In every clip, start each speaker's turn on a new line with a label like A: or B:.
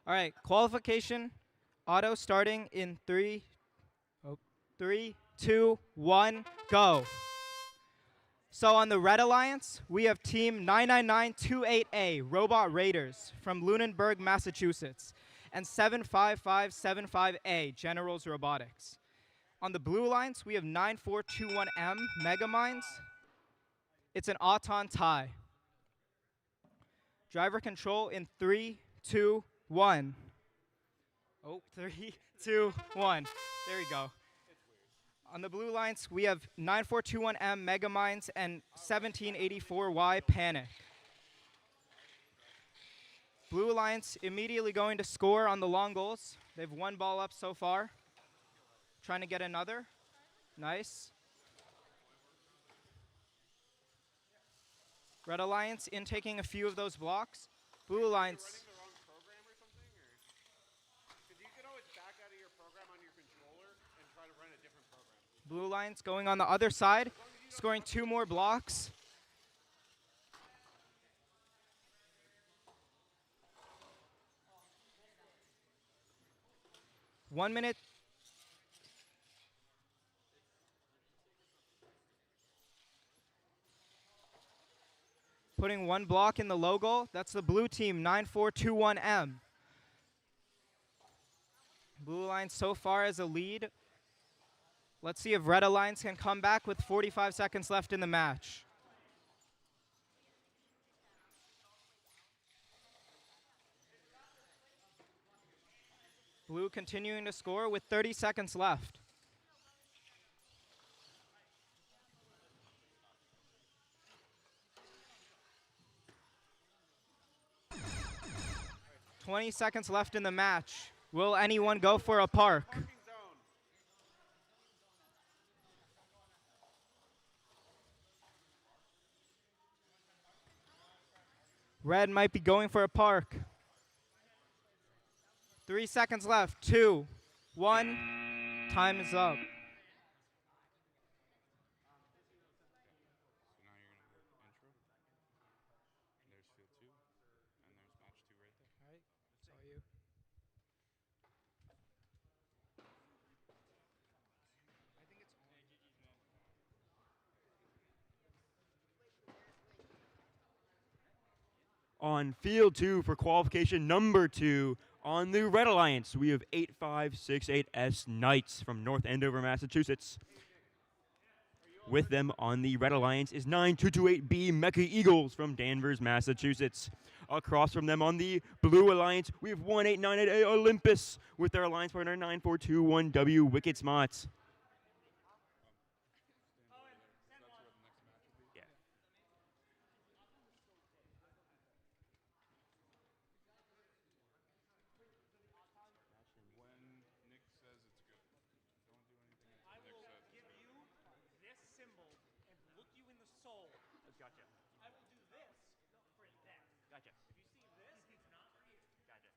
A: All right, qualification, auto starting in three, two, one, go. So on the Red Alliance, we have Team 99928A, Robot Raiders from Lunenburg, Massachusetts, and 75575A, Generals Robotics. On the Blue Alliance, we have 9421M, Megamines. It's an Auton tie. Driver control in three, two, one. Oh, three, two, one. There we go. On the Blue Alliance, we have 9421M, Megamines, and 1784Y, Panic. Blue Alliance immediately going to score on the long goals. They have one ball up so far. Trying to get another. Nice. Red Alliance intaking a few of those blocks. Blue Alliance.
B: Are you running the wrong program or something? Because you can always back out of your program on your controller and try to run a different program.
A: Blue Alliance going on the other side, scoring two more blocks. One minute. Putting one block in the logo. That's the blue team, 9421M. Blue Alliance so far as a lead. Let's see if Red Alliance can come back with 45 seconds left in the match. Blue continuing to score with 30 seconds left. "20 seconds left in the match. Will anyone go for a park?" Red might be going for a park. 3 seconds left. 2, 1. Time is up.
C: On field 2 for qualification number 2, on the Red Alliance, we have 8568S Knights from North Andover, Massachusetts. With them on the Red Alliance is 9228B Mecha Eagles from Danvers, Massachusetts. Across from them on the Blue Alliance, we have 1898A Olympus with their alliance partner 9421W Wicked Smots. Gotcha. I will do this for that. Gotcha. If you see this, it's not for you. Gotcha.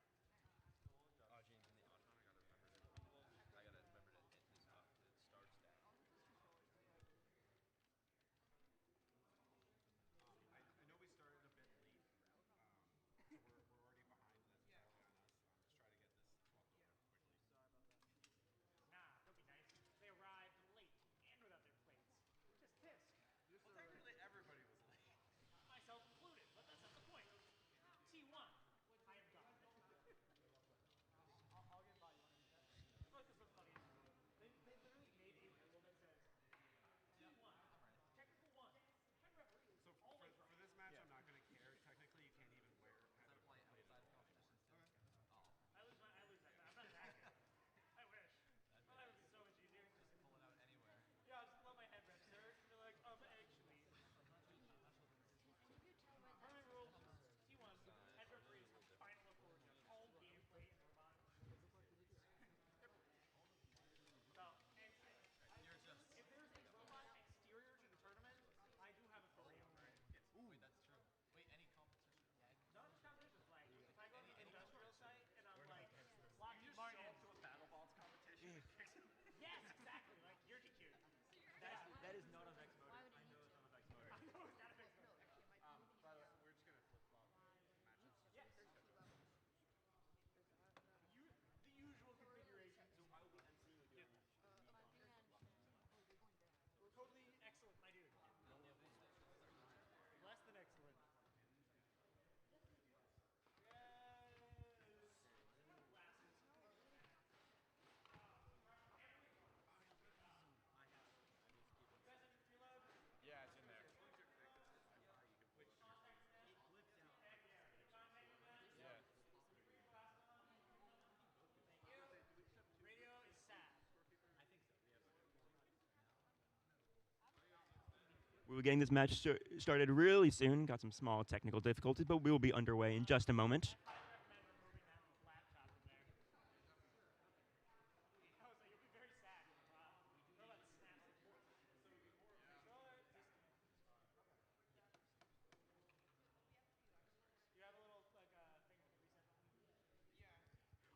C: We'll be getting this match started really soon. Got some small technical difficulties, but we will be underway in just a moment.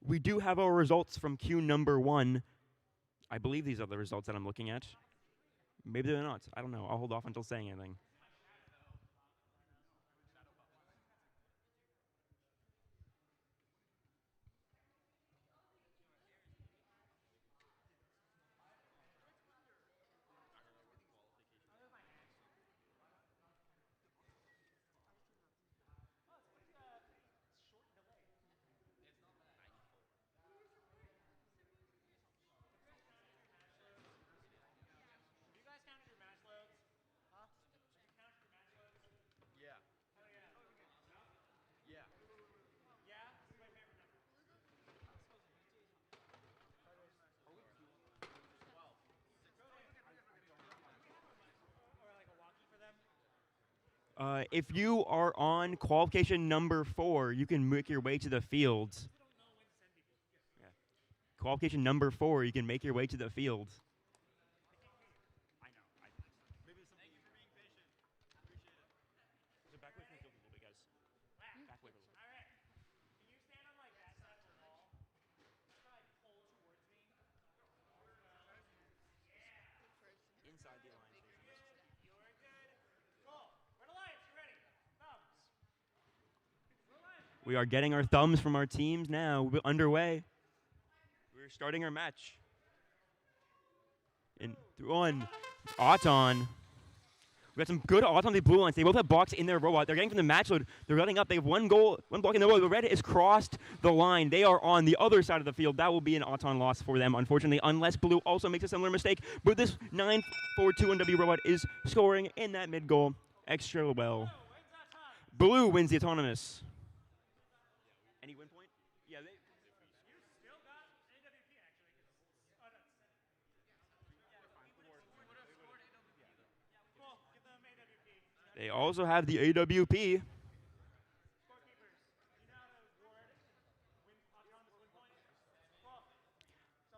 C: We do have our results from queue number 1. I believe these are the results that I'm looking at. Maybe they're not. I don't know. I'll hold off until saying anything. If you are on qualification number 4, you can make your way to the field. Yeah. Qualification number 4, you can make your way to the field. I know. Thank you for being patient. Appreciate it. So back away from the field a little bit, guys. Back away a little bit.
D: All right. Can you stand on like that side of the wall? Try to pull towards me.
C: Inside the alliance.
D: You're good. Cool. Red Alliance, you ready? Thumbs. Red Alliance.
C: We are getting our thumbs from our teams now. We're underway. We're starting our match. In 1, Auton. We got some good Auton on the blue lines. They both have blocks in their robot. They're getting from the match load. They're running up. They have one goal, one block in the row. The red is crossed the line. They are on the other side of the field. That will be an Auton loss for them, unfortunately, unless blue also makes a similar mistake. But this 9-4-2-1W robot is scoring in that mid goal extra well. Blue wins the autonomous. Any win point? Yeah, they.
D: You still got AWP actually. Oh, no. Cool. Give them AWP.
C: They also have the AWP.
D: Scorekeepers, you know how to award autonomous win points? Cool. So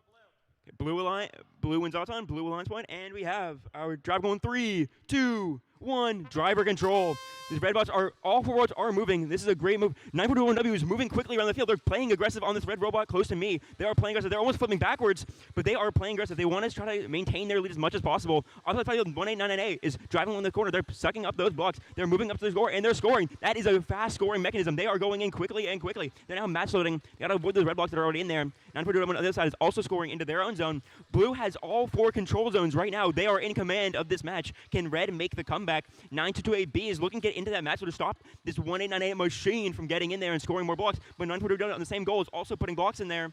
C: Blue wins Auton, blue alliance point, and we have our drive going 3, 2, 1, driver control. These red bots are, all 4 robots are moving. This is a great move. 941W is moving quickly around the field. They're playing aggressive on this red robot close to me. They are playing aggressive. They're almost flipping backwards, but they are playing aggressive. They want to try to maintain their lead as much as possible. Also, 1899A is driving on the corner. They're sucking up those blocks. They're moving up to the score, and they're scoring. That is a fast scoring mechanism. They are going in quickly and quickly. They're now match loading. They got to avoid those red blocks that are already in there. 941W on the other side is also scoring into their own zone. Blue has all 4 control zones right now. They are in command of this match. Can red make the comeback? 9228B is looking to get into that match to stop this 1898 machine from getting in there and scoring more blocks. But 942 on the same goal is also putting blocks in there.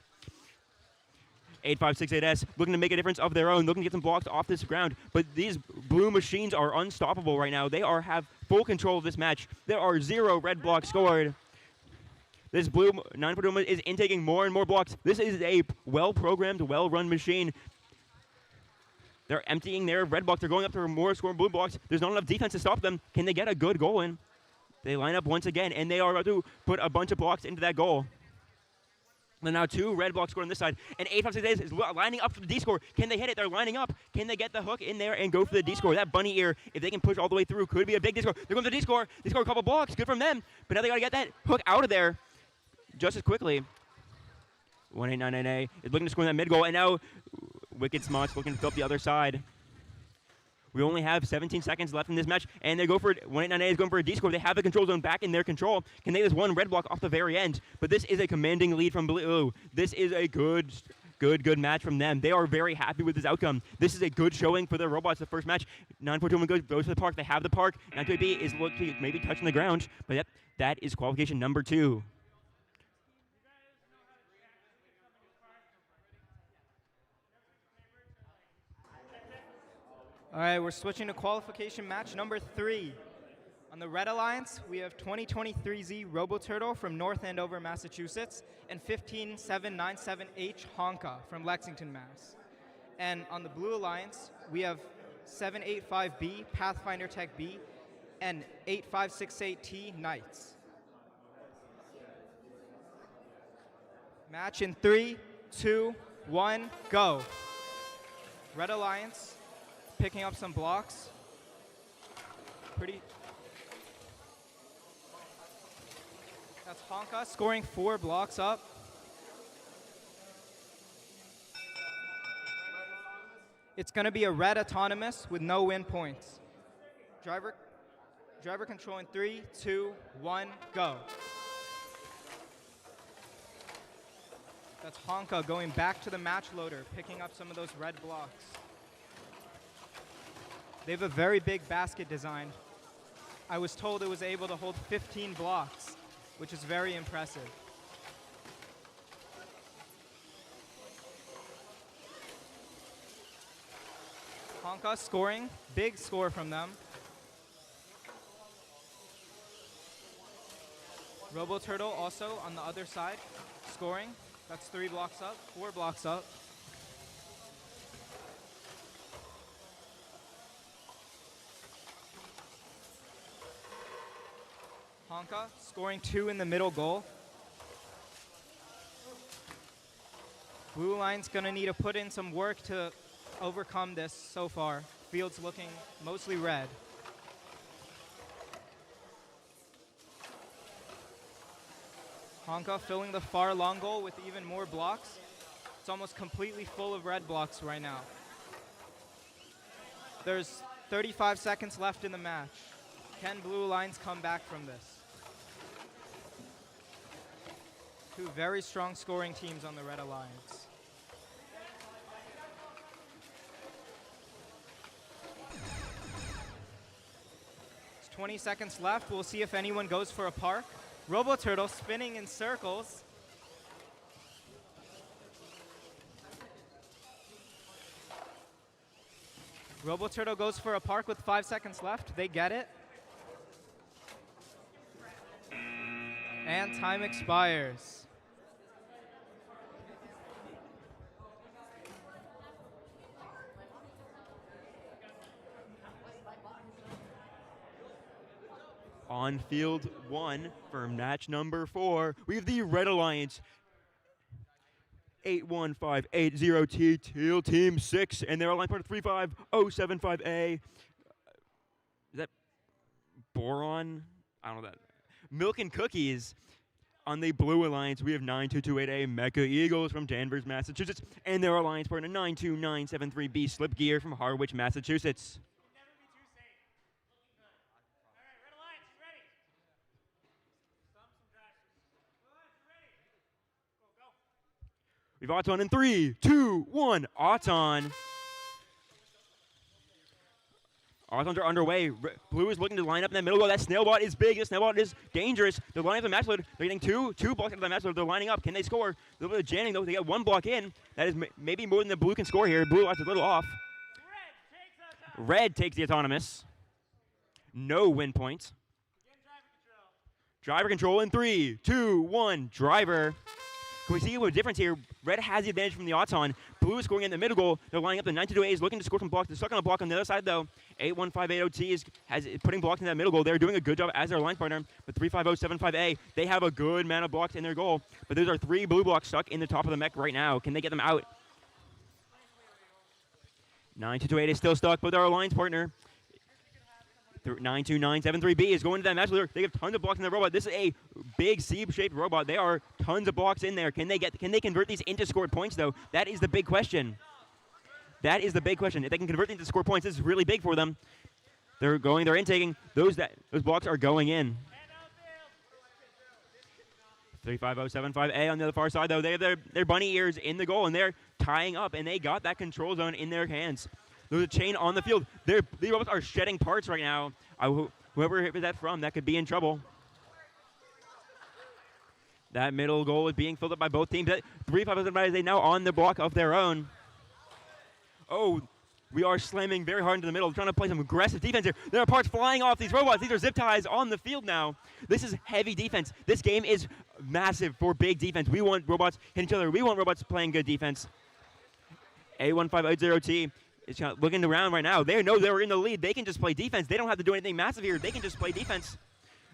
C: 8568S looking to make a difference of their own, looking to get some blocks off this ground. But these blue machines are unstoppable right now. They have full control of this match. There are 0 red blocks scored. This blue 942 is intaking more and more blocks. This is a well-programmed, well-run machine. They're emptying their red blocks. They're going up to more scoring blue blocks. There's not enough defense to stop them. Can they get a good goal in? They line up once again, and they are about to put a bunch of blocks into that goal. And now 2 red blocks scored on this side. And 856 is lining up for the D-score. Can they hit it? They're lining up. Can they get the hook in there and go for the D-score? That bunny ear, if they can push all the way through, could be a big D-score. They're going for the D-score. They score a couple blocks. Good from them. But now they got to get that hook out of there just as quickly. 1899A is looking to score that mid goal. And now Wicked Smots looking to fill up the other side. We only have 17 seconds left in this match, and they go for it. 1898 is going for a D-score. They have the control zone back in their control. Can they just 1 red block off the very end? But this is a commanding lead from blue. This is a good match from them. They are very happy with this outcome. This is a good showing for their robots. The first match, 942 goes to the park. They have the park. 928B is looking maybe touching the ground, but yep, that is qualification number 2.
A: All right, we're switching to qualification match number 3. On the Red Alliance, we have 2023Z RoboTurtle from North Andover, Massachusetts, and 15797H Honka from Lexington, Mass. And on the Blue Alliance, we have 785B Pathfinder Tech B, and 8568T Knights. Match in 3, 2, 1, go. Red Alliance picking up some blocks. That's Honka scoring 4 blocks up. It's going to be a red autonomous with no win points. Driver control in 3, 2, 1, go. That's Honka going back to the match loader, picking up some of those red blocks. They have a very big basket design. I was told it was able to hold 15 blocks, which is very impressive. Honka scoring, big score from them. Robo Turtle also on the other side, scoring. That's 3 blocks up, 4 blocks up. Honka scoring 2 in the middle goal. Blue line's gonna need to put in some work to overcome this so far. Field's looking mostly red. Honka filling the far long goal with even more blocks. It's almost completely full of red blocks right now. There's 35 seconds left in the match. Can Blue Lions come back from this? 2 very strong scoring teams on the Red Alliance. It's 20 seconds left. We'll see if anyone goes for a park. Robo Turtle spinning in circles. Robo Turtle goes for a park with 5 seconds left. They get it. And time expires.
C: On field 1 for match number 4, we have the Red Alliance 81580T Teal Team 6, and their line partner 35075A. Is that Boron? I don't know that. Milk and Cookies. On the Blue Alliance, we have 9228A Mecha Eagles from Danvers, Massachusetts, and their alliance partner 92973B Slip Gear from Harwich, Massachusetts.
D: Never be too safe. Good. All right, Red Alliance, you ready? Some drivers. Red Alliance, you ready? Go.
C: We've Auton in 3, 2, 1. Auton. Autons are underway. Blue is looking to line up in the middle. That Snailbot is big. This Snailbot is dangerous. They're lining up the match load. They're getting two blocks into the match load. They're lining up. Can they score? A little bit of jamming, though. They got 1 block in. That is maybe more than the Blue can score here. Blue lots a little off. Red takes the autonomous. No win points. Driver control in 3, 2, 1. Driver. Can we see a difference here? Red has the advantage from the Auton. Blue is scoring in the middle goal. They're lining up. The 922A is looking to score some blocks. They're stuck on a block on the other side, though. 81580T is putting blocks in that middle goal. They're doing a good job as their line partner. But 35075A, they have a good amount of blocks in their goal. But those are 3 blue blocks stuck in the top of the mech right now. Can they get them out? 9228 is still stuck, but their alliance partner 92973B is going to that match leader. They have tons of blocks in their robot. This is a big C-shaped robot. There are tons of blocks in there. Can they convert these into scored points, though? That is the big question. That is the big question. If they can convert these into score points, this is really big for them. They're intaking. Those blocks are going in. 35075A on the other far side, though. They have their bunny ears in the goal, and they're tying up, and they got that control zone in their hands. There's a chain on the field. The robots are shedding parts right now. Whoever is that from, that could be in trouble. That middle goal is being filled up by both teams. 35075 is now on the block of their own. Oh, we are slamming very hard into the middle, trying to play some aggressive defense here. There are parts flying off these robots. These are zip ties on the field now. This is heavy defense. This game is massive for big defense. We want robots hitting each other. We want robots playing good defense. A1580T is kind of looking around right now. They know they're in the lead. They can just play defense. They don't have to do anything massive here. They can just play defense.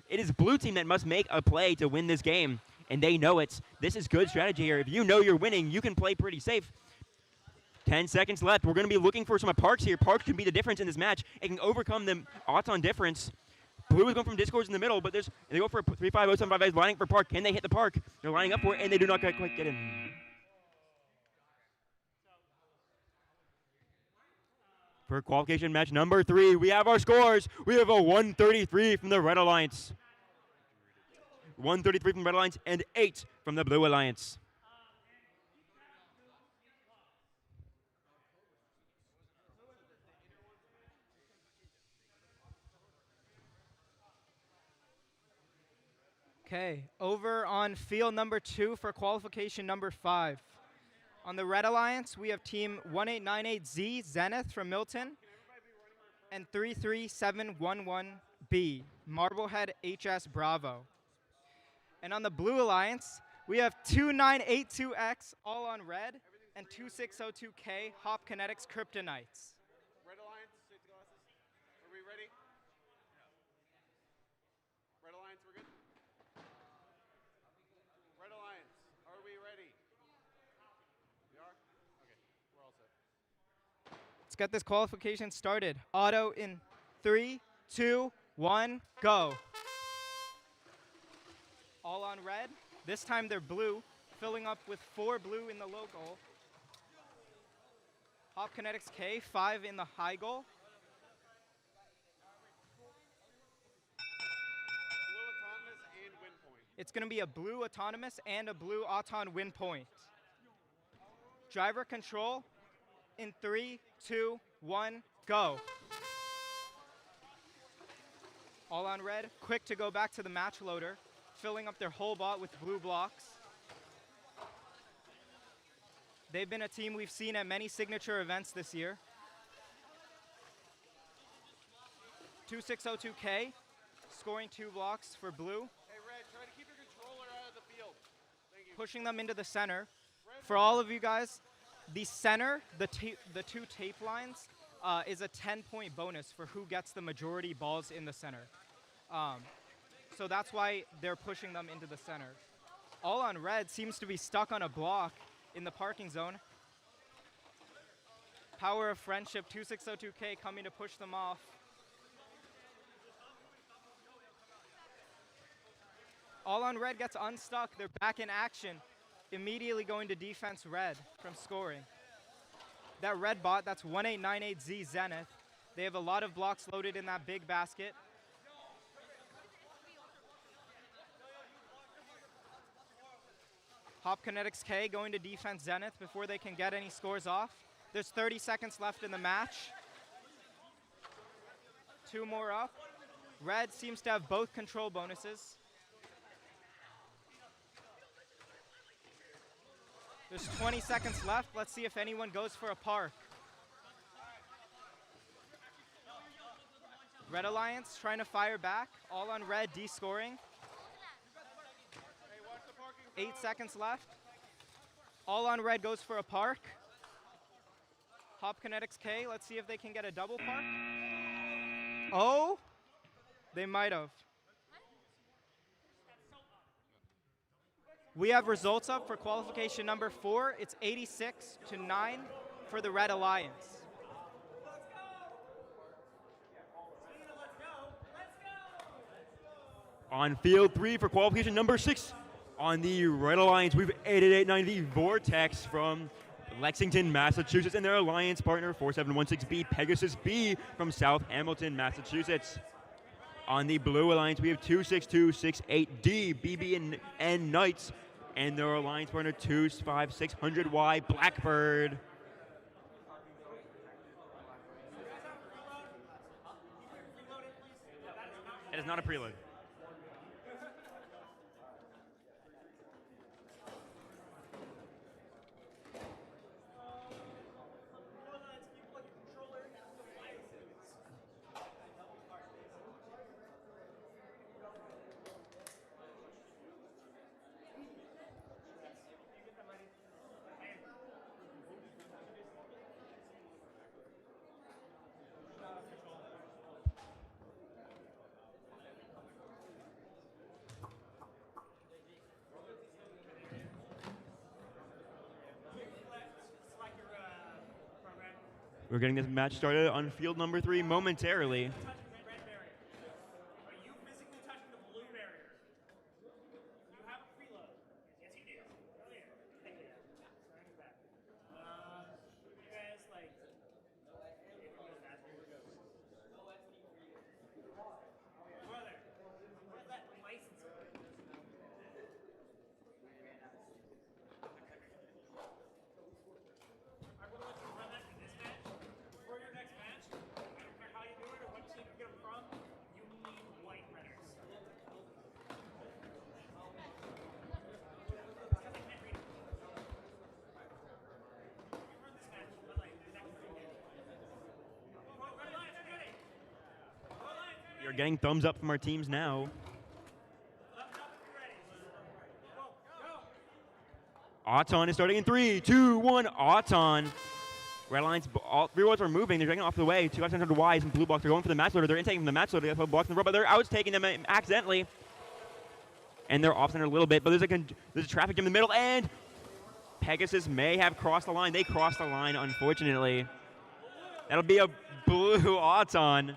C: It is blue team that must make a play to win this game, and they know it. This is good strategy here. If you know you're winning, you can play pretty safe. 10 seconds left. We're going to be looking for some Parks here. Parks can be the difference in this match. It can overcome the odds-on difference. Blue is going from Discords in the middle, but they go for a 3-5, 0-7-5, lining for Park. Can they hit the Park? They're lining up for it, and they do not quite get in. For qualification match number 3, we have our scores. We have a 133 from the Red Alliance. 133 from the Red Alliance and 8 from the Blue Alliance.
A: Okay, over on field number 2 for qualification number 5. On the Red Alliance, we have team 1898Z, Zenith from Milton, and 33711B, Marblehead HS Bravo. And on the Blue Alliance, we have 2982X, all on red, and 2602K, Hop Kinetics Kryptonites.
B: Red Alliance, safety glasses. Are we ready? Red Alliance, we're good? Red Alliance, are we ready? We are? Okay, we're all set.
A: Let's get this qualification started. Auto in 3, 2, 1, go. All on red. This time they're blue, filling up with 4 blue in the low goal. Hop Kinetics K, 5 in the high goal.
B: Blue autonomous and win point.
A: It's going to be a blue autonomous and a blue auton win point. Driver control in 3, 2, 1, go. All on red, quick to go back to the match loader, filling up their whole bot with blue blocks. They've been a team we've seen at many signature events this year. 2602K, scoring 2 blocks for blue.
B: Hey, Red, try to keep your controller out of the field. Thank you.
A: Pushing them into the center. For all of you guys, the center, the 2 tape lines, is a 10-point bonus for who gets the majority balls in the center. So that's why they're pushing them into the center. All on red seems to be stuck on a block in the parking zone. Power of Friendship, 2602K coming to push them off. All on red gets unstuck. They're back in action. Immediately going to defense red from scoring. That red bot, that's 1898Z Zenith. They have a lot of blocks loaded in that big basket. Hop Kinetics K going to defense Zenith before they can get any scores off. There's 30 seconds left in the match. 2 more up. Red seems to have both control bonuses. There's 20 seconds left. Let's see if anyone goes for a park. Red Alliance trying to fire back. All on red, D-scoring. 8 seconds left. All on red goes for a park. Hop Kinetics K, let's see if they can get a double park. Oh, they might have. We have results up for qualification number 4. It's 86-9 for the Red Alliance.
C: On field 3 for qualification number 6. On the Red Alliance, we have 88890 Vortex from Lexington, Massachusetts, and their alliance partner 4716B Pegasus B from South Hamilton, Massachusetts. On the Blue Alliance, we have 26268D BB&N Knights, and their alliance partner 25600Y Blackbird. It is not a preload. We're getting this match started on field number 3 momentarily.
D: Touching the red barrier. Are you physically touching the blue barrier? You have a preload. Yes, you do. Oh, yeah. Heck yeah. Starting it back. You guys, like... Brother, where's that license? I would let you run that in this match. For your next match, I don't care how you do it or what team you get them from, you need white redders. Because I can't read it. You run this match, but like the next three games. Red Lions, ready! Red Lions, ready!
C: You're getting thumbs up from our teams now.
D: Thumbs up if you're ready. Go, go!
C: Auton is starting in 3, 2, 1. Auton. Red Lions, all 3 robots are moving. They're getting off the way. 2 600 Ys and blue blocks are going for the match loader. They're intaking from the match loader. They have blocks in the robot. They're outtaking them accidentally. And they're off center a little bit, but there's a traffic jam in the middle, and Pegasus may have crossed the line. They crossed the line, unfortunately. That'll be a blue Auton.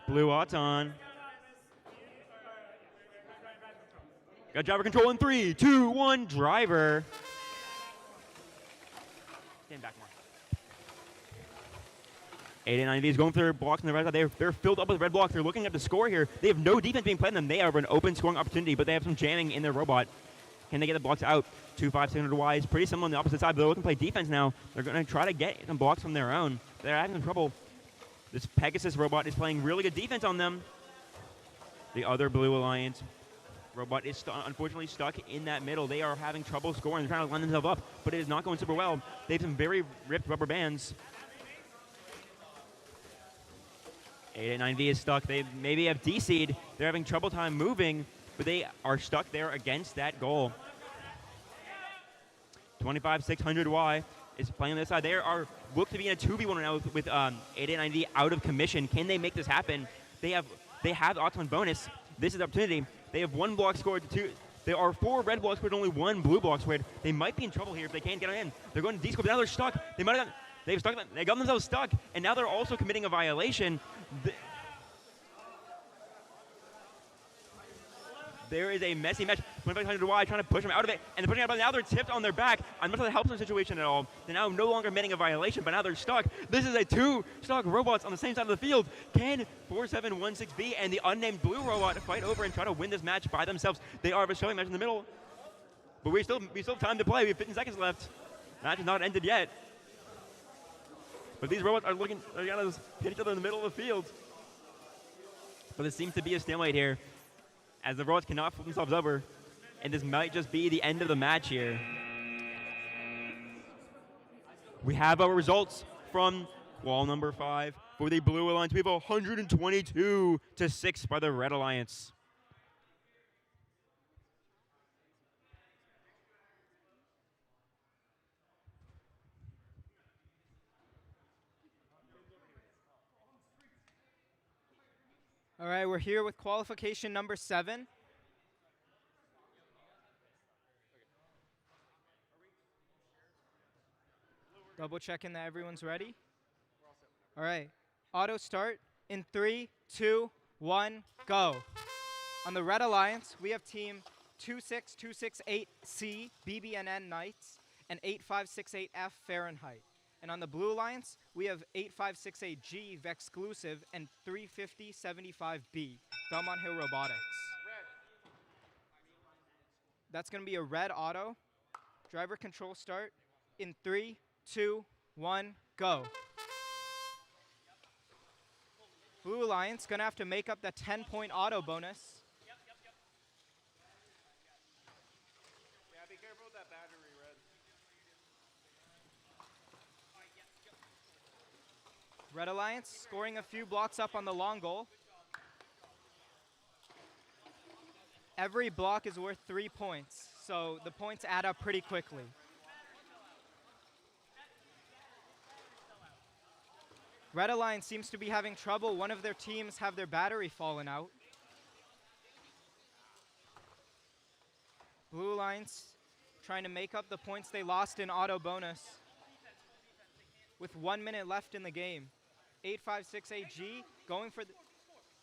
C: Blue Auton. Got driver control in 3, 2, 1. Driver. Stand back more. 889V is going for their blocks on the right side. They're filled up with red blocks. They're looking up the score here. They have no defense being played on them. They have an open scoring opportunity, but they have some jamming in their robot. Can they get the blocks out? 2, 5, 600 Ys. Pretty similar on the opposite side, but they're looking to play defense now. They're going to try to get some blocks from their own. They're having some trouble. This Pegasus robot is playing really good defense on them. The other Blue Alliance robot is unfortunately stuck in that middle. They are having trouble scoring. They're trying to line themselves up, but it is not going super well. They have some very ripped rubber bands. 889V is stuck. They maybe have DC'd. They're having trouble time moving, but they are stuck there against that goal. 25600Y is playing on this side. They are look to be in a 2v1 now with 889V out of commission. Can they make this happen? They have Auton bonus. This is the opportunity. They have 1 block scored to 2. There are 4 red blocks scored, only 1 blue block scored. They might be in trouble here if they can't get it in. They're going to D-scope. Now they're stuck. They got themselves stuck, and now they're also committing a violation. There is a messy match. 2500Y trying to push them out of it, and they're pushing out, but now they're tipped on their back. I'm not sure that helps their situation at all. They're now no longer committing a violation, but now they're stuck. This is a 2 stuck robots on the same side of the field. Can 4716B and the unnamed blue robot fight over and try to win this match by themselves? They are showing match in the middle, but we still have time to play. We have 15 seconds left. Match is not ended yet. But these robots are going to hit each other in the middle of the field. But it seems to be a stalemate here, as the robots cannot flip themselves over, and this might just be the end of the match here. We have our results from wall number 5 for the Blue Alliance. We have 122-6 by the Red Alliance.
A: All right, we're here with qualification number 7. Double checking that everyone's ready. All right, auto start in 3, 2, 1, go. On the Red Alliance, we have team 26268C BBNN Knights and 8568F Fahrenheit. And on the Blue Alliance, we have 8568G Vexclusive and 35075B Belmont Hill Robotics. That's going to be a red auto. Driver control start in 3, 2, 1, go. Blue Alliance going to have to make up the 10-point auto bonus.
B: Yeah, be careful with that battery, Red.
A: Red Alliance scoring a few blocks up on the long goal. Every block is worth 3 points, so the points add up pretty quickly. Red Alliance seems to be having trouble. One of their teams have their battery fallen out. Blue Alliance trying to make up the points they lost in auto bonus with 1 minute left in the game. 8568G going for the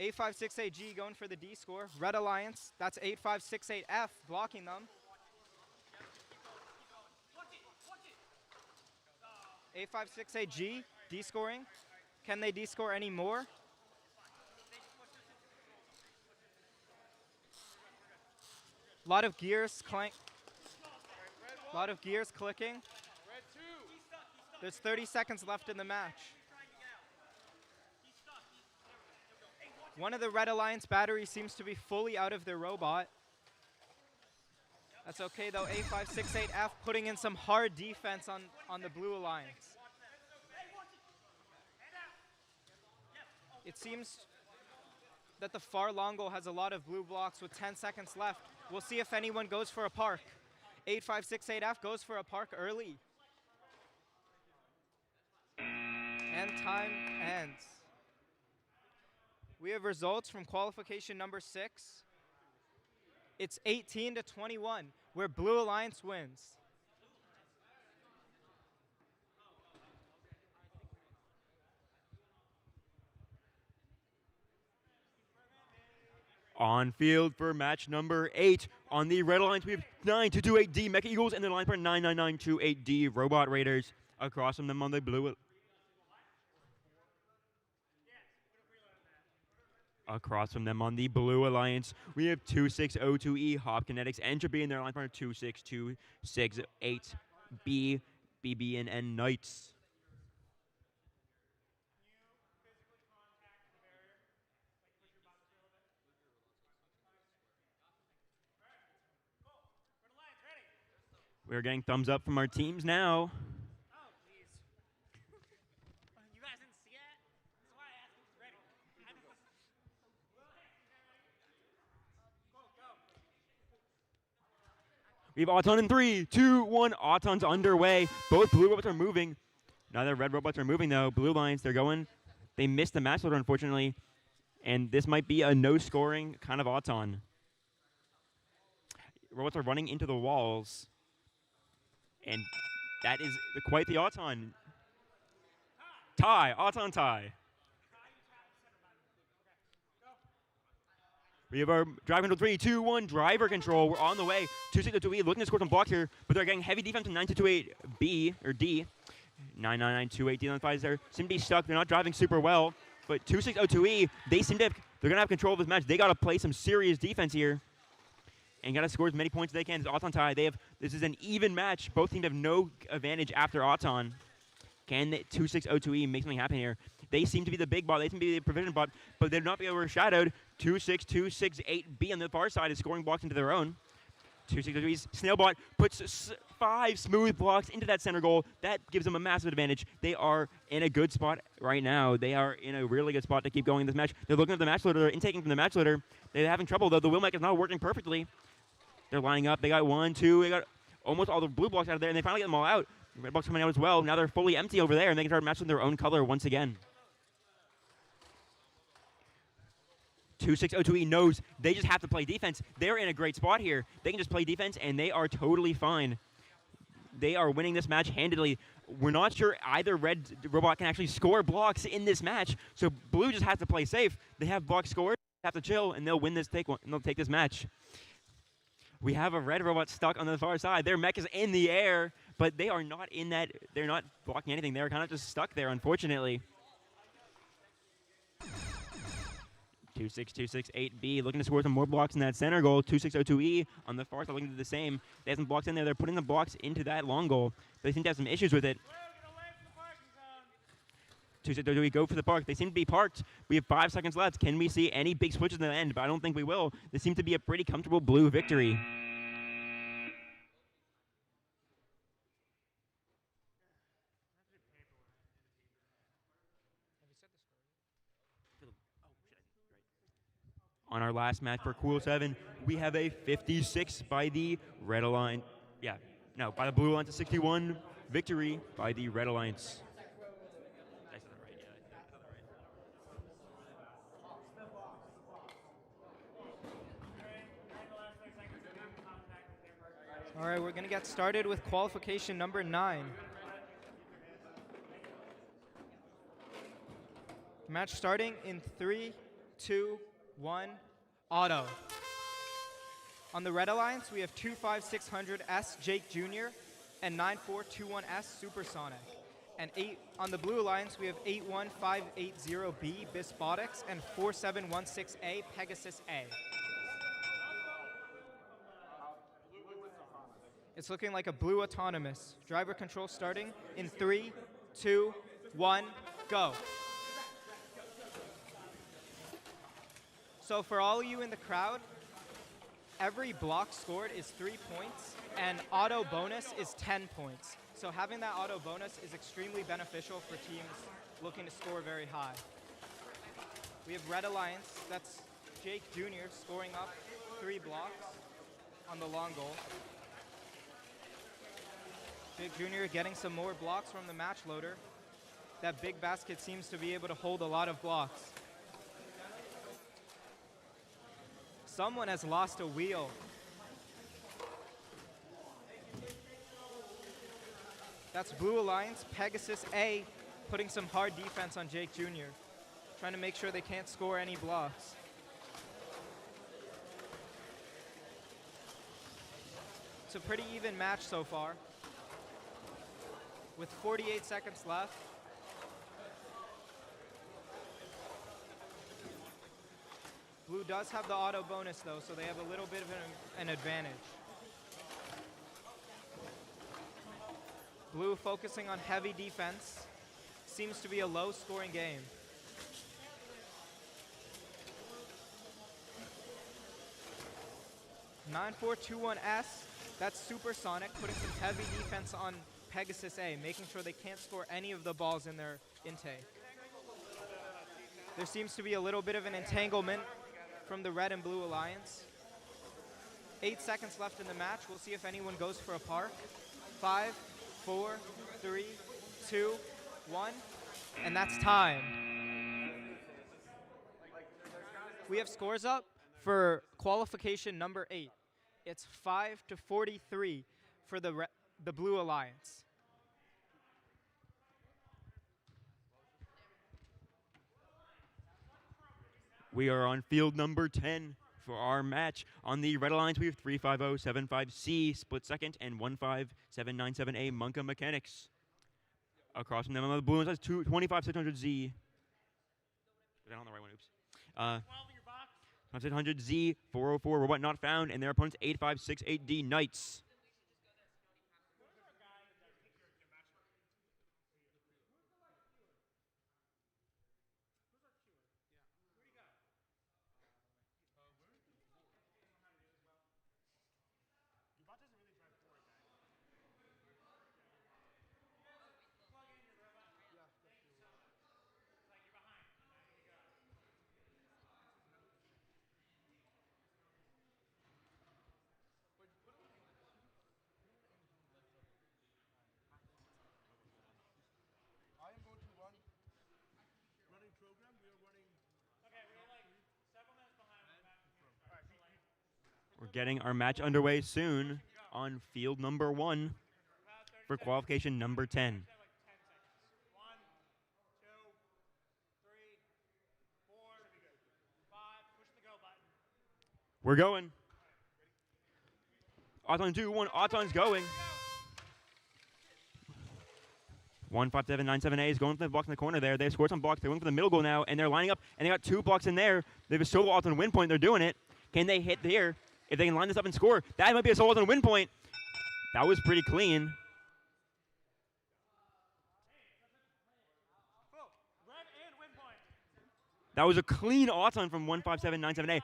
A: 8568G going for the D score. Red Alliance, that's 8568F blocking them. 8568G D scoring. Can they D score any more? A lot of gears clank. A lot of gears clicking.
B: Red 2.
A: There's 30 seconds left in the match. One of the Red Alliance batteries seems to be fully out of their robot. That's okay though, A568F putting in some hard defense on the Blue Alliance. It seems that the far Longo has a lot of blue blocks with 10 seconds left. We'll see if anyone goes for a park. 8568F goes for a park early. And time ends. We have results from qualification number 6. It's 18-21, where Blue Alliance wins.
C: On field for match number 8. On the Red Alliance, we have 9228D Mecha Eagles and the line for 99928D Robot Raiders. Across from them on the blue. Across from them on the Blue Alliance, we have 2602E Hop Kinetics Entropy and their line partner 26268B BB&N Knights. We're getting thumbs up from our teams now.
D: Oh, please. You guys didn't see it? That's why I asked who's ready.
C: We have Auton in 3, 2, 1. Auton's underway. Both blue robots are moving. Neither red robots are moving, though. Blue Alliance, they're going. They missed the match loader, unfortunately. And this might be a no-scoring kind of Auton. Robots are running into the walls. And that is quite the Auton. Tie. Auton tie. We have our driver control 3, 2, 1, driver control. We're on the way. 2602E looking to score some blocks here, but they're getting heavy defense from 9228B, or D. 99928D on the fives there. Seem to be stuck. They're not driving super well, but 2602E, they're going to have control of this match. They got to play some serious defense here and got to score as many points as they can. It's Auton tie. This is an even match. Both teams have no advantage after Auton. Can 2602E make something happen here? They seem to be the big bot. They seem to be the provision bot, but they're not being overshadowed. 26268B on the far side is scoring blocks into their own. 2602E's snail bot puts 5 smooth blocks into that center goal. That gives them a massive advantage. They are in a good spot right now. They are in a really good spot to keep going in this match. They're looking at the match loader. They're intaking from the match loader. They're having trouble, though. The wheel mech is not working perfectly. They're lining up. They got 1, 2. They got almost all the blue blocks out of there, and they finally get them all out. Red blocks coming out as well. Now they're fully empty over there, and they can start matching their own color once again. 2602E knows they just have to play defense. They're in a great spot here. They can just play defense, and they are totally fine. They are winning this match handedly. We're not sure either red robot can actually score blocks in this match, so blue just has to play safe. They have blocks scored, they have to chill, and they'll win this and they'll take this match. We have a red robot stuck on the far side. Their mech is in the air, but they are not in that. They're not blocking anything. They're kind of just stuck there, unfortunately. 26268B looking to score some more blocks in that center goal. 2602E on the far side looking to do the same. They have some blocks in there. They're putting the blocks into that long goal. They seem to have some issues with it. 2602E go for the park. They seem to be parked. We have 5 seconds left. Can we see any big switches in the end? But I don't think we will. This seems to be a pretty comfortable blue victory. On our last match for Cool 7, we have a 56 by the Red Alliance. By the Blue Alliance, a 61 victory by the Red Alliance. I said that right, yeah. I said that right.
A: All right, we're going to get started with qualification number 9. Match starting in 3, 2, 1, auto. On the Red Alliance, we have 25600S Jake Jr. and 9421S Supersonic. And on the Blue Alliance, we have 81580B Robotics and 4716A Pegasus A. It's looking like a blue autonomous. Driver control starting in 3, 2, 1, go. So for all of you in the crowd, every block scored is 3 points, and auto bonus is 10 points. So having that auto bonus is extremely beneficial for teams looking to score very high. We have Red Alliance, that's Jake Jr. scoring up 3 blocks on the long goal. Jake Jr. getting some more blocks from the match loader. That big basket seems to be able to hold a lot of blocks. Someone has lost a wheel. That's Blue Alliance, Pegasus A, putting some hard defense on Jake Jr., trying to make sure they can't score any blocks. It's a pretty even match so far. With 48 seconds left. Blue does have the auto bonus though, so they have a little bit of an advantage. Blue focusing on heavy defense. Seems to be a low scoring game. (9421S), that's Supersonic, putting some heavy defense on Pegasus A, making sure they can't score any of the balls in their intake. There seems to be a little bit of an entanglement from the Red and Blue Alliance. 8 seconds left in the match. We'll see if anyone goes for a park. 5, 4, 3, 2, 1, and that's time. We have scores up for qualification number 8. It's 5-43 for the Blue Alliance.
C: We are on field number 10 for our match. On the Red Alliance, we have 35075C split second and 15797A Monka Mechanics. Across from them on the Blue Alliance, 25600Z. Was that on the right one? Oops. 2600Z, 404 Robot Not Found, and their opponents 8568D Knights. We're getting our match underway soon on field number 1 for qualification number 10.
D: 1, 2, 3, 4, 5. Push the go button.
C: We're going. Auton 2, 1. Auton's going. 15797A is going for the blocks in the corner there. They've scored some blocks. They're going for the middle goal now, and they're lining up, and they got 2 blocks in there. They have a solo Auton win point. They're doing it. Can they hit here? If they can line this up and score, that might be a solo Auton win point. That was pretty clean.
D: Red and win point.
C: That was a clean Auton from 15797A.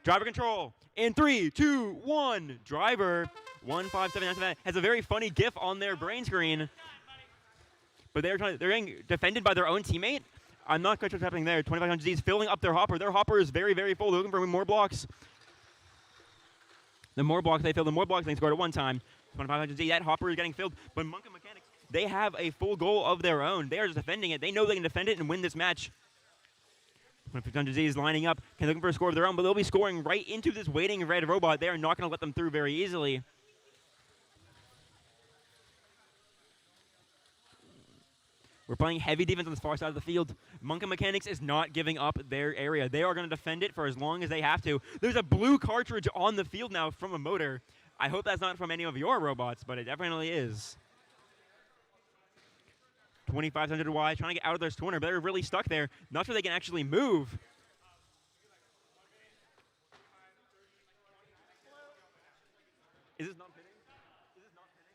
C: Driver control. In 3, 2, 1. Driver. 15797A has a very funny GIF on their brain screen. But they're getting defended by their own teammate. I'm not quite sure what's happening there. 2500Z is filling up their hopper. Their hopper is very, very full. They're looking for more blocks. The more blocks they fill, the more blocks they can score at one time. 2500Z, that hopper is getting filled. But Monka Mechanics, they have a full goal of their own. They are just defending it. They know they can defend it and win this match. 2600Z is lining up, looking for a score of their own, but they'll be scoring right into this waiting red robot. They are not going to let them through very easily. We're playing heavy defense on this far side of the field. Monka Mechanics is not giving up their area. They are going to defend it for as long as they have to. There's a blue cartridge on the field now from a motor. I hope that's not from any of your robots, but it definitely is. 2500Y trying to get out of this corner, but they're really stuck there. Not sure they can actually move. Is this not pinning? Is this not pinning?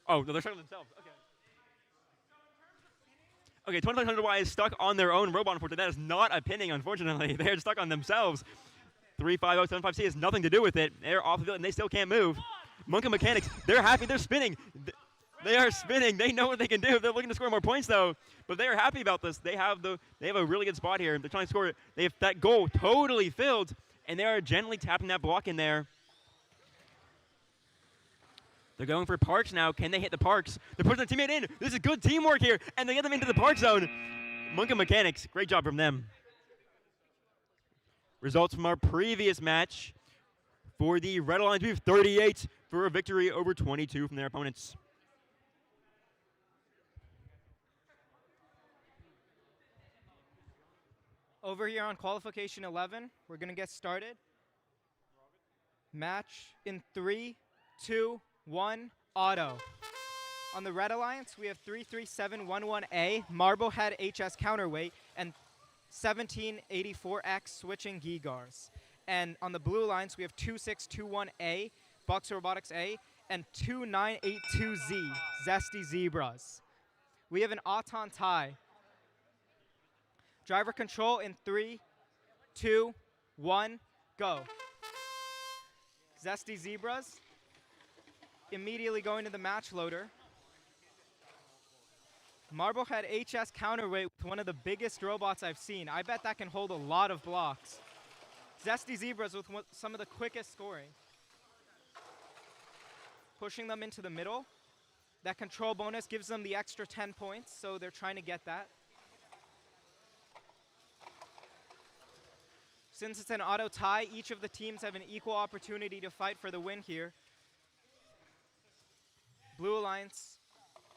C: Oh, no, they're stuck on themselves. Okay. Okay, 2500Y is stuck on their own robot, unfortunately. That is not a pinning, unfortunately. They're stuck on themselves. 35075C has nothing to do with it. They're off the field, and they still can't move. Monka Mechanics, they're happy. They're spinning. They are spinning. They know what they can do. They're looking to score more points, though. But they are happy about this. They have a really good spot here. They're trying to score. They have that goal totally filled, and they are gently tapping that block in there. They're going for parks now. Can they hit the parks? They're pushing their teammate in. This is good teamwork here, and they get them into the park zone. Monka Mechanics, great job from them. Results from our previous match. For the Red Alliance, we have 38 for a victory over 22 from their opponents.
A: Over here on qualification 11, we're going to get started. Match in 3, 2, 1, auto. On the Red Alliance, we have 33711A, Marblehead HS counterweight, and 1784X switching Gigars. And on the Blue Alliance, we have 2621A, Bucks Robotics A, and 2982Z, Zesty Zebras. We have an Auton tie. Driver control in 3, 2, 1, go. Zesty Zebras immediately going to the match loader. Marblehead HS counterweight with one of the biggest robots I've seen. I bet that can hold a lot of blocks. Zesty Zebras with some of the quickest scoring. Pushing them into the middle. That control bonus gives them the extra 10 points, so they're trying to get that. Since it's an auto tie, each of the teams have an equal opportunity to fight for the win here. Blue Alliance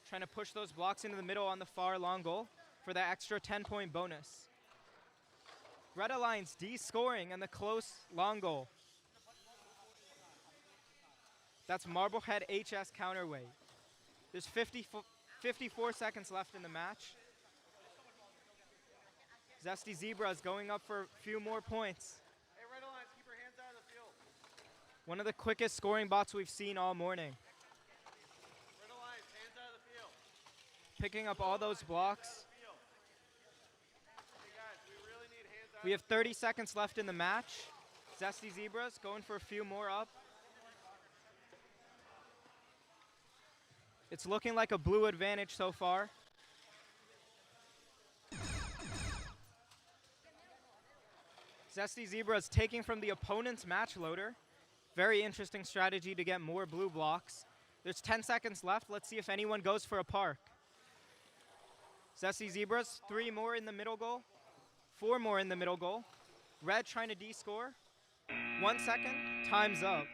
A: trying to push those blocks into the middle on the far long goal for that extra 10-point bonus. Red Alliance D scoring on the close long goal. That's Marblehead HS counterweight. There's 54 seconds left in the match. Zesty Zebras going up for a few more points.
B: Hey, Red Alliance, keep your hands out of the field.
A: One of the quickest scoring bots we've seen all morning.
B: Red Alliance, hands out of the field.
A: Picking up all those blocks.
B: Hey, guys, we really need hands out.
A: We have 30 seconds left in the match. Zesty Zebras going for a few more up. It's looking like a blue advantage so far. Zesty Zebras taking from the opponent's match loader. Very interesting strategy to get more blue blocks. There's 10 seconds left. Let's see if anyone goes for a park. Zesty Zebras, 3 more in the middle goal. 4 more in the middle goal. Red trying to D-score. 1 second, time's up.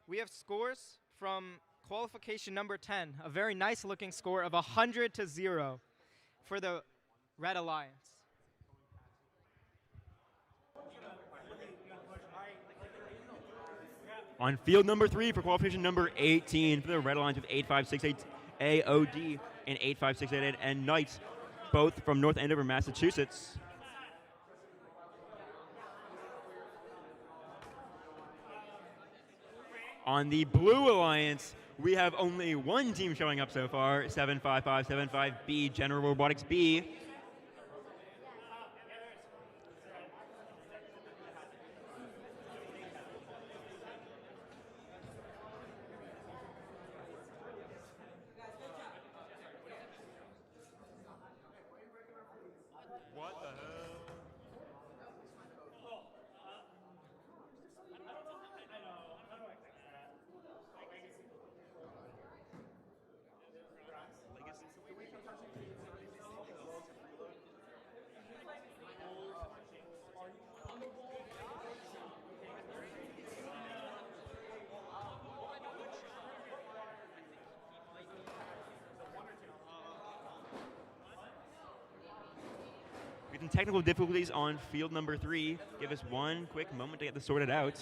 A: We have scores from qualification number 10. A very nice looking score of 100-0 for the Red Alliance.
C: On field number 3 for qualification number 18 for the Red Alliance with 8568 AOD and 85688 and Knights, both from North Andover, Massachusetts. On the Blue Alliance, we have only one team showing up so far, 75575B, General Robotics B. What the hell? some technical difficulties on field number 3. Give us one quick moment to get this sorted out.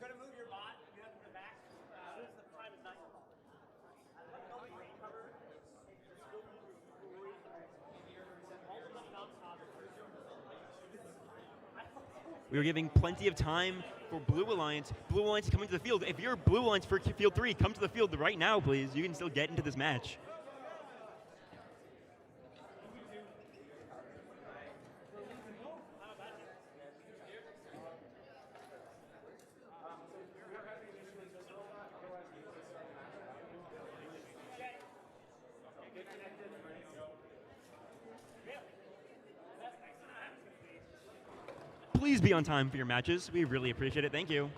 D: Gonna move your bot. You have the back. The time is 9.
C: We are giving plenty of time for Blue Alliance. Blue Alliance is coming to the field. If you're Blue Alliance for field 3, come to the field right now, please. You can still get into this match. Please be on time for your matches. We really appreciate it. Thank you.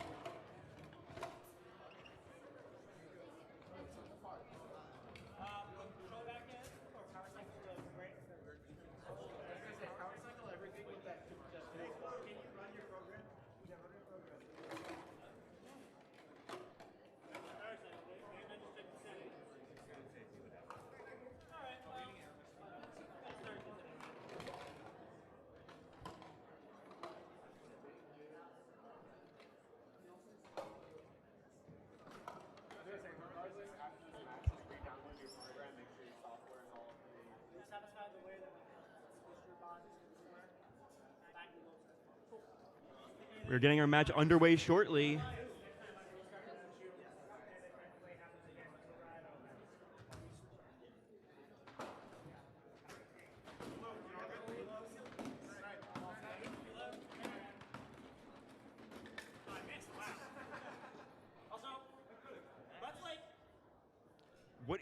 C: We're getting our match underway shortly. What?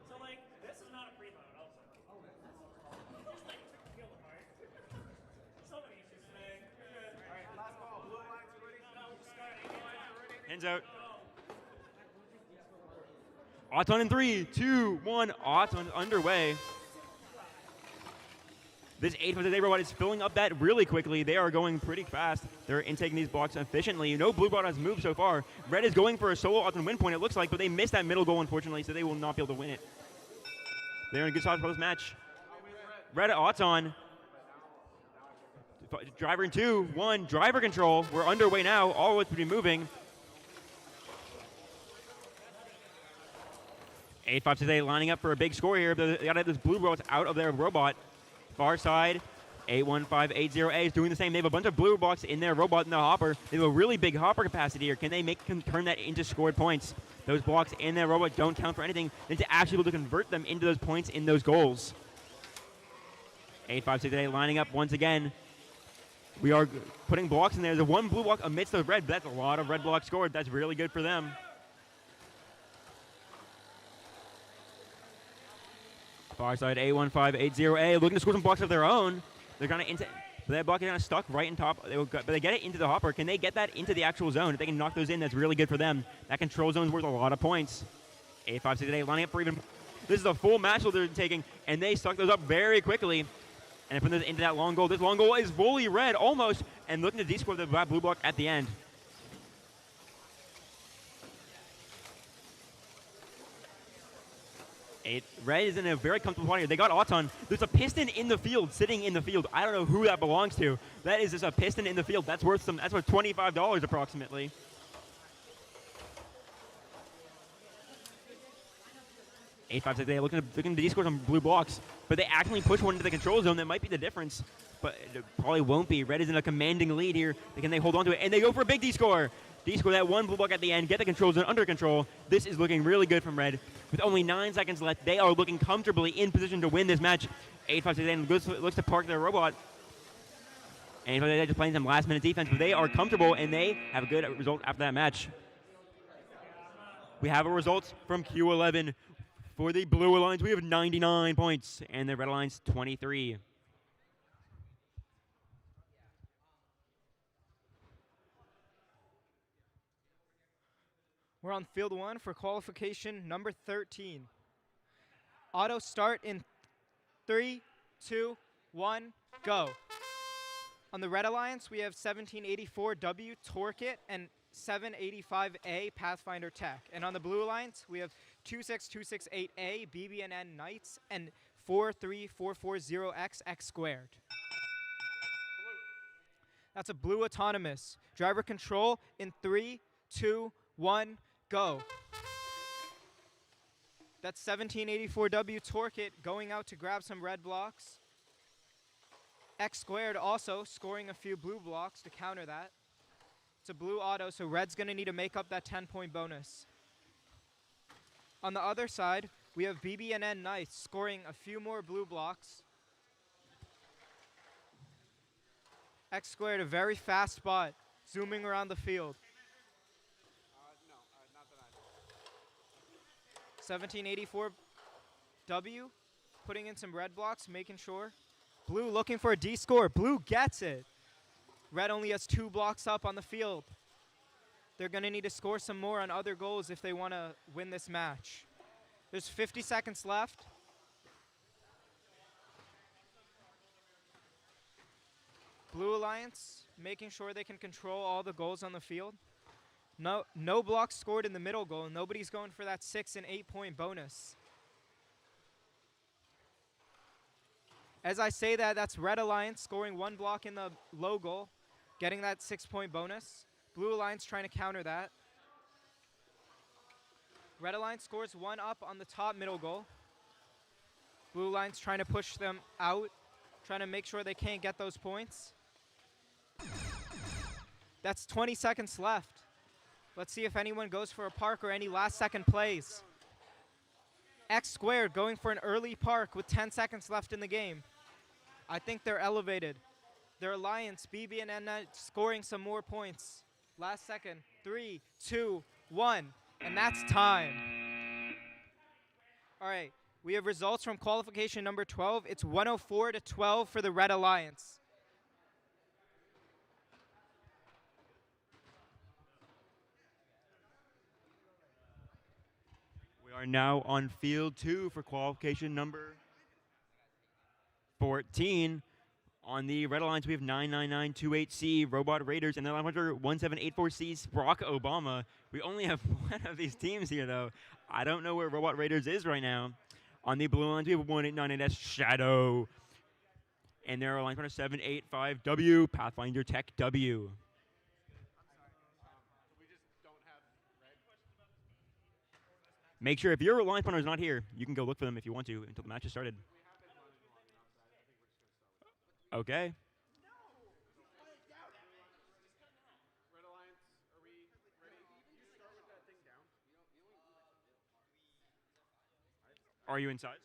D: So like, this is not a pre-mode also. Just like, feel the heart. So many issues today. Alright, last call. Blue Alliance, you ready? No, we're starting.
C: Hands out. Auton in 3, 2, 1. Auton underway. This 8-day robot is filling up that really quickly. They are going pretty fast. They're intaking these blocks efficiently. No blue bot has moved so far. Red is going for a solo Auton win point, it looks like, but they missed that middle goal, unfortunately, so they will not be able to win it. They're in a good spot for this match. Red Auton. Driver in 2, 1. Driver control. We're underway now. All of us will be moving. 8-5-6-8 lining up for a big score here. They got to have this blue bot out of their robot. Far side, 81580A is doing the same. They have a bunch of blue blocks in their robot in the hopper. They have a really big hopper capacity here. Can they turn that into scored points? Those blocks in their robot don't count for anything. They need to actually be able to convert them into those points in those goals. 8-5-6-8 lining up once again. We are putting blocks in there. There's one blue block amidst the red, but that's a lot of red blocks scored. That's really good for them. Far side A1580A looking to score some blocks of their own. They're kind of that block is kind of stuck right in top. But they get it into the hopper. Can they get that into the actual zone? If they can knock those in, that's really good for them. That control zone is worth a lot of points. 8-5-6-8 lining up for even. This is a full match that they're taking, and they suck those up very quickly. And put those into that long goal. This long goal is fully red almost, and looking to de-score the blue block at the end. Red is in a very comfortable spot here. They got Auton. There's a piston in the field, sitting in the field. I don't know who that belongs to. That is just a piston in the field. That's worth that's worth $25 approximately. They're looking to de-score some blue blocks, but they accidentally push one into the control zone. That might be the difference, but it probably won't be. Red is in a commanding lead here. Can they hold on to it? And they go for a big de-score. De-score that one blue block at the end, get the control zone under control. This is looking really good from Red. With only 9 seconds left, they are looking comfortably in position to win this match. 8-5-6-8 looks to park their robot. And they're just playing some last-minute defense, but they are comfortable, and they have a good result after that match. We have a result from Q11. For the Blue Alliance, we have 99 points, and the Red Alliance, 23.
A: We're on field 1 for qualification number 13. Auto start in 3, 2, 1, go. On the Red Alliance, we have 1784W, Torque It, and 785A Pathfinder Tech. And on the Blue Alliance, we have 26268A BB&N Knights and 43440X X squared. That's a blue autonomous. Driver control in 3, 2, 1, go. That's 1784W Torque going out to grab some red blocks. X squared also scoring a few blue blocks to counter that. It's a blue auto, so red's going to need to make up that 10-point bonus. On the other side, we have BB&N Knights scoring a few more blue blocks. X squared, a very fast spot, zooming around the field.
B: No, not that I know.
A: 1784W, putting in some red blocks, making sure. Blue looking for a D score. Blue gets it. Red only has 2 blocks up on the field. They're going to need to score some more on other goals if they want to win this match. There's 50 seconds left. Blue Alliance making sure they can control all the goals on the field. No blocks scored in the middle goal. Nobody's going for that 6 and 8 point bonus. As I say that, that's Red Alliance scoring 1 block in the low goal, getting that 6-point bonus. Blue Alliance trying to counter that. Red Alliance scores 1 up on the top middle goal. Blue Alliance trying to push them out, trying to make sure they can't get those points. That's 20 seconds left. Let's see if anyone goes for a park or any last-second plays. X squared going for an early park with 10 seconds left in the game. I think they're elevated. Their alliance, BB&N scoring some more points. Last second, 3, 2, 1, and that's time. All right, we have results from qualification number 12. It's 104-12 for the Red Alliance.
C: We are now on field 2 for qualification number 14. On the Red Alliance, we have 99928C Robot Raiders, and the 1784C Barack Obama. We only have one of these teams here, though. I don't know where Robot Raiders is right now. On the Blue Alliance, we have 1898S Shadow, and their Alliance runner 785W Pathfinder Tech W. Make sure if your Alliance partner is not here, you can go look for them if you want to until the match is started. Okay.
B: Red Alliance, are we ready? You start with that thing down.
C: Are you inside?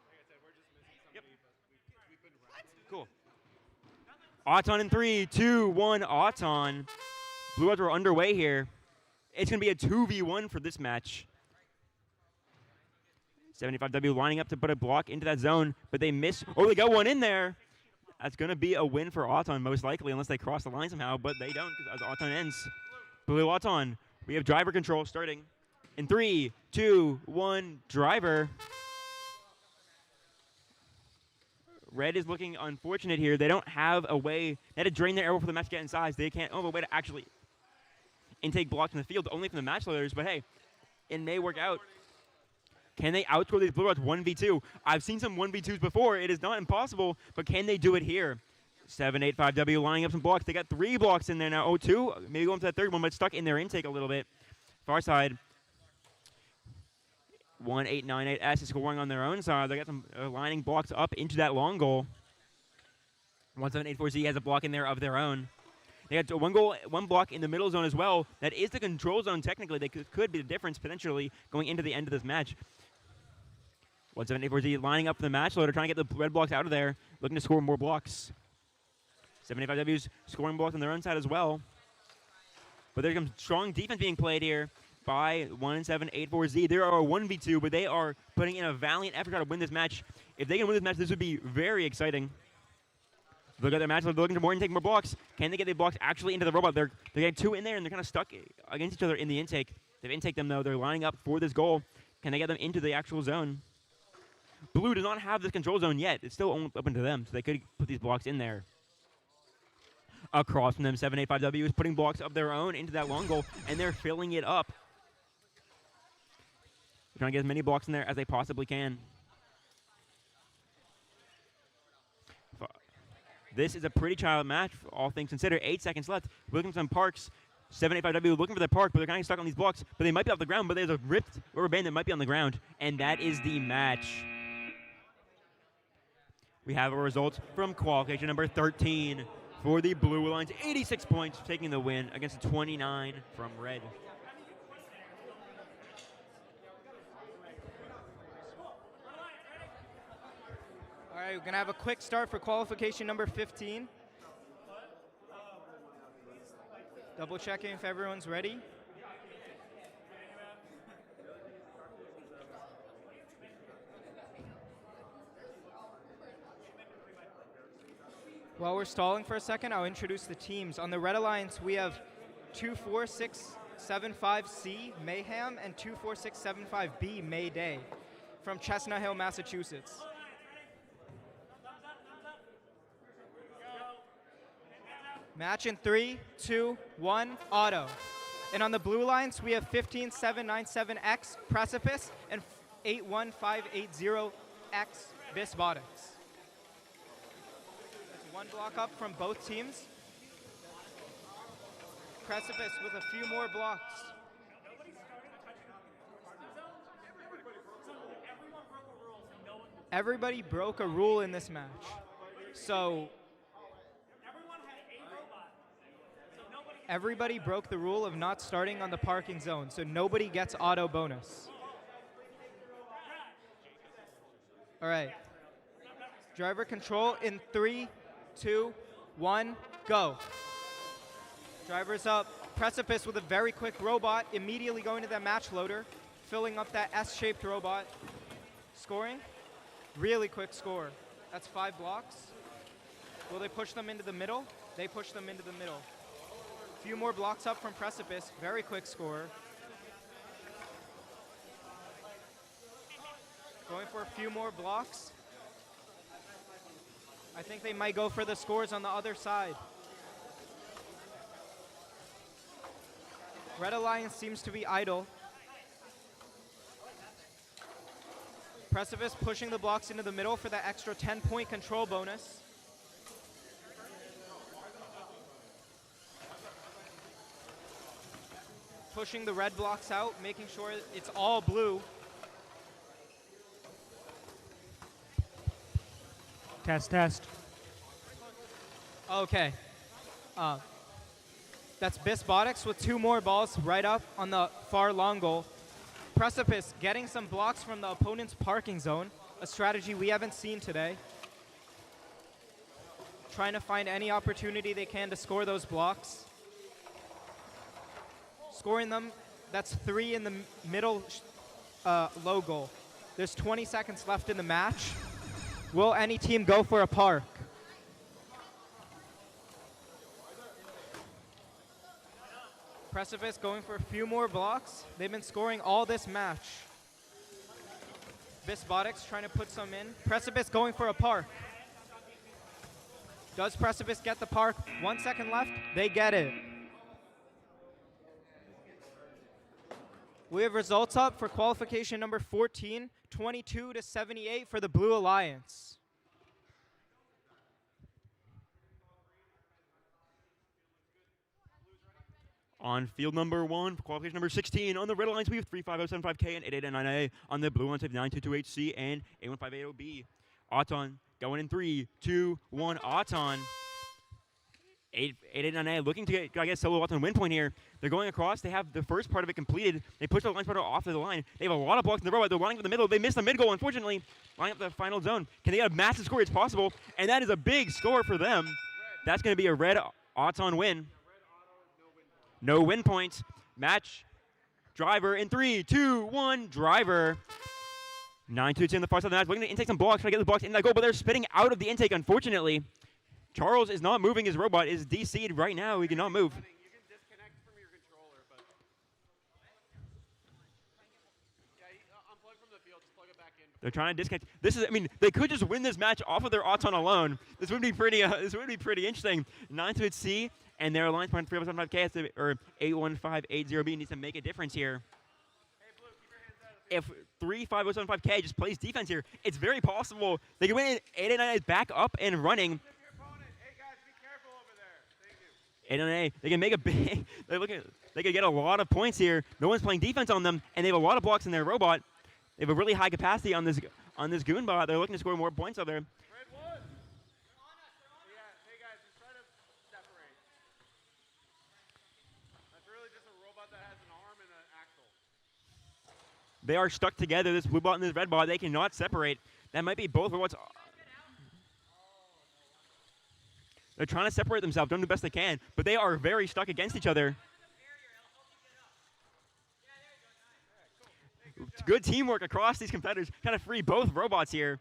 B: Like I said, we're just missing somebody,
C: Yep.
B: but we've been running.
C: Cool. Auton in 3, 2, 1, Auton. Blue Eyes are underway here. It's going to be a 2v1 for this match. 75W lining up to put a block into that zone, but they miss. Oh, they got one in there. That's going to be a win for Auton, most likely, unless they cross the line somehow, but they don't because Auton ends. Blue Auton. We have driver control starting in 3, 2, 1, driver. Red is looking unfortunate here. They don't have a way. They had to drain their arrow for the match to get inside. They can't have a way to actually intake blocks in the field, only from the match leaders. But hey, it may work out. Can they outscore these Blue Rods 1v2? I've seen some 1v2s before. It is not impossible, but can they do it here? 785W lining up some blocks. They got 3 blocks in there now. 0-2, maybe going for that third one, but stuck in their intake a little bit. Far side. 1898S is scoring on their own side. They got some lining blocks up into that long goal. 1784Z has a block in there of their own. They got one block in the middle zone as well. That is the control zone technically. They could be the difference potentially going into the end of this match. 1784Z lining up for the match loader, trying to get the red blocks out of there, looking to score more blocks. 785W's scoring blocks on their own side as well. But there's some strong defense being played here by 1784Z. They are a 1v2, but they are putting in a valiant effort to try to win this match. If they can win this match, this would be very exciting. Look at their match. They're looking to more intake, more blocks. Can they get the blocks actually into the robot? They're getting 2 in there, and they're kind of stuck against each other in the intake. They've intake them, though. They're lining up for this goal. Can they get them into the actual zone? Blue does not have this control zone yet. It's still open to them, so they could put these blocks in there. Across from them, 785W is putting blocks of their own into that long goal, and they're filling it up. They're trying to get as many blocks in there as they possibly can. This is a pretty child match, all things considered. 8 seconds left. Looking for some parks. 785W looking for their park, but they're kind of stuck on these blocks. But they might be off the ground, but there's a ripped rubber band that might be on the ground. And that is the match. We have a result from qualification number 13 for the Blue Alliance. 86 points, taking the win against 29 from Red.
A: All right, we're going to have a quick start for qualification number 15. Double checking if everyone's ready. While we're stalling for a second, I'll introduce the teams. On the Red Alliance, we have 24675C Mayhem and 24675B Mayday from Chestnut Hill, Massachusetts. Match in 3, 2, 1, auto. And on the Blue Alliance, we have 15797X Precipice and 81580X Robotics. That's 1 block up from both teams. Precipice with a few more blocks. Everybody broke a rule in this match. So everybody broke the rule of not starting on the parking zone, so nobody gets auto bonus. All right. Driver control in 3, 2, 1, go. Driver's up. Precipice with a very quick robot, immediately going to that match loader, filling up that S-shaped robot. Scoring. Really quick score. That's 5 blocks. Will they push them into the middle? They push them into the middle. Few more blocks up from Precipice. Very quick score. Going for a few more blocks. I think they might go for the scores on the other side. Red Alliance seems to be idle. Precipice pushing the blocks into the middle for that extra 10-point control bonus. Pushing the red blocks out, making sure it's all blue.
D: Test, test.
A: Okay. That's Robotics with 2 more balls right up on the far long goal. Precipice getting some blocks from the opponent's parking zone, a strategy we haven't seen today. Trying to find any opportunity they can to score those blocks. Scoring them, that's 3 in the middle low goal. There's 20 seconds left in the match. Will any team go for a park? Precipice going for a few more blocks. They've been scoring all this match. Robotics trying to put some in. Precipice going for a park. Does Precipice get the park? 1 second left. They get it. We have results up for qualification number 14, 22-78 for the Blue Alliance.
C: On field number 1, for qualification number 16, on the Red Alliance, we have 35075K and 889A. On the Blue Alliance, we have 9228C and 81580B. Auton going in 3, 2, 1, Auton. 889A looking to get, I guess, solo Auton win point here. They're going across. They have the first part of it completed. They push the line spotter off of the line. They have a lot of blocks in the robot. They're lining up the middle. They missed the mid goal, unfortunately. Lining up the final zone. Can they get a massive score? It's possible. And that is a big score for them. That's going to be a red Auton win. No win points. Match. Driver in 3, 2, 1. Driver. 9-2 in the far side of the match. Looking to intake some blocks. Trying to get the blocks in that goal, but they're spitting out of the intake, unfortunately. Charles is not moving his robot. Is DC'd right now. He cannot move.
B: You can disconnect from your controller, but yeah, unplug from the field. Just plug it back in.
C: They're trying to disconnect. This is, I mean, they could just win this match off of their Auton alone. This would be pretty. This would be pretty interesting. 9 to C and their alliance point 375K or 81580B needs to make a difference here.
B: Hey, Blue, keep your hands out of the field.
C: If 35075K just plays defense here, it's very possible they can win. 889 is back up and running.
B: Your opponent. Hey, guys, be careful over there. Thank you.
C: 809, they can make a big. They could get a lot of points here. No one's playing defense on them, and they have a lot of blocks in their robot. They have a really high capacity on this Goonbot. They're looking to score more points out there.
B: Red one. They're on us. Yeah. Hey, guys, just try to separate. That's really just a robot that has an arm and an axle.
C: They are stuck together, this blue bot and this red bot. They cannot separate. That might be both robots. They're trying to separate themselves, doing the best they can, but they are very stuck against each other. Good teamwork across these competitors, trying to free both robots here.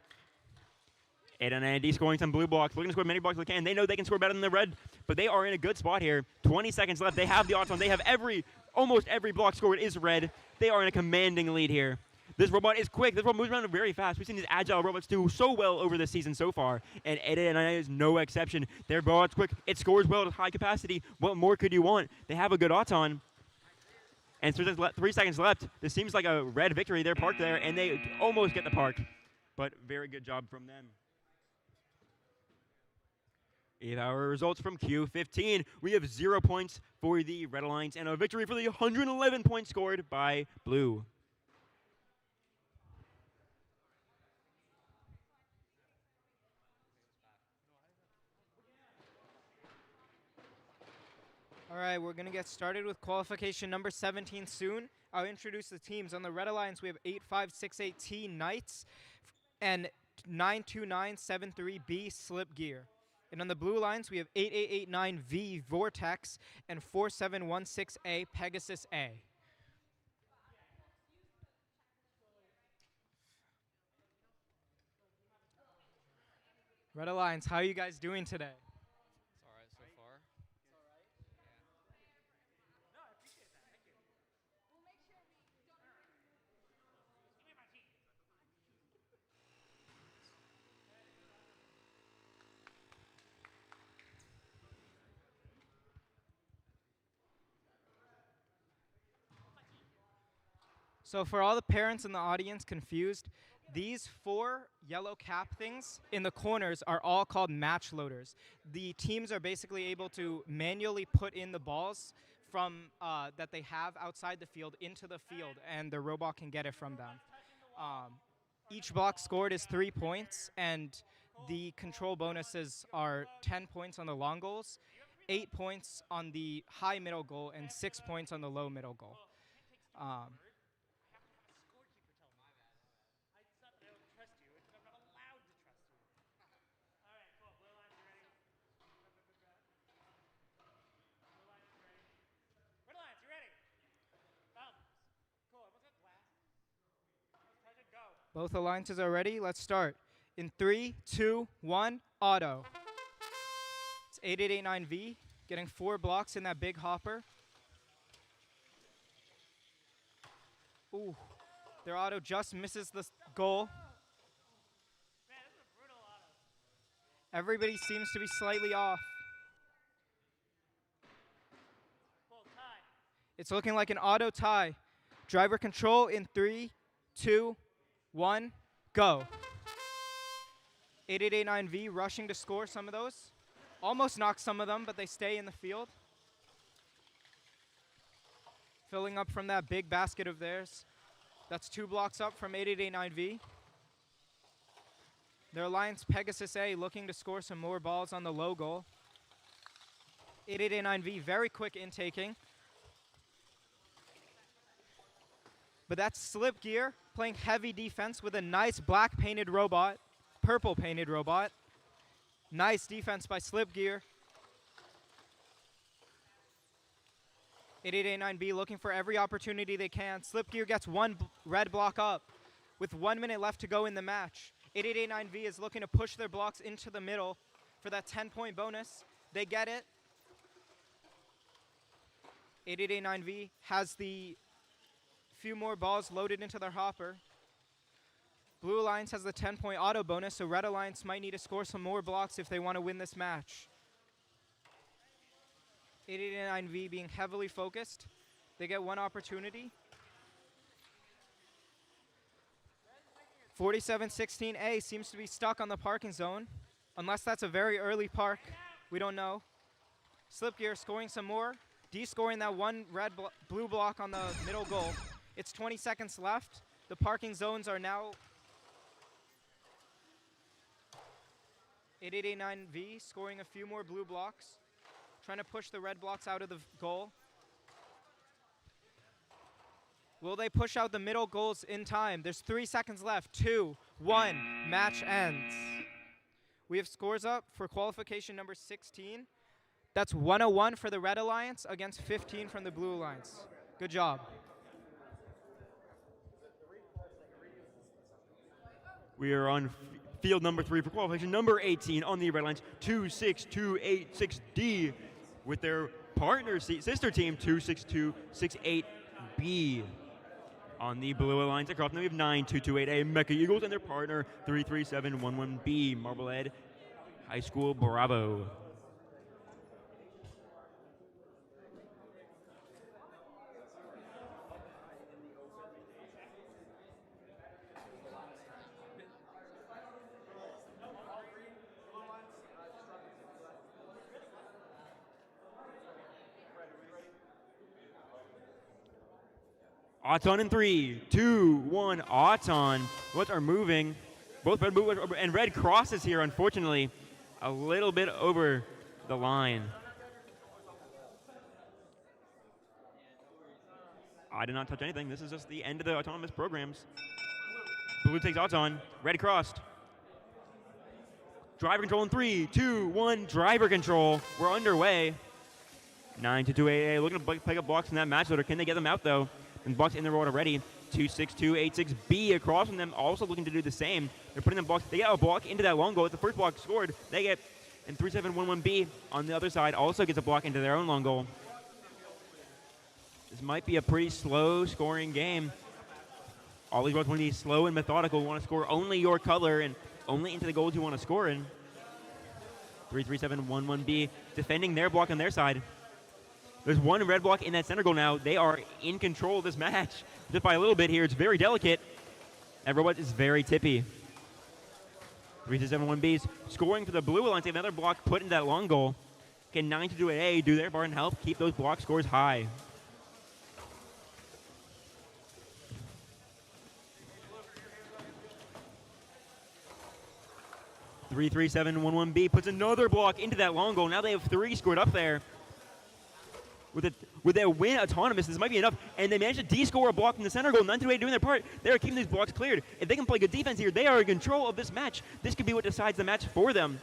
C: 809D scoring some blue blocks, looking to score many blocks they can. They know they can score better than the red, but they are in a good spot here. 20 seconds left. They have the odds on. They have almost every block scored is red. They are in a commanding lead here. This robot is quick. This robot moves around very fast. We've seen these agile robots do so well over this season so far, and 889 is no exception. Their robot's quick. It scores well at high capacity. What more could you want? They have a good Auton. And 3 seconds left. This seems like a red victory. They're parked there, and they almost get the park. But very good job from them. 8-hour results from Q15. We have 0 points for the Red Alliance and a victory for the 111 points scored by Blue.
A: All right, we're going to get started with qualification number 17 soon. I'll introduce the teams. On the Red Alliance, we have 8568T Knights and 92973B Slip Gear. And on the Blue Alliance, we have 8889V Vortex and 4716A Pegasus A. Red Alliance, how are you guys doing today?
E: It's all right so far.
A: So for all the parents in the audience confused, these 4 yellow cap things in the corners are all called match loaders. The teams are basically able to manually put in the balls from that they have outside the field into the field, and the robot can get it from them. Each block scored is 3 points, and the control bonuses are 10 points on the long goals, 8 points on the high middle goal, and 6 points on the low middle goal. Both alliances are ready. Let's start. In 3, 2, 1, auto. It's 8889V getting 4 blocks in that big hopper. Ooh, their auto just misses the goal. Everybody seems to be slightly off. It's looking like an auto tie. Driver control in 3, 2, 1, go. 8889V rushing to score some of those. Almost knocks some of them, but they stay in the field. Filling up from that big basket of theirs. That's 2 blocks up from 8889V. Their alliance Pegasus A looking to score some more balls on the low goal. 8889V very quick intaking. But that's Slip Gear playing heavy defense with a nice black painted robot, purple painted robot. Nice defense by Slip Gear. 8889B looking for every opportunity they can. Slip Gear gets 1 red block up with 1 minute left to go in the match. 8889V is looking to push their blocks into the middle. for that 10-point bonus. They get it. 8889V has the few more balls loaded into their hopper. Blue Alliance has the 10-point auto bonus, so Red Alliance might need to score some more blocks if they want to win this match. 8889V being heavily focused. They get one opportunity. 4716A seems to be stuck on the parking zone. Unless that's a very early park, we don't know. Slipgear scoring some more. D scoring that one blue block on the middle goal. It's 20 seconds left. The parking zones are now 8889V scoring a few more blue blocks. Trying to push the red blocks out of the goal. Will they push out the middle goals in time? There's 3 seconds left. 2, 1, match ends. We have scores up for qualification number 16. That's 101 for the Red Alliance against 15 from the Blue Alliance. Good job.
C: We are on field number 3 for qualification number 18 on the Red Alliance 26286D with their partner sister team 26268B. On the Blue Alliance across, we have 9228A Mecha Eagles and their partner 33711B Marblehead High School Bravo. Auton in 3, 2, 1. Auton. What are moving? Both red move and red crosses here, unfortunately. A little bit over the line. I did not touch anything. This is just the end of the autonomous programs. Blue takes Auton. Red crossed. Driver control in 3, 2, 1. Driver control. We're underway. 9-2-8A looking to pick up blocks in that match loader. Can they get them out, though? And blocks in the road already. 26286B across from them, also looking to do the same. They're putting them blocks. They get a block into that long goal. It's the first block scored. They get, and 3711B on the other side also gets a block into their own long goal. This might be a pretty slow scoring game. All these balls want to be slow and methodical. Want to score only your color and only into the goals you want to score in. 33711B defending their block on their side. There's one red block in that center goal now. They are in control of this match. Just by a little bit here. It's very delicate. And Robot is very tippy. 3-7-1Bs scoring for the Blue Alliance. They have another block put in that long goal. Can 9-2-A do their part and help keep those block scores high? Three, 3-7-1-1B puts another block into that long goal. Now they have 3 scored up there. With their win autonomous, this might be enough. And they managed to de-score a block from the center goal. 9-2-8 doing their part. They are keeping these blocks cleared. If they can play good defense here, they are in control of this match. This could be what decides the match for them.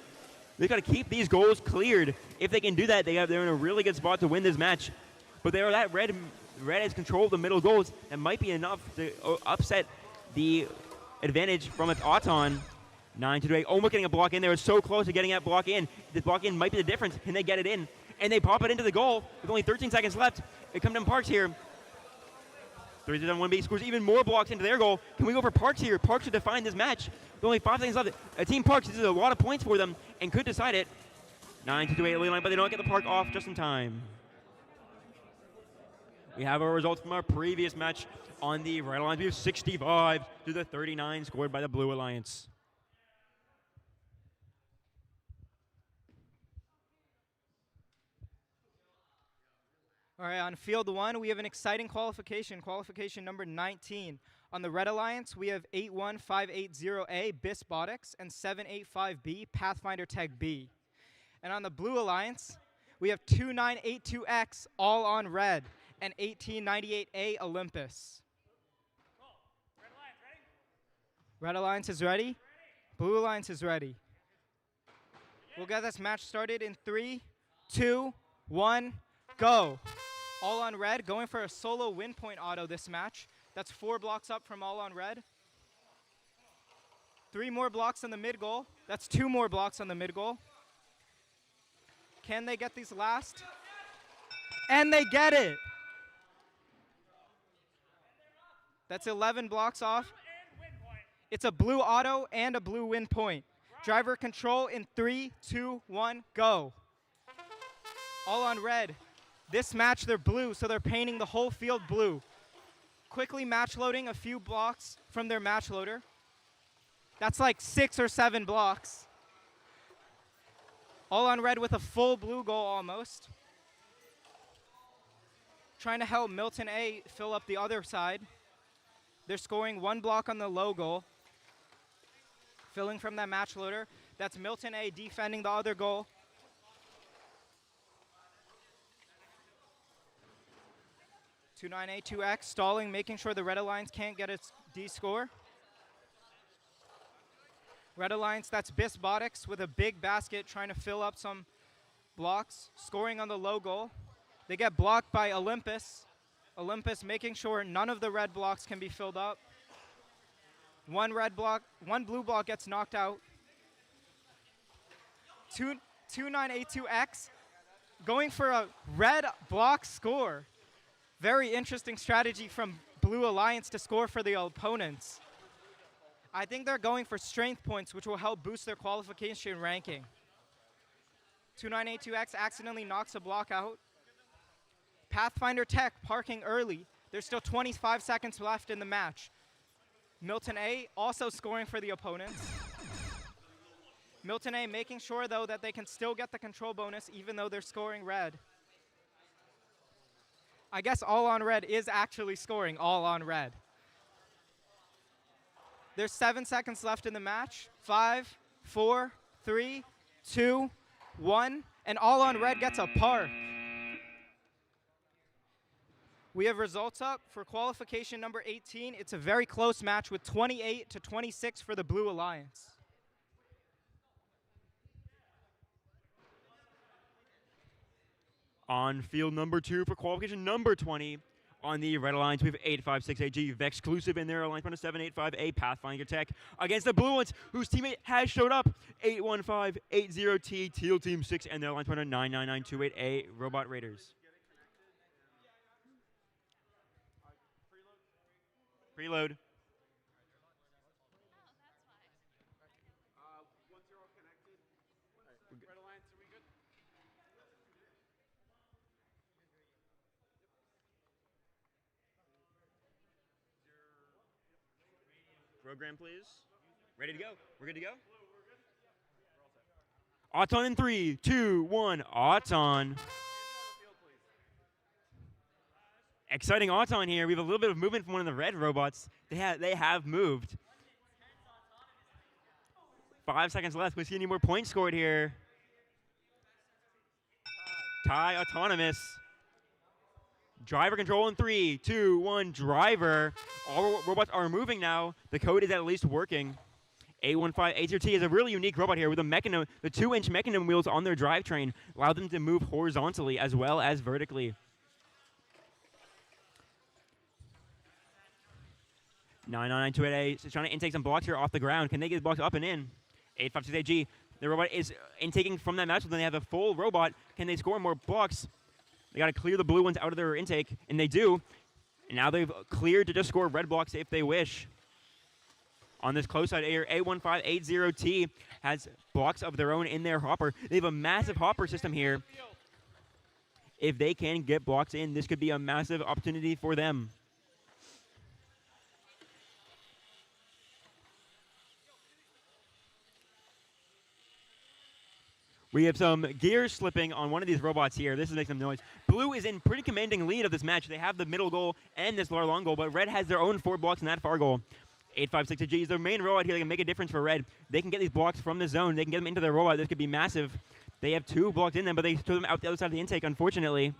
C: They've got to keep these goals cleared. If they can do that, they're in a really good spot to win this match. But they are that red has control of the middle goals. That might be enough to upset the advantage from its Auton. 9-2-8 almost getting a block in there. It's so close to getting that block in. This block in might be the difference. Can they get it in? And they pop it into the goal with only 13 seconds left. It comes down Parks here. 3-7-1B scores even more blocks into their goal. Can we go for Parks here? Parks should define this match. With only 5 seconds left. Team Parks, this is a lot of points for them and could decide it. 9-2-8 lead line, but they don't get the Park off just in time. We have our results from our previous match on the Red Alliance. We have 65 to the 39 scored by the Blue Alliance.
A: All right, on field 1, we have an exciting qualification number 19. On the Red Alliance, we have 81580A Robotics and 785B Pathfinder Tech B. And on the Blue Alliance, we have 2982X all on red and 1898A Olympus. Red Alliance is ready. Blue Alliance is ready. We'll get this match started in 3, 2, 1, go. All on red, going for a solo win point auto this match. That's 4 blocks up from all on red. 3 more blocks on the mid goal. That's 2 more blocks on the mid goal. Can they get these last? And they get it. That's 11 blocks off. It's a blue auto and a blue win point. Driver control in 3, 2, 1, go. All on red. This match, they're blue, so they're painting the whole field blue. Quickly match loading a few blocks from their match loader. That's like 6 or 7 blocks. All on red with a full blue goal almost. Trying to help Milton A fill up the other side. They're scoring 1 block on the low goal. Filling from that match loader. That's Milton A defending the other goal. A 2X stalling, making sure the Red Alliance can't get its D score. Red Alliance, that's Robotics with a big basket trying to fill up some blocks, scoring on the low goal. They get blocked by Olympus. Olympus making sure none of the red blocks can be filled up. One blue block gets knocked out. 2982X going for a red block score. Very interesting strategy from Blue Alliance to score for the opponents. I think they're going for strength points, which will help boost their qualification ranking. 2982X accidentally knocks a block out. Pathfinder Tech parking early. There's still 25 seconds left in the match. Milton A also scoring for the opponents. Milton A making sure, though, that they can still get the control bonus even though they're scoring red. I guess all on red is actually scoring all on red. There's 7 seconds left in the match. 5, 4, 3, 2, 1. And all on red gets a park. We have results up for qualification number 18. It's a very close match with 28-26 for the Blue Alliance.
C: On field number 2 for qualification number 20. On the Red Alliance, we have 856AG, VEX exclusive in their Alliance 785A, Pathfinder Tech, against the Blue ones, whose teammate has showed up, 81580T, Teal Team 6, and their Alliance 99928A, Robot Raiders. Preload.
B: Once you're all connected, Red Alliance, are we good?
C: Program, please. Ready to go. We're good to go? Auton in 3, 2, 1. Auton. Exciting Auton here. We have a little bit of movement from one of the red robots. They have moved. 5 seconds left. We see any more points scored here. Tie autonomous. Driver control in 3, 2, 1. Driver. All robots are moving now. The code is at least working. 81580T is a really unique robot here with a mechanism. The 2-inch mechanism wheels on their drivetrain allow them to move horizontally as well as vertically. 99928A is trying to intake some blocks here off the ground. Can they get the blocks up and in? 856AG, the robot is intaking from that match, but then they have a full robot. Can they score more blocks? They got to clear the blue ones out of their intake, and they do. And now they've cleared to just score red blocks if they wish. On this close side here, 81580T has blocks of their own in their hopper. They have a massive hopper system here. If they can get blocks in, this could be a massive opportunity for them. We have some gear slipping on one of these robots here. This is making some noise. Blue is in pretty commanding lead of this match. They have the middle goal and this long goal, but red has their own 4 blocks in that far goal. 856G is their main robot here. They can make a difference for red. They can get these blocks from the zone. They can get them into their robot. This could be massive. They have 2 blocks in them, but they threw them out the other side of the intake, unfortunately.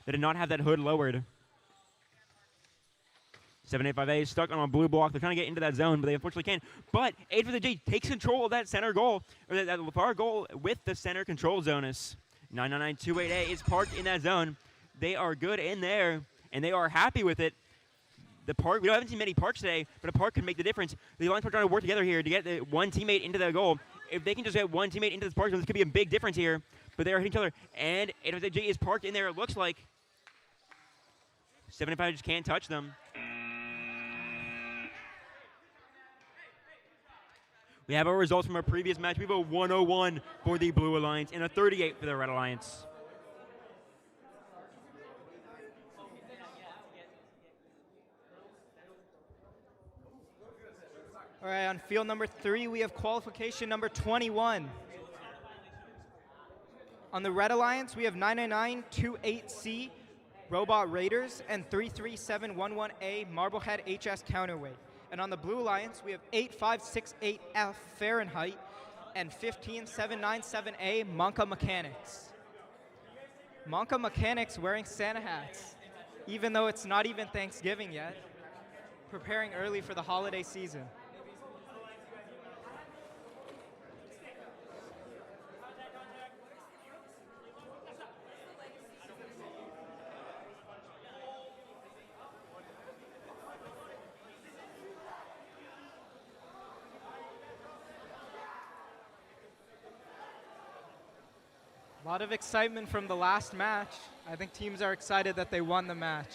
C: They did not have that hood lowered. 785A is stuck on a blue block. They're trying to get into that zone, but they unfortunately can't. But 856G takes control of that center goal, or that far goal with the center control zonus. 99928A is parked in that zone. They are good in there, and they are happy with it. The park, we haven't seen many parks today, but a park could make the difference. The Alliance are trying to work together here to get the one teammate into the goal. if they can just get one teammate into this park zone, this could be a big difference here. But they are hitting each other, and J is parked in there, it looks like. 75 just can't touch them. We have our results from our previous match. We have a 101 for the Blue Alliance and a 38 for the Red Alliance.
A: All right, on field number 3, we have qualification number 21. On the Red Alliance, we have 99928C Robot Raiders and 33711A Marblehead HS Counterweight. And on the Blue Alliance, we have 8568F Fahrenheit and 15797A Monka Mechanics. Monka Mechanics wearing Santa hats, even though it's not even Thanksgiving yet, preparing early for the holiday season. A lot of excitement from the last match. I think teams are excited that they won the match.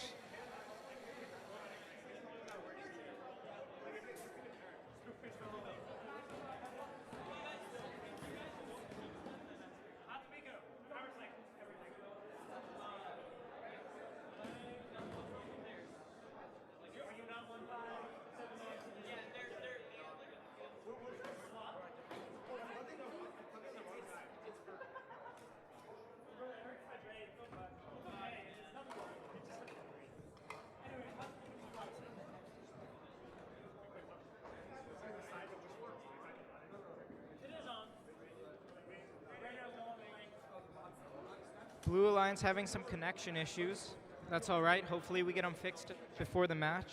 A: Blue Alliance having some connection issues. That's all right. Hopefully we get them fixed before the match.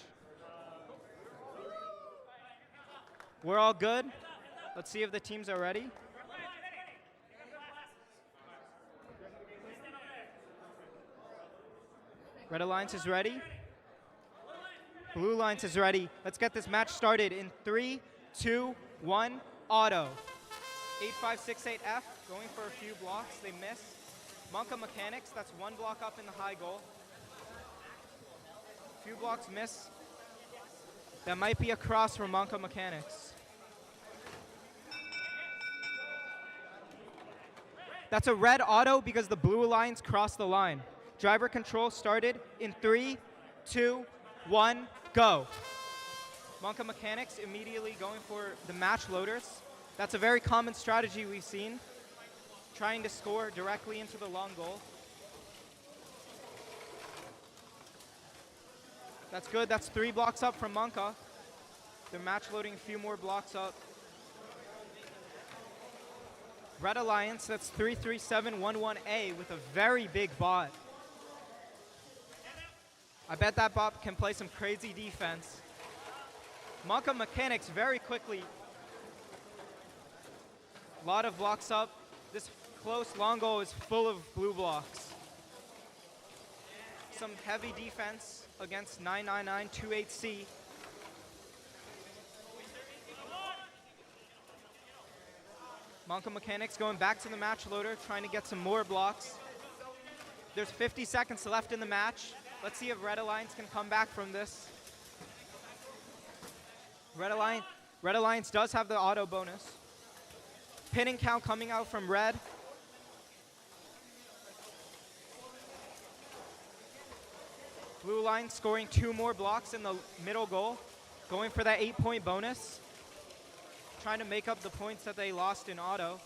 A: We're all good. Let's see if the teams are ready. Red Alliance is ready. Blue Alliance is ready. Let's get this match started in 3, 2, 1, auto. 8568F going for a few blocks. They miss. Monka Mechanics, that's one block up in the high goal. Few blocks miss. That might be a cross from Monka Mechanics. That's a red auto because the Blue Alliance crossed the line. Driver control started in 3, 2, 1, go. Monka Mechanics immediately going for the match loaders. That's a very common strategy we've seen, trying to score directly into the long goal. That's good. That's 3 blocks up from Monka. They're match loading a few more blocks up. Red Alliance, that's 33711A with a very big bot. I bet that bot can play some crazy defense. Monka Mechanics very quickly. A lot of blocks up. This close long goal is full of blue blocks. Some heavy defense against 99928C. Monka Mechanics going back to the match loader, trying to get some more blocks. There's 50 seconds left in the match. Let's see if Red Alliance can come back from this. Red Alliance does have the auto bonus. Pinning count coming out from Red. Blue Alliance scoring 2 more blocks in the middle goal, going for that 8-point bonus, trying to make up the points that they lost in auto.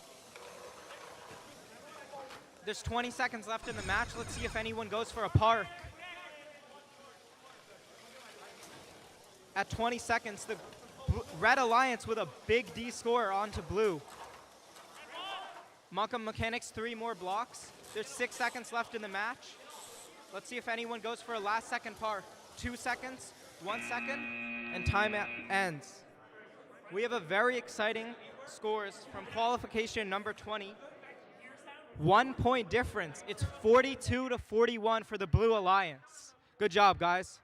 A: There's 20 seconds left in the match. Let's see if anyone goes for a park. At 20 seconds, the Red Alliance with a big D score onto blue. Monka Mechanics 3 more blocks. There's 6 seconds left in the match. Let's see if anyone goes for a last second park. 2 seconds, 1 second, and time ends. We have a very exciting scores from qualification number 20. 1 point difference. It's 42-41 for the Blue Alliance. Good job, guys.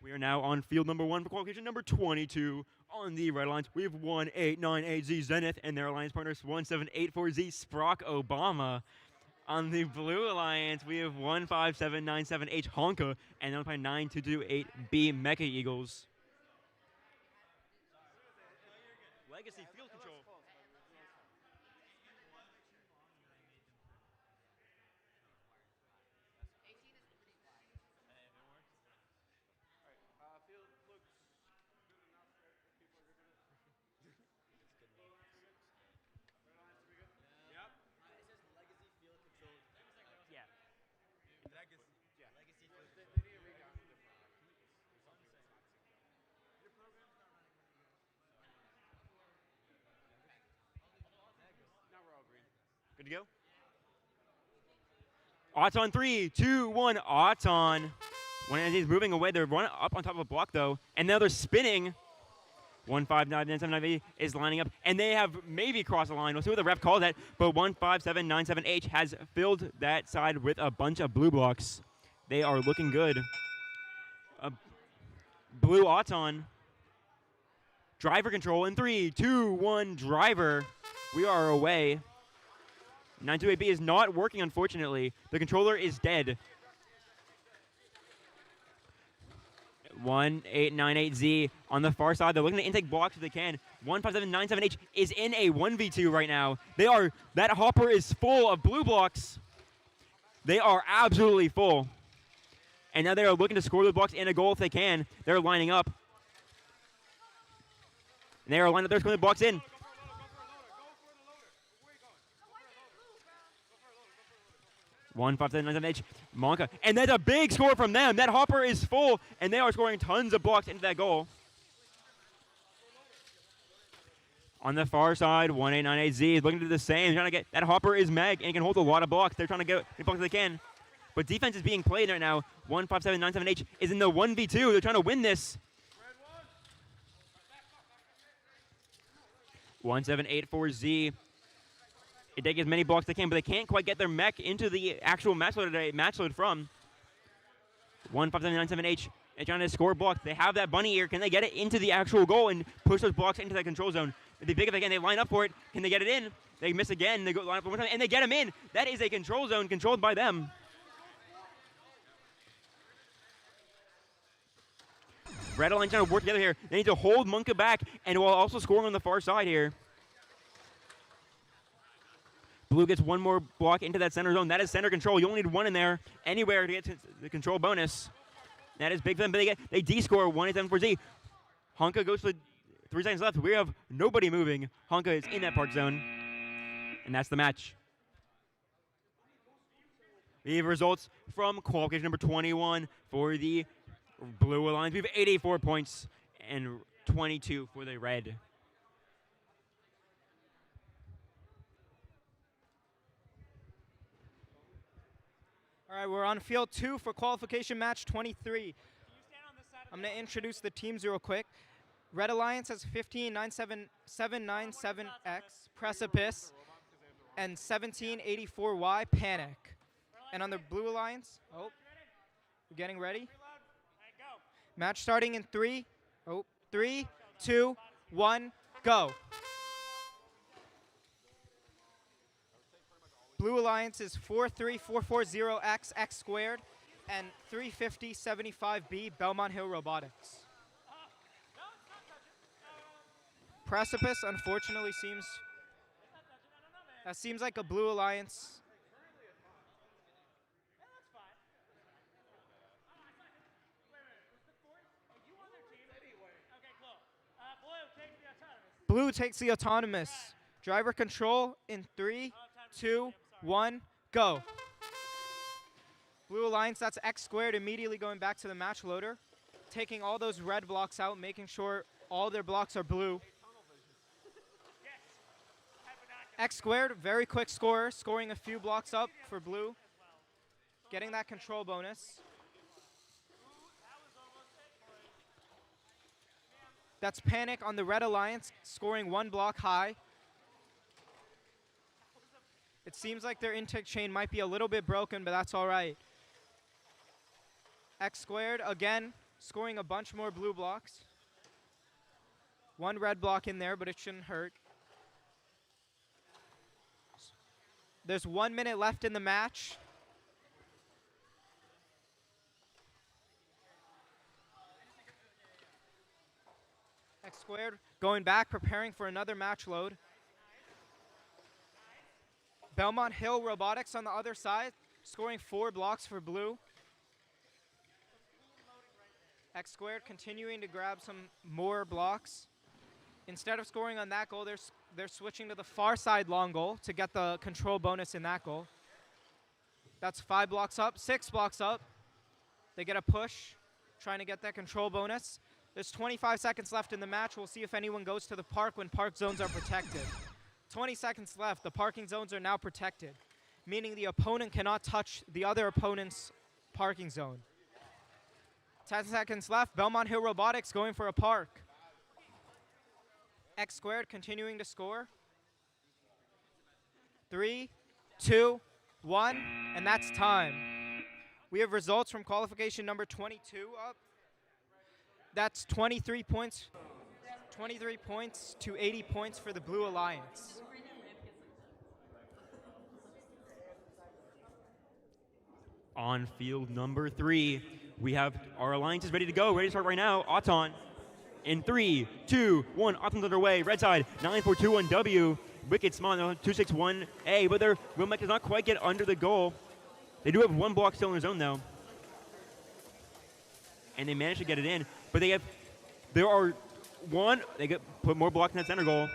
C: We are now on field number 1 for qualification number 22. On the Red Alliance, we have 1898Z Zenith and their alliance partners 1784Z Sprock Obama. On the Blue Alliance, we have 15797H Honka and 1592228B Mecha Eagles. Legacy field control.
B: Field looks good enough that people are good with it. Red Alliance, are we good?
C: Yep.
B: Yeah. Legacy field. They need a recount of their heat or something that's not synced up. Your program's not running when you Now we're all green.
C: Good to go? Auton 3, 2, 1, Auton. One as he's moving away, they're running up on top of a block though, and now they're spinning. 15979 is lining up, and they have maybe crossed the line. We'll see what the ref calls that, but 15797H has filled that side with a bunch of blue blocks. They are looking good. Blue Auton. Driver control in 3, 2, 1, driver. We are away. 928B is not working, unfortunately. The controller is dead. 1898Z on the far side. They're looking to intake blocks if they can. 15797H is in a 1v2 right now. That hopper is full of blue blocks. They are absolutely full. And now they are looking to score the blocks in a goal if they can. They're lining up. And they are lining up. They're scoring the blocks in. 15797H, Monka. And that's a big score from them. That hopper is full, and they are scoring tons of blocks into that goal. On the far side, 1898Z is looking to do the same. Trying to get that hopper is Meg and can hold a lot of blocks. They're trying to get as blocks as they can. But defense is being played right now. 15797H is in the 1v2. They're trying to win this. 1784Z. They take as many blocks as they can, but they can't quite get their mech into the actual match load from 15797H. They're trying to score blocks. They have that bunny ear. Can they get it into the actual goal and push those blocks into that control zone? If they big if they can, they line up for it. Can they get it in? They miss again. They go line up one more time, and they get him in. That is a control zone controlled by them. Red Alliance trying to work together here. They need to hold Monka back, and while also scoring on the far side here. Blue gets one more block into that center zone. That is center control. You only need one in there anywhere to get to the control bonus. That is big for them, but they D-score 1874Z. Honka goes for 3 seconds left. We have nobody moving. Honka is in that park zone, and that's the match. We have results from qualification number 21 for the Blue Alliance. We have 84 points and 22 for the Red.
A: All right, we're on field 2 for qualification match 23. I'm going to introduce the teams real quick. Red Alliance has 15977X, Precipice, and 1784Y, Panic. And on the Blue Alliance, we're getting ready. Match starting in 3, 2, 1, go. Blue Alliance is 43440X, X squared, and 35075B, Belmont Hill Robotics. Precipice, unfortunately, seems like a Blue Alliance. Blue takes the autonomous. Driver control in 3, 2, 1, go. Blue Alliance, that's X squared, immediately going back to the match loader, taking all those red blocks out, making sure all their blocks are blue. X squared, very quick scorer, scoring a few blocks up for blue, getting that control bonus. That's Panic on the Red Alliance, scoring 1 block high. It seems like their intake chain might be a little bit broken, but that's all right. X squared, again, scoring a bunch more blue blocks. One red block in there, but it shouldn't hurt. There's 1 minute left in the match. X squared going back, preparing for another match load. Belmont Hill Robotics on the other side, scoring 4 blocks for blue. X squared continuing to grab some more blocks. Instead of scoring on that goal, they're switching to the far side long goal to get the control bonus in that goal. That's 5 blocks up, 6 blocks up. They get a push, trying to get that control bonus. There's 25 seconds left in the match. We'll see if anyone goes to the park when park zones are protected. 20 seconds left. The parking zones are now protected, meaning the opponent cannot touch the other opponent's parking zone. 10 seconds left. Belmont Hill Robotics going for a park. X squared continuing to score. 3, 2, 1, and that's time. We have results from qualification number 22 up. That's 23 points. 23 points to 80 points for the Blue Alliance.
C: On field number 3, we have our alliances ready to go, ready to start right now. Auton in 3, 2, 1. Auton's underway. Red side 9421W. Wicked Small 261A, but their Wilmec does not quite get under the goal. They do have 1 block still in their zone though, and they managed to get it in. But they put more blocks in that center goal.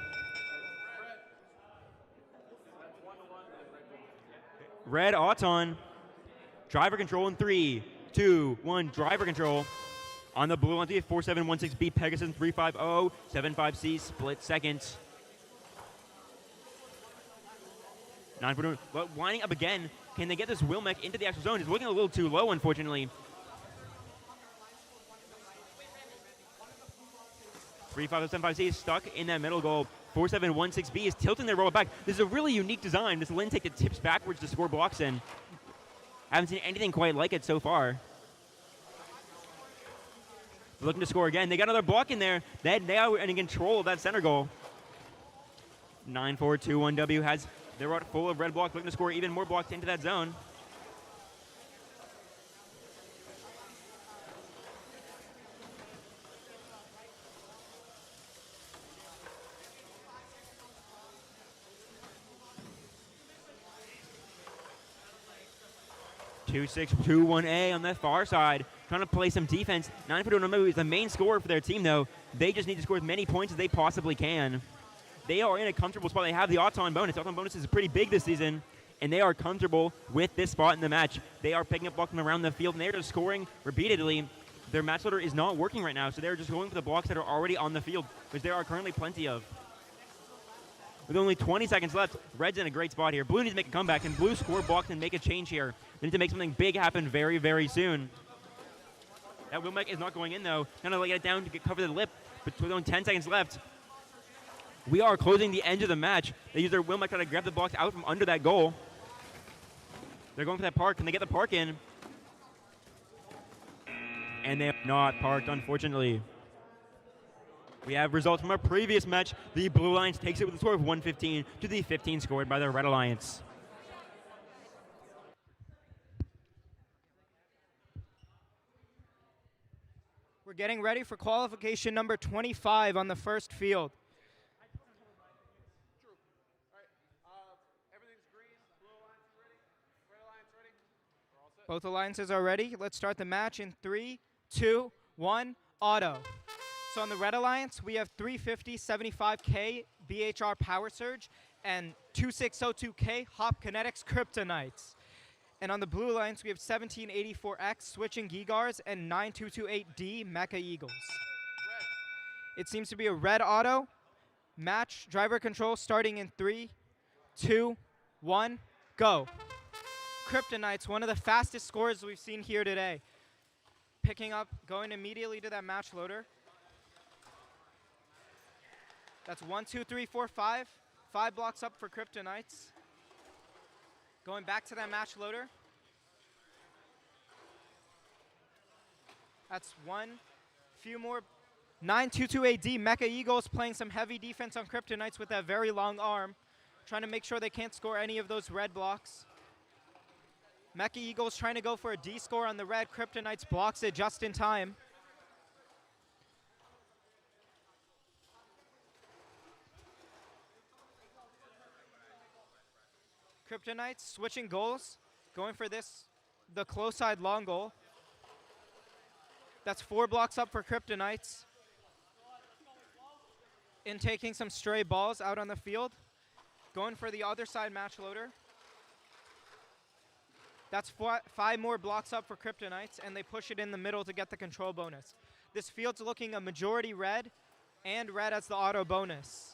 C: Red Auton. Driver control in 3, 2, 1. Driver control on the blue on the 4716B Pegasus 35075C split second. 9-4, but winding up again. Can they get this Wilmec into the actual zone? It's looking a little too low, unfortunately. 35075C is stuck in that middle goal. 4716B is tilting their robot back. This is a really unique design. This lane take that tips backwards to score blocks in. Haven't seen anything quite like it so far. Looking to score again. They got another block in there. They are in control of that center goal. 9421W has their route full of red blocks, looking to score even more blocks into that zone. Two, 6, 2, 1A on that far side, trying to play some defense. 9-4 is the main scorer for their team, though. They just need to score as many points as they possibly can. They are in a comfortable spot. They have the Auton bonus. Auton bonus is pretty big this season, and they are comfortable with this spot in the match. They are picking up blocks from around the field, and they're just scoring repeatedly. Their match loader is not working right now, so they're just going for the blocks that are already on the field, which there are currently plenty of. With only 20 seconds left, Red's in a great spot here. Blue needs to make a comeback, and Blue score blocks and make a change here. They need to make something big happen very, very soon. That Wilmec is not going in, though. Kind of let it down to cover the lip, but with only 10 seconds left. We are closing the end of the match. They use their Wilmec to grab the blocks out from under that goal. They're going for that park. Can they get the park in? And they have not parked, unfortunately. We have results from our previous match. The Blue Alliance takes it with a score of 115 to the 15 scored by the Red Alliance.
A: We're getting ready for qualification number 25 on the first field.
B: True. All right. Everything's green. Blue Alliance is ready. Red Alliance ready. We're all set.
A: Both alliances are ready. Let's start the match in 3, 2, 1, auto. So on the Red Alliance, we have 350 75K BHR Power Surge and 2602K Hop Kinetics Kryptonites. And on the Blue Alliance, we have 1784X Switching Gigars and 9228D Mecha Eagles. It seems to be a red auto. Match driver control starting in 3, 2, 1, go. Kryptonites, one of the fastest scorers we've seen here today. Picking up, going immediately to that match loader. That's 1, 2, 3, 4, 5. 5 blocks up for Kryptonites. Going back to that match loader. That's one. Few more. 922AD, Mecha Eagles playing some heavy defense on Kryptonites with that very long arm, trying to make sure they can't score any of those red blocks. Mecha Eagles trying to go for a D score on the red. Kryptonites blocks it just in time. Kryptonites switching goals, going for the close side long goal. That's 4 blocks up for Kryptonites. In taking some stray balls out on the field. Going for the other side match loader. That's 5 more blocks up for Kryptonites, and they push it in the middle to get the control bonus. This field's looking a majority red, and red as the auto bonus.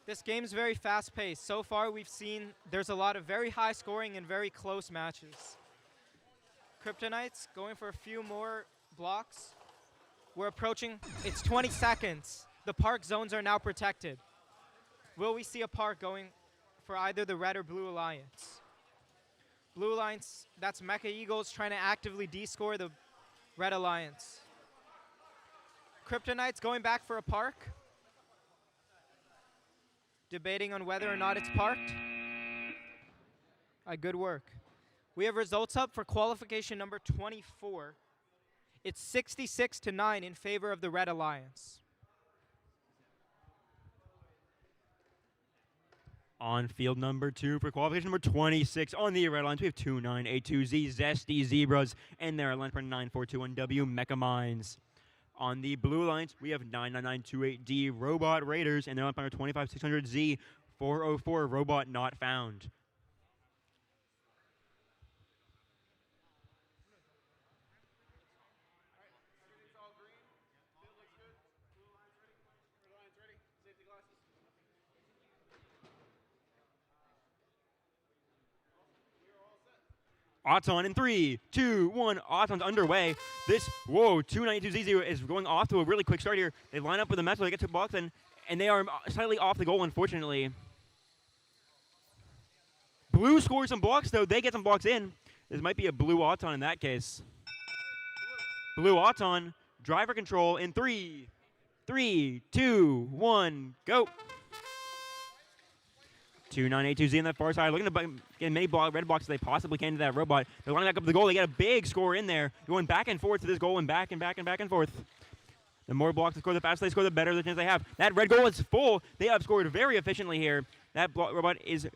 A: This game's very fast-paced. So far, we've seen there's a lot of very high scoring and very close matches. Kryptonites going for a few more blocks. We're approaching, it's 20 seconds. The park zones are now protected. Will we see a park going for either the red or blue alliance? Blue alliance, that's Mecha Eagles trying to actively de-score the red alliance. Kryptonites going back for a park. Debating on whether or not it's parked. Good work. We have results up for qualification number 24. It's 66-9 in favor of the red alliance.
C: On field number 2 for qualification number 26 on the red lines, we have 2982Z Zesty Zebras and their line for 9421W Mecha Mines. On the blue lines, we have 99928D Robot Raiders and their line for 25600Z 404 Robot Not Found. Auton in 3, 2, 1. Auton's underway. This, 292Z is going off to a really quick start here. They line up with the match, they get to the box, and they are slightly off the goal, unfortunately. Blue scores some blocks, though. They get some blocks in. This might be a blue Auton in that case. Blue Auton, driver control in 3, 2, 1, go. 2982Z on that far side, looking to get as many red blocks as they possibly can to that robot. They're lining back up the goal. They get a big score in there, going back and forth to this goal and back and back and back and forth. The more blocks they score, the faster they score, the better the chance they have. That red goal is full. They have scored very efficiently here. That robot is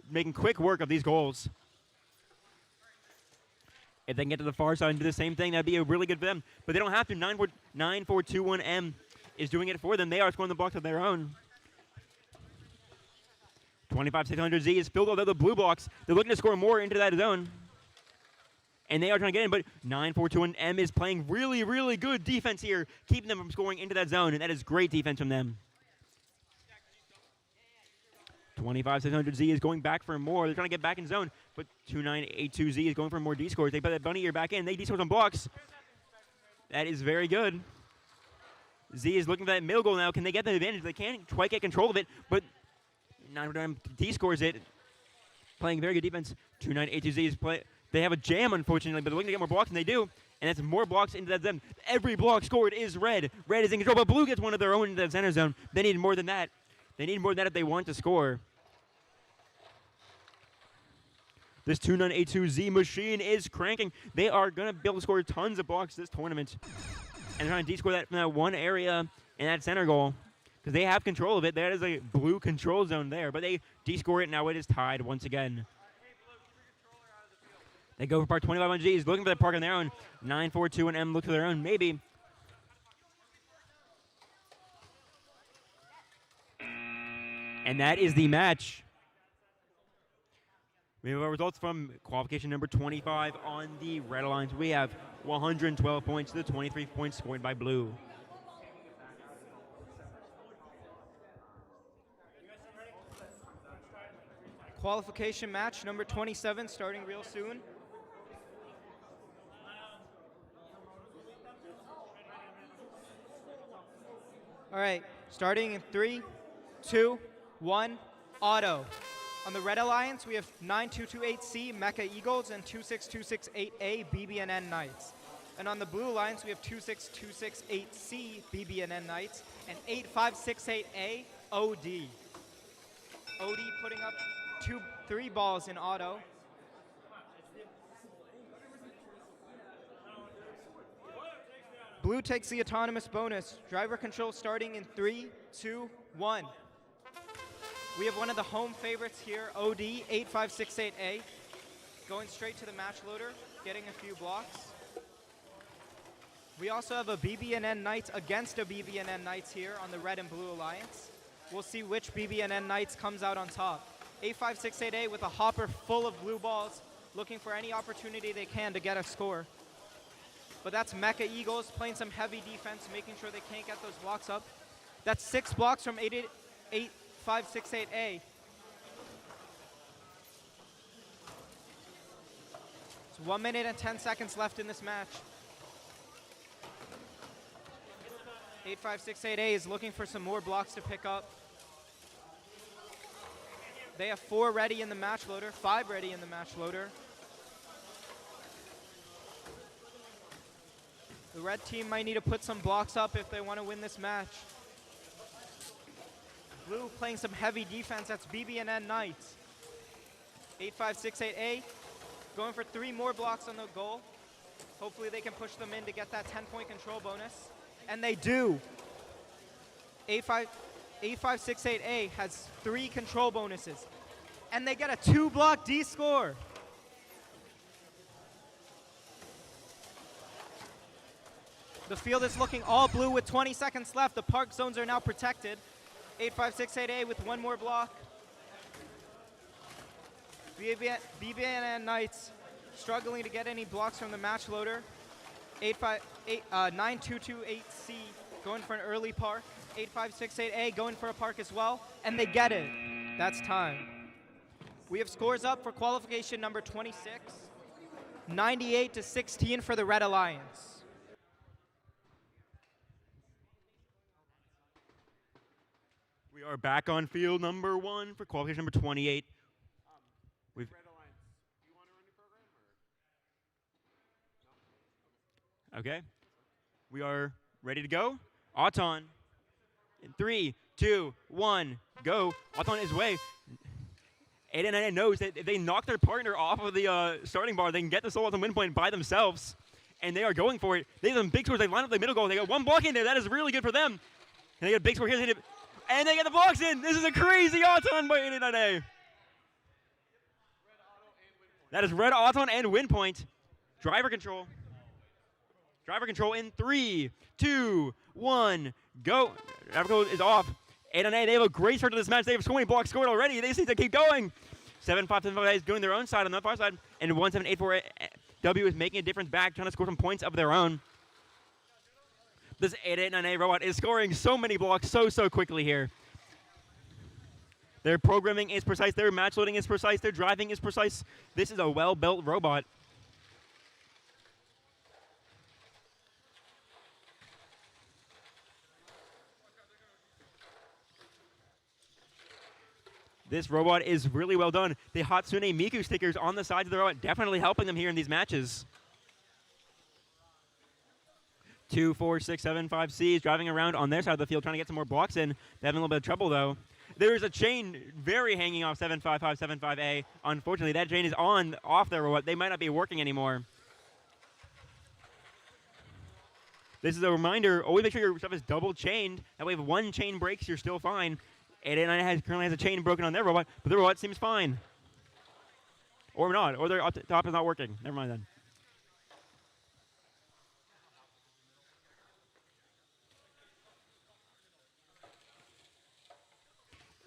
C: making quick work of these goals. If they can get to the far side and do the same thing, that'd be a really good for them. But they don't have to. 9421M is doing it for them. They are scoring the blocks of their own. 25600Z is filled with the blue blocks. They're looking to score more into that zone. And they are trying to get in, but 9421M is playing really, really good defense here, keeping them from scoring into that zone, and that is great defense from them. 25600Z is going back for more. They're trying to get back in zone, but 2982Z is going for more D-scores. They put that bunny ear back in. They D-score some blocks. That is very good. Z is looking for that middle goal now. Can they get the advantage? They can't quite get control of it, but 9 D-scores it. Playing very good defense. 2982Z is play. They have a jam, unfortunately, but they're looking to get more blocks, and they do. And that's more blocks into that zone. Every block scored is red. Red is in control, but blue gets one of their own into that center zone. They need more than that. They need more than that if they want to score. This 2982Z machine is cranking. They are going to be able to score tons of blocks this tournament. And they're trying to de-score that from that one area in that center goal. Because they have control of it. That is a blue control zone there. But they de-score it, now it is tied once again. They go for park 2500G. Looking for that park on their own. 942M look for their own, maybe. And that is the match. We have our results from qualification number 25 on the Red Alliance. We have 112 points to the 23 points scored by blue.
A: Qualification match number 27 starting real soon. All right, starting in 3, 2, 1, auto. On the Red Alliance, we have 9228C Mecha Eagles and 26268A BBNN Knights. And on the Blue Alliance, we have 26268C BBNN Knights and 8568A OD. OD putting up 3 balls in auto. Blue takes the autonomous bonus. Driver control starting in 3, 2, 1. We have one of the home favorites here, OD, 8568A, going straight to the match loader, getting a few blocks. We also have a BBNN Knights against a BBNN Knights here on the Red and Blue Alliance. We'll see which BBNN Knights comes out on top. 8568A with a hopper full of blue balls, looking for any opportunity they can to get a score. But that's Mecha Eagles playing some heavy defense, making sure they can't get those blocks up. That's 6 blocks from 8568A. It's 1 minute and 10 seconds left in this match. 8568A is looking for some more blocks to pick up. They have 4 ready in the match loader, 5 ready in the match loader. The red team might need to put some blocks up if they want to win this match. Blue playing some heavy defense, that's BBNN Knights. 8568A going for 3 more blocks on the goal. Hopefully they can push them in to get that 10-point control bonus. And they do. 8568A has 3 control bonuses. And they get a 2-block D score. The field is looking all blue with 20 seconds left. The park zones are now protected. 8568A with 1 more block. BBNN Knights struggling to get any blocks from the match loader. 9228C going for an early park. 8568A going for a park as well. And they get it. That's time. We have scores up for qualification number 26. 98-16 for the Red Alliance.
C: We are back on field number 1 for qualification number 28.
B: Red Alliance, do you want to run your program? Or?
C: Okay. We are ready to go. Auton. In 3, 2, 1, go. Auton is away. 899 knows that if they knock their partner off of the starting bar, they can get the solo win point by themselves. And they are going for it. They have some big scores. They line up the middle goal. They got 1 block in there. That is really good for them. And they get a big score here. And they get the blocks in. This is a crazy Auton by 899A. That is red Auton and win point. Driver control. Driver control in 3, 2, 1, go. Driver control is off. 898, they have a great start to this match. They have so many blocks scored already. They just need to keep going. 7575 is doing their own side on the far side. And 1784W is making a difference back, trying to score some points of their own. This 889A robot is scoring so many blocks so quickly here. Their programming is precise. Their match loading is precise. Their driving is precise. This is a well-built robot. This robot is really well done. The Hatsune Miku stickers on the sides of the robot definitely helping them here in these matches. 2, 4, 6, 7, 5C is driving around on their side of the field trying to get some more blocks in. They're having a little bit of trouble though. There is a chain very hanging off 75575A. Unfortunately, that chain is off their robot. They might not be working anymore. This is a reminder, always make sure your stuff is double chained. That way if 1 chain breaks, you're still fine. 889 currently has a chain broken on their robot, but their robot seems fine. Or not, or their top is not working. Never mind then.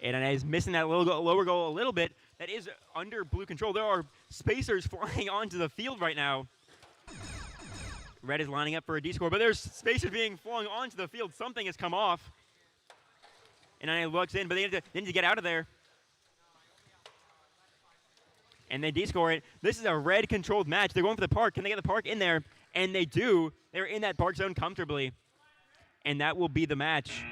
C: And is missing that lower goal a little bit. That is under blue control. There are spacers flying onto the field right now. Red is lining up for a D score, but there's spacers being flung onto the field. Something has come off. And I looks in, but they need to get out of there. And they D-score it. This is a red-controlled match. They're going for the park. Can they get the park in there? And they do. They're in that park zone comfortably. And that will be the match.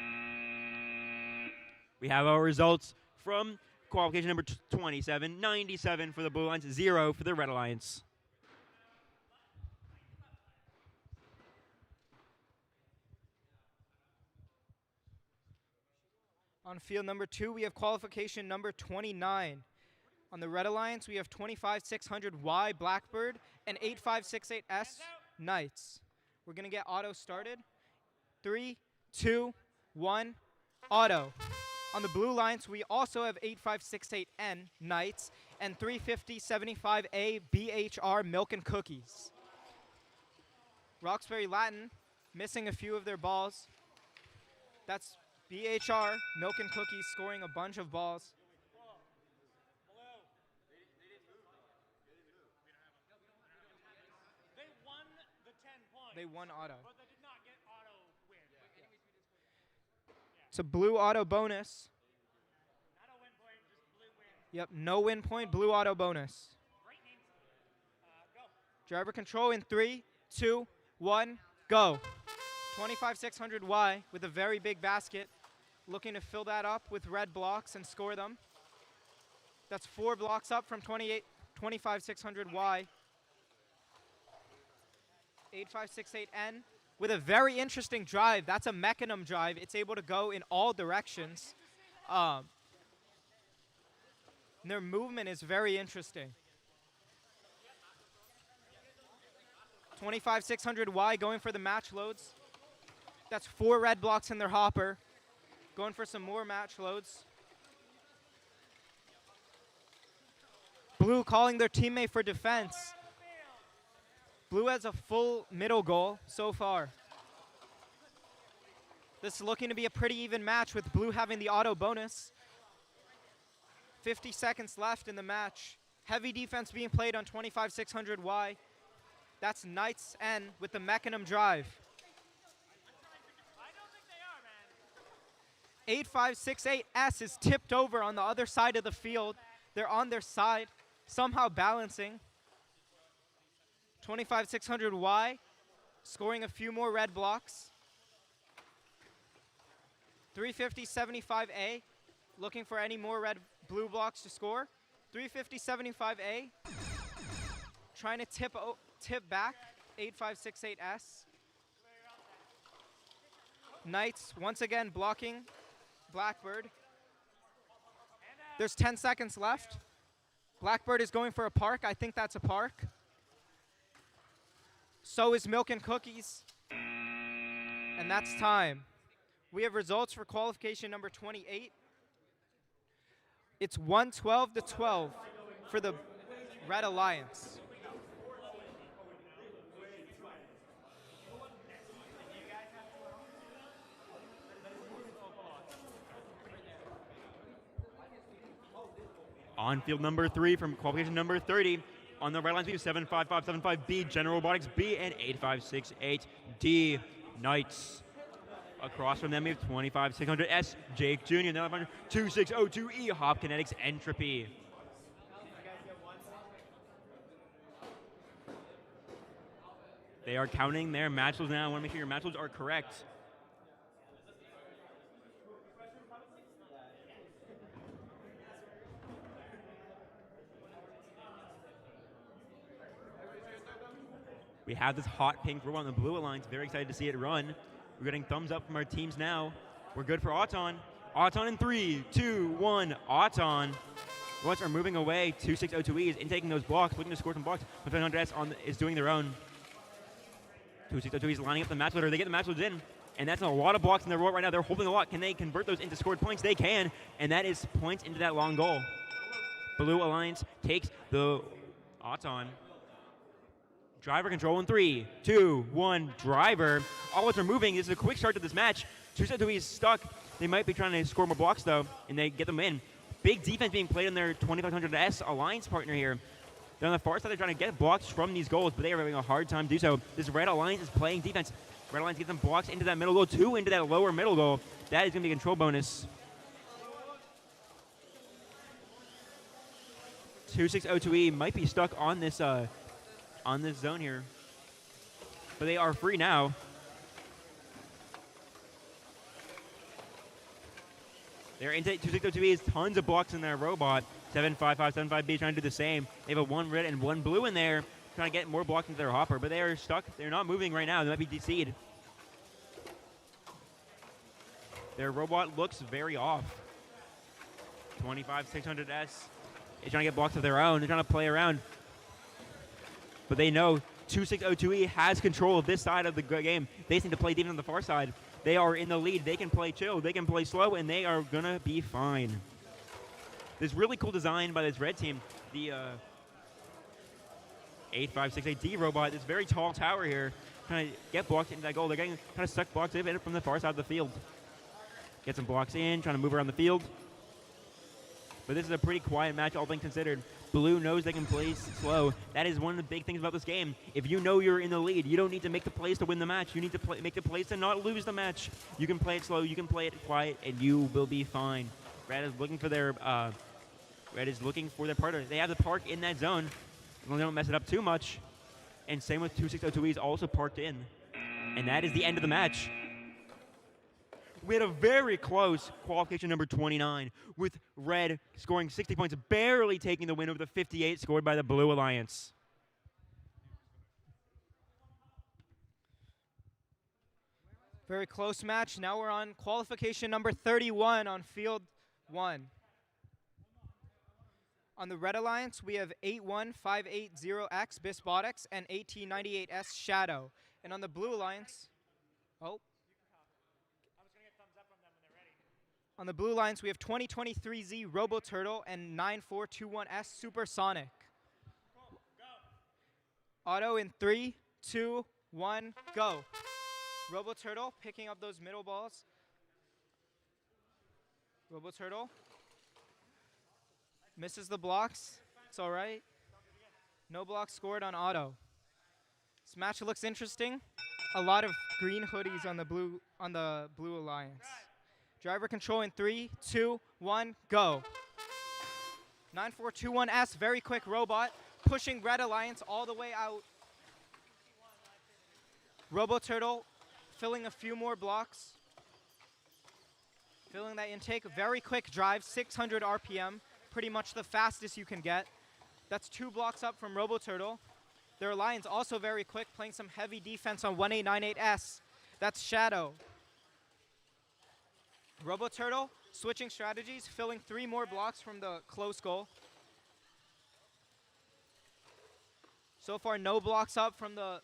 C: We have our results from qualification number 27, 97 for the Blue Alliance, 0 for the Red Alliance.
A: On field number 2, we have qualification number 29. On the Red Alliance, we have 25600Y Blackbird and 8568S Knights. We're going to get auto started. 3, 2, 1, auto. On the Blue Alliance, we also have 8568N Knights and 35075A BHR Milk and Cookies. Roxbury Latin missing a few of their balls. That's BHR Milk and Cookies scoring a bunch of balls.
D: They won the 10 points.
A: They won auto.
D: But they did not get auto win.
A: It's a blue auto bonus.
D: Not a win point, just blue win.
A: Yep, no win point, blue auto bonus.
D: Great name. Go.
A: Driver control in 3, 2, 1, go. 25600Y with a very big basket. Looking to fill that up with red blocks and score them. That's 4 blocks up from 25600Y. 8568N with a very interesting drive. That's a mechanism drive. It's able to go in all directions. And their movement is very interesting. 25600Y going for the match loads. That's 4 red blocks in their hopper. Going for some more match loads. Blue calling their teammate for defense. Blue has a full middle goal so far. This is looking to be a pretty even match with Blue having the auto bonus. 50 seconds left in the match. Heavy defense being played on 25600Y. That's Knights N with the mechanism drive.
D: I don't think they are, man.
A: 8568S is tipped over on the other side of the field. They're on their side, somehow balancing. 25600Y scoring a few more red blocks. 35075A looking for any more blue blocks to score. 35075A trying to tip back 8568S. Knights once again blocking Blackbird. There's 10 seconds left. Blackbird is going for a park. I think that's a park. So is Milk and Cookies. And that's time. We have results for qualification number 28. It's 112-12 for the Red Alliance.
C: On field number 3 from qualification number 30. On the Red Alliance, we have 75575B General Robotics B and 8568D Knights. Across from them, we have 25600S Jake Jr. and 2602E Hop Kinetics Entropy. They are counting their match loads now. I want to make sure your match loads are correct. We have this hot pink robot on the Blue Alliance. Very excited to see it run. We're getting thumbs up from our teams now. We're good for Auton. Auton in 3, 2, 1. Auton. Robots are moving away. 2602E is intaking those blocks, looking to score some blocks. 500S is doing their own. 2602E is lining up the match loader. They get the match loads in, and that's a lot of blocks in their robot right now. They're holding a lot. Can they convert those into scored points? They can, and that is points into that long goal. Blue Alliance takes the Auton. Driver control in 3, 2, 1, driver. All of us are moving. This is a quick start to this match. 2602E is stuck. They might be trying to score more blocks, though, and they get them in. Big defense being played on their 2500S Alliance partner here. They're on the far side. They're trying to get blocks from these goals, but they are having a hard time to do so. This Red Alliance is playing defense. Red Alliance gets them blocks into that middle goal, 2 into that lower middle goal. That is going to be a control bonus. 2602E might be stuck on this zone here, but they are free now. Their intake 2602B has tons of blocks in their robot. 755, 75B trying to do the same. They have a 1 red and 1 blue in there, trying to get more blocks into their hopper, but they are stuck. They're not moving right now. They might be DC'd. Their robot looks very off. 25 600S. They're trying to get blocks of their own. They're trying to play around. But they know 2602E has control of this side of the game. They seem to play even on the far side. They are in the lead. They can play chill. They can play slow, and they are going to be fine. This really cool design by this red team. The 8568D robot, this very tall tower here, trying to get blocks into that goal. They're getting kind of stuck blocks in from the far side of the field. Get some blocks in, trying to move around the field. But this is a pretty quiet match, all things considered. Blue knows they can play slow. That is one of the big things about this game. If you know you're in the lead, you don't need to make the plays to win the match. You need to make the plays to not lose the match. You can play it slow, you can play it quiet, and you will be fine. Red is looking for their partner. They have the park in that zone. As long as they don't mess it up too much. And same with 2602E is also parked in. And that is the end of the match. We had a very close qualification number 29, with Red scoring 60 points, barely taking the win over the 58 scored by the Blue Alliance.
A: Very close match. Now we're on qualification number 31 on field 1. On the Red Alliance, we have 81580X Robotics and 1898S Shadow. And on the Blue Alliance, on the Blue Alliance, we have 2023Z RoboTurtle and 9421S Supersonic. Auto in 3, 2, 1, go. RoboTurtle picking up those middle balls. RoboTurtle misses the blocks. It's all right. No blocks scored on Auto. This match looks interesting. A lot of green hoodies on the Blue Alliance. Driver control in 3, 2, 1, go. 9421S, very quick robot, pushing Red Alliance all the way out. RoboTurtle filling a few more blocks. Filling that intake, very quick drive, 600 RPM, pretty much the fastest you can get. That's 2 blocks up from RoboTurtle. Their Alliance also very quick, playing some heavy defense on 1898S. That's Shadow. RoboTurtle switching strategies, filling 3 more blocks from the close goal. So far, no blocks up from the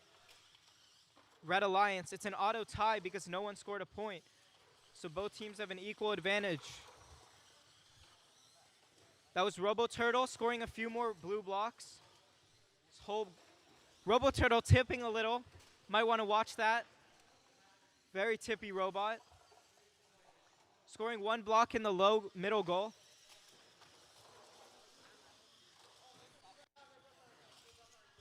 A: Red Alliance. It's an auto tie because no one scored a point. So both teams have an equal advantage. That was RoboTurtle scoring a few more blue blocks. This whole RoboTurtle tipping a little. Might want to watch that. Very tippy robot. Scoring 1 block in the low middle goal.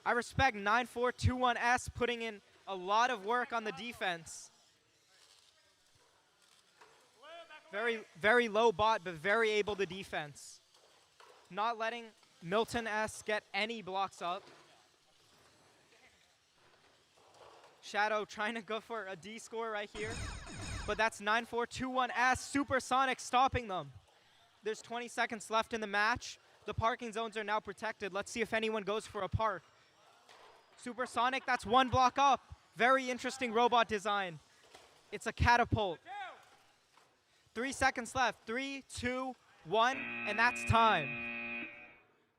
A: I respect 9421S putting in a lot of work on the defense. Very low bot, but very able to defense. Not letting Milton S get any blocks up. Shadow trying to go for a D score right here. But that's 9421S Supersonic stopping them. There's 20 seconds left in the match. The parking zones are now protected. Let's see if anyone goes for a park. Supersonic, that's 1 block up. Very interesting robot design. It's a catapult. 3 seconds left. 3, 2, 1, and that's time.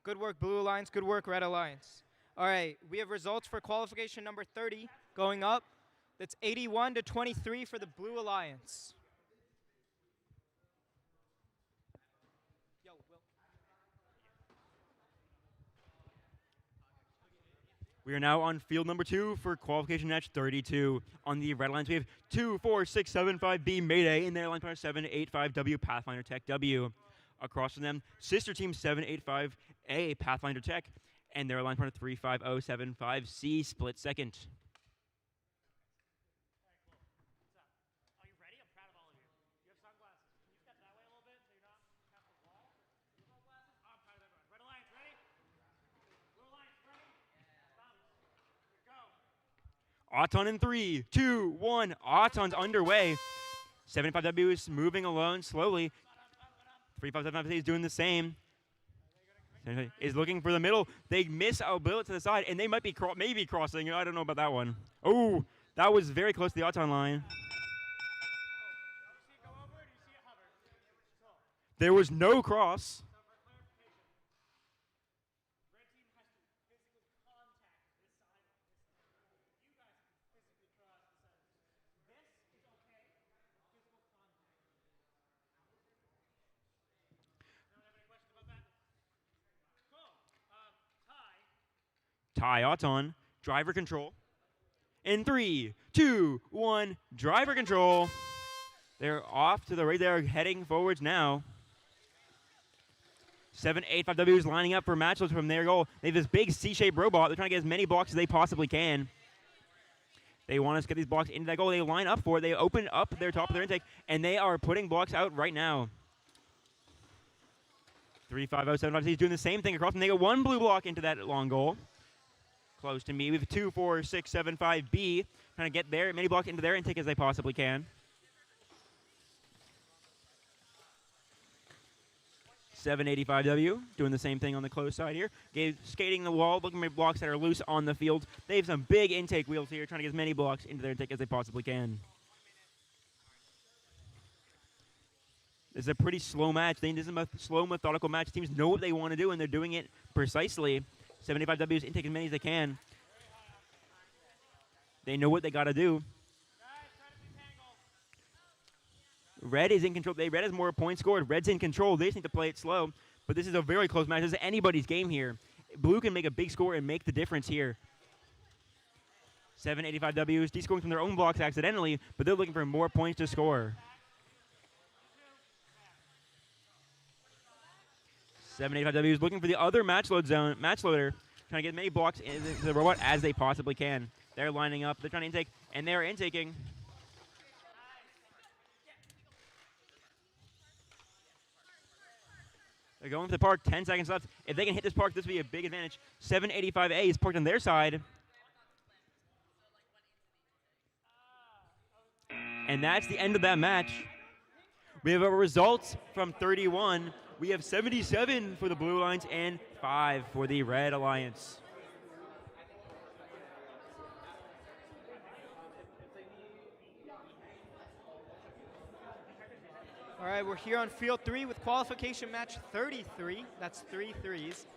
A: Good work, Blue Alliance. Good work, Red Alliance. All right, we have results for qualification number 30 going up. That's 81-23 for the Blue Alliance.
C: We are now on field number 2 for qualification match 32. On the Red Alliance, we have 24675B Mayday in their line partner 785W Pathfinder Tech W. Across from them, sister team 785A Pathfinder Tech and their line partner 35075C Split Second. Auton in 3, 2, 1. Auton's underway. 75W is moving alone slowly. 3575 is doing the same. Is looking for the middle. They miss a bullet to the side, and they might be maybe crossing. I don't know about that one. Oh, that was very close to the Auton line. There was no cross. Tie Auton. Driver control. In 3, 2, 1. Driver control. They're off to the right. They're heading forwards now. 785W is lining up for matchless from their goal. They have this big C-shaped robot. They're trying to get as many blocks as they possibly can. They want us to get these blocks into that goal. They line up for it. They open up their top of their intake, and they are putting blocks out right now. 35075 is doing the same thing across, and they get one blue block into that long goal. Close to me. We have 24675B trying to get there many blocks into their intake as they possibly can. 785W doing the same thing on the close side here. Skating the wall, looking for blocks that are loose on the field. They have some big intake wheels here, trying to get as many blocks into their intake as they possibly can. This is a pretty slow match. This is a slow, methodical match. Teams know what they want to do, and they're doing it precisely. 75W's intake as many as they can. They know what they got to do. Red is in control. Red has more points scored. Red's in control. They just need to play it slow. But this is a very close match. This is anybody's game here. Blue can make a big score and make the difference here. 785W's descoring from their own blocks accidentally, but they're looking for more points to score. 785W is looking for the other match loader, trying to get as many blocks into the robot as they possibly can. They're lining up. They're trying to intake, and they're intaking. They're going for the park. 10 seconds left. If they can hit this park, this would be a big advantage. 785A is parked on their side. And that's the end of that match. We have our results from 31. We have 77 for the Blue Alliance and 5 for the Red Alliance.
A: All right, we're here on field 3 with qualification match 33. That's 3 threes.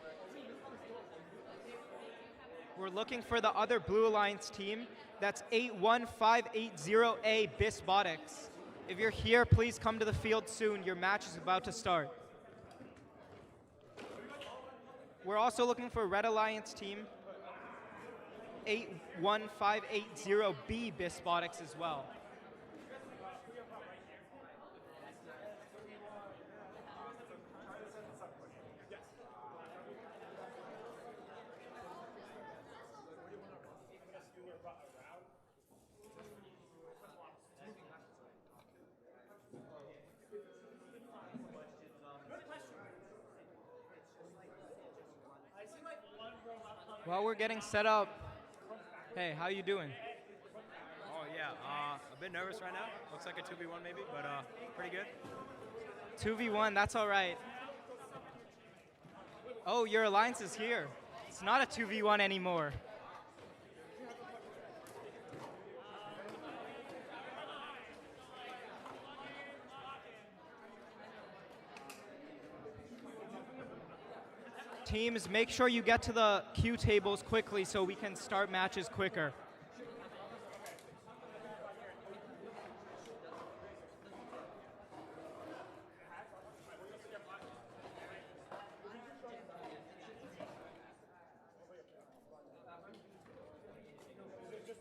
A: We're looking for the other Blue Alliance team. That's 81580A Robotics. If you're here, please come to the field soon. Your match is about to start. We're also looking for Red Alliance team 81580B Robotics as well. While we're getting set up, hey, how you doing?
F: Oh yeah, a bit nervous right now. Looks like a 2v1 maybe, but pretty good.
A: 2v1, that's all right. Oh, your alliance is here. It's not a 2v1 anymore. Teams, make sure you get to the queue tables quickly so we can start matches quicker.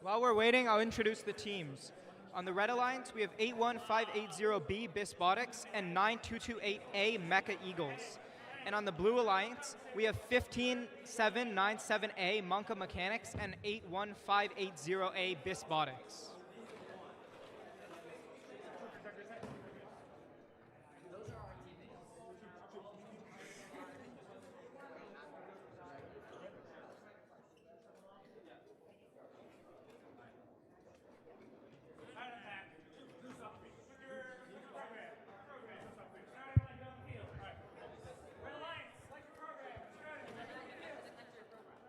A: While we're waiting, I'll introduce the teams. On the Red Alliance, we have 81580B Robotics and 9228A Mecha Eagles. And on the Blue Alliance, we have 15797A Monka Mechanics and 81580A Robotics.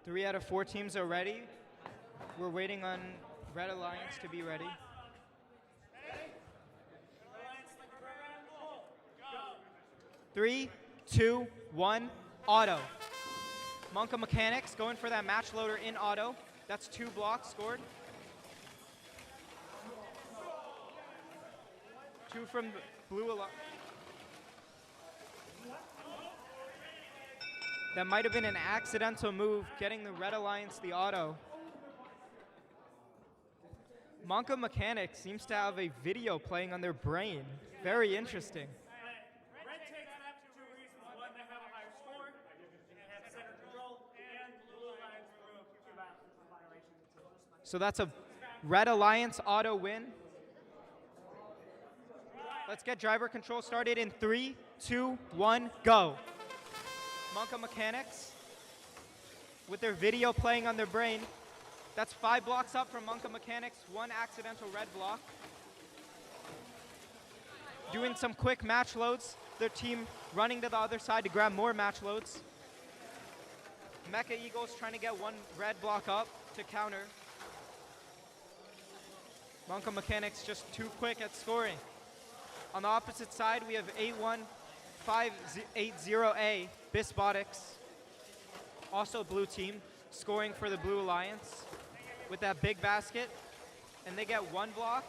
A: 3 out of 4 teams are ready. We're waiting on Red Alliance to be ready. Three, two, one, auto. Monka Mechanics going for that match loader in auto. That's 2 blocks scored. 2 from Blue Alliance. That might have been an accidental move, getting the Red Alliance the auto. Monka Mechanics seems to have a video playing on their brain. Very interesting.
D: Red takes that for 2 reasons. One, they have a higher score, they have center control, and Blue Alliance broke 2 violations.
A: So that's a Red Alliance auto win. Let's get driver control started in 3, 2, 1, go. Monka Mechanics with their video playing on their brain. That's 5 blocks up from Monka Mechanics, 1 accidental red block. Doing some quick match loads. Their team running to the other side to grab more match loads. Mecha Eagles trying to get 1 red block up to counter. Monka Mechanics just too quick at scoring. On the opposite side, we have 8-1-5-8-0A, Robotics, also blue team, scoring for the Blue Alliance with that big basket. And they get 1 block.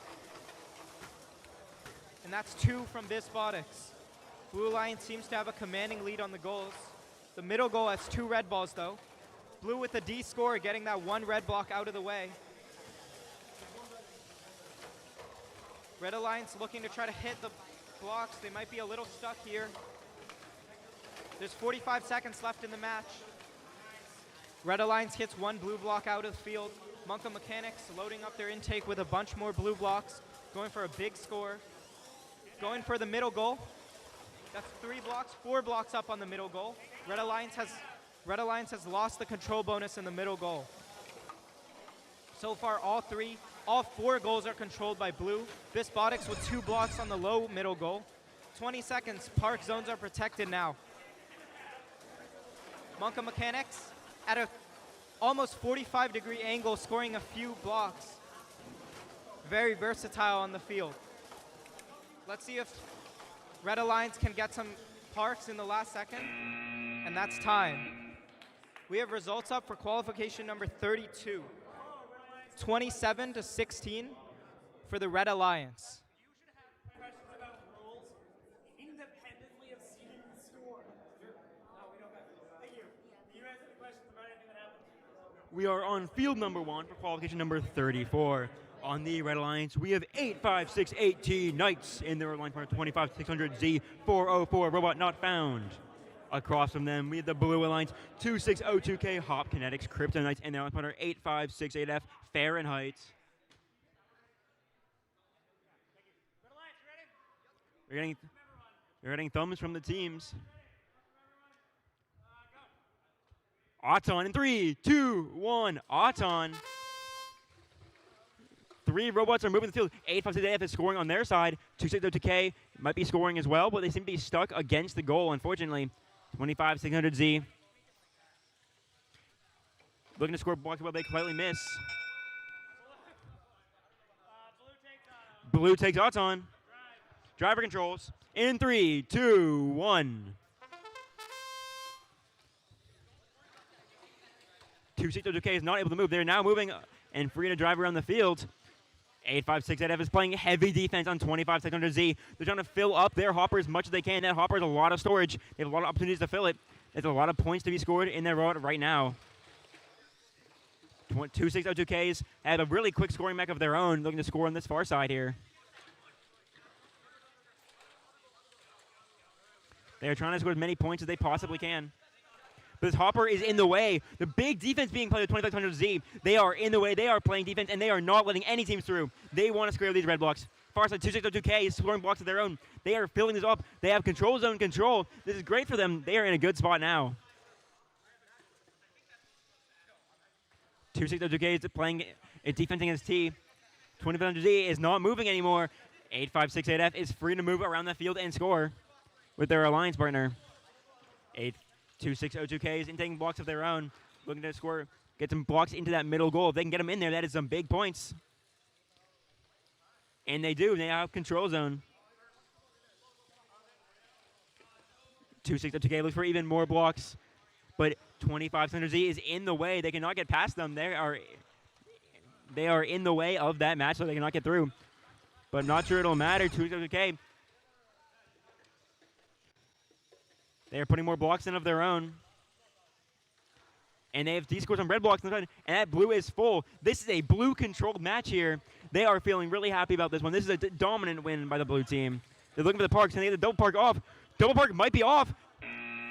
A: And that's 2 from Robotics. Blue Alliance seems to have a commanding lead on the goals. The middle goal has 2 red balls though. Blue with a D score, getting that 1 red block out of the way. Red Alliance looking to try to hit the blocks. They might be a little stuck here. There's 45 seconds left in the match. Red Alliance hits 1 blue block out of the field. Monka Mechanics loading up their intake with a bunch more blue blocks, going for a big score. Going for the middle goal. That's 3 blocks, 4 blocks up on the middle goal. Red Alliance has lost the control bonus in the middle goal. So far, all 4 goals are controlled by blue. Robotics with 2 blocks on the low middle goal. 20 seconds, park zones are protected now. Monka Mechanics at a almost 45-degree angle, scoring a few blocks. Very versatile on the field. Let's see if Red Alliance can get some parks in the last second. And that's time. We have results up for qualification number 32. 27-16 for the Red Alliance.
D: Questions about rules independently of seeing the score. No, we don't have to. Thank you. Do you guys have any questions about anything that happened?
C: We are on field number 1 for qualification number 34. On the Red Alliance, we have 85680 Knights in the Red Alliance partner 25600Z 404 Robot Not Found. Across from them, we have the Blue Alliance 2602K Hop Kinetics Crypto Knights in their Alliance partner 8568F Fahrenheit.
D: Red Alliance, you ready?
C: We're getting thumbs from the teams. Auton in 3, 2, 1. Auton. 3 robots are moving the field. 856AF is scoring on their side. 2602K might be scoring as well, but they seem to be stuck against the goal, unfortunately. 25600Z. Looking to score blocks while they slightly miss. Blue takes Auton. Driver controls. In 3, 2, 1. 262K is not able to move. They're now moving and free to drive around the field. 856AF is playing heavy defense on 25600Z. They're trying to fill up their hopper as much as they can. That hopper has a lot of storage. They have a lot of opportunities to fill it. There's a lot of points to be scored in their road right now. 262Ks have a really quick scoring mech of their own, looking to score on this far side here. They're trying to score as many points as they possibly can. But this hopper is in the way. The big defense being played with 2500Z. They are in the way. They are playing defense, and they are not letting any teams through. They want to square these red blocks. Far side 2602K is scoring blocks of their own. They are filling this up. They have control zone control. This is great for them. They are in a good spot now. 2602K is playing defending his T. 2500Z is not moving anymore. 8568F is free to move around the field and score with their alliance partner. 26002K is taking blocks of their own. looking to score, get some blocks into that middle goal. If they can get them in there, that is some big points. And they do. They have control zone. 2-6 up to K. Looks for even more blocks. But 25 Center Z is in the way. They cannot get past them. They are in the way of that match, so they cannot get through. But I'm not sure it'll matter. 2-6 up to K. They are putting more blocks in of their own. And they have D scores on red blocks, and that blue is full. This is a blue-controlled match here. They are feeling really happy about this one. This is a dominant win by the blue team. They're looking for the parks, and they get the double park off. Double park might be off,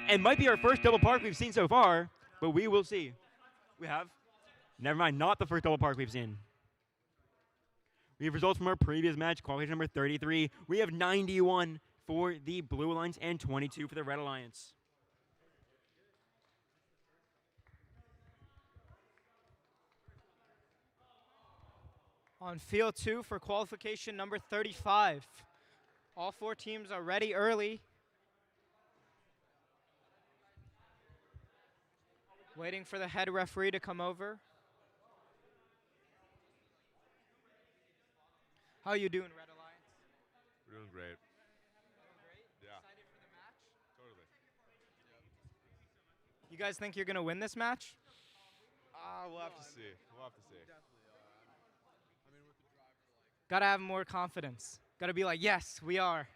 C: and might be our first double park we've seen so far, but we will see. We have? Never mind, not the first double park we've seen. We have results from our previous match, qualification number 33. We have 91 for the Blue Alliance and 22 for the Red Alliance.
A: On field 2 for qualification number 35. All 4 teams are ready early. Waiting for the head referee to come over. How you doing, Red Alliance?
G: We're doing great. Yeah.
A: Excited for the match?
G: Totally.
A: You guys think you're going to win this match?
G: We'll have to see. We'll have to see.
A: Got to have more confidence. Got to be like, yes, we are.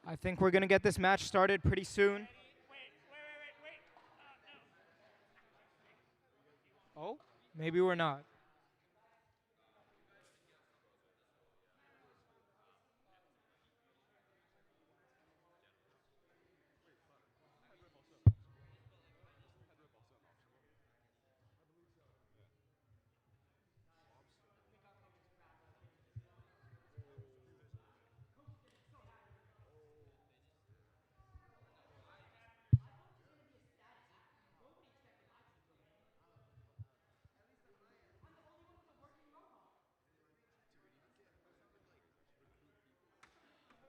A: I think we're going to get this match started pretty soon.
D: Wait.
A: Oh, maybe we're not.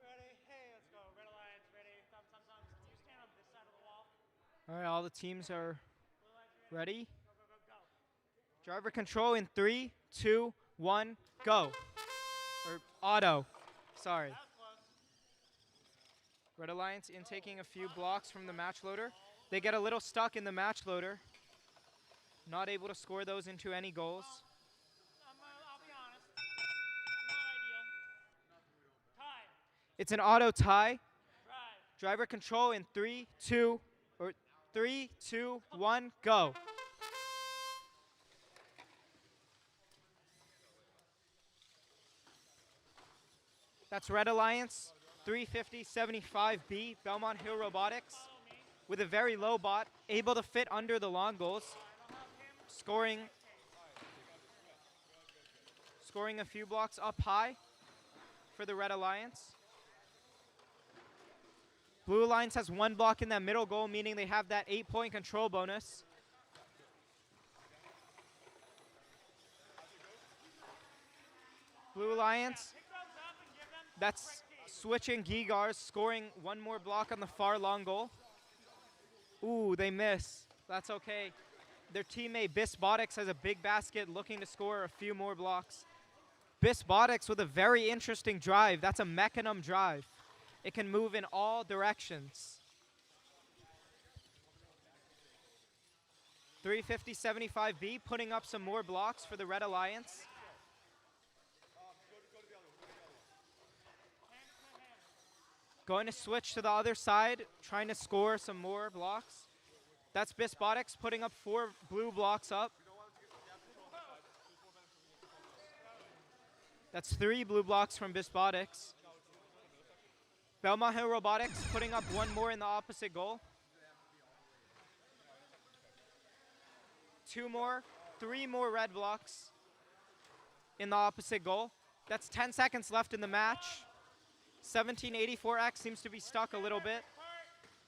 D: Ready? Hey, let's go. Red Alliance, ready. Thumbs. Can you stand on this side of the wall?
A: All right, all the teams are
D: Blue Alliance, ready?
A: ready.
D: Go.
A: Driver control in 3, 2, 1, go. Or auto. Sorry.
D: That was close.
A: Red Alliance intaking a few blocks from the match loader. They get a little stuck in the match loader. Not able to score those into any goals.
D: I'll be honest. Not ideal. Tie.
A: It's an auto tie.
D: Drive.
A: Driver control in 3, 2, 1, go. That's Red Alliance, 350-75B, Belmont Hill Robotics, with a very low bot, able to fit under the long goals, scoring a few blocks up high for the Red Alliance. Blue Alliance has 1 block in that middle goal, meaning they have that 8-point control bonus. Blue Alliance, that's switching Gigars, scoring 1 more block on the far long goal. Ooh, they miss. That's okay. Their teammate Robotics has a big basket looking to score a few more blocks. Robotics with a very interesting drive. That's a mechanism drive. It can move in all directions. 350-75B putting up some more blocks for the Red Alliance. Going to switch to the other side, trying to score some more blocks. That's Bisbotics putting up 4 blue blocks up. That's 3 blue blocks from Bisbotics. Belmont Hill Robotics putting up 1 more in the opposite goal. 2 more, 3 more red blocks in the opposite goal. That's 10 seconds left in the match. 1784X seems to be stuck a little bit.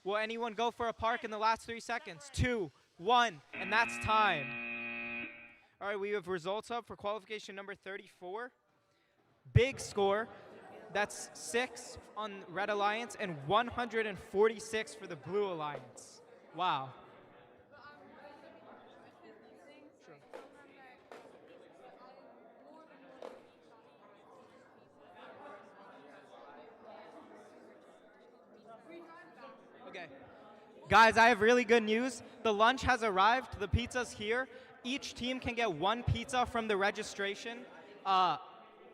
A: Will anyone go for a park in the last 3 seconds? 2, 1, and that's time. All right, we have results up for qualification number 34. Big score. That's 6 on Red Alliance and 146 for the Blue Alliance. Wow. Okay. Guys, I have really good news. The lunch has arrived. The pizza's here. Each team can get 1 pizza from the registration.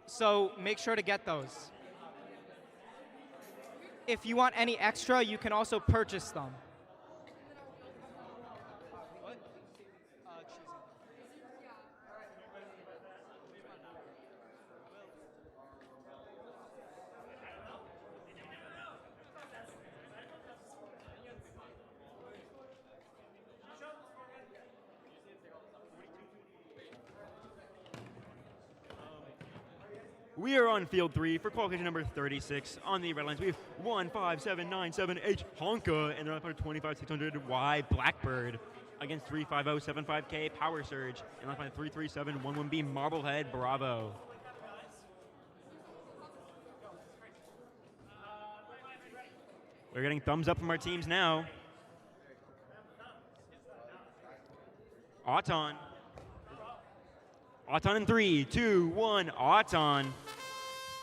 A: So make sure to get those. If you want any extra, you can also purchase them. What?
C: We are on field 3 for qualification number 36 on the red lines. We have 15797H Honka and they're up 25600Y Blackbird against 35075K Power Surge and left line 33711B Marblehead Bravo. We're getting thumbs up from our teams now. Auton. Auton in 3, 2, 1, Auton.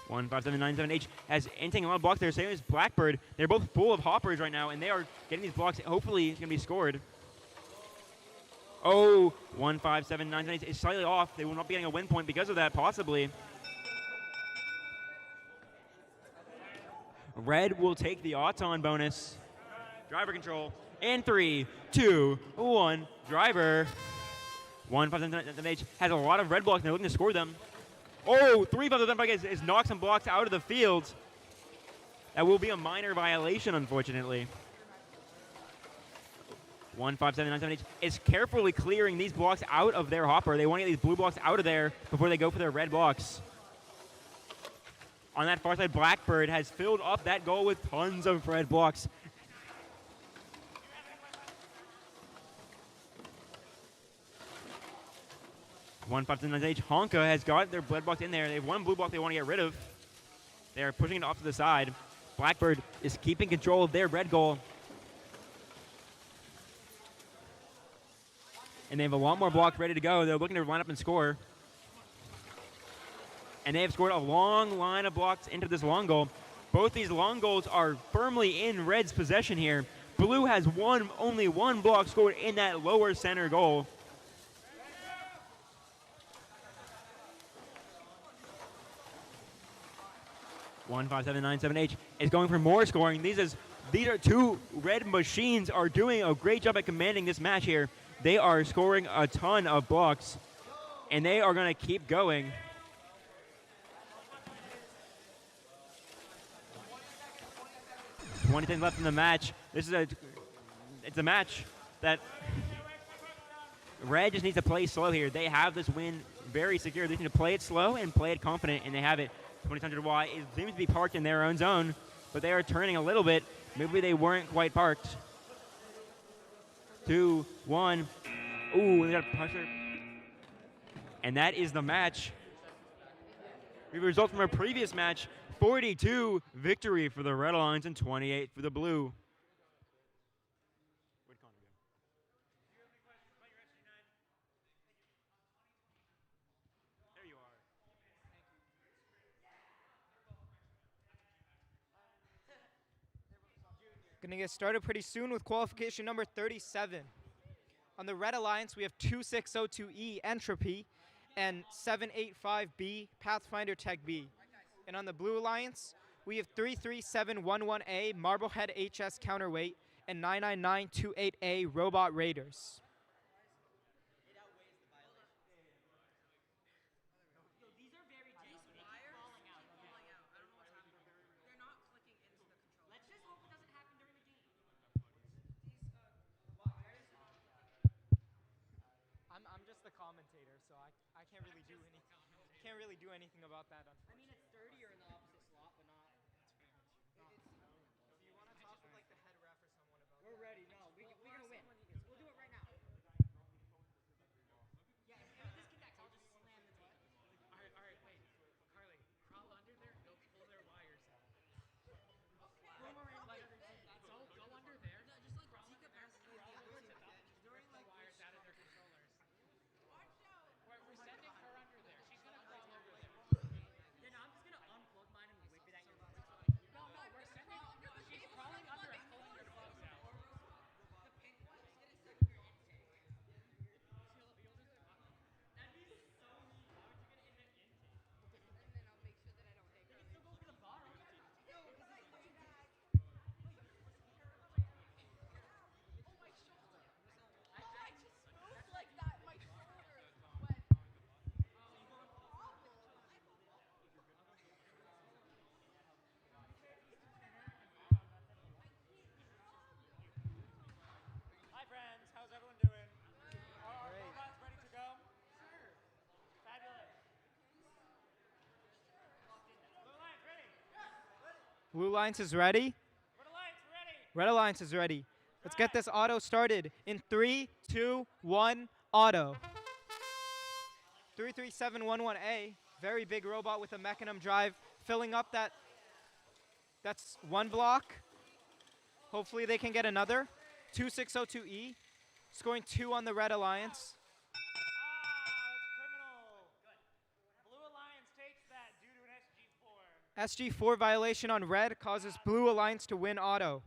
C: 15797H has anything a lot of blocks there, same as Blackbird. They're both full of hoppers right now, and they are getting these blocks. Hopefully, it's going to be scored. Oh, 15797H is slightly off. They will not be getting a win point because of that, possibly. Red will take the Auton bonus. Driver control. In 3, 2, 1, driver. 157H has a lot of red blocks, and they're looking to score them. Oh, 357H is knocked some blocks out of the field. That will be a minor violation, unfortunately. 15797H is carefully clearing these blocks out of their hopper. They want to get these blue blocks out of there before they go for their red blocks. On that far side, Blackbird has filled up that goal with tons of red blocks. H Honka has got their red blocks in there. They have 1 blue block they want to get rid of. They are pushing it off to the side. Blackbird is keeping control of their red goal. And they have a lot more blocks ready to go. They're looking to line up and score. And they have scored a long line of blocks into this long goal. Both these long goals are firmly in Red's possession here. Blue has only one block scored in that lower center goal. (15797H) is going for more scoring. These are 2 red machines are doing a great job at commanding this match here. They are scoring a ton of blocks, and they are going to keep going. (20 left in the match. It's a match that Red just needs to play slow here. They have this win very secure. They need to play it slow and play it confident, and they have it. 2600Y seems to be parked in their own zone, but they are turning a little bit. Maybe they weren't quite parked. 2, 1. Ooh, they got a pusher. And that is the match. We result from our previous match, 42 victory for the Red Alliance and 28 for the Blue. There you are.
A: Gonna get started pretty soon with qualification number 37. On the Red Alliance, we have 2602E Entropy and 785B Pathfinder Tech B. And on the Blue Alliance, we have 33711A Marblehead HS Counterweight and 99928A Robot Raiders.
D: These are very dense. They keep falling out. I don't know what's happening. They're not clicking into the control. Let's just hope it doesn't happen during the game.
A: I'm just the commentator, so I can't really do anything. Can't really do anything about that.
D: I mean, it's 30 or in the opposite slot, but not.
A: Do you want to talk with like the head ref or someone about
D: We're ready. No, we're gonna win. We'll do it right now. Yeah, if it disconnects, I'll just slam the tape.
F: All right, wait. Carly, crawl under there and go pull their wires out.
D: Boomerang like,
F: Go under there.
D: no, just like decapacitate the other two.
F: During the wires out of their controllers.
D: Watch out.
F: We're sending her under there. She's gonna crawl over there.
D: Then I'm just gonna unplug mine and whip it at your face.
F: No, we're sending. She's crawling under and pulling your plugs out.
D: The pink one is gonna suck your intake. That'd be so mean. Why would you get an intake?
H: And then I'll make sure that I don't hit her.
D: Still go for the bottom.
H: I just moved like that. My shoulder went.
F: Hi, friends. How's everyone doing? Are our robots ready to go? Sure. Fabulous. Blue Alliance ready.
A: Blue Alliance is ready.
F: Red Alliance ready.
A: Red Alliance is ready. Let's get this auto started in 3, 2, 1, auto. 33711A, very big robot with a mechanism drive, filling up that's one block. Hopefully they can get another. 2602E, scoring 2 on the Red Alliance.
F: That's criminal. Blue Alliance takes that due to an SG4.
A: SG4 violation on Red causes Blue Alliance to win auto.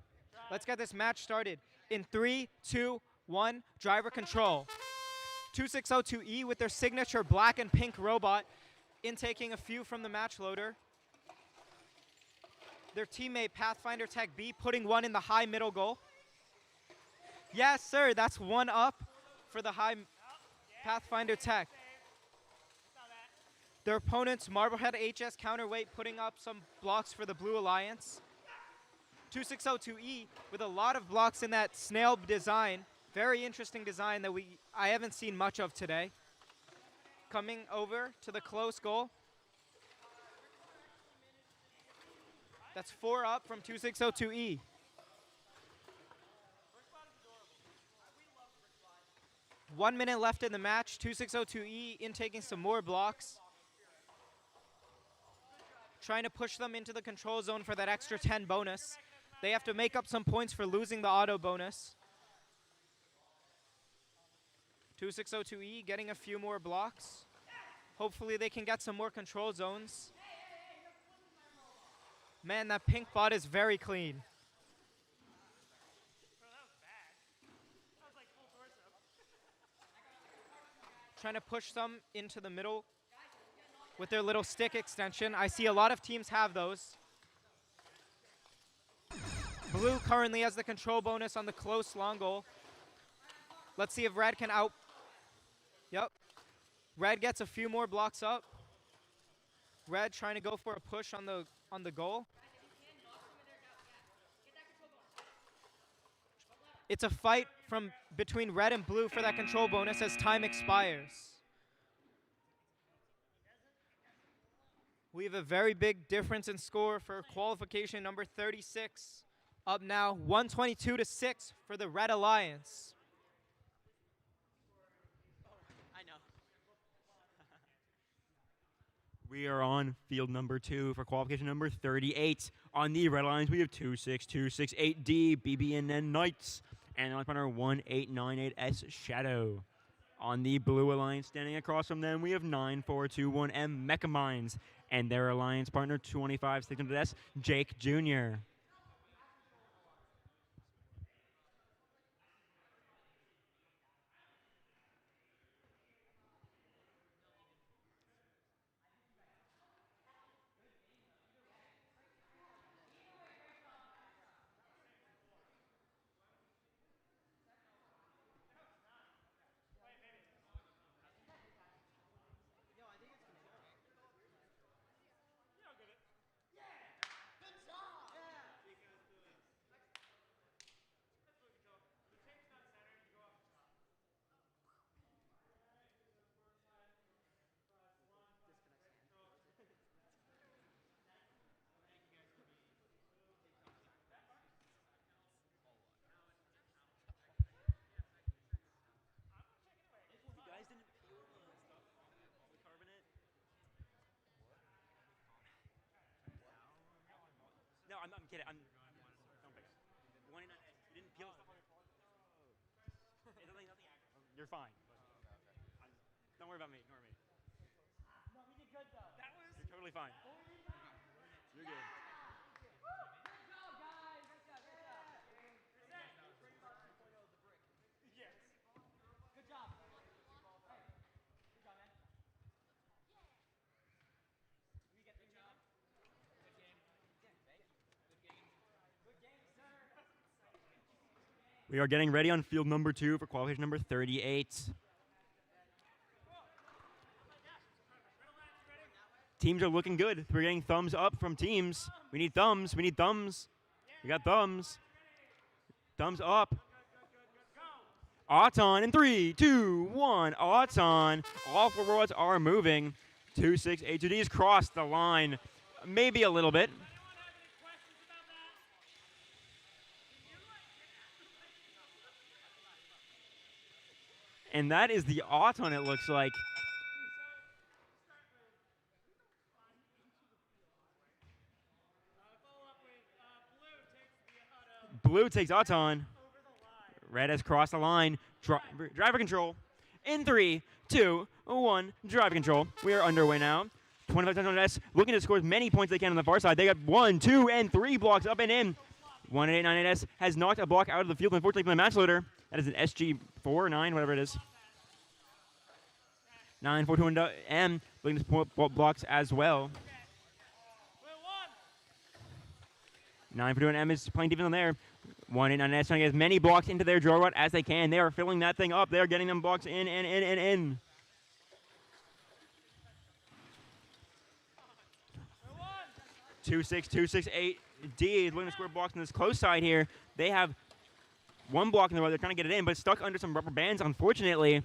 A: Let's get this match started in 3, 2, 1, driver control. 2602E with their signature black and pink robot, intaking a few from the match loader. Their teammate Pathfinder Tech B putting one in the high middle goal. Yes, sir, that's one up for the high Pathfinder Tech. Their opponent's Marblehead HS Counterweight putting up some blocks for the Blue Alliance. 2602E with a lot of blocks in that snail design. Very interesting design that I haven't seen much of today. Coming over to the close goal. That's 4 up from 2602E. 1 minute left in the match. 2602E intaking some more blocks. Trying to push them into the control zone for that extra 10 bonus. They have to make up some points for losing the auto bonus. 2602E getting a few more blocks. Hopefully they can get some more control zones. Man, that pink bot is very clean. Trying to push them into the middle with their little stick extension. I see a lot of teams have those. Blue currently has the control bonus on the close long goal. Let's see if Red can out. Yep. Red gets a few more blocks up. Red trying to go for a push on the goal. It's a fight between Red and Blue for that control bonus as time expires. We have a very big difference in score for qualification number 36. Up now, 122-6 for the Red Alliance.
F: I know.
C: We are on field number 2 for qualification number 38. On the Red Alliance, we have 26268D BBNN Knights and line partner 1898S Shadow. On the Blue Alliance, standing across from them, we have 9421M Mecha Minds and their alliance partner 25600S Jake Jr. kidding. Don't fix it. 189S. You didn't peel it. You're fine. Don't worry about me. Ignore me.
F: No, we did good though. That was.
C: You're totally fine. You're good.
F: Yes. Good job. Hey, good job, man. We get good job. Good game. Good game, sir.
C: We are getting ready on field number 2 for qualification number 38. Teams are looking good. We're getting thumbs up from teams. We need thumbs. We need thumbs. We got thumbs. Thumbs up. Auton in 3, 2, 1. Auton. All 4 robots are moving. 2682D has crossed the line. Maybe a little bit. And that is the Auton, it looks like. Blue takes Auton. Red has crossed the line. Driver control. In 3, 2, 1. Driver control. We are underway now. 25 looking to score as many points as they can on the far side. They got 1, 2, and 3 blocks up and in. 1898S has knocked a block out of the field, unfortunately, from the match loader. That is an SG4 or 9, whatever it is. 9421M looking to support blocks as well. 941M is playing defense on there. 189S trying to get as many blocks into their draw route as they can. They are filling that thing up. They are getting them blocks in and in and in. Two six eight D is looking to score blocks on this close side here. They have 1 block in the row. They're trying to get it in, but it's stuck under some rubber bands, unfortunately.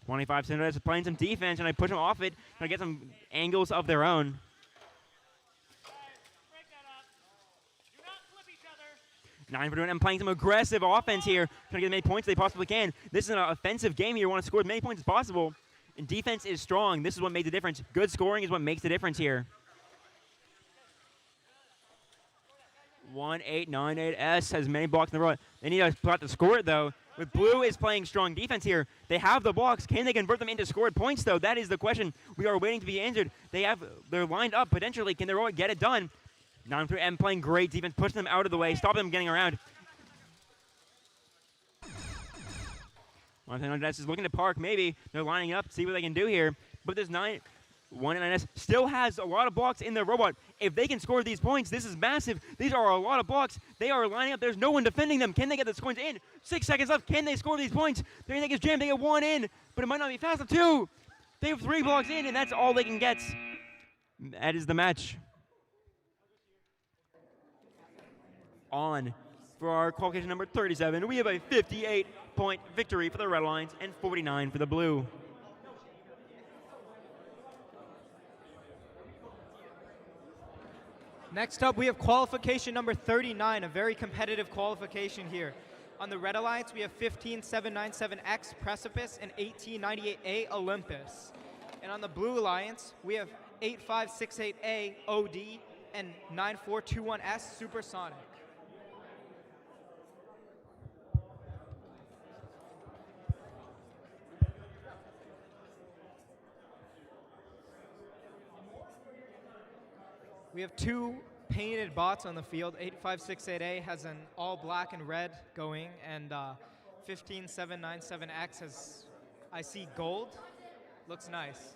C: 25 is playing some defense, and I push them off it, trying to get some angles of their own. 941 and playing some aggressive offense here, trying to get as many points as they possibly can. This is an offensive game. You want to score as many points as possible. And defense is strong. This is what makes the difference. Good scoring is what makes the difference here. 1898S has many blocks in the row. They need a spot to score it, though. With Blue is playing strong defense here. They have the blocks. Can they convert them into scored points, though? That is the question. We are waiting to be answered. They're lined up potentially. Can the robot get it done? 9-3M playing great defense, pushing them out of the way, stop them getting around. 1-9S is looking to park, maybe. They're lining up to see what they can do here. But this 1-9S still has a lot of blocks in their robot. If they can score these points, this is massive. These are a lot of blocks. They are lining up. There's no one defending them. Can they get the points in? 6 seconds left. Can they score these points? They think it's jammed. They get 1 in, but it might not be fast enough. 2. They have 3 blocks in, and that's all they can get. That is the match. On for our qualification number 37, we have a 58-point victory for the Red Alliance and 49 for the Blue.
A: Next up, we have qualification number 39, a very competitive qualification here. On the Red Alliance, we have 15797X Precipice and 1898A Olympus. And on the Blue Alliance, we have 8568A OD and 9421S Supersonic. We have 2 painted bots on the field. 8568A has an all black and red going, and 15797X has, I see gold. Looks nice.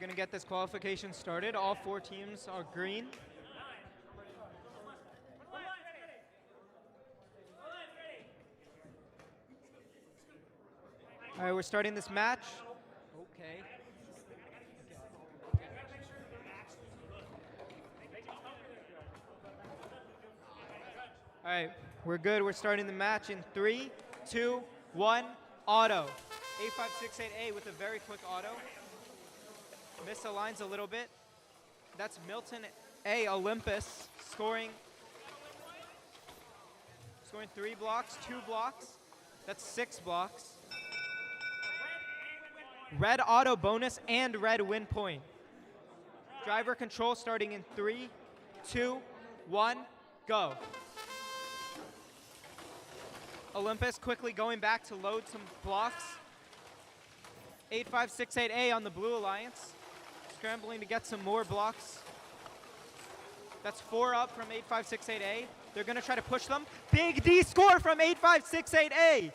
A: going to get this qualification started. All 4 teams are green. All right, we're starting this match. Okay. All right, we're good. We're starting the match in 3, 2, 1, auto. 8568A with a very quick auto. Misaligns a little bit. That's Milton A. Olympus scoring 3 blocks, 2 blocks. That's 6 blocks. Red auto bonus and red win point. Driver control starting in 3, 2, 1, go. Olympus quickly going back to load some blocks. 8568A on the Blue Alliance. Scrambling to get some more blocks. That's 4 up from 8568A. They're going to try to push them. Big D score from 8568A.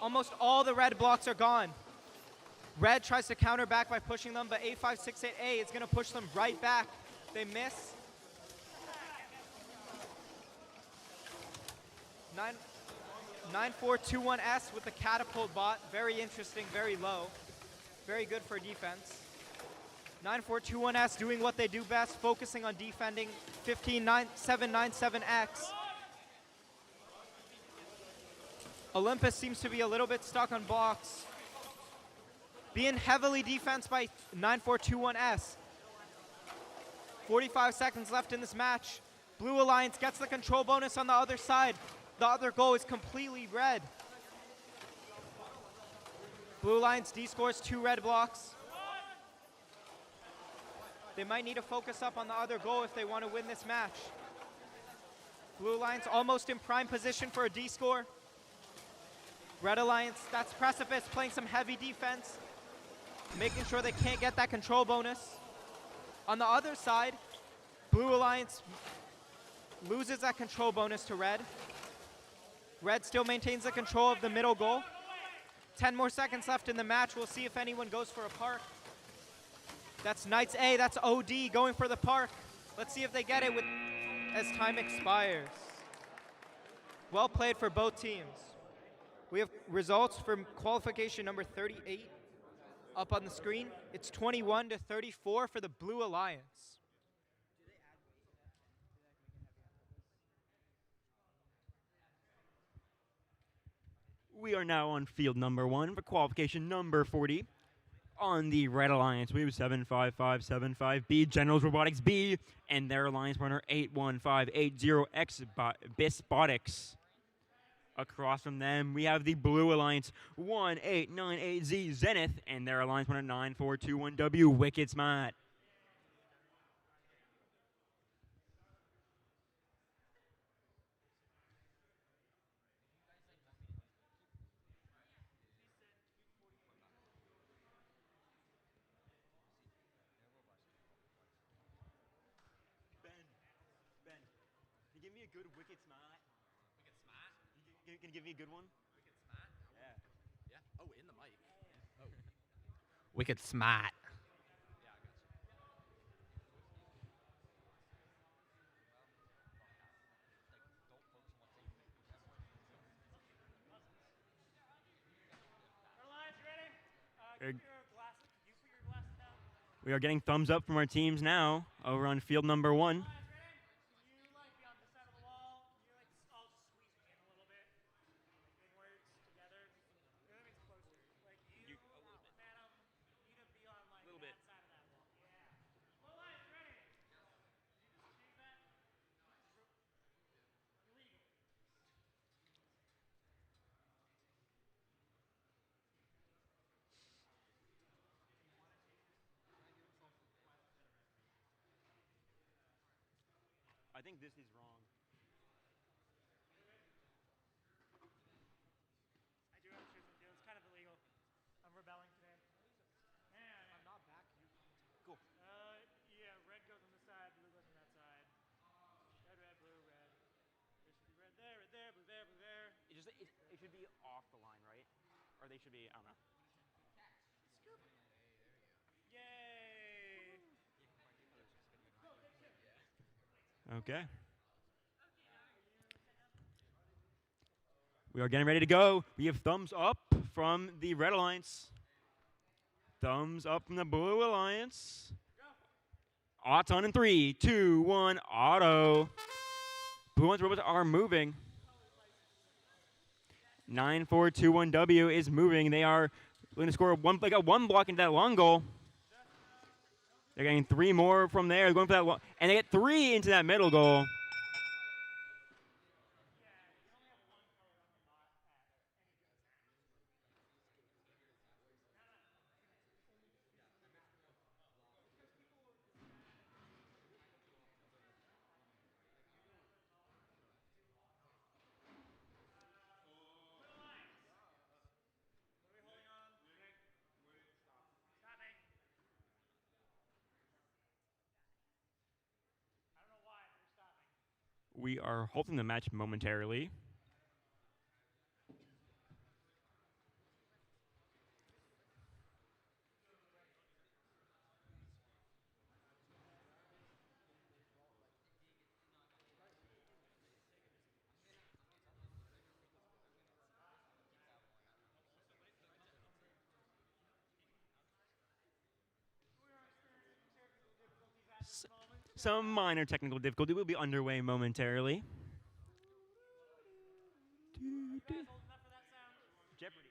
A: Almost all the red blocks are gone. Red tries to counter back by pushing them, but 8568A is going to push them right back. They miss. 9421S with the catapult bot. Very interesting, very low. Very good for defense. 9421S doing what they do best, focusing on defending 15797X. Olympus seems to be a little bit stuck on blocks. Being heavily defensed by 9421S. 45 seconds left in this match. Blue Alliance gets the control bonus on the other side. The other goal is completely red. Blue Alliance D scores 2 red blocks. They might need to focus up on the other goal if they want to win this match. Blue Alliance almost in prime position for a D score. Red Alliance, that's Precipice playing some heavy defense, making sure they can't get that control bonus. On the other side, Blue Alliance loses that control bonus to Red. Red still maintains the control of the middle goal. 10 more seconds left in the match. We'll see if anyone goes for a park. That's Knights A, that's OD going for the park. Let's see if they get it as time expires. Well played for both teams. We have results from qualification number 38 up on the screen. It's 21-34 for the Blue Alliance.
C: We are now on field number 1 for qualification number 40. On the Red Alliance, we have 75575B, Generals Robotics B, and their alliance partner 81580X, Robotics. Across from them, we have the Blue Alliance 1898Z, Zenith, and their alliance partner 9421W, Wicked Smart. Ben, can you give me a good Wicked Smart?
I: Wicked smart.
C: Can you give me a good one?
I: Wicked smart.
C: Yeah.
I: Yeah. Oh, in the mic. Oh. Wicked smart. Yeah, I got you.
F: Alliance, you ready?
C: Good.
F: Can you put your glasses down?
C: We are getting thumbs up from our teams now over on field number 1.
F: Alliance, ready? Can you like be on this side of the wall? Can you like all just squeeze me in a little bit? Like inwards together. That makes closer. Like you Phantom, you need to be on like that side of that wall. Yeah. Alliance, ready? Change that. Illegal.
C: I think this is wrong.
F: I do have shoes I'm doing. It's kind of illegal. I'm rebelling today. Man, I'm not back.
C: Cool.
F: Yeah, red goes on this side, blue goes on that side. Red, red, blue, red. There should be red there, blue there, blue there.
C: It should be off the line, right? Or they should be, I don't know.
F: Yay!
C: Okay. We are getting ready to go. We have thumbs up from the Red Alliance. Thumbs up from the Blue Alliance. Odds on in 3, 2, 1, auto. Blue Alliance robots are moving. 9421W is moving. They are going to score one. They got one block into that long goal. They're getting 3 more from there. They're going for that, and they get 3 into that middle goal. We are halting the match momentarily. Some minor technical difficulty will be underway momentarily. Jeopardy.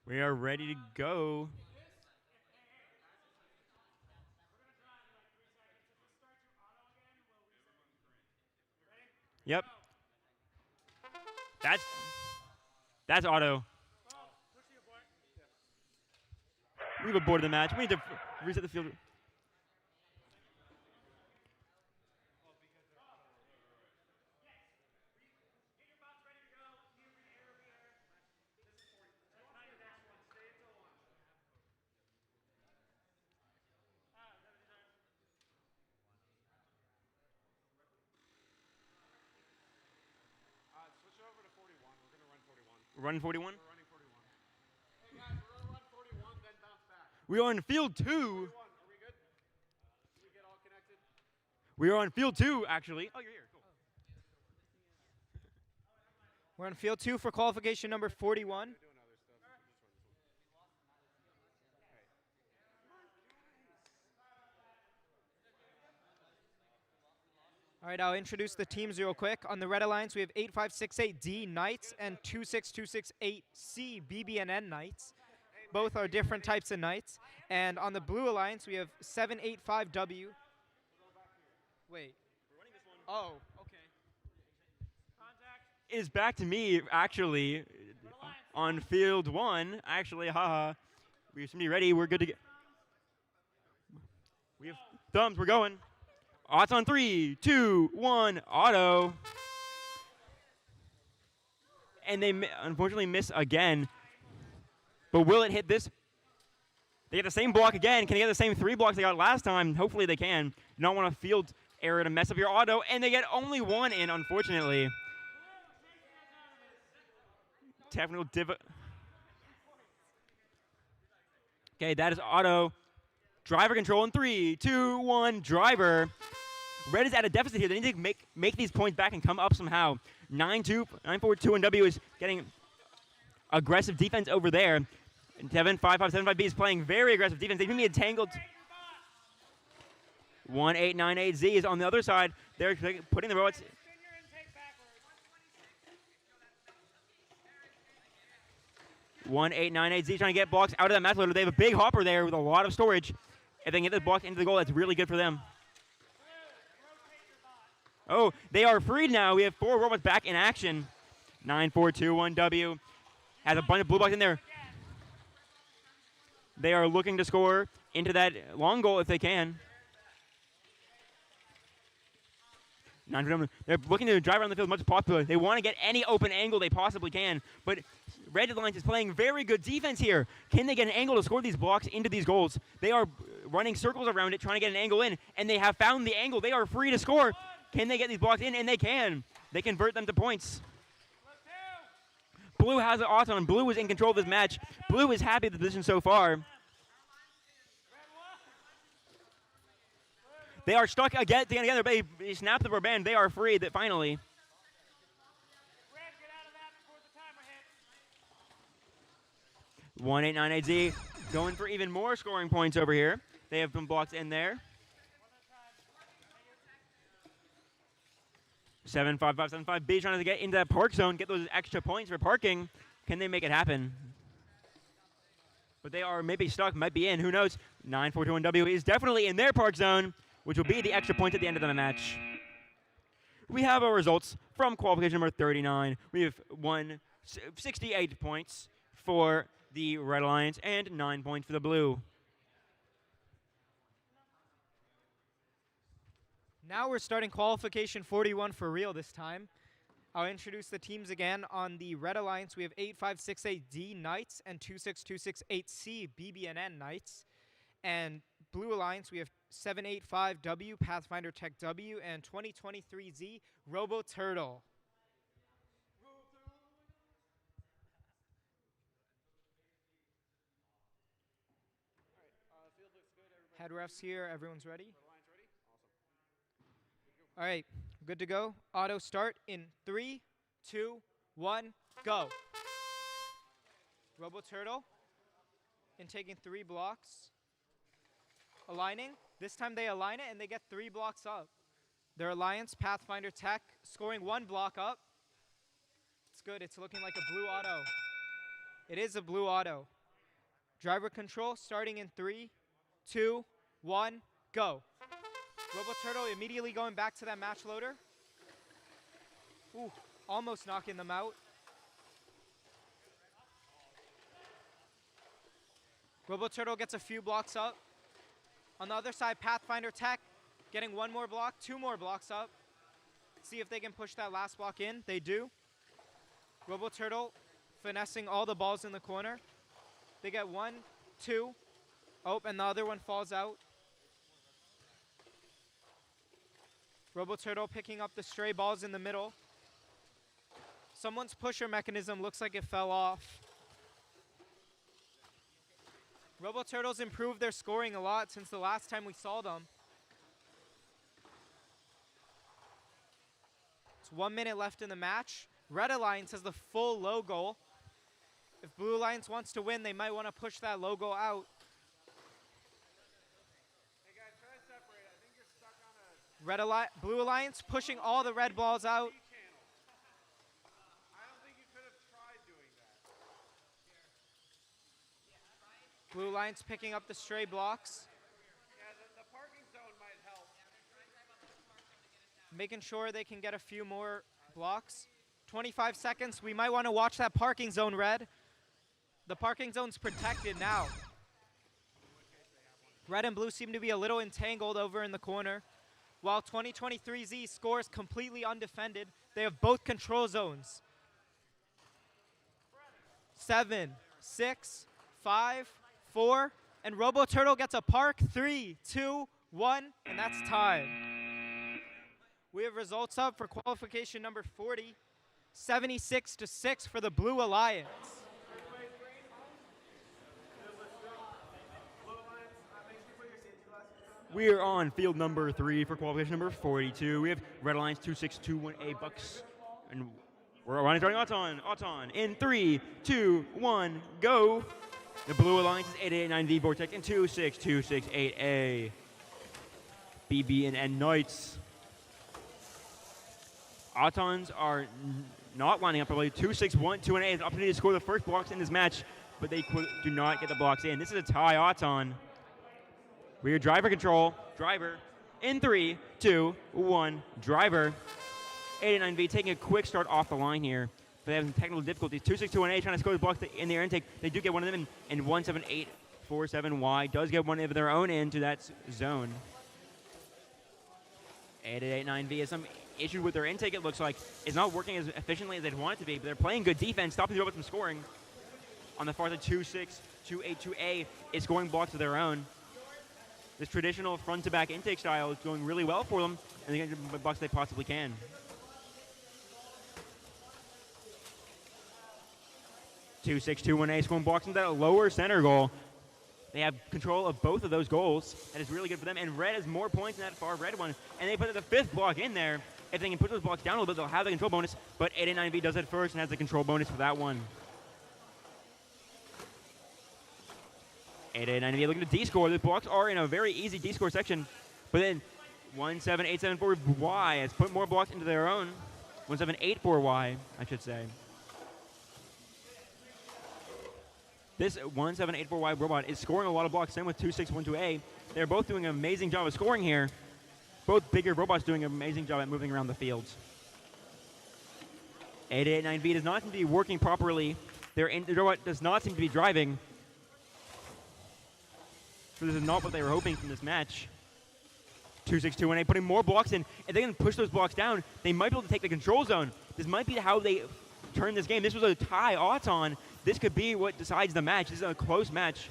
C: We are ready to go. Yep. That's auto. We've aborted the match. We need to reset the field.
B: Switch over to 41. We're going to run 41.
C: Run 41?
B: We're running 41. Hey guys, we're going to run 41, then bounce back.
C: We are on field 2.
B: 41. Are we good? Did we get all connected?
C: We are on field 2, actually. Oh, you're here. Cool.
A: We're on field 2 for qualification number 41. All right, I'll introduce the teams real quick. On the Red Alliance, we have 8568D Knights and 26268C BBNN Knights. Both are different types of Knights. And on the Blue Alliance, we have 785W. Wait. Oh, okay.
C: Is back to me, actually, on field 1. Actually, haha. We have somebody ready. We're good to get. We have thumbs. We're going. Odds on 3, 2, 1, auto. And they unfortunately miss again. But will it hit this? They get the same block again. Can they get the same 3 blocks they got last time? Hopefully they can. You don't want a field error to mess up your auto. And they get only 1 in, unfortunately. Technical Okay, that is auto. Driver control in 3, 2, 1, driver. Red is at a deficit here. They need to make these points back and come up somehow. 9-4-2, and W is getting aggressive defense over there. And 7-5-5-7-5B is playing very aggressive defense. They need to be entangled. 1-8-9-8Z is on the other side. They're putting the robots. 1-8-9-8Z trying to get blocks out of that math loader. They have a big hopper there with a lot of storage. If they can get the block into the goal, that's really good for them. Oh, they are freed now. We have 4 robots back in action. 9-4-2-1-W has a bunch of blue blocks in there. They are looking to score into that long goal if they can. They're looking to drive around the field as much as possible. They want to get any open angle they possibly can. But Red Alliance is playing very good defense here. Can they get an angle to score these blocks into these goals? They are running circles around it, trying to get an angle in, and they have found the angle. They are free to score. Can they get these blocks in? And they can. They convert them to points. Blue has an Auton. Blue is in control of this match. Blue is happy with the position so far. They are stuck again together, but they snap the rubber band. They are free finally.
F: Red, get out of that before the timer hits.
C: 1898Z going for even more scoring points over here. They have been blocked in there. 75575B trying to get into that park zone, get those extra points for parking. Can they make it happen? But they are maybe stuck, might be in, who knows? 9421W is definitely in their park zone, which will be the extra point at the end of the match. We have our results from qualification number 39. We have 68 points for the Red Alliance and 9 points for the Blue.
A: Now we're starting qualification 41 for real this time. I'll introduce the teams again. On the Red Alliance, we have 8568D Knights and 26268C BBNN Knights. And Blue Alliance, we have 785W Pathfinder Tech W and 2023Z Robo Turtle. Head refs here. Everyone's ready? All right, good to go. Auto start in 3, 2, 1, go. Robo Turtle in taking 3 blocks. Aligning. This time they align it and they get 3 blocks up. Their Alliance, Pathfinder Tech, scoring 1 block up. It's good. It's looking like a blue auto. It is a blue auto. Driver control starting in 3, 2, 1, go. Robo Turtle immediately going back to that match loader. Ooh, almost knocking them out. Robo Turtle gets a few blocks up. On the other side, Pathfinder Tech getting 1 more block, 2 more blocks up. See if they can push that last block in. They do. Robo Turtle finessing all the balls in the corner. They get 1, 2. Oh, and the other one falls out. Robo Turtle picking up the stray balls in the middle. Someone's pusher mechanism looks like it fell off. Robo Turtles improved their scoring a lot since the last time we saw them. It's 1 minute left in the match. Red Alliance has the full low goal. If Blue Alliance wants to win, they might want to push that logo out. Blue Alliance pushing all the red balls out.
B: I don't think you could have tried doing that.
A: Blue Alliance picking up the stray blocks.
B: Yeah, the parking zone might help.
A: Making sure they can get a few more blocks. 25 seconds. We might want to watch that parking zone, Red. The parking zone's protected now. Red and blue seem to be a little entangled over in the corner. While 2023Z scores completely undefended, they have both control zones. 7, 6, 5, 4, and Robo Turtle gets a park. 3, 2, 1, and that's time. We have results up for qualification number 40, 76-6 for the Blue Alliance.
C: We are on field number 3 for qualification number 42. We have Red Alliance 2621A Bucks. And we're running starting Auton. Auton in 3, 2, 1, go. The Blue Alliance is 889V Vortex and 26268A. BB and Knights. Autons are not lining up properly. 261, 2 and A is an opportunity to score the first blocks in this match, but they do not get the blocks in. This is a tie Auton. We are driver control. Driver in 3, 2, 1. Driver. 89V taking a quick start off the line here. But they have some technical difficulties. 26218 trying to score the blocks in their intake. They do get one of them, and 17847Y does get one of their own into that zone. 8889V has some issue with their intake, it looks like. It's not working as efficiently as they'd want it to be, but they're playing good defense, stopping the robots from scoring. On the far side, 26282A is scoring blocks of their own. This traditional front-to-back intake style is going really well for them, and they're getting the blocks they possibly can. 2-6-2-1-A scoring blocks into that lower center goal. They have control of both of those goals. That is really good for them. And red has more points than that far red one. And they put the fifth block in there. If they can put those blocks down a little bit, they'll have the control bonus. But 889V does it first and has the control bonus for that one. 889V looking to D-score. The blocks are in a very easy D-score section. But then 17874Y has put more blocks into their own. 1784Y, I should say. This 1784Y robot is scoring a lot of blocks, same with 2612A. They're both doing an amazing job of scoring here. Both bigger robots doing an amazing job at moving around the field. 889V does not seem to be working properly. The robot does not seem to be driving. So this is not what they were hoping from this match. 2-6-2-1-A putting more blocks in. If they can push those blocks down, they might be able to take the control zone. This might be how they turn this game. This was a tie odds on. This could be what decides the match. This is a close match.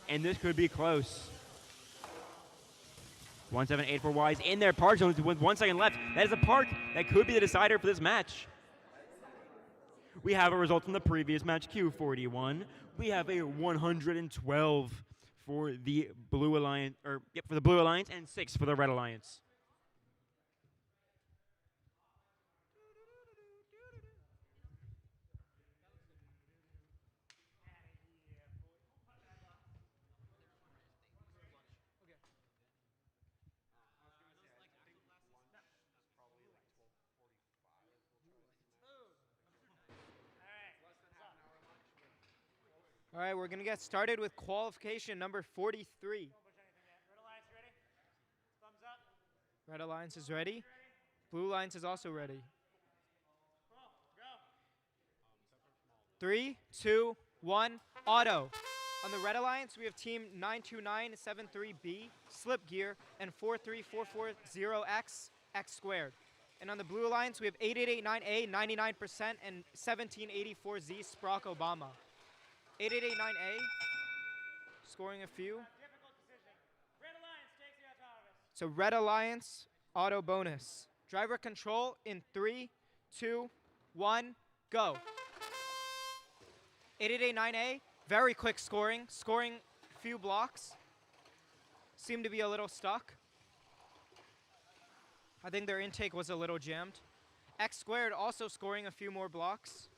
C: And this could be close. 1784Y is in their park zone with 1 second left. That is a park that could be the decider for this match. We have a result from the previous match, Q41. We have a 112 for the Blue Alliance, for the Blue Alliance, and 6 for the Red Alliance.
A: All right, we're going to get started with qualification number 43.
F: Red Alliance ready? Thumbs up.
A: Red Alliance is ready. Blue Alliance is also ready.
F: Cool. Go.
A: 3, 2, 1, auto. On the Red Alliance, we have team 92973B, slip gear, and 43440X, X squared. And on the Blue Alliance, we have 8889A, 99%, and 1784Z, Sprock Obama. 8889A, scoring a few.
F: Difficult decision. Red Alliance takes the autonomous.
A: So Red Alliance, auto bonus. Driver control in 3, 2, 1, go. 8889A, very quick scoring few blocks. Seemed to be a little stuck. I think their intake was a little jammed. X squared also scoring a few more blocks.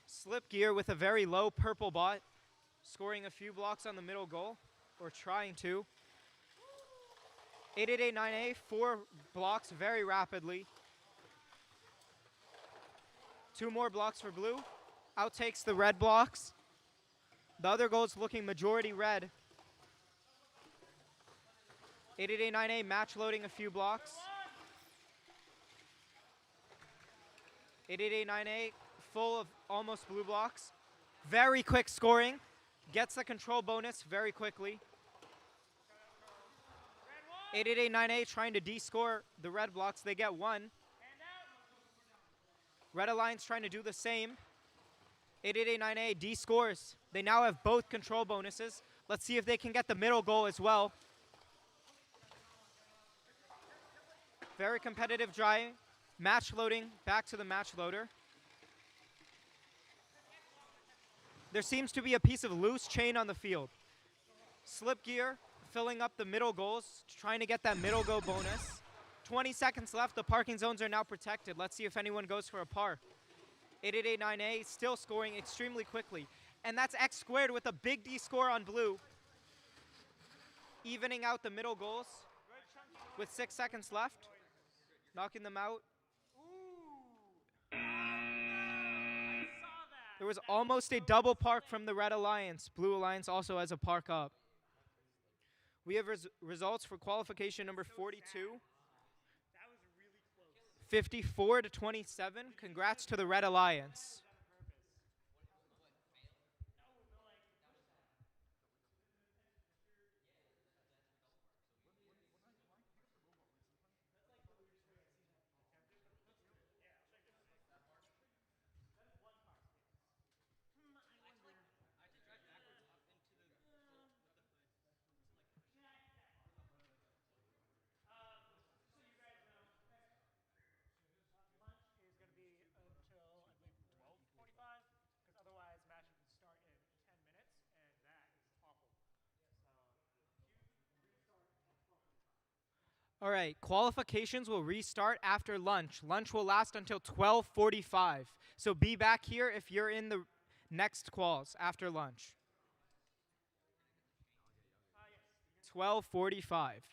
A: Slip gear with a very low purple bot, scoring a few blocks on the middle goal, or trying to. 8889A, 4 blocks very rapidly. 2 more blocks for blue. Outtakes the red blocks. The other goal's looking majority red. 8889A match loading a few blocks. 8889A full of almost blue blocks. Very quick scoring. Gets the control bonus very quickly. 8889A trying to de-score the red blocks. They get 1. Red Alliance trying to do the same. 8889A de-scores. They now have both control bonuses. Let's see if they can get the middle goal as well. Very competitive driving. Match loading back to the match loader. There seems to be a piece of loose chain on the field. Slip gear filling up the middle goals, trying to get that middle go bonus. 20 seconds left. The parking zones are now protected. Let's see if anyone goes for a par. 8889A still scoring extremely quickly. And that's X squared with a big D score on blue. Evening out the middle goals with 6 seconds left. Knocking them out. There was almost a double park from the Red Alliance. Blue Alliance also has a park up. We have results for qualification number 42.
F: That was really close.
A: 54 to 27. Congrats to the Red Alliance.
F: Lunch is going to be until, I believe, 12.
A: All right, qualifications will restart after lunch. Lunch will last until 12:45. So be back here if you're in the next quals after lunch. 12:45.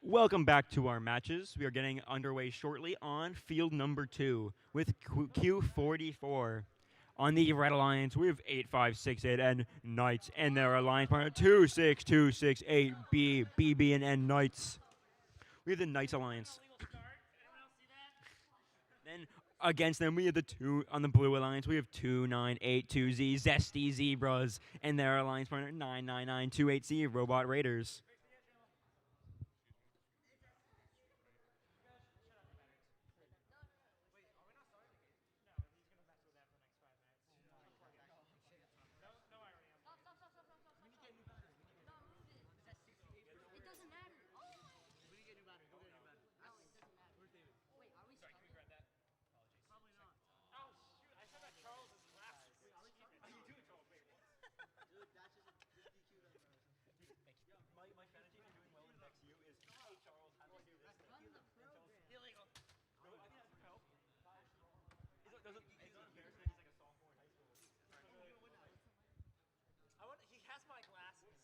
C: Welcome back to our matches. We are getting underway shortly on field number 2 with Q44. On the Red Alliance, we have 8568 and Knights, and their alliance partner 26268B, BB and N Knights. We have the Knights Alliance. Then against them, we have the two on the Blue Alliance. We have 2982Z Zesty Zebras, and their alliance partner 99928C Robot Raiders.
F: He has my glasses.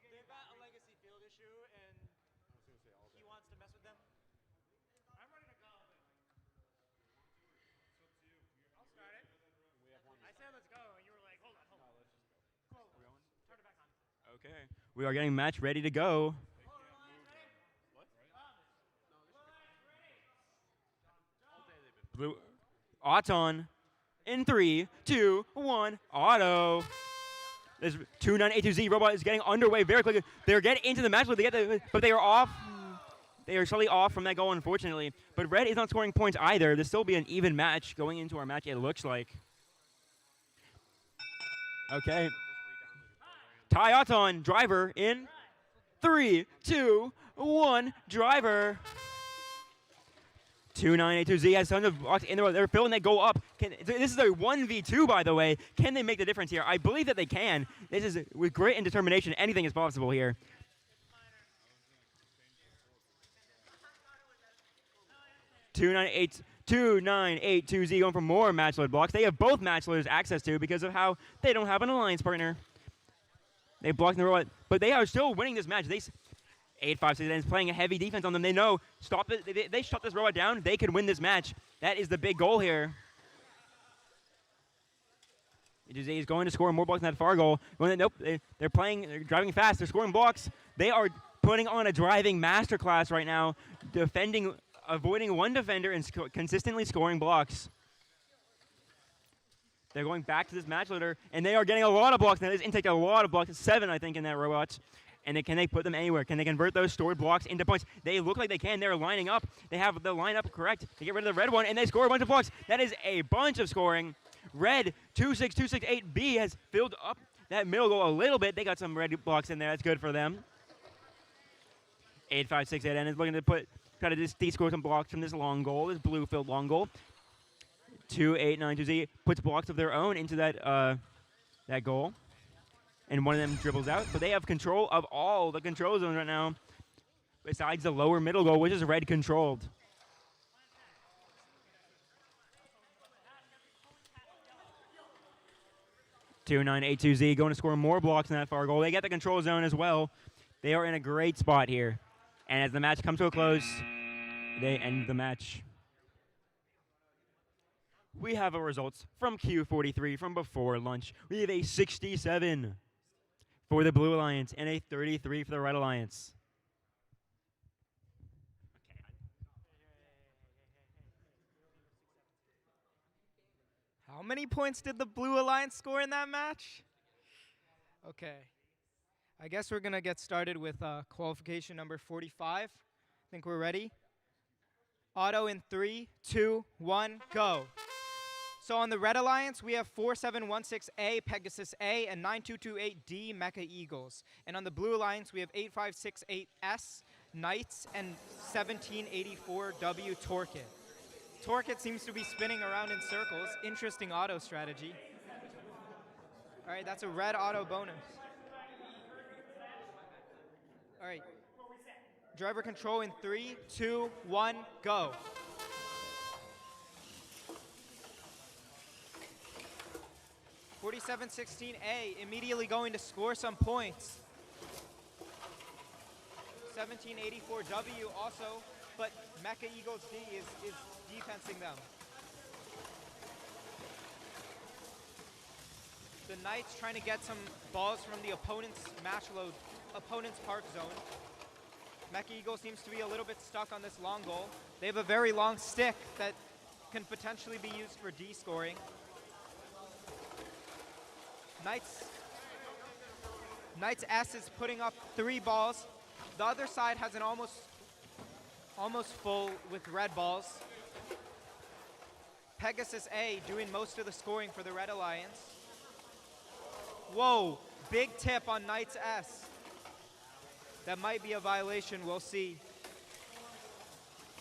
F: They've got a legacy field issue, and he wants to mess with them. I'm ready to go. I'll start it. I said let's go, and you were like, hold on. Cool. Turn it back on.
C: Okay. We are getting match ready to go. Blue Auton in 3, 2, 1, auto. This 2982Z robot is getting underway very quickly. They're getting into the match, but they are off. They are slightly off from that goal, unfortunately. But Red is not scoring points either. This still be an even match going into our match, it looks like. Okay. Ty Auton, driver in 3, 2, 1, driver. 2982Z has tons of blocks in the row. They're filling that goal up. This is a 1v2, by the way. Can they make the difference here? I believe that they can. This is, with grit and determination, anything is possible here. 2982Z going for more match load blocks. They have both match loaders access to because of how they don't have an alliance partner. They blocked the robot, but they are still winning this match. 8568 is playing a heavy defense on them. They know they shut this robot down, they could win this match. That is the big goal here. Jose is going to score more blocks than that far goal. Nope, they're driving fast. They're scoring blocks. They are putting on a driving masterclass right now, avoiding one defender and consistently scoring blocks. They're going back to this match loader, and they are getting a lot of blocks. Now, this intake a lot of blocks. 7, I think, in that robot. And can they put them anywhere? Can they convert those stored blocks into points? They look like they can. They're lining up. They have the lineup correct. They get rid of the red one, and they score a bunch of blocks. That is a bunch of scoring. Red 26268B has filled up that middle goal a little bit. They got some red blocks in there. That's good for them. 8568N is looking to try to just de-score some blocks from this long goal, this blue-filled long goal. 2892Z puts blocks of their own into that goal. And one of them dribbles out. But they have control of all the control zones right now, besides the lower middle goal, which is red controlled. (2982Z) going to score more blocks in that far goal. They get the control zone as well. They are in a great spot here. And as the match comes to a close, they end the match. We have our results from Q43 from before lunch. We have a 67 for the Blue Alliance and a 33 for the Red Alliance.
A: How many points did the Blue Alliance score in that match? Okay. I guess we're going to get started with qualification number 45. I think we're ready. Auto in 3, 2, 1, go. So on the Red Alliance, we have 4716A, Pegasus A, and 9228D, Mecha Eagles. And on the Blue Alliance, we have 8568S, Knights, and 1784W, Torkit. Torkit seems to be spinning around in circles. Interesting auto strategy. All right, that's a red auto bonus. All right. Driver control in 3, 2, 1, go. (4716A) immediately going to score some points. 1784W also, but Mecha Eagles D is defensing them. The Knights trying to get some balls from the opponent's match load, opponent's park zone. Mecha Eagle seems to be a little bit stuck on this long goal. They have a very long stick that can potentially be used for D scoring. Knights S is putting up 3 balls. The other side has an almost full with red balls. Pegasus A doing most of the scoring for the Red Alliance. Whoa, big tip on Knights S. That might be a violation, we'll see.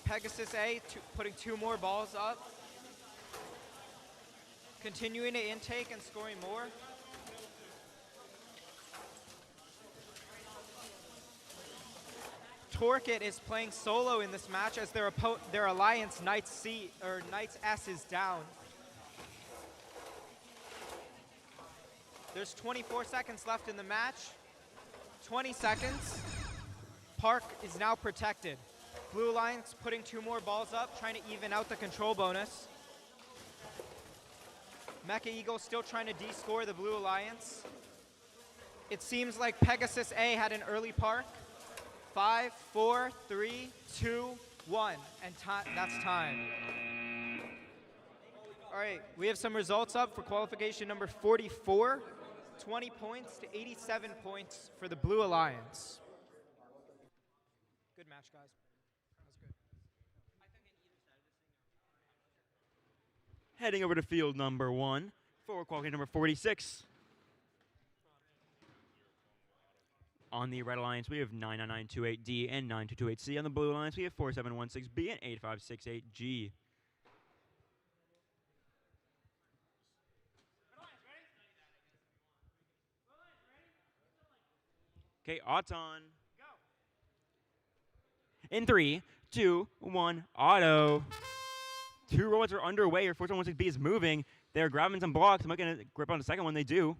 A: Pegasus A putting 2 more balls up. Continuing to intake and scoring more. Torkit is playing solo in this match as their alliance Knights S is down. There's 24 seconds left in the match. 20 seconds. Park is now protected. Blue Alliance putting 2 more balls up, trying to even out the control bonus. Mecha Eagle still trying to de-score the Blue Alliance. It seems like Pegasus A had an early park. 5, 4, 3, 2, 1, and that's time. All right, we have some results up for qualification number 44. 20 points to 87 points for the Blue Alliance. Good match, guys. That was good.
C: Heading over to field number 1 for qualification number 46. On the Red Alliance, we have 99928D and 9228C. On the Blue Alliance, we have 4716B and 8568G. Okay, odds on. In 3, 2, 1, auto. 2 robots are underway. Your 4716B is moving. They're grabbing some blocks. I'm not going to grip on the second one. They do.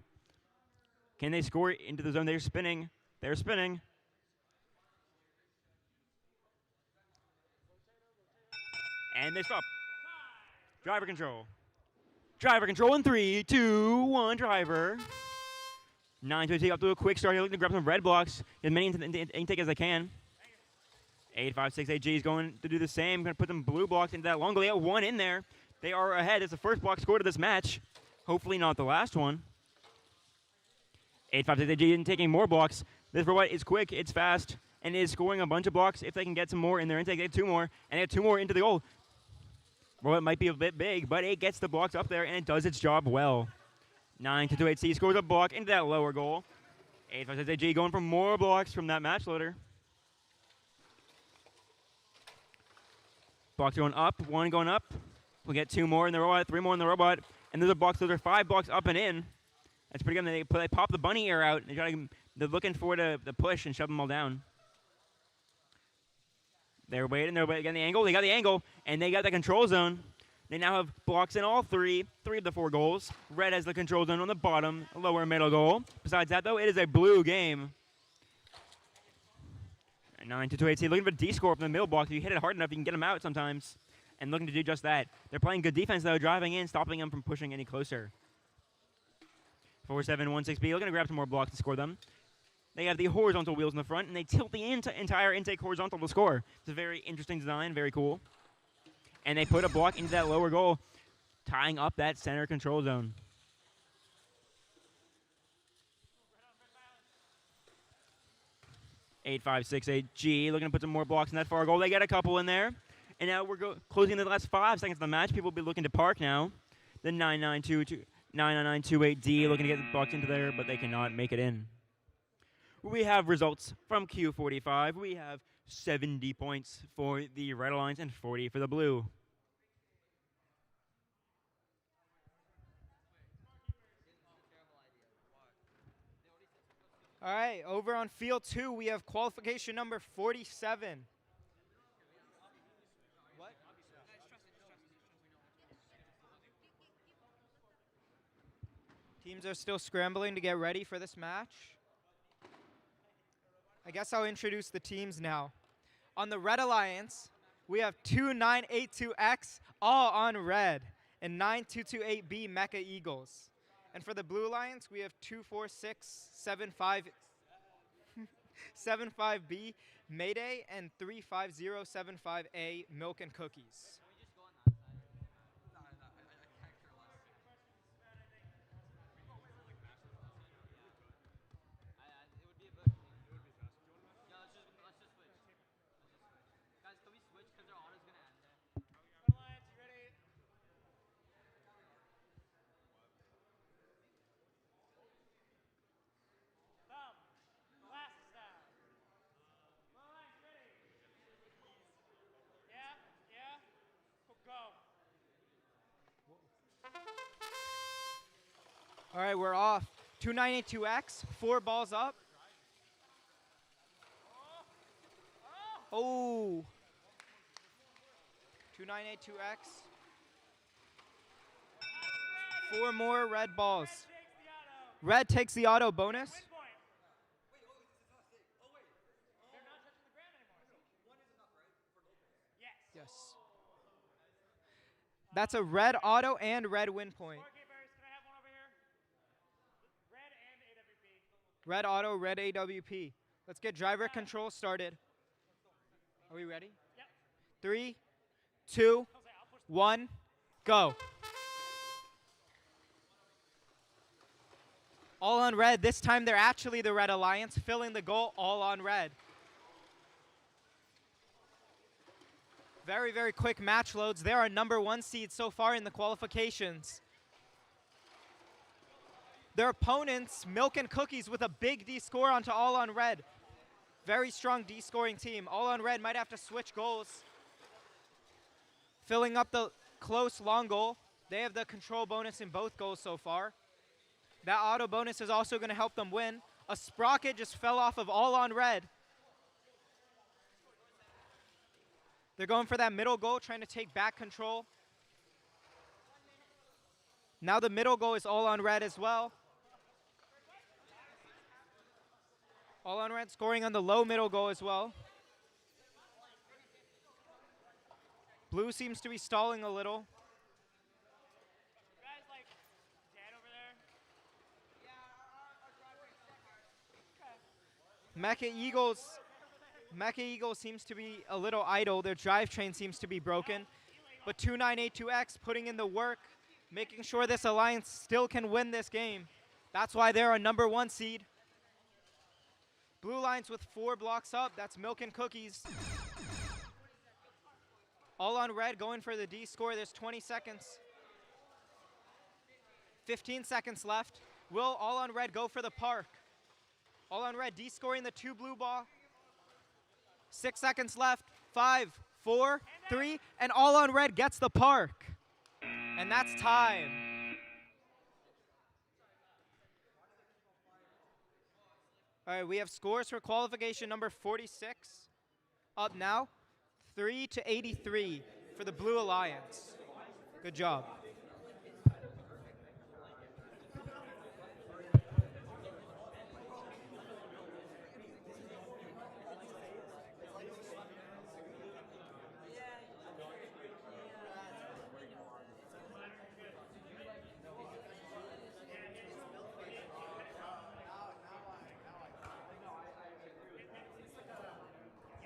C: Can they score into the zone? They're spinning. They're spinning. And they stop. Driver control. Driver control in 3, 2, 1, driver. 9 to take up to a quick start. You're looking to grab some red blocks. As many intake as I can. 8568G is going to do the same. Going to put some blue blocks into that long goal. They got 1 in there. They are ahead. It's the first block scored of this match. Hopefully not the last one. 8568G isn't taking more blocks. This robot is quick. It's fast. And is scoring a bunch of blocks. If they can get some more in their intake, they have 2 more. And they have 2 more into the goal. Robot might be a bit big, but it gets the blocks up there, and it does its job well. 928C scores a block into that lower goal. 8568G going for more blocks from that match loader. Blocks going up, 1 going up. We'll get 2 more in the robot, 3 more in the robot. And there's a box, those are 5 blocks up and in. That's pretty good. They pop the bunny ear out. They're looking for the push and shove them all down. They're waiting, getting the angle. They got the angle, and they got the control zone. They now have blocks in all 3 of the 4 goals. Red has the control zone on the bottom, lower middle goal. Besides that, though, it is a blue game. 9-2-8C looking for a D-score from the middle block. If you hit it hard enough, you can get them out sometimes. And looking to do just that. They're playing good defense, though, driving in, stopping them from pushing any closer. 4716B looking to grab some more blocks to score them. They have the horizontal wheels in the front, and they tilt the entire intake horizontal to score. It's a very interesting design, very cool. And they put a block into that lower goal, tying up that center control zone. (8568G) looking to put some more blocks in that far goal. They get a couple in there. And now we're closing the last 5 seconds of the match. People will be looking to park now. The 99928D looking to get the blocks into there, but they cannot make it in. We have results from Q45. We have 70 points for the Red Alliance and 40 for the Blue.
A: All right, over on field 2, we have qualification number 47. What? Teams are still scrambling to get ready for this match. I guess I'll introduce the teams now. On the Red Alliance, we have 2982X, all on red, and 9228B Mecha Eagles. And for the Blue Alliance, we have 24675B Mayday and 35075A Milk and Cookies.
F: Alliance, you ready? Thumb. Glasses down. Alliance, ready? Yeah? Yeah? Go.
A: All right, we're off. 292X, 4 balls up. Oh. 2982X. 4 more red balls.
F: Takes the auto.
A: Red takes the auto bonus.
F: Win point. They're not touching the ground anymore. Yes.
A: Yes. That's a red auto and red win point.
F: Scorekeepers, can I have one over here? Red and AWP.
A: Red auto, red AWP. Let's get driver control started. Are we ready?
F: Yep.
A: 3, 2, 1, go. All on red. This time they're actually the Red Alliance, filling the goal all on red. Very, very quick match loads. They're our #1 seed so far in the qualifications. Their opponents, Milk and Cookies, with a big D score onto all on red. Very strong D scoring team. All on red might have to switch goals. Filling up the close long goal. They have the control bonus in both goals so far. That auto bonus is also going to help them win. A sprocket just fell off of all on red. They're going for that middle goal, trying to take back control. Now the middle goal is all on red as well. All on red scoring on the low middle goal as well. Blue seems to be stalling a little.
F: You guys like dead over there?
A: Mecha Eagles seems to be a little idle. Their drivetrain seems to be broken. But 2982X putting in the work, making sure this alliance still can win this game. That's why they're a #1 seed. Blue Alliance with 4 blocks up. That's Milk and Cookies. All on red going for the D score. There's 20 seconds. 15 seconds left. Will all on red go for the park? All on red D scoring the 2 blue ball. 6 seconds left. 5, 4, 3, and all on red gets the park. And that's time. All right, we have scores for qualification number 46 up now. 3-83 for the Blue Alliance. Good job.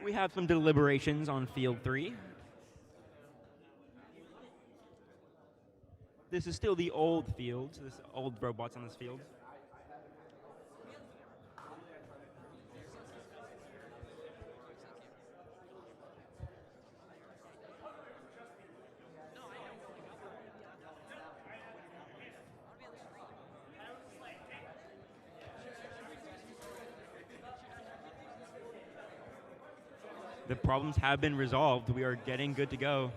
C: We have some deliberations on field 3. This is still the old field, so there's old robots on this field. The problems have been resolved. We are getting good to go.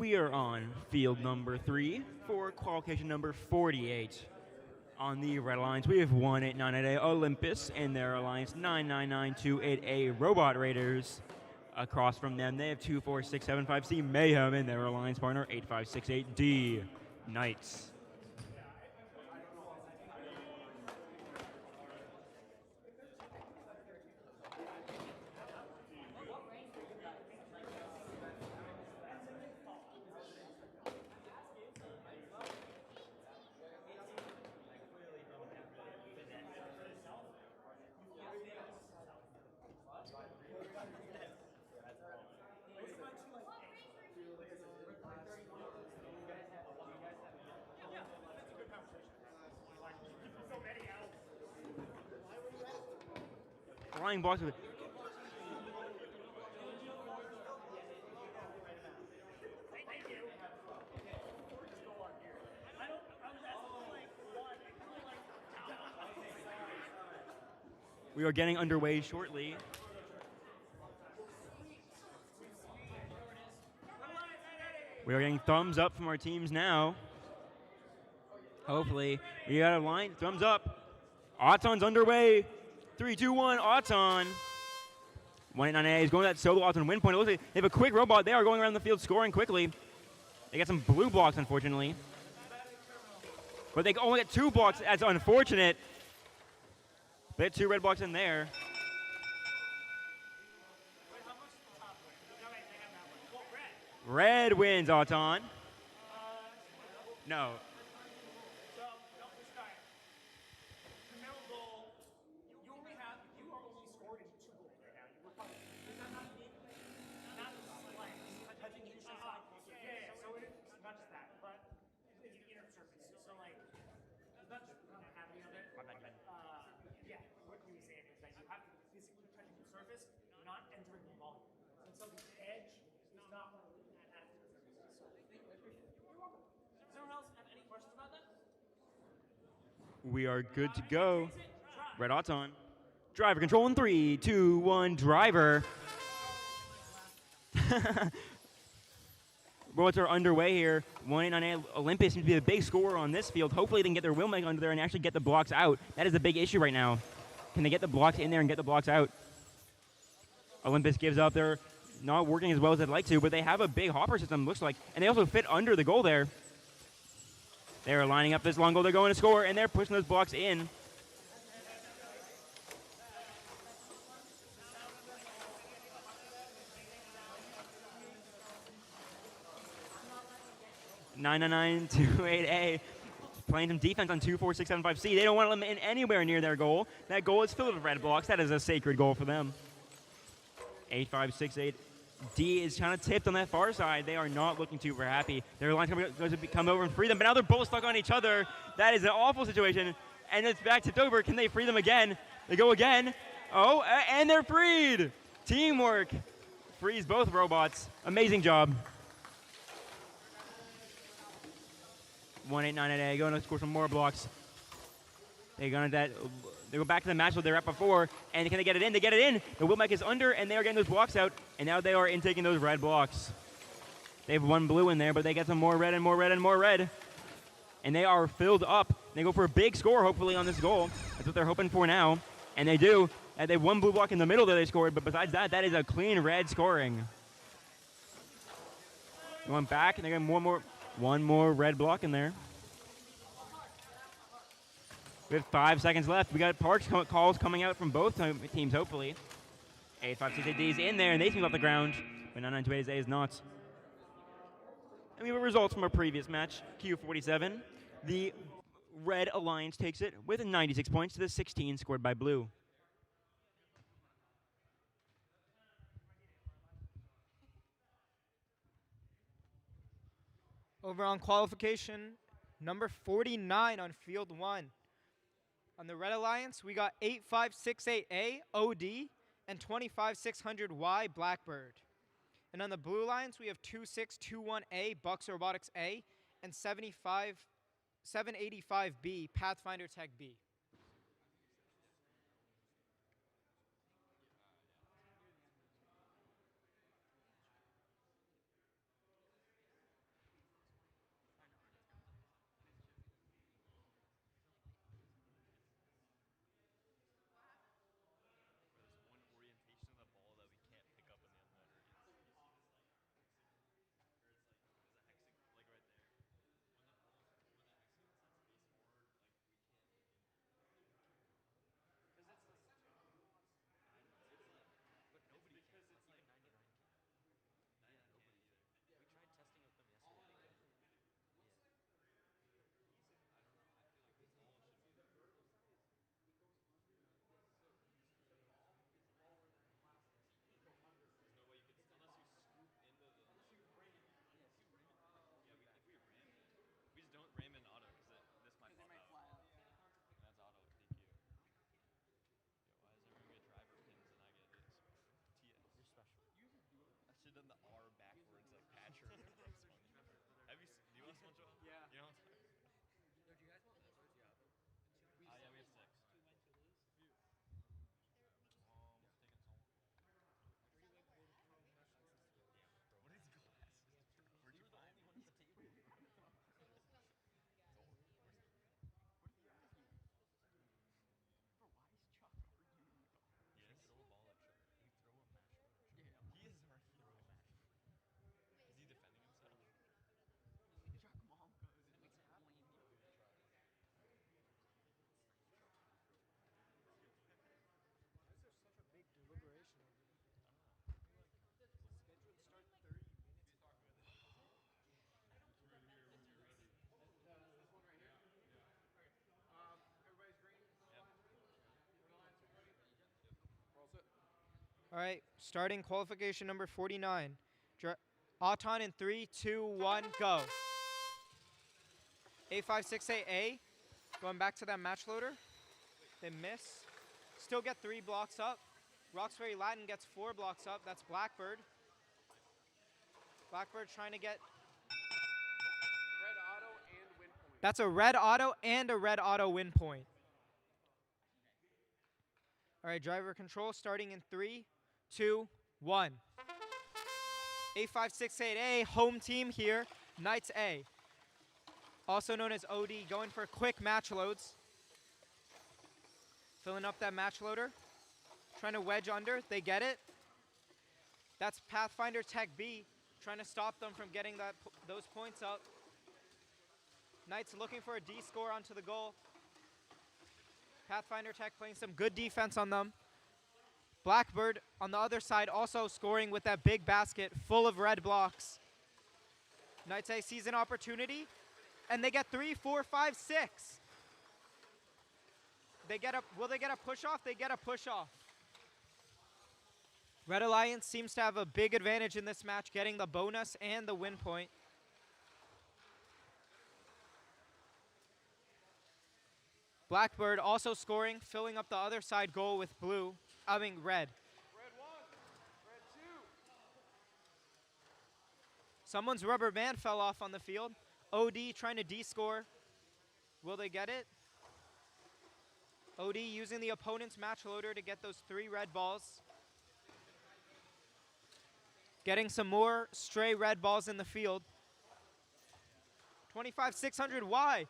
C: We are on field number 3 for qualification number 48. On the Red Alliance, we have 1898A Olympus and their Alliance 99928A Robot Raiders. Across from them, they have 24675C Mayhem and their Alliance partner 8568D Knights. Flying blocks with We are getting underway shortly. We are getting thumbs up from our teams now. Hopefully. We got a line. Thumbs up. Auton's underway. 3, 2, 1. Auton. 189A is going to that solo Auton win point. It looks like they have a quick robot. They are going around the field scoring quickly. They got some blue blocks, unfortunately. But they only get 2 blocks. That's unfortunate. They had 2 red blocks in there. Red wins, Auton. No. We are good to go. Red Auton. Driver control in 3, 2, 1, driver. Robots are underway here. 189A Olympus seems to be the big scorer on this field. Hopefully they can get their wheelmech under there and actually get the blocks out. That is the big issue right now. Can they get the blocks in there and get the blocks out? Olympus gives up. They're not working as well as they'd like to, but they have a big hopper system, looks like. And they also fit under the goal there. They're lining up this long goal. They're going to score, and they're pushing those blocks in. (99928A) playing some defense on 24675C. They don't want to let them in anywhere near their goal. That goal is filled with red blocks. That is a sacred goal for them. 8568. D is kind of tipped on that far side. They are not looking super happy. Their line's going to come over and free them, but now they're both stuck on each other. That is an awful situation, and it's back tipped over. Can they free them again? They go again. Oh, and they're freed. Teamwork frees both robots. Amazing job. 189A going to score some more blocks. They go back to the match that they were at before, and can they get it in? They get it in. The wheelmech is under, and they are getting those blocks out, and now they are intaking those red blocks. They have 1 blue in there, but they get some more red and more red and more red. And they are filled up. They go for a big score, hopefully, on this goal. That's what they're hoping for now, and they do. And they have 1 blue block in the middle that they scored, but besides that, that is a clean red scoring. Going back, and they get one more red block in there. We have 5 seconds left. We got parks calls coming out from both teams, hopefully. 8568D is in there, and they seem off the ground, but 992A is not. And we have results from our previous match, Q47. The Red Alliance takes it with 96 points to the 16 scored by Blue.
A: Over on qualification number 49 on field 1. On the Red Alliance, we got 8568A OD and 25600Y Blackbird. And on the Blue Alliance, we have 2621A Bucks Robotics A and 785B Pathfinder Tech B. Yeah.
E: You know what I'm talking
I: Yo, do you guys want liquids? Yeah.
E: yeah, we have 6. Taking some. What is glasses? Where'd you find the only one at the table.
I: Bro, why is Chuck arguing with us?
E: Yes. Throw a ball at Chuck. We throw a match at Chuck.
I: Yeah.
E: He is our hero match. Is he defending himself?
I: Chuck mom goes and makes a flame you.
F: Why is there such a big deliberation over here? Scheduled start 30 minutes ago.
B: This one right here? Everybody's green?
E: Yep.
B: We're all set.
A: All right, starting qualification number 49. Auton in 3, 2, 1, go. A568A, going back to that match loader. They miss. Still get 3 blocks up. Roxbury Latin gets 4 blocks up. That's Blackbird. Blackbird trying to get...
B: Red auto and win point.
A: That's a red auto and a red auto win point. All right, driver control starting in 3, 2, 1. A568A, home team here, Knights A. Also known as OD, going for quick match loads. Filling up that match loader. Trying to wedge under, they get it. That's Pathfinder Tech B, trying to stop them from getting those points up. Knights looking for a D score onto the goal. Pathfinder Tech playing some good defense on them. Blackbird on the other side also scoring with that big basket full of red blocks. Knights A sees an opportunity, and they get 3, 4, 5, 6. Will they get a push off? They get a push off. Red Alliance seems to have a big advantage in this match, getting the bonus and the win point. Blackbird also scoring, filling up the other side goal with red.
B: Red 1. Red 2.
A: Someone's rubber band fell off on the field. OD trying to D-score. Will they get it? OD using the opponent's match loader to get those 3 red balls. Getting some more stray red balls in the field. 25-600Y.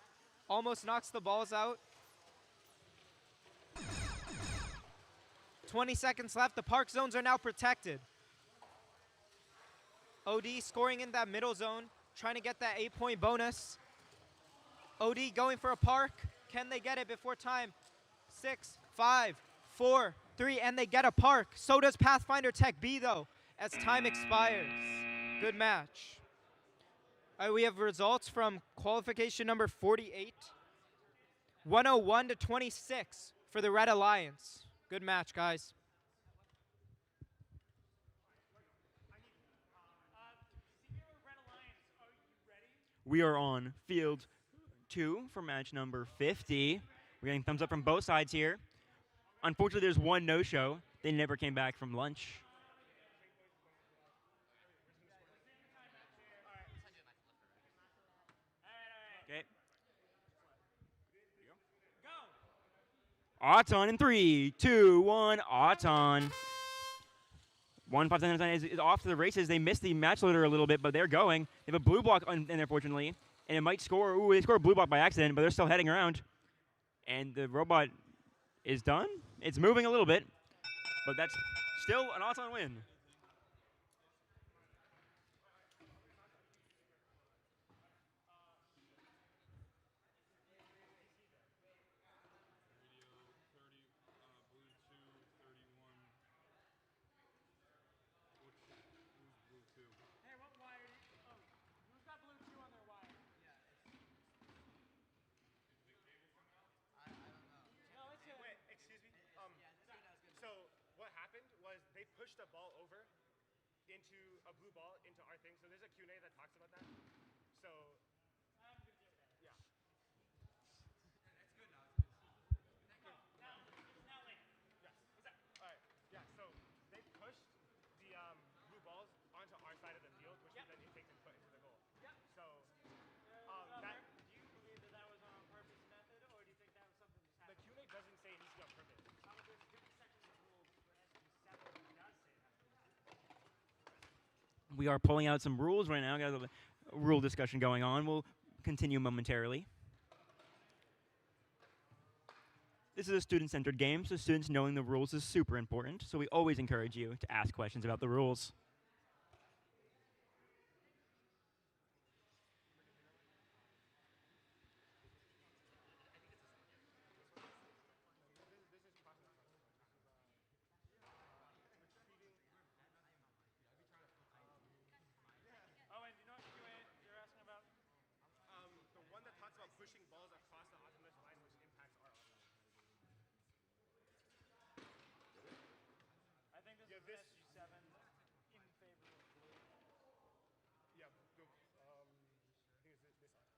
A: Almost knocks the balls out. 20 seconds left. The park zones are now protected. OD scoring in that middle zone, trying to get that 8-point bonus. OD going for a park. Can they get it before time? 6, 5, 4, 3, and they get a park. So does Pathfinder Tech B, though, as time expires. Good match. All right, we have results from qualification number 48. 101-26 for the Red Alliance. Good match, guys.
F: Senior Red Alliance, are you ready?
C: We are on field 2 for match number 50. We're getting thumbs up from both sides here. Unfortunately, there's one no-show. They never came back from lunch. Okay.
F: Go!
C: Auton in 3, 2, 1. Auton. 1-5 is off to the races. They missed the match loader a little bit, but they're going. They have a blue block in there, fortunately, and it might score. Ooh, they score a blue block by accident, but they're still heading around. And the robot is done. It's moving a little bit, but that's still an Auton win.
F: Hey, what wire? Oh, who's got blue 2 on their wire? No, it's a...
J: Wait, excuse me. So what happened was they pushed the ball over into a blue ball into our thing. So there's a Q&A that talks about that. So yeah.
F: Now late.
J: Yes. What's that? All right. Yeah. So they pushed the blue balls onto our side of the field, which we then take and put into the goal.
F: Yep.
J: So
C: We are pulling out some rules right now. Got a rule discussion going on. We'll continue momentarily. This is a student-centered game, so students knowing the rules is super important. So we always encourage you to ask questions about the rules.
F: Oh, and do you know what QA you're asking about?
J: The one that talks about pushing balls across the Optimus line, which impacts our Optimus.
F: I think this
J: Yeah,
F: is
J: this-
F: SG7 in favor of blue.
J: Yeah, the, I think it's this one.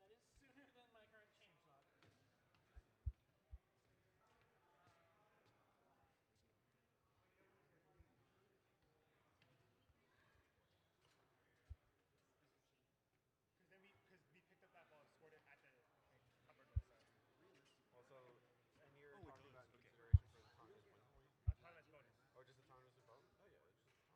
J: This.
B: Can you scroll down to the answer?
F: What's the date on it?
B: November 20th.
F: That is sooner than my current change log.
J: Because we picked up that ball and scored it at the upper goal. So.
B: Also, and you're
C: Oh, it
B: talking
C: is.
B: about in
C: Okay.
B: consideration for the autonomous win?
J: Autonomous bonus.
B: Oh, just autonomous vote? Oh yeah, it's just autonomous.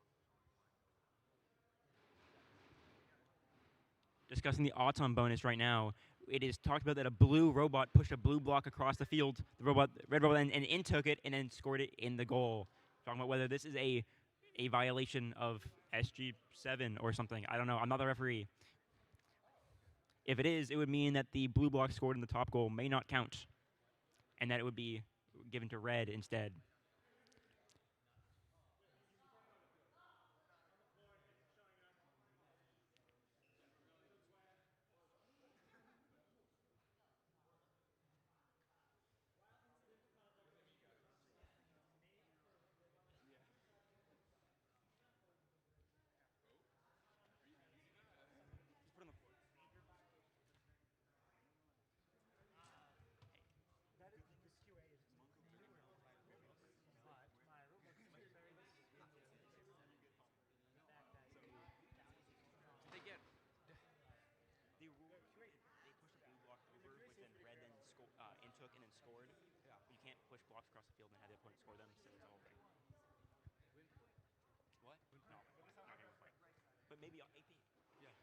C: Discussing the autumn bonus right now. It is talked about that a blue robot pushed a blue block across the field. The red robot, and in took it and then scored it in the goal. Talking about whether this is a violation of SG7 or something. I don't know. I'm not the referee. If it is, it would mean that the blue block scored in the top goal may not count, and that it would be given to red instead.
F: That is this QA is newer than my rulebooks, but my rulebooks carry this the fact that
I: They get.
C: The rule, they pushed a blue block over, which then red then in took and then scored.
B: Yeah.
C: But you can't push blocks across the field and have the opponent score them, so it's a whole thing. What? No, not game point. But maybe AP.
B: Yeah.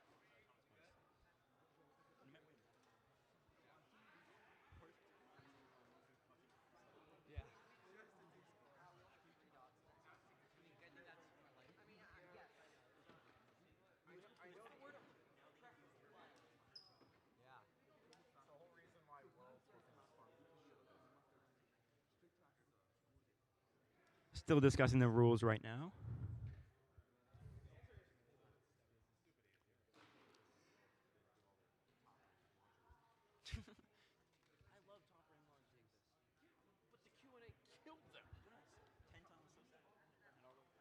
C: You might win.
B: Yeah. I know the word. Yeah. It's the whole reason why Worlds wasn't as fun as it should have been.
C: Still discussing the rules right now.
I: I love top ring launching. But the Q&A killed them.
C: 10 times so sad.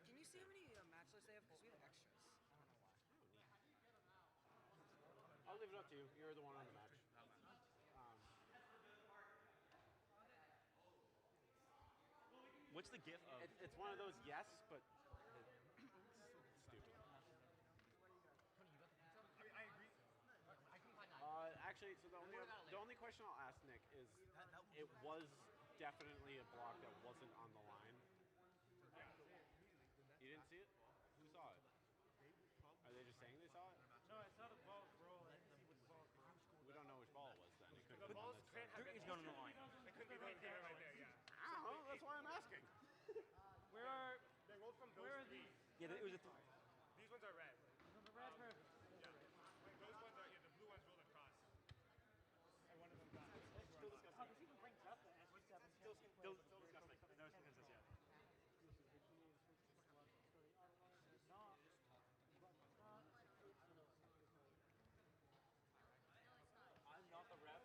K: Can you see how many match lists they have? Because we have extras. I don't know why.
B: I'll leave it up to you. You're the one on the match.
C: What's the gif of?
B: It's one of those yes, but stupid.
J: I agree.
B: Actually, so the only question I'll ask Nick is, it was definitely a block that wasn't on the line. You didn't see it? Who saw it? Are they just saying they saw it?
F: no, I saw the balls roll and see which ball crossed.
B: We don't know which ball it was then. It could
J: The
B: be
J: balls
B: on this
J: can't
B: side.
J: have
C: There
J: been
C: is none on the line.
J: It could be right there, yeah.
B: I don't know. That's why I'm asking.
F: Where are
J: They rolled from those
F: where are
J: three.
F: these?
C: Yeah, it was a.
J: These ones are red.
F: The red perfect.
J: Yeah. Like those ones are, the blue ones rolled across. And one of them got.
F: Oh, this even brings up the SG7.
C: Still discussing. No consensus yet. I'm not the ref.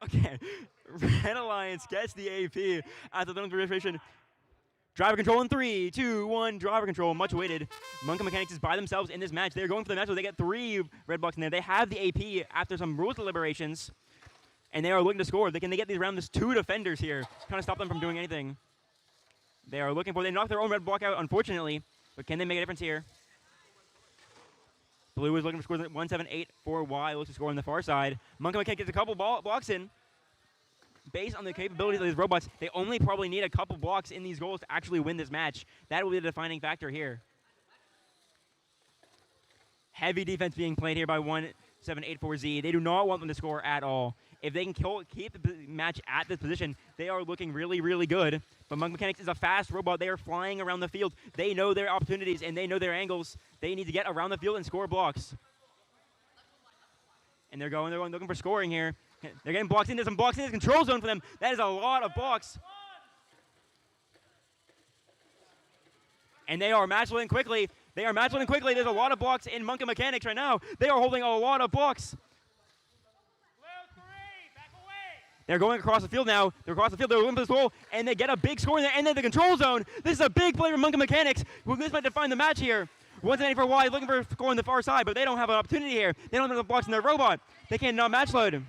C: Okay, Red Alliance gets the AP after the registration. Driver control in 3, 2, 1. Driver control, much weighted. Monka Mechanics is by themselves in this match. They're going for the match where they get 3 red blocks in there. They have the AP after some rules deliberations, and they are looking to score. Can they get these around this 2 defenders here? Kind of stop them from doing anything. They are looking for. They knocked their own red block out, unfortunately, but can they make a difference here? Blue is looking for scores at 178 for Y. Looks to score on the far side. Monka Mechanics gets a couple blocks in. Based on the capabilities of these robots, they only probably need a couple blocks in these goals to actually win this match. That will be the defining factor here. Heavy defense being played here by 1784Z. They do not want them to score at all. If they can keep the match at this position, they are looking really, really good. But Monk Mechanics is a fast robot. They are flying around the field. They know their opportunities and they know their angles. They need to get around the field and score blocks. And they're looking for scoring here. They're getting blocks in. There's some blocks in this control zone for them. That is a lot of blocks. And they are match loading quickly. There's a lot of blocks in Monka Mechanics right now. They are holding a lot of blocks. They're going across the field now. They're looking for this goal, and they get a big score in there. And then the control zone. This is a big play from Monka Mechanics. Well, this might define the match here. 194 Y looking for a score on the far side, but they don't have an opportunity here. They don't have the blocks in their robot. They cannot match load.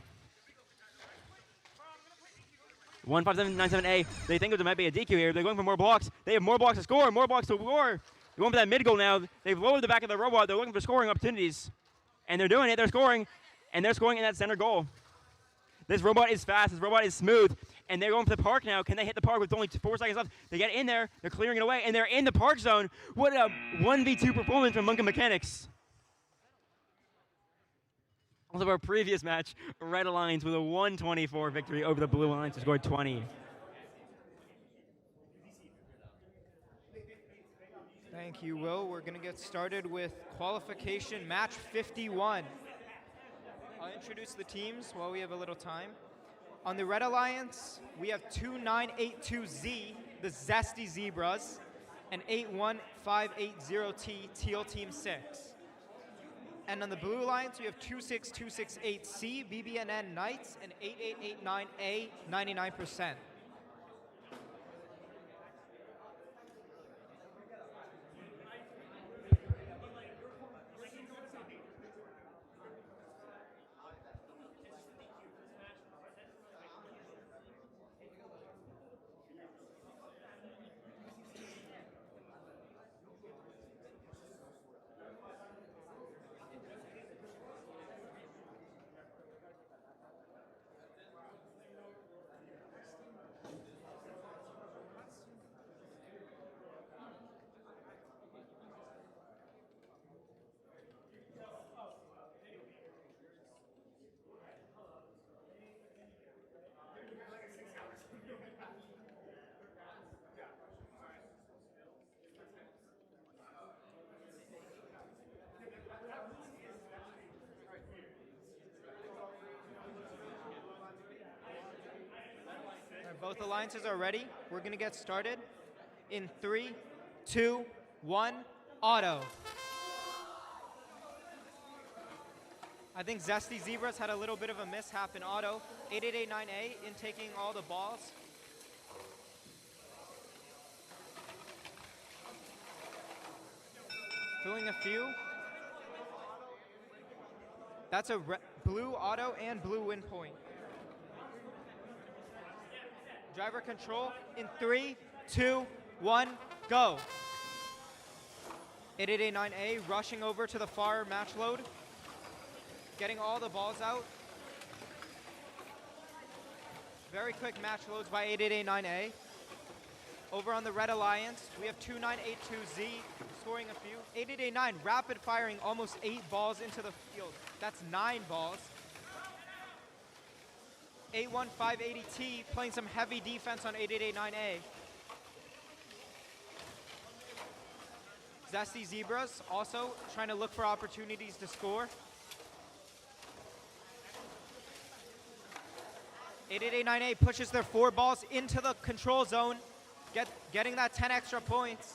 C: 15797A. They think there might be a DQ here. They're going for more blocks. They have more blocks to score. More blocks to score. They're going for that mid goal now. They've lowered the back of the robot. They're looking for scoring opportunities. And they're doing it. They're scoring. And they're scoring in that center goal. This robot is fast. This robot is smooth. And they're going for the park now. Can they hit the park with only 4 seconds left? They get in there. They're clearing it away. And they're in the park zone. What a 1v2 performance from Monka Mechanics. Also, our previous match, Red Alliance with a 124 victory over the Blue Alliance, who scored 20.
A: Thank you, Will. We're going to get started with qualification match 51. I'll introduce the teams while we have a little time. On the Red Alliance, we have 2982Z, the Zesty Zebras, and 81580T, Teal Team 6. And on the Blue Alliance, we have 26268C, BBNN Knights, and 8889A, 99%. Both alliances are ready. We're going to get started in 3, 2, 1, auto. I think Zesty Zebras had a little bit of a mishap in auto. 8889A in taking all the balls. Filling a few. That's a blue auto and blue win point. Driver control in 3, 2, 1, go. 8889A rushing over to the far match load. Getting all the balls out. Very quick match loads by 8889A. Over on the Red Alliance, we have 2982Z scoring a few. 8889 rapid firing almost 8 balls into the field. That's 9 balls. 81580T playing some heavy defense on 8889A. Zesty Zebras also trying to look for opportunities to score. 8889A pushes their 4 balls into the control zone, getting that 10 extra points.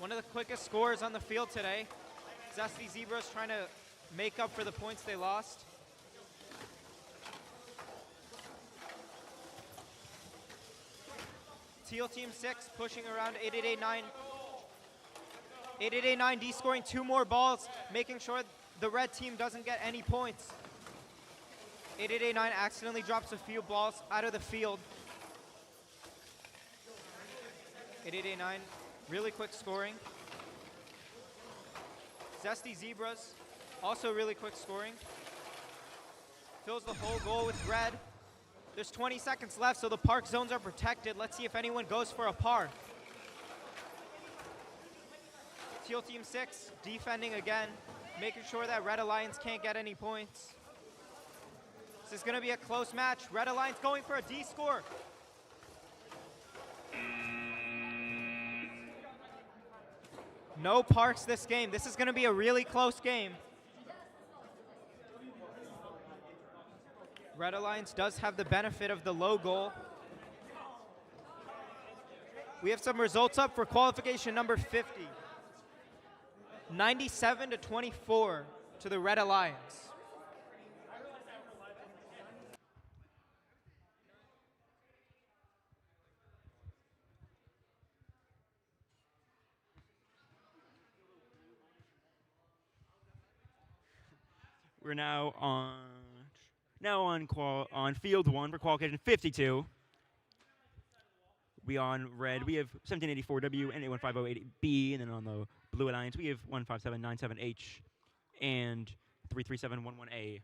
A: One of the quickest scorers on the field today. Zesty Zebras trying to make up for the points they lost. Teal Team 6 pushing around 8889. 8889 D scoring 2 more balls, making sure the red team doesn't get any points. 8889 accidentally drops a few balls out of the field. 8889, really quick scoring. Zesty Zebras, also really quick scoring. Fills the whole goal with red. There's 20 seconds left, so the park zones are protected. Let's see if anyone goes for a par. Teal Team 6 defending again, making sure that Red Alliance can't get any points. This is going to be a close match. Red Alliance going for a D score. No parks this game. This is going to be a really close game. Red Alliance does have the benefit of the low goal. We have some results up for qualification number 50. 97-24 to the Red Alliance.
C: We're now on field 1 for qualification 52. We on red, we have 1784W and A15080B, and then on the blue alliance, we have 15797H and 33711A.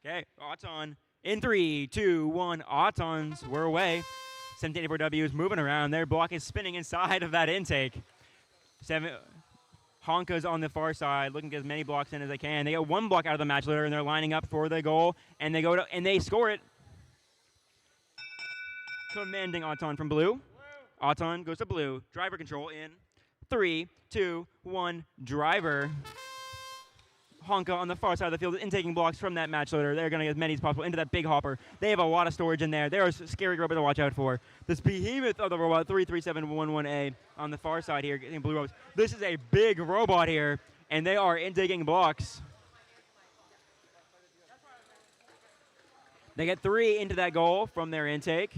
C: Okay, Auton. In 3, 2, 1, Autons, we're away. 1784W is moving around. Their block is spinning inside of that intake. Honka's on the far side, looking to get as many blocks in as they can. They get 1 block out of the match leader, and they're lining up for the goal, and they score it. Commanding Auton from blue. Auton goes to blue. Driver control in 3, 2, 1, driver. Honka on the far side of the field is intaking blocks from that match loader. They're going to get as many as possible into that big hopper. They have a lot of storage in there. They're a scary robot to watch out for. This behemoth of the robot, 33711A on the far side here, getting blue robots. This is a big robot here, and they are intaking blocks. They get 3 into that goal from their intake.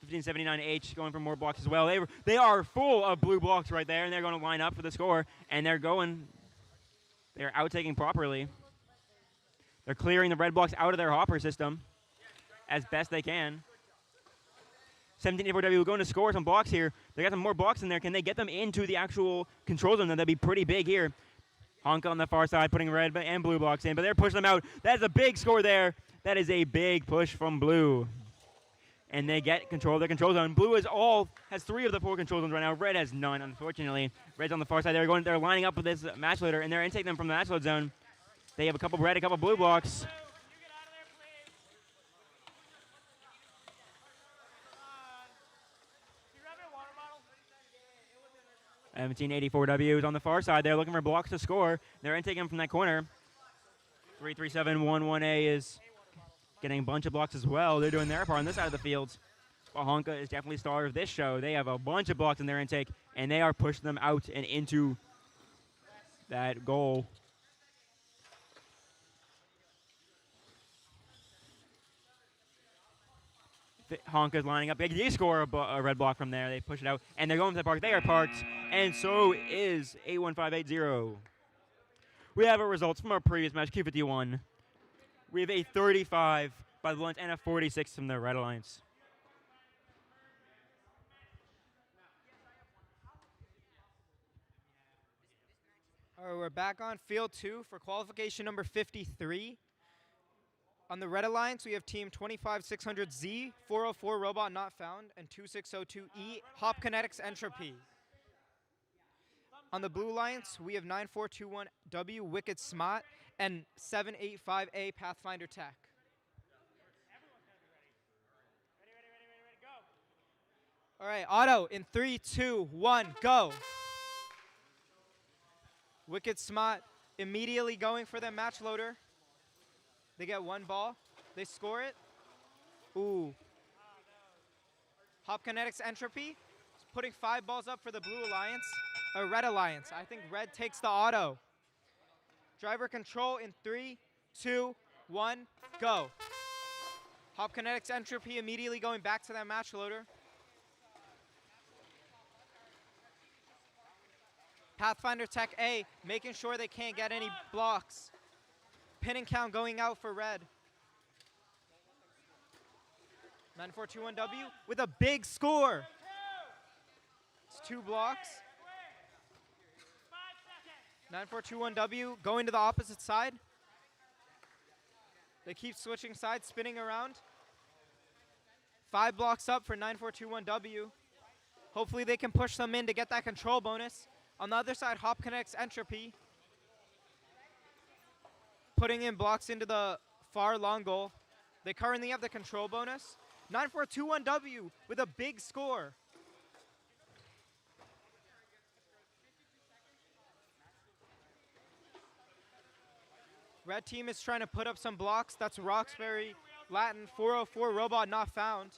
C: 1579H going for more blocks as well. They are full of blue blocks right there, and they're going to line up for the score, and they're out-taking properly. They're clearing the red blocks out of their hopper system as best they can. 1784W going to score some blocks here. They got some more blocks in there. Can they get them into the actual control zone? That'd be pretty big here. Honka on the far side putting red and blue blocks in, but they're pushing them out. That is a big score there. That is a big push from blue. And they get control of their control zone. Blue has 3 of the 4 control zones right now. Red has none, unfortunately. Red's on the far side. They're lining up with this match leader, and they're intaking them from the match load zone. They have a couple red, a couple blue blocks. 1784W is on the far side. They're looking for blocks to score. They're intaking them from that corner. 33711A is getting a bunch of blocks as well. They're doing their part on this side of the field. Well, Honka is definitely star of this show. They have a bunch of blocks in their intake, and they are pushing them out and into that goal. Honka's lining up. They score a red block from there. They push it out, and they're going to the park. They are parked, and so is 81580. We have our results from our previous match, Q51. We have a 35 by the Blue Alliance and a 46 from the Red Alliance.
A: All right, we're back on field 2 for qualification number 53. On the Red Alliance, we have team 25600Z, 404 Robot Not Found, and 2602E, Hop Kinetics Entropy. On the Blue Alliance, we have 9421W, Wicked Smot, and 785A, Pathfinder Tech. All right, Auto, in 3, 2, 1, go. Wicked Smot immediately going for their match loader. They get 1 ball. They score it. Ooh. Hop Kinetics Entropy is putting 5 balls up for the Blue Alliance. Or Red Alliance. I think Red takes the auto. Driver control in 3, 2, 1, go. Hop Kinetics Entropy immediately going back to that match loader. Pathfinder Tech A making sure they can't get any blocks. Pin and count going out for Red. 9421W with a big score. It's 2 blocks. 9421W going to the opposite side. They keep switching sides, spinning around. 5 blocks up for 9421W. Hopefully they can push them in to get that control bonus. On the other side, Hop Connects Entropy. Putting in blocks into the far long goal. They currently have the control bonus. 9421W with a big score. Red team is trying to put up some blocks. That's Roxbury, Latin, 404, robot not found.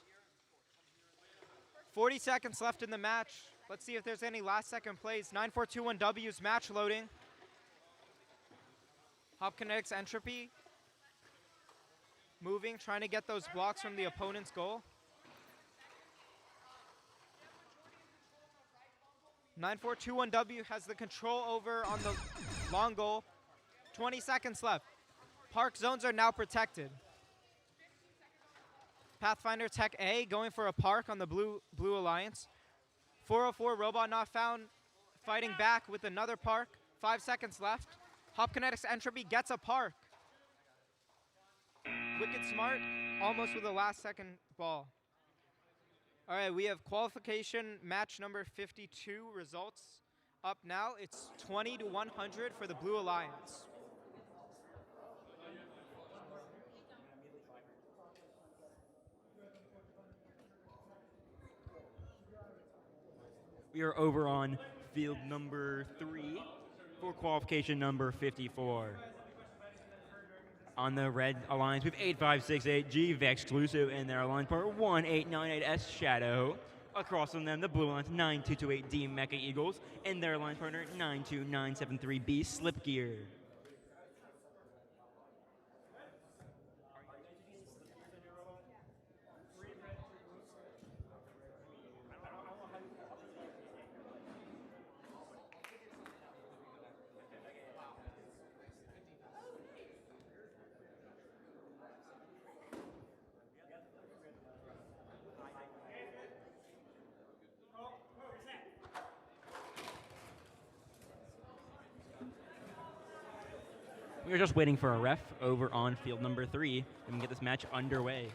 A: 40 seconds left in the match. Let's see if there's any last second plays. 9421W's match loading. Hop Kinetics Entropy. Moving, trying to get those blocks from the opponent's goal. 9421W has the control over on the long goal. 20 seconds left. Park zones are now protected. Pathfinder Tech A going for a park on the Blue Alliance. 404 robot not found, fighting back with another park. 5 seconds left. Hop Kinetics Entropy gets a park. Wicked Smart almost with a last second ball. All right, we have qualification match number 52 results up now. It's 20 to 100 for the Blue Alliance.
C: We are over on field number 3 for qualification number 54. On the Red Alliance, we have 8568G VEX exclusive in their alliance partner 1898S Shadow. Across from them, the Blue Alliance 9228D Mecha Eagles and their alliance partner 92973B Slipgear. We are just waiting for a ref over on field number 3 and we can get this match underway.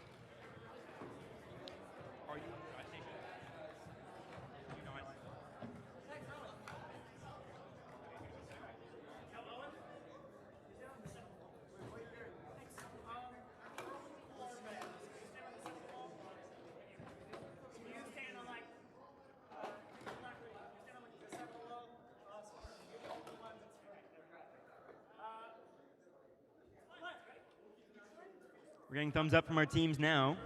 C: We're getting thumbs up from our teams now.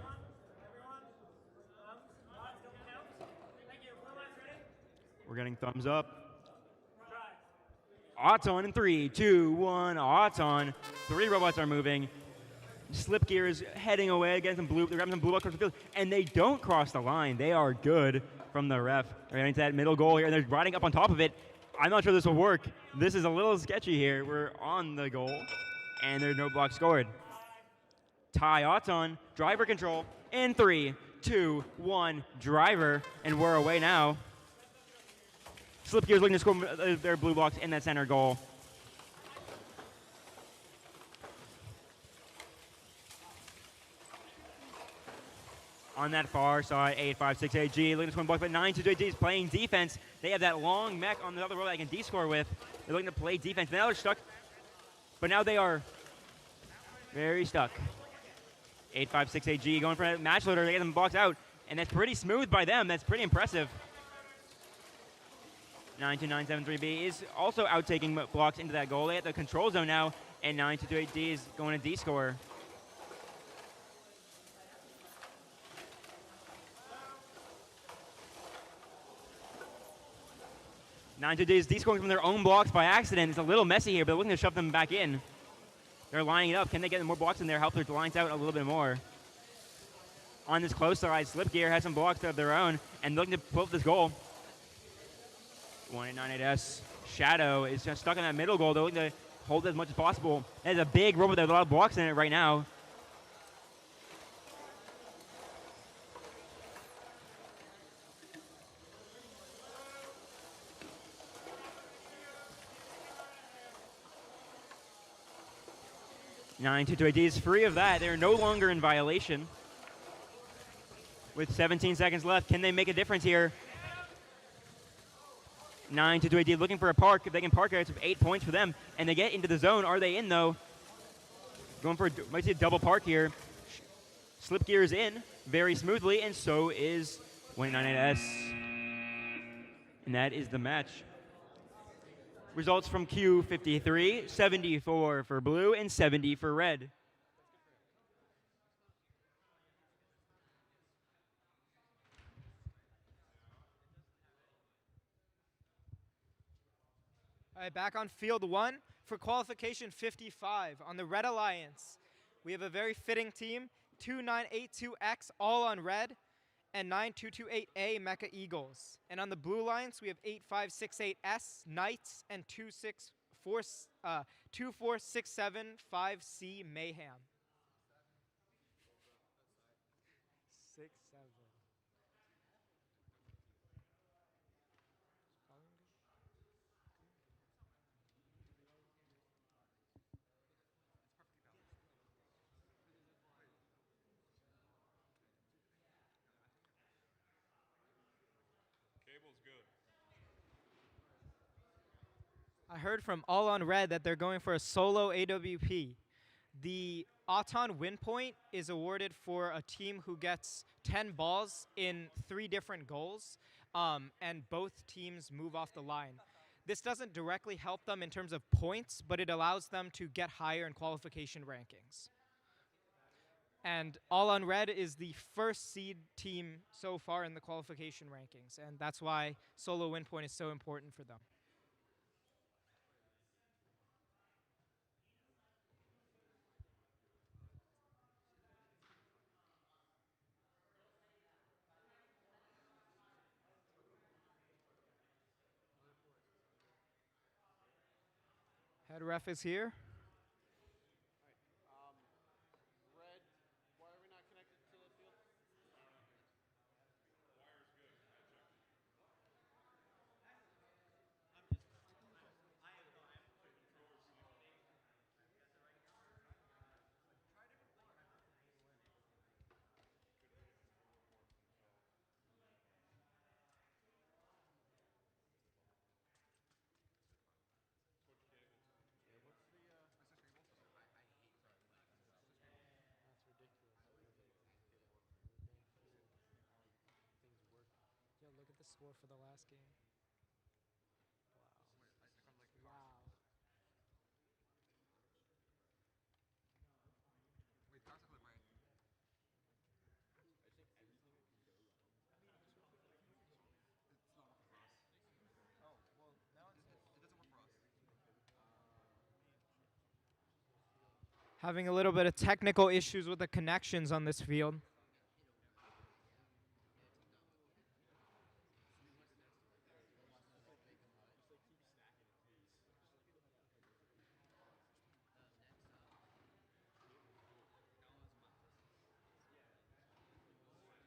C: We're getting thumbs up. Auton in 3, 2, 1, Auton. 3 robots are moving. Slipgear is heading away against some blue. They're grabbing some blue across the field, and they don't cross the line. They are good from the ref. They're getting to that middle goal here, and they're riding up on top of it. I'm not sure this will work. This is a little sketchy here. We're on the goal, and there's no block scored. Tie Auton, driver control, in 3, 2, 1, driver, and we're away now. Slipgear's looking to score their blue blocks in that center goal. On that far side, 8568G looking to score block, but 928D is playing defense. They have that long mech on the other row that I can D-score with. They're looking to play defense. Now they're stuck, but now they are very stuck. 8568G going for a match loader. They get them blocks out, and that's pretty smooth by them. That's pretty impressive. 92973B is also out taking blocks into that goal. They have the control zone now, and 9228D is going to D-score. 9-2 descoring from their own blocks by accident. It's a little messy here, but they're looking to shove them back in. They're lining it up. Can they get more blocks in there, help their lines out a little bit more? On this close side, Slipgear has some blocks of their own and looking to pull up this goal. 1-8-9-8S. Shadow is just stuck in that middle goal. They're looking to hold it as much as possible. There's a big robot with a lot of blocks in it right now. Nine to AD is free of that. They're no longer in violation. With 17 seconds left, can they make a difference here? 9-2 AD looking for a park. If they can park it, it's 8 points for them. And they get into the zone. Are they in, though? Going for might see a double park here. Slipgear is in very smoothly, and so is 198S. And that is the match. Results from Q53, 74 for blue and 70 for red.
A: All right, back on field 1 for qualification 55 on the Red Alliance. We have a very fitting team, 2982X all on red and 9228A Mecha Eagles. And on the Blue Alliance, we have 8568S Knights and 24675C Mayhem. 6-7.
G: Cable's good.
A: I heard from All on Red that they're going for a solo AWP. The Auton win point is awarded for a team who gets 10 balls in 3 different goals, and both teams move off the line. This doesn't directly help them in terms of points, but it allows them to get higher in qualification rankings. And All on Red is the first seed team so far in the qualification rankings, and that's why solo win point is so important for them. Head ref is here.
B: Red, why are we not connected to the field?
A: Yo, look at the score for the last game. Wow. Wow. Having a little bit of technical issues with the connections on this field.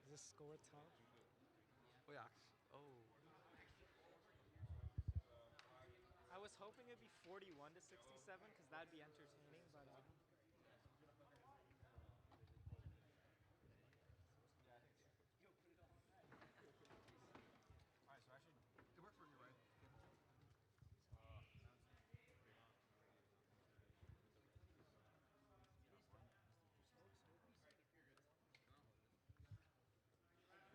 A: Is this score tough?
I: Oh, yeah. Oh.
A: I was hoping it'd be 41 to 67 because that'd be entertaining, but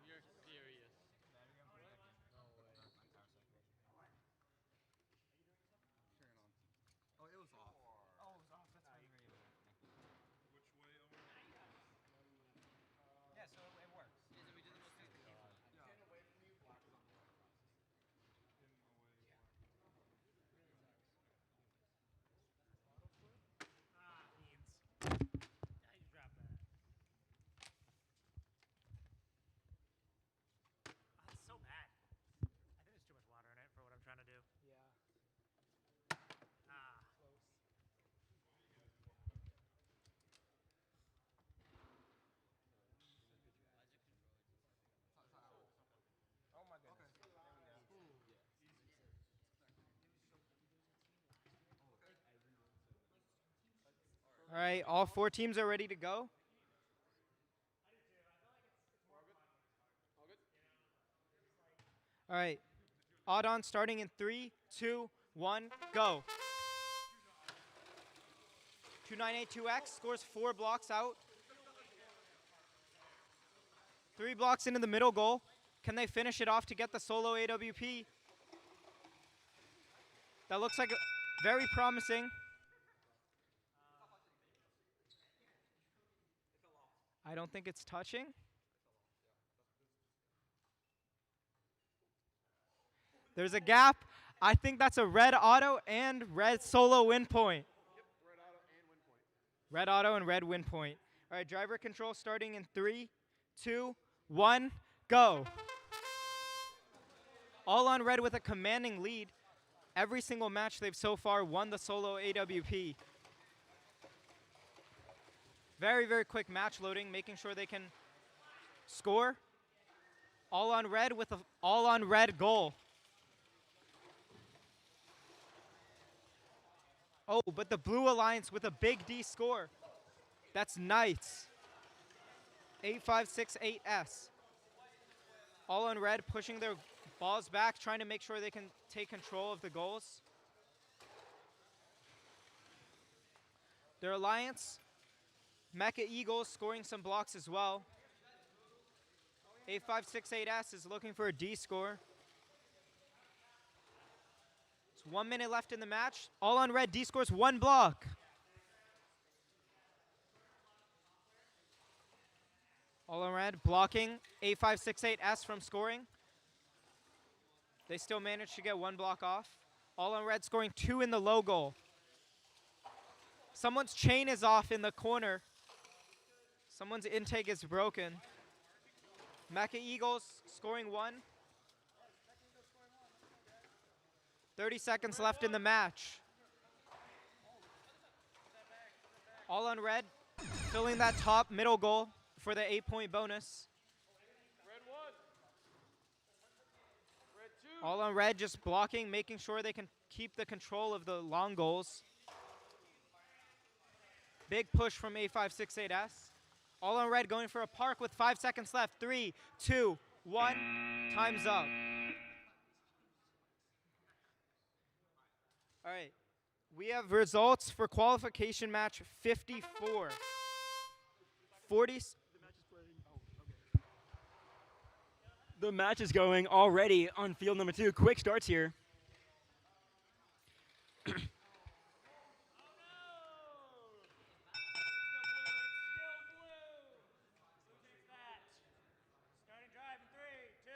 I: You're serious.
K: Oh, it was off. Oh, it was off. That's right.
A: All right, all 4 teams are ready to go. All right, odd on starting in 3, 2, 1, go. 2982X scores 4 blocks out. 3 blocks into the middle goal. Can they finish it off to get the solo AWP? That looks like very promising. I don't think it's touching. There's a gap. I think that's a red auto and red solo win point. Red auto and red win point. All right, driver control starting in 3, 2, 1, go. All on red with a commanding lead. Every single match they've so far won the solo AWP. Very, very quick match loading, making sure they can score. All on red with an all on red goal. Oh, but the blue alliance with a big D score. That's nice. 8568S. All on red, pushing their balls back, trying to make sure they can take control of the goals. Their alliance, Mecha Eagles scoring some blocks as well. 8568S is looking for a D score. It's 1 minute left in the match. All on red, D scores 1 block. All on red, blocking 8568S from scoring. They still managed to get 1 block off. All on red scoring 2 in the low goal. Someone's chain is off in the corner. Someone's intake is broken. Mecha Eagles scoring 1. 30 seconds left in the match. All on red, filling that top middle goal for the 8-point bonus. All on red, just blocking, making sure they can keep the control of the long goals. Big push from A568S. All on red going for a park with 5 seconds left. 3, 2, 1, time's up. All right, we have results for qualification match 54. 40.
C: The match is going already on field number 2. Quick starts here.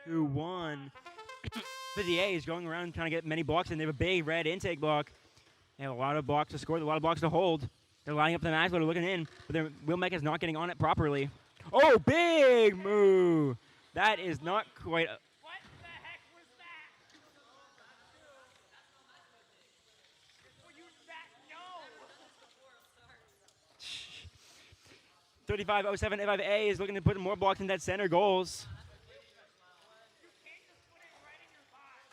C: Who won? 50A is going around trying to get many blocks in. They have a big red intake block. They have a lot of blocks to score, a lot of blocks to hold. They're lining up the match, but they're looking in. But their Wheelmech is not getting on it properly. Oh, big move! That is not quite.
F: What the heck was that? Well, you that no.
C: 3507 A is looking to put more blocks in that center goals.
F: You can't just put it right in your box.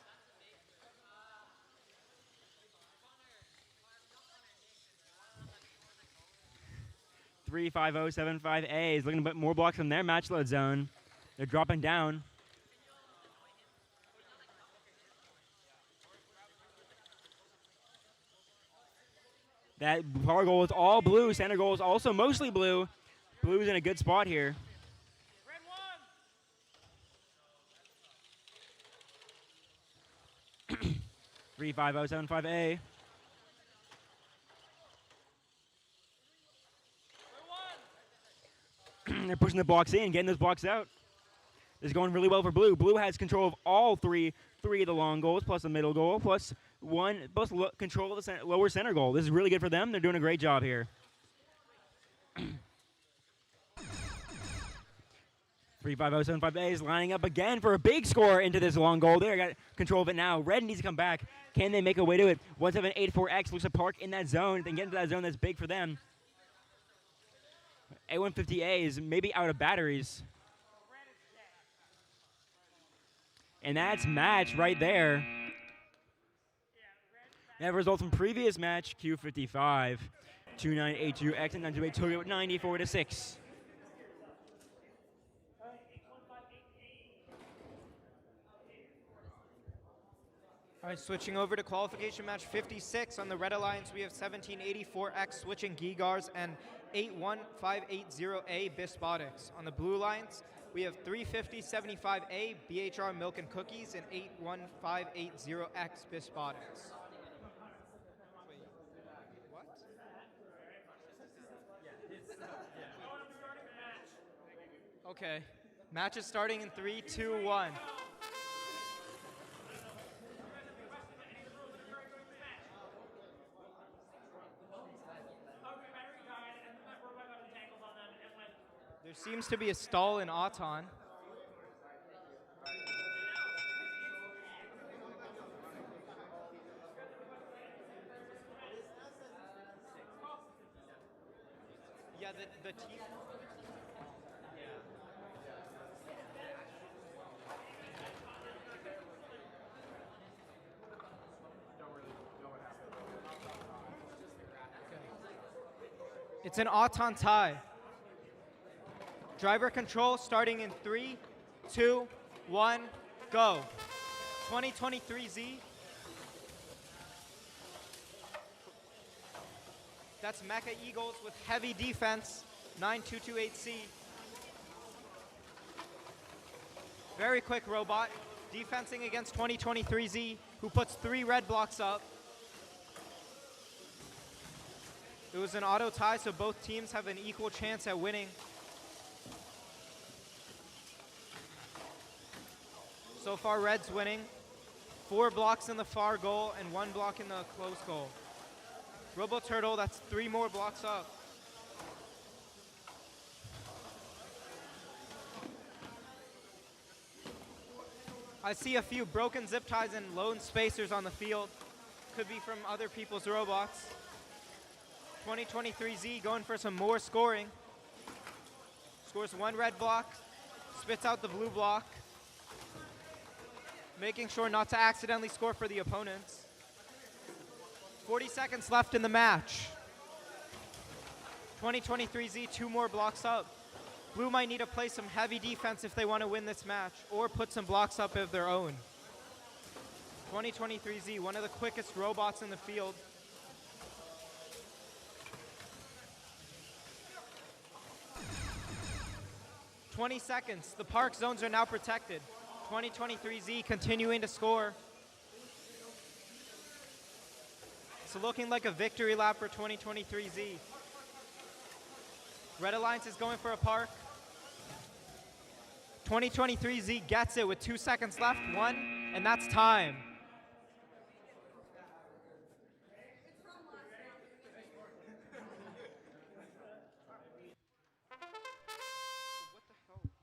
C: 35075A is looking to put more blocks in their match load zone. They're dropping down. That power goal is all blue. Center goal is also mostly blue. Blue's in a good spot here.
F: Red 1.
C: 35075A. They're pushing the blocks in, getting those blocks out. This is going really well for blue. Blue has control of all three of the long goals, plus the middle goal, plus control of the lower center goal. This is really good for them. They're doing a great job here. 35075A is lining up again for a big score into this long goal. They got control of it now. Red needs to come back. Can they make a way to it? 1784X looks to park in that zone. They can get into that zone that's big for them. A150A is maybe out of batteries. And that's match right there. We have results from previous match, Q55. 2982X and 928 Tokyo with 94 to 6.
A: All right, switching over to qualification match 56 on the Red Alliance, we have 1784X switching Gigars and 81580A Bisbotics. On the Blue Alliance, we have 35075A BHR Milk and Cookies and 81580X Bisbotics. What? Okay. Match is starting in 3, 2, 1. There seems to be a stall in Auton. Yeah, the team. It's an Auton tie. Driver control starting in 3, 2, 1, go. 2023Z. That's Mecha Eagles with heavy defense, 9228C. Very quick robot, defensing against 2023Z, who puts 3 red blocks up. It was an auto tie, so both teams have an equal chance at winning. So far, Red's winning. 4 blocks in the far goal and 1 block in the close goal. Robo Turtle, that's 3 more blocks up. I see a few broken zip ties and lone spacers on the field. Could be from other people's robots. 2023Z going for some more scoring. Scores 1 red block, spits out the blue block, making sure not to accidentally score for the opponents. 40 seconds left in the match. 2023Z, 2 more blocks up. Blue might need to play some heavy defense if they want to win this match, or put some blocks up of their own. 2023Z, one of the quickest robots in the field. "20 seconds. The park zones are now protected. 2023Z continuing to score. It's looking like a victory lap for 2023Z. Red Alliance is going for a park. 2023Z gets it with 2 seconds left, 1, and that's time.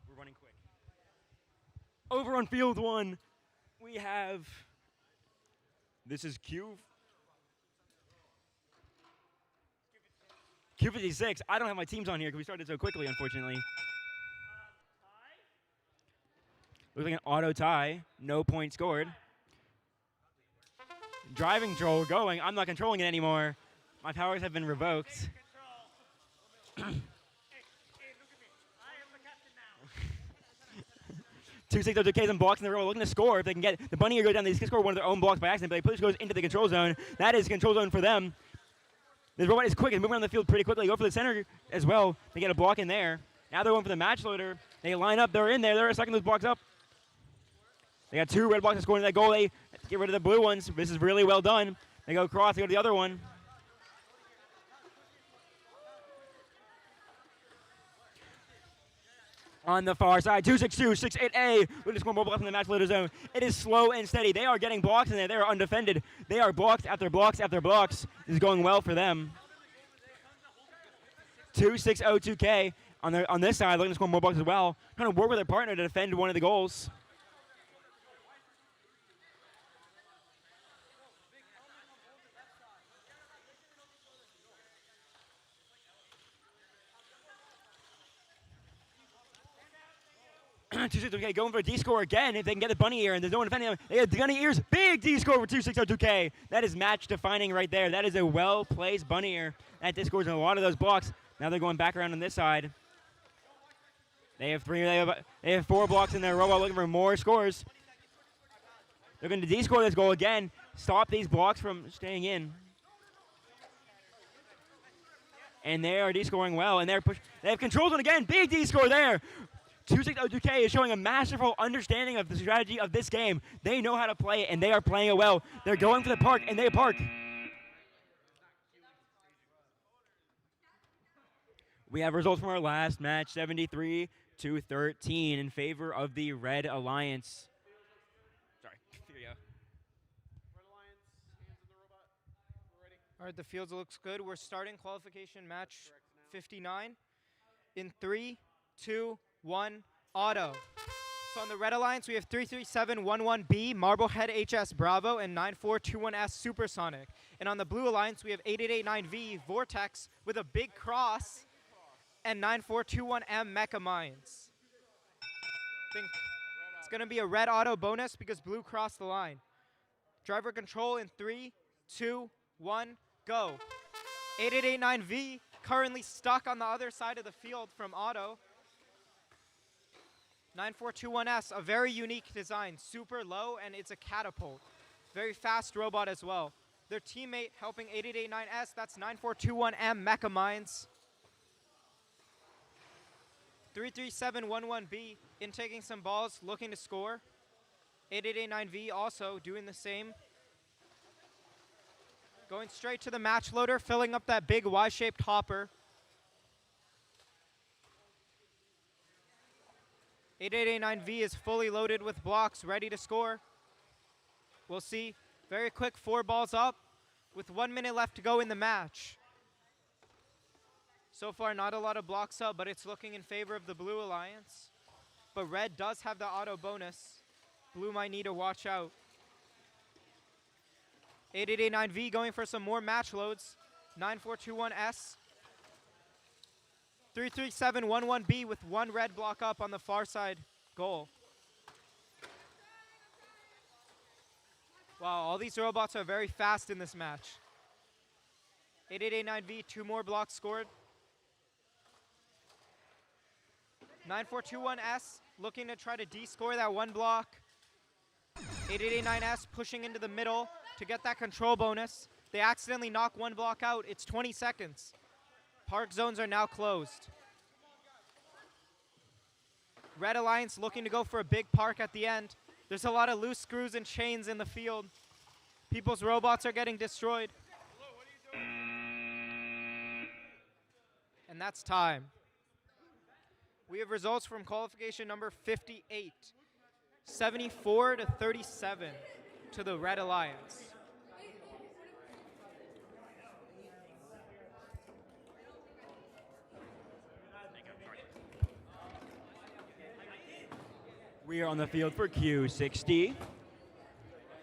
C: We're running quick. Over on field 1, we have, this is Q56. I don't have my teams on here because we started so quickly, unfortunately. Looks like an auto tie. No point scored. Driving control going. I'm not controlling it anymore. My powers have been revoked. 260Ks and blocks in the row, looking to score. If they can get the bunny or go down, they can score one of their own blocks by accident, but they push goes into the control zone. That is control zone for them. This robot is quick and moving around the field pretty quickly. Go for the center as well. They get a block in there. Now they're going for the match loader. They line up. They're in there. They're sucking those blocks up. They got 2 red blocks to score into that goal. They get rid of the blue ones. This is really well done. They go across. They go to the other one. On the far side, 26268A, looking to score more blocks in the match loader zone. It is slow and steady. They are getting blocks in there. They are undefended. They are blocks after blocks after blocks. This is going well for them. 2602K on this side, looking to score more blocks as well. Trying to work with their partner to defend one of the goals. 262K going for a D score again if they can get the bunny ear, and there's no one defending them. They get the bunny ears. Big D score for 262K. That is match defining right there. That is a well placed bunny ear. That discords a lot of those blocks. Now they're going back around on this side. They have they have 4 blocks in their robot looking for more scores. They're going to D score this goal again. Stop these blocks from staying in. And they are D scoring well, and they have controls on again. Big D score there. 262K is showing a masterful understanding of the strategy of this game. They know how to play it, and they are playing it well. They're going for the park, and they park. We have results from our last match, 73-13 in favor of the Red Alliance. Sorry, here we go.
B: Red Alliance, hands in the robot. We're ready.
A: All right, the fields looks good. We're starting qualification match 59 in 3, 2, 1, auto. So on the Red Alliance, we have 33711B, Marblehead HS Bravo, and 9421S Supersonic. And on the Blue Alliance, we have 8889V, Vortex, with a big cross, and 9421M Mecha Mines. Think it's going to be a red auto bonus because blue crossed the line. Driver control in 3, 2, 1, go. 8889V currently stuck on the other side of the field from auto. 9421S, a very unique design, super low, and it's a catapult. Very fast robot as well. Their teammate helping 8889S, that's 9421M Mecha Mines. 33711B intaking some balls, looking to score. 8889V also doing the same. Going straight to the match loader, filling up that big Y-shaped hopper. 8889V is fully loaded with blocks, ready to score. We'll see. Very quick 4 balls up with 1 minute left to go in the match. So far, not a lot of blocks up, but it's looking in favor of the Blue Alliance. But red does have the auto bonus. Blue might need to watch out. 8889V going for some more match loads. 9421S. 33711B with 1 red block up on the far side goal. Wow, all these robots are very fast in this match. 8889V, 2 more blocks scored. 9421S looking to try to D-score that 1 block. 8889S pushing into the middle to get that control bonus. They accidentally knock 1 block out. It's 20 seconds. Park zones are now closed. Red Alliance looking to go for a big park at the end. There's a lot of loose screws and chains in the field. People's robots are getting destroyed. And that's time. We have results from qualification number 58. 74-37 to the Red Alliance.
C: We are on the field for Q60.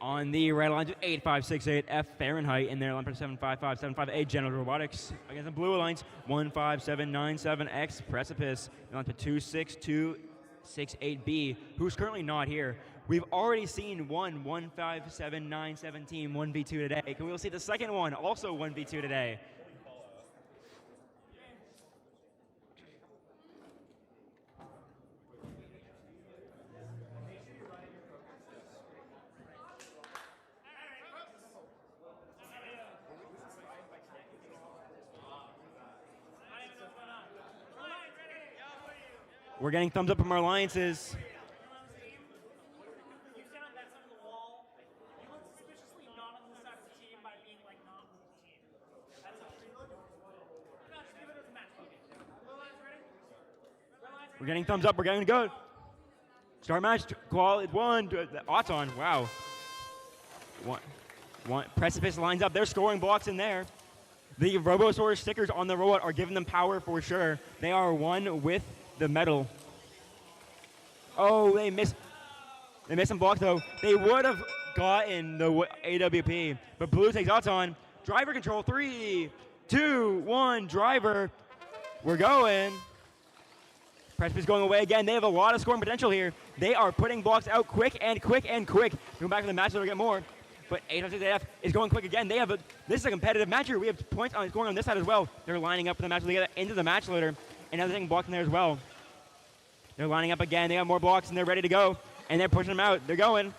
C: On the Red Alliance with 8568F Fahrenheit in their line for 75575A General Robotics. Against the Blue Alliance 15797X Precipice. On to 26268B, who's currently not here. We've already seen 15797 team 1v2 today. Can we see the second one, also 1v2 today? We're getting thumbs up from our alliances.
D: You stand on that side of the wall. You look suspiciously not on the side of the team by being like not with the team. That's all. No, just give it as a match. Okay. Red Lions ready? Red Lions ready?
C: We're getting thumbs up. We're getting to go. Start match. Qual 1. Odds on. Wow. One. Precipice lines up. They're scoring blocks in there. The Robosaurus stickers on the robot are giving them power for sure. They are 1 with the metal. Oh, they missed some blocks though. They would have gotten the AWP, but blue takes odds on. Driver control, 3, 2, 1, driver. We're going. Precipice going away again. They have a lot of scoring potential here. They are putting blocks out quick and quick and quick. Going back to the match to get more. But 806AF is going quick again. This is a competitive match here. We have points on scoring on this side as well. They're lining up for the match together into the match loader. And now they're taking blocks in there as well. They're lining up again. They have more blocks and they're ready to go. And they're pushing them out. They're going.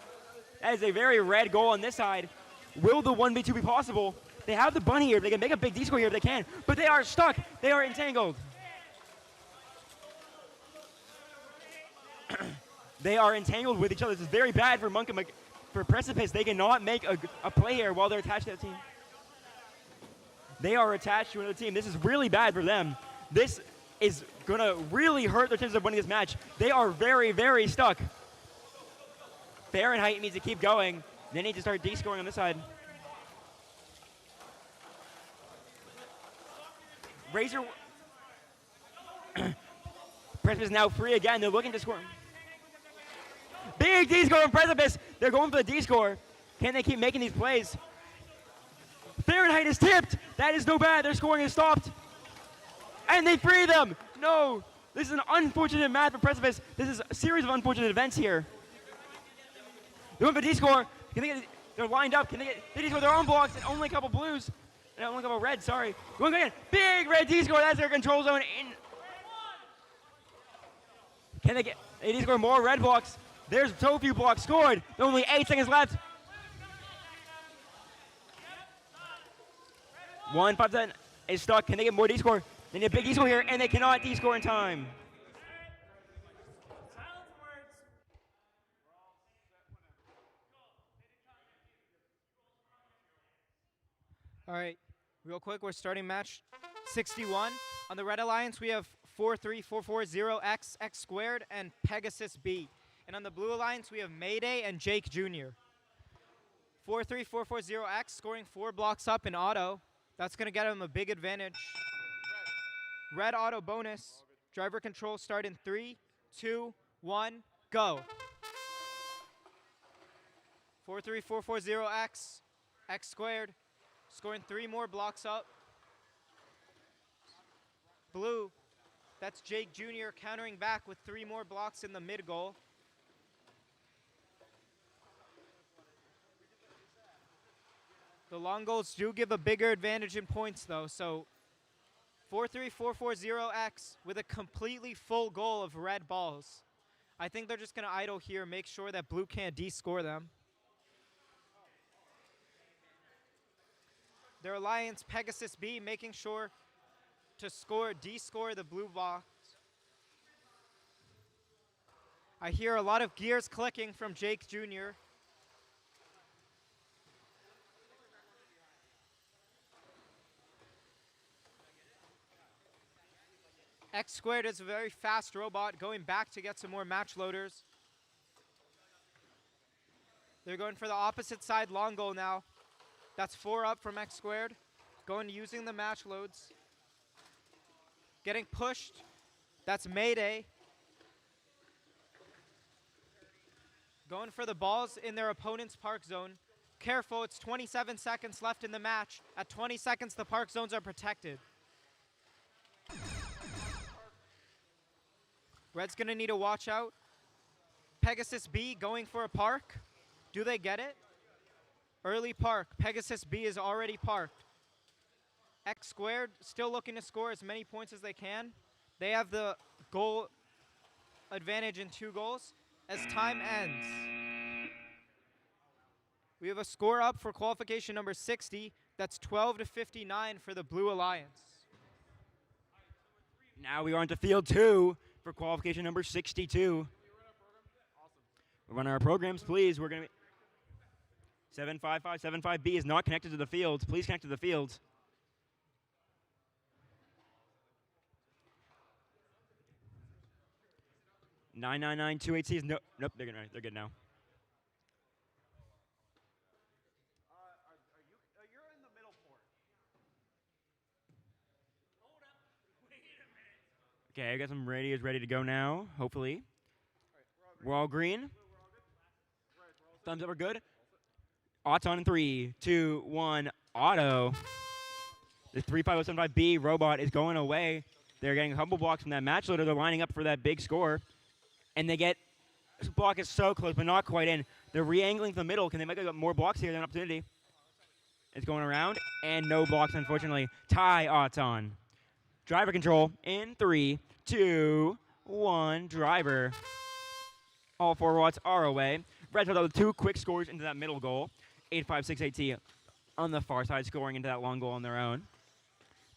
C: That is a very red goal on this side. Will the 1v2 be possible? They have the bunny here. They can make a big D score here if they can. But they are stuck. They are entangled. They are entangled with each other. This is very bad for for Precipice. They cannot make a play here while they're attached to that team. They are attached to another team. This is really bad for them. This is going to really hurt their chances of winning this match. They are very, very stuck. Fahrenheit needs to keep going. They need to start D-scoring on this side. Razor. Precipice is now free again. They're looking to score. Big D-score from Precipice. They're going for the D-score. Can they keep making these plays? Fahrenheit is tipped. That is no bad. Their scoring is stopped. And they free them. No. This is an unfortunate match for Precipice. This is a series of unfortunate events here. They're going for D-score. They're lined up. Can they get D-score their own blocks and only a couple blues? And only a couple reds, sorry. Going again. Big red D-score. That's their control zone. Can they get D-score more red blocks? There's so few blocks scored. Only 8 seconds left. 157 is stuck. Can they get more D-score? They need a big D-score here, and they cannot D-score in time.
A: All right, real quick, we're starting match 61. On the Red Alliance, we have 43440X, X squared, and Pegasus B. And on the Blue Alliance, we have Mayday and Jake Jr. 43440X scoring 4 blocks up in auto. That's going to get him a big advantage. Red auto bonus. Driver control start in 3, 2, 1, go. 43440X, X squared, scoring 3 more blocks up. Blue, that's Jake Jr. countering back with 3 more blocks in the mid goal. The long goals do give a bigger advantage in points though, so 43440X with a completely full goal of red balls. I think they're just going to idle here, make sure that blue can't D-score them. Their alliance, Pegasus B, making sure to D-score the blue box. I hear a lot of gears clicking from Jake Jr. X squared is a very fast robot, going back to get some more match loaders. They're going for the opposite side long goal now. That's 4 up from X squared. Going using the match loads. Getting pushed. That's Mayday. Going for the balls in their opponent's park zone. Careful, it's 27 seconds left in the match. At 20 seconds, the park zones are protected. Red's gonna need to watch out. Pegasus B going for a park. Do they get it? Early park. Pegasus B is already parked. X squared still looking to score as many points as they can. They have the goal advantage in 2 goals as time ends. We have a score up for qualification number 60. That's 12-59 for the Blue Alliance.
C: Now we are on to field 2 for qualification number 62. We're running our programs, please. We're going to be 75575B is not connected to the fields. Please connect to the fields. $99928C is nope. They're good now.
B: You're in the middle port.
D: Hold up. Wait a minute.
C: Okay, I got some radios ready to go now. Hopefully, we're all green. Thumbs up, we're good. Auto on in 3, 2, 1. Auto. The 35075B robot is going away. They're getting a couple blocks from that match loader. They're lining up for that big score. And they get, this block is so close, but not quite in. They're re-angling from the middle. Can they make more blocks here? There's an opportunity. It's going around, and no blocks, unfortunately. Tie Auton. Driver control in 3, 2, 1. Driver. All 4 robots are away. Reds with 2 quick scores into that middle goal. 8-5-6-8T on the far side, scoring into that long goal on their own.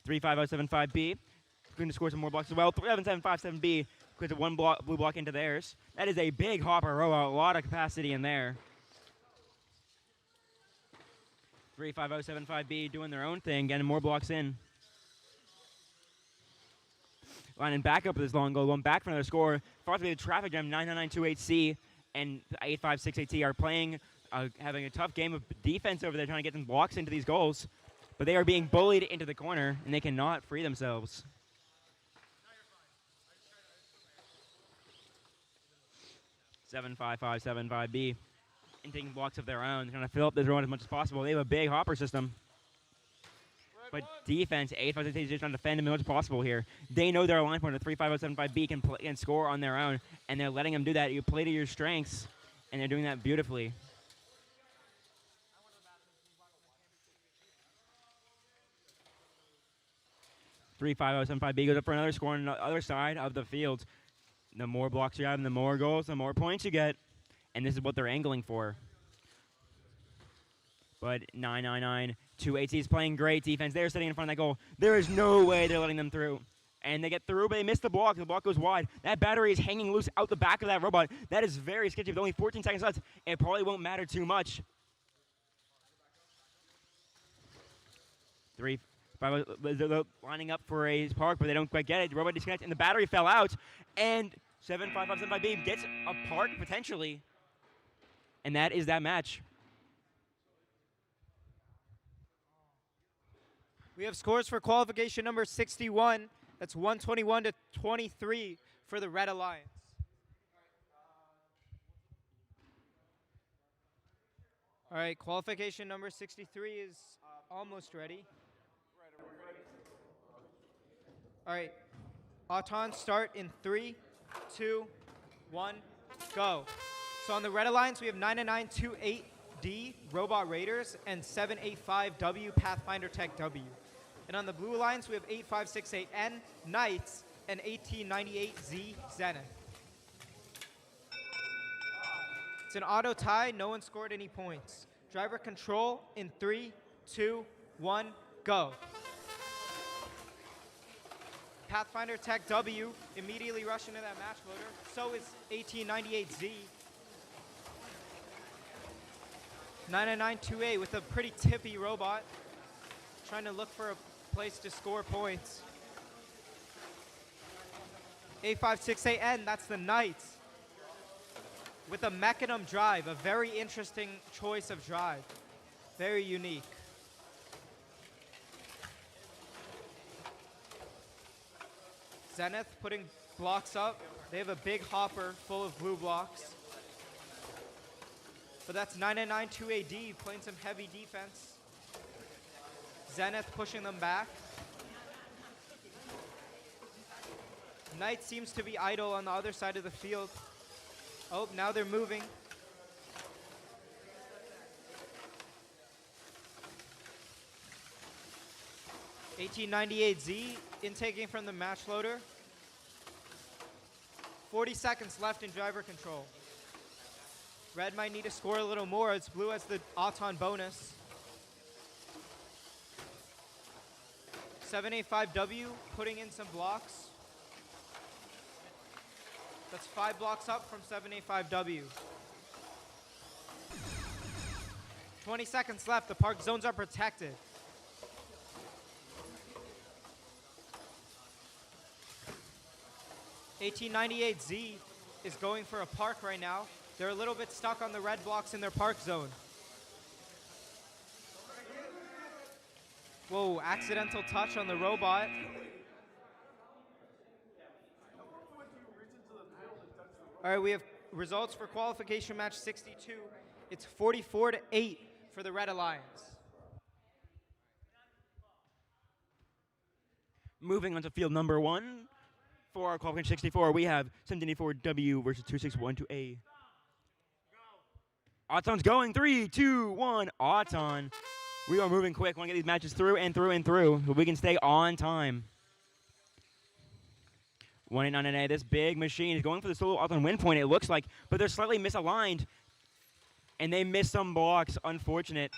C: 3-5-0-7-5B. Going to score some more blocks as well. 3-7-7-5-7B. Puts a blue block into theirs. That is a big hopper robot. A lot of capacity in there. 3-5-0-7-5B doing their own thing, getting more blocks in. Lining back up with this long goal, going back for another score. Far to be the traffic jam, 99928C and 8568T are playing, having a tough game of defense over there, trying to get some blocks into these goals. But they are being bullied into the corner, and they cannot free themselves. 7-5-5-7-5B. And taking blocks of their own, trying to fill up this road as much as possible. They have a big hopper system. But defense, 8-5-6 is just trying to defend as much as possible here. They know their line point of 3-5-0-7-5B can play and score on their own, and they're letting them do that. You play to your strengths, and they're doing that beautifully. Three 5-0-7-5B goes up for another score on the other side of the field. The more blocks you have and the more goals, the more points you get. And this is what they're angling for. But 99928C is playing great defense. They're sitting in front of that goal. There is no way they're letting them through. And they get through, but they miss the block. The block goes wide. That battery is hanging loose out the back of that robot. That is very sketchy. With only 14 seconds left, it probably won't matter too much. 3-5, they're lining up for a park, but they don't quite get it. The robot disconnects, and the battery fell out. And 7-5-5-7-5B gets a park, potentially. And that is that match.
A: We have scores for qualification number 61. That's 121 to 23 for the Red Alliance. All right, qualification number 63 is almost ready. All right, Auton start in 3, 2, 1, go. So on the Red Alliance, we have 99928D Robot Raiders and 785W Pathfinder Tech W. And on the Blue Alliance, we have 8568N Knights and 1898Z Zenith. It's an auto tie. No one scored any points. Driver control in 3, 2, 1, go. Pathfinder Tech W immediately rush into that match loader. So is 1898Z. 99928 with a pretty tippy robot, trying to look for a place to score points. 8568N, that's the Knights. With a Mechanum drive, a very interesting choice of drive. Very unique. Zenith putting blocks up. They have a big hopper full of blue blocks. But that's 99928D playing some heavy defense. Zenith pushing them back. Knight seems to be idle on the other side of the field. Oh, now they're moving. (1898Z) intaking from the match loader. 40 seconds left in driver control. Red might need to score a little more as Blue has the Auton bonus. 785W putting in some blocks. That's 5 blocks up from 785W. 20 seconds left. The park zones are protected. (1898Z) is going for a park right now. They're a little bit stuck on the red blocks in their park zone. Whoa, accidental touch on the robot. All right, we have results for qualification match 62. It's 44-8 for the Red Alliance.
C: Moving on to field number 1 for our qualification 64, we have 1784W versus 2612A. Auton's going. 3, 2, 1. Auton. We are moving quick. Want to get these matches through and through and through so we can stay on time. 189A. This big machine is going for the solo Auton win point, it looks like, but they're slightly misaligned. And they miss some blocks. Unfortunate.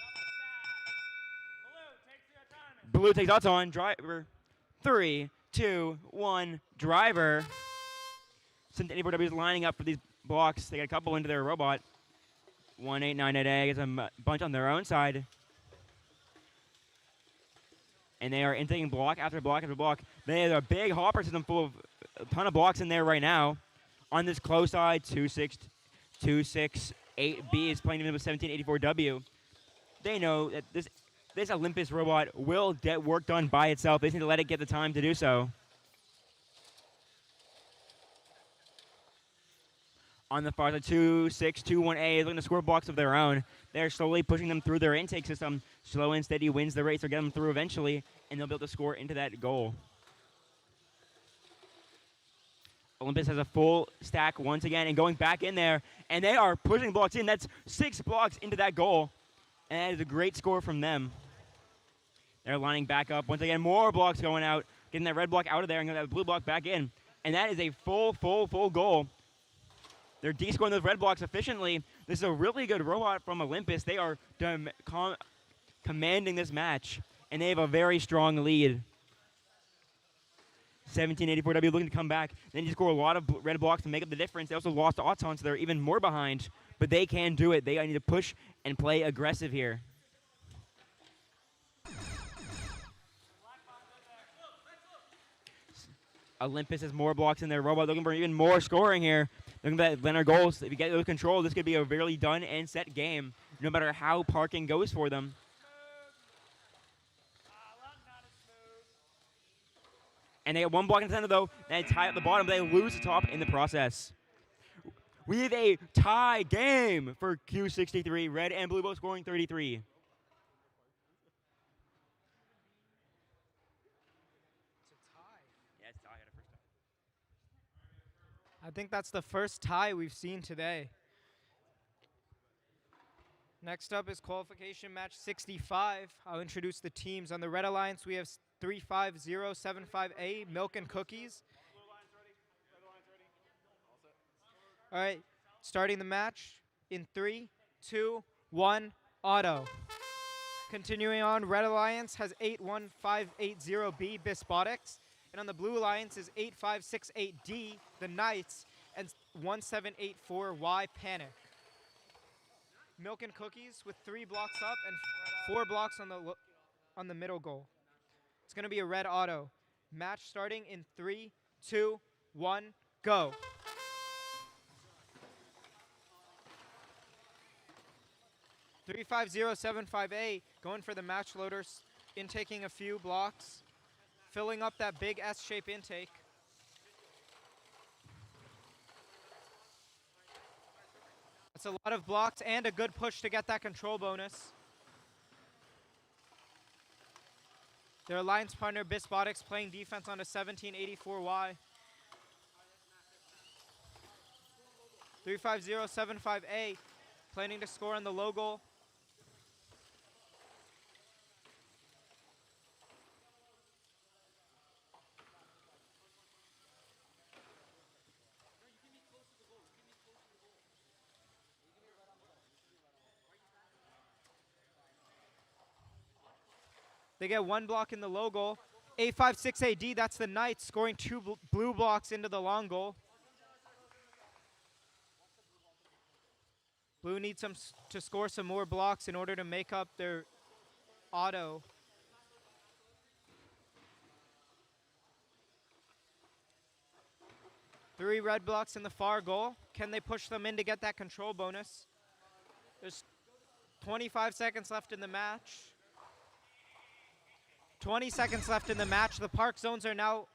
C: Blue takes Auton. Driver. 3, 2, 1. Driver. 1784W is lining up for these blocks. They got a couple into their robot. 189A gets a bunch on their own side. And they are intaking block after block after block. They have a big hopper system full of a ton of blocks in there right now. On this close side, 268B is playing with 1784W. They know that this Olympus robot will get work done by itself. They just need to let it get the time to do so. On the far side, 2621A is looking to score blocks of their own. They're slowly pushing them through their intake system. Slow and steady wins the race or get them through eventually, and they'll be able to score into that goal. Olympus has a full stack once again and going back in there, and they are pushing blocks in. That's 6 blocks into that goal, and that is a great score from them. They're lining back up. Once again, more blocks going out, getting that red block out of there and getting that blue block back in, and that is a full goal. They're de-scoring those red blocks efficiently. This is a really good robot from Olympus. They are commanding this match, and they have a very strong lead. 1784W looking to come back. They need to score a lot of red blocks to make up the difference. They also lost Auton, so they're even more behind, but they can do it. They need to push and play aggressive here. Olympus has more blocks in their robot, looking for even more scoring here. Looking at Leonard goals. If you get those control, this could be a really done and set game, no matter how parking goes for them. And they get 1 block in the center, though. They tie at the bottom. They lose the top in the process. We have a tie game for Q63. Red and blue both scoring 33.
A: I think that's the first tie we've seen today. Next up is qualification match 65. I'll introduce the teams. On the Red Alliance, we have 35075A, Milk and Cookies. All right, starting the match in 3, 2, 1, auto. Continuing on, Red Alliance has 81580B, Robotics. And on the Blue Alliance is 8568D, the Knights, and 1784Y, Panic. Milk and Cookies with 3 blocks up and 4 blocks on the middle goal. It's going to be a red auto. Match starting in 3, 2, 1, go. (35075A) going for the match loaders, intaking a few blocks. Filling up that big S-shape intake. That's a lot of blocks and a good push to get that control bonus. Their alliance partner, Robotics, playing defense on a 1784Y. 35075A planning to score on the low goal. They get 1 block in the low goal. 856AD, that's the Knights, scoring 2 blue blocks into the long goal. Blue needs to score some more blocks in order to make up their auto. Three red blocks in the far goal. Can they push them in to get that control bonus? There's 25 seconds left in the match. 20 seconds left in the match. The park zones are now...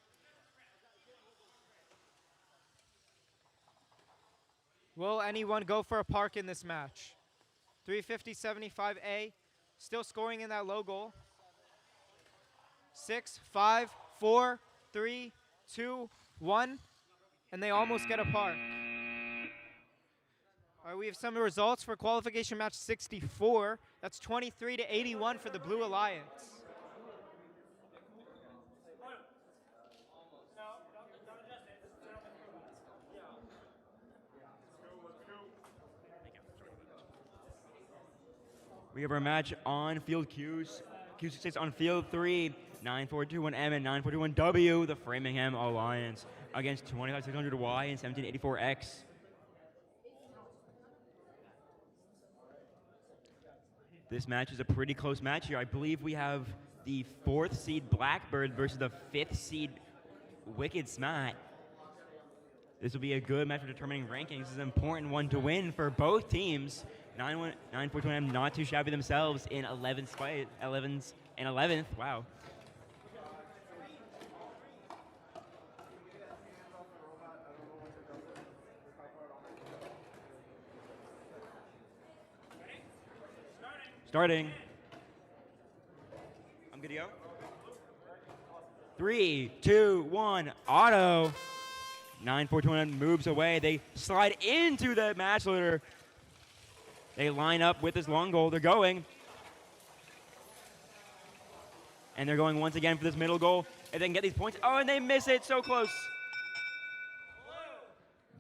A: Will anyone go for a park in this match? 35075A, still scoring in that low goal. 6, 5, 4, 3, 2, 1, and they almost get a park. All right, we have some results for qualification match 64. That's 23 to 81 for the Blue Alliance.
C: We have our match on field Q's. Q6 on field 3. 9421M and 9421W, the Framingham Alliance, against 25600Y and 1784X. This match is a pretty close match here. I believe we have the 4th seed Blackbird versus the 5th seed Wicked Smart. This will be a good match for determining rankings. This is an important one to win for both teams. 941M not too shabby themselves in 11th and 11th. Wow. Starting. I'm good to go. 3, 2, 1, auto. 9421 moves away. They slide into the match leader. They line up with this long goal. They're going. And they're going once again for this middle goal. If they can get these points. Oh, and they miss it. So close.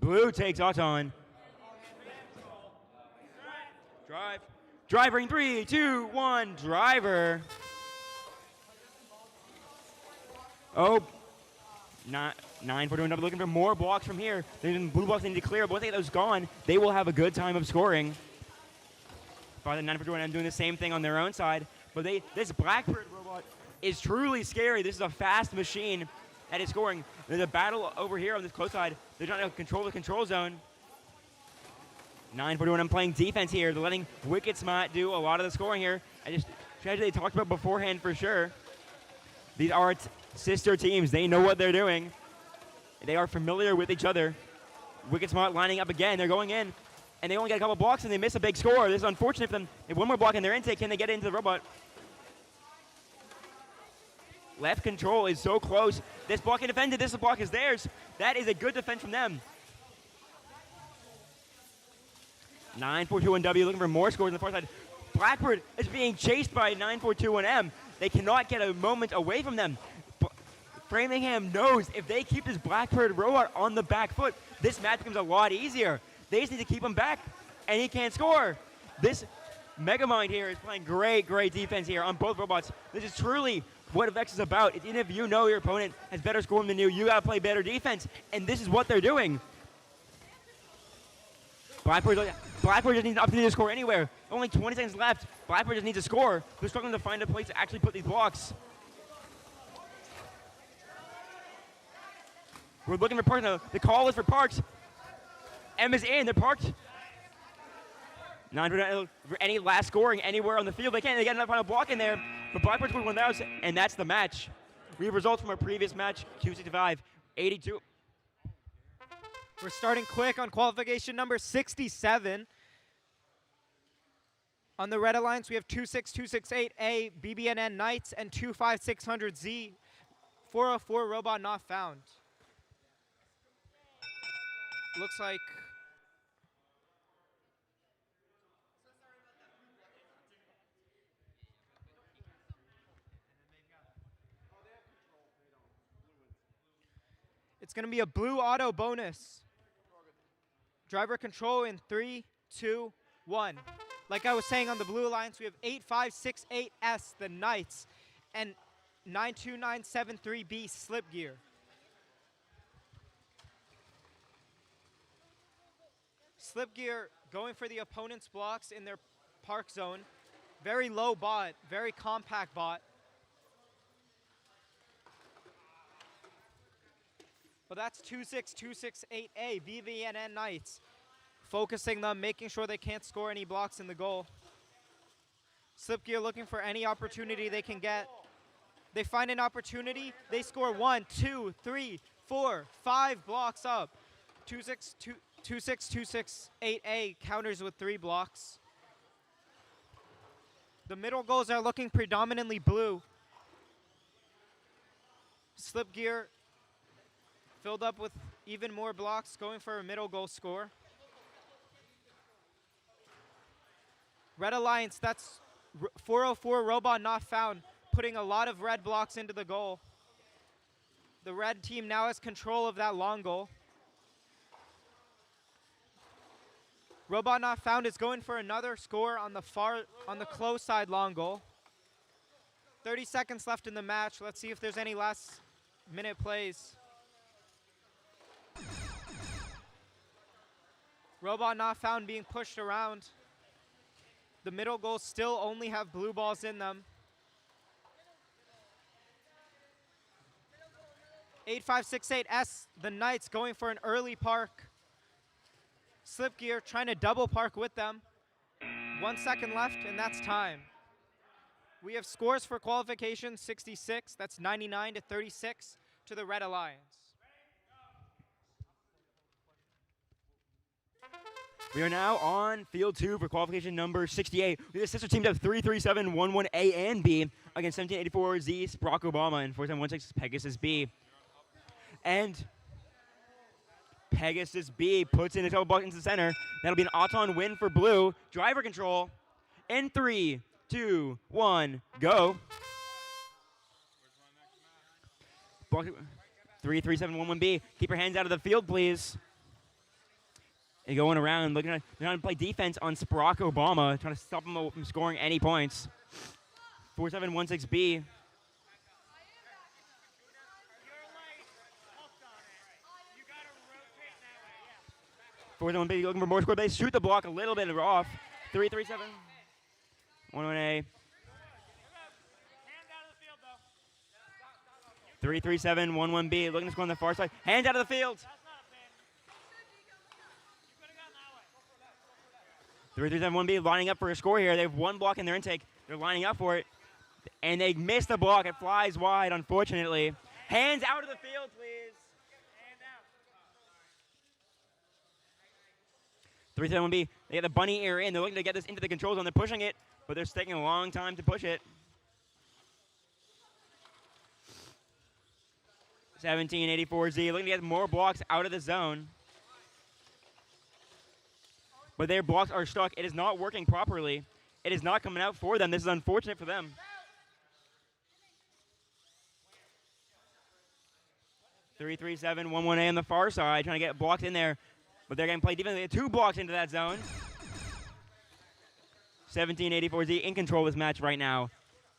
C: Blue takes Auton. Drive. Driver in 3, 2, 1. Driver. Oh. 941 looking for more blocks from here. Blue blocks they need to clear. But once they get those gone, they will have a good time of scoring. Farther 941 doing the same thing on their own side. But this Blackbird robot is truly scary. This is a fast machine that is scoring. There's a battle over here on this close side. They're trying to control the control zone. 941 playing defense here. They're letting Wicked Smart do a lot of the scoring here. Strategy they talked about beforehand for sure. These are sister teams. They know what they're doing. They are familiar with each other. Wicked Smart lining up again. They're going in. And they only get a couple blocks and they miss a big score. This is unfortunate for them. They have one more block in their intake. Can they get into the robot? Left control is so close. This block is defended. This block is theirs. That is a good defense from them. 9421W looking for more scores on the far side. Blackbird is being chased by 9421M. They cannot get a moment away from them. Framingham knows if they keep this Blackbird robot on the back foot, this match becomes a lot easier. They just need to keep him back, and he can't score. This Megamind here is playing great defense here on both robots. This is truly what VEX is about. Even if you know your opponent has better scoring than you got to play better defense, and this is what they're doing. Blackbird just needs an opportunity to score anywhere. Only 20 seconds left. Blackbird just needs to score. They're struggling to find a place to actually put these blocks. We're looking for Parks now. The call is for Parks. M is in. They're parked. 9 for any last scoring anywhere on the field. They can't. They got another final block in there. But Blackbird scored 1,000, and that's the match. We have results from our previous match, Q65, 82.
A: We're starting quick on qualification number 67. On the Red Alliance, we have 26268A BBNN Knights and 25600Z 404 Robot Not Found. Looks like it's going to be a blue auto bonus. Driver control in 3, 2, 1. Like I was saying on the Blue Alliance, we have 8568S, the Knights, and 92973B Slip Gear. Slip Gear going for the opponent's blocks in their park zone. Very low bot, very compact bot. But that's 26268A, BVNN Knights. Focusing them, making sure they can't score any blocks in the goal. Slip Gear looking for any opportunity they can get. They find an opportunity, they score 1, 2, 3, 4, 5 blocks up. 26268A counters with 3 blocks. The middle goals are looking predominantly blue. Slip gear filled up with even more blocks, going for a middle goal score. Red Alliance, that's 404 Robot Not Found, putting a lot of red blocks into the goal. The red team now has control of that long goal. Robot Not Found is going for another score on the close side long goal. 30 seconds left in the match. Let's see if there's any last minute plays. Robot Not Found being pushed around. The middle goals still only have blue balls in them. 8568S, the Knights going for an early park. Slip gear trying to double park with them. 1 second left, and that's time. We have scores for qualification, 66. That's 99 to 36 to the Red Alliance.
C: We are now on field 2 for qualification number 68. We have sister teams of 33711A and B against 1784Z, Barack Obama, and 4716 Pegasus B. And Pegasus B puts in a couple blocks into the center. That'll be an Auton win for blue. Driver control in 3, 2, 1, go. 33711B. Keep your hands out of the field, please. And going around, they're trying to play defense on Barack Obama, trying to stop him from scoring any points. 4716B. 4716B looking for more score. They shoot the block a little bit off. 337. 1-1A. 33711B looking to score on the far side. Hands out of the field. 33711B lining up for a score here. They have one block in their intake. They're lining up for it. And they miss the block. It flies wide, unfortunately. Hands out of the field, please. 371B, they get the bunny ear in. They're looking to get this into the control zone. They're pushing it, but they're taking a long time to push it. 1784Z looking to get more blocks out of the zone. But their blocks are stuck. It is not working properly. It is not coming out for them. This is unfortunate for them. 33711A on the far side, trying to get blocks in there. But they're going to play defense. They have 2 blocks into that zone. 1784Z in control of this match right now.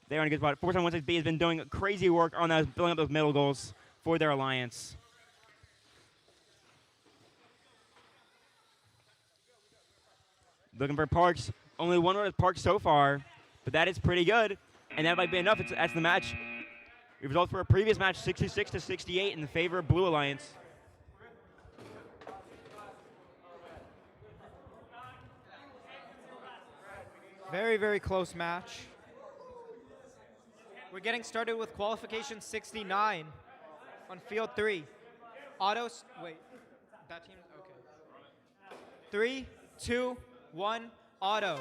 C: They're on a good spot. 4716B has been doing crazy work on those, filling up those middle goals for their alliance. Looking for Parks. Only one run has Parks so far, but that is pretty good. And that might be enough. That's the match. The results for a previous match, 66 to 68 in the favor of Blue Alliance.
A: Very, very close match. We're getting started with qualification 69 on field 3. Autos, wait, that team, okay. 3, 2, 1, auto.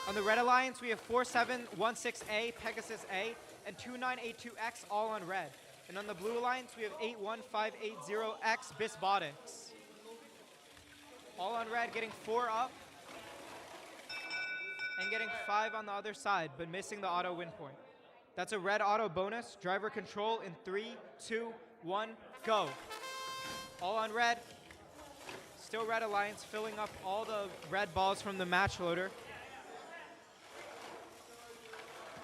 A: On the Red Alliance, we have 4716A, Pegasus A, and 2982X all on red. And on the Blue Alliance, we have 81580X, Robotics. All on red, getting 4 up, and getting 5 on the other side, but missing the auto win point. That's a red auto bonus. Driver control in 3, 2, 1, go. All on red. Still Red Alliance filling up all the red balls from the match loader.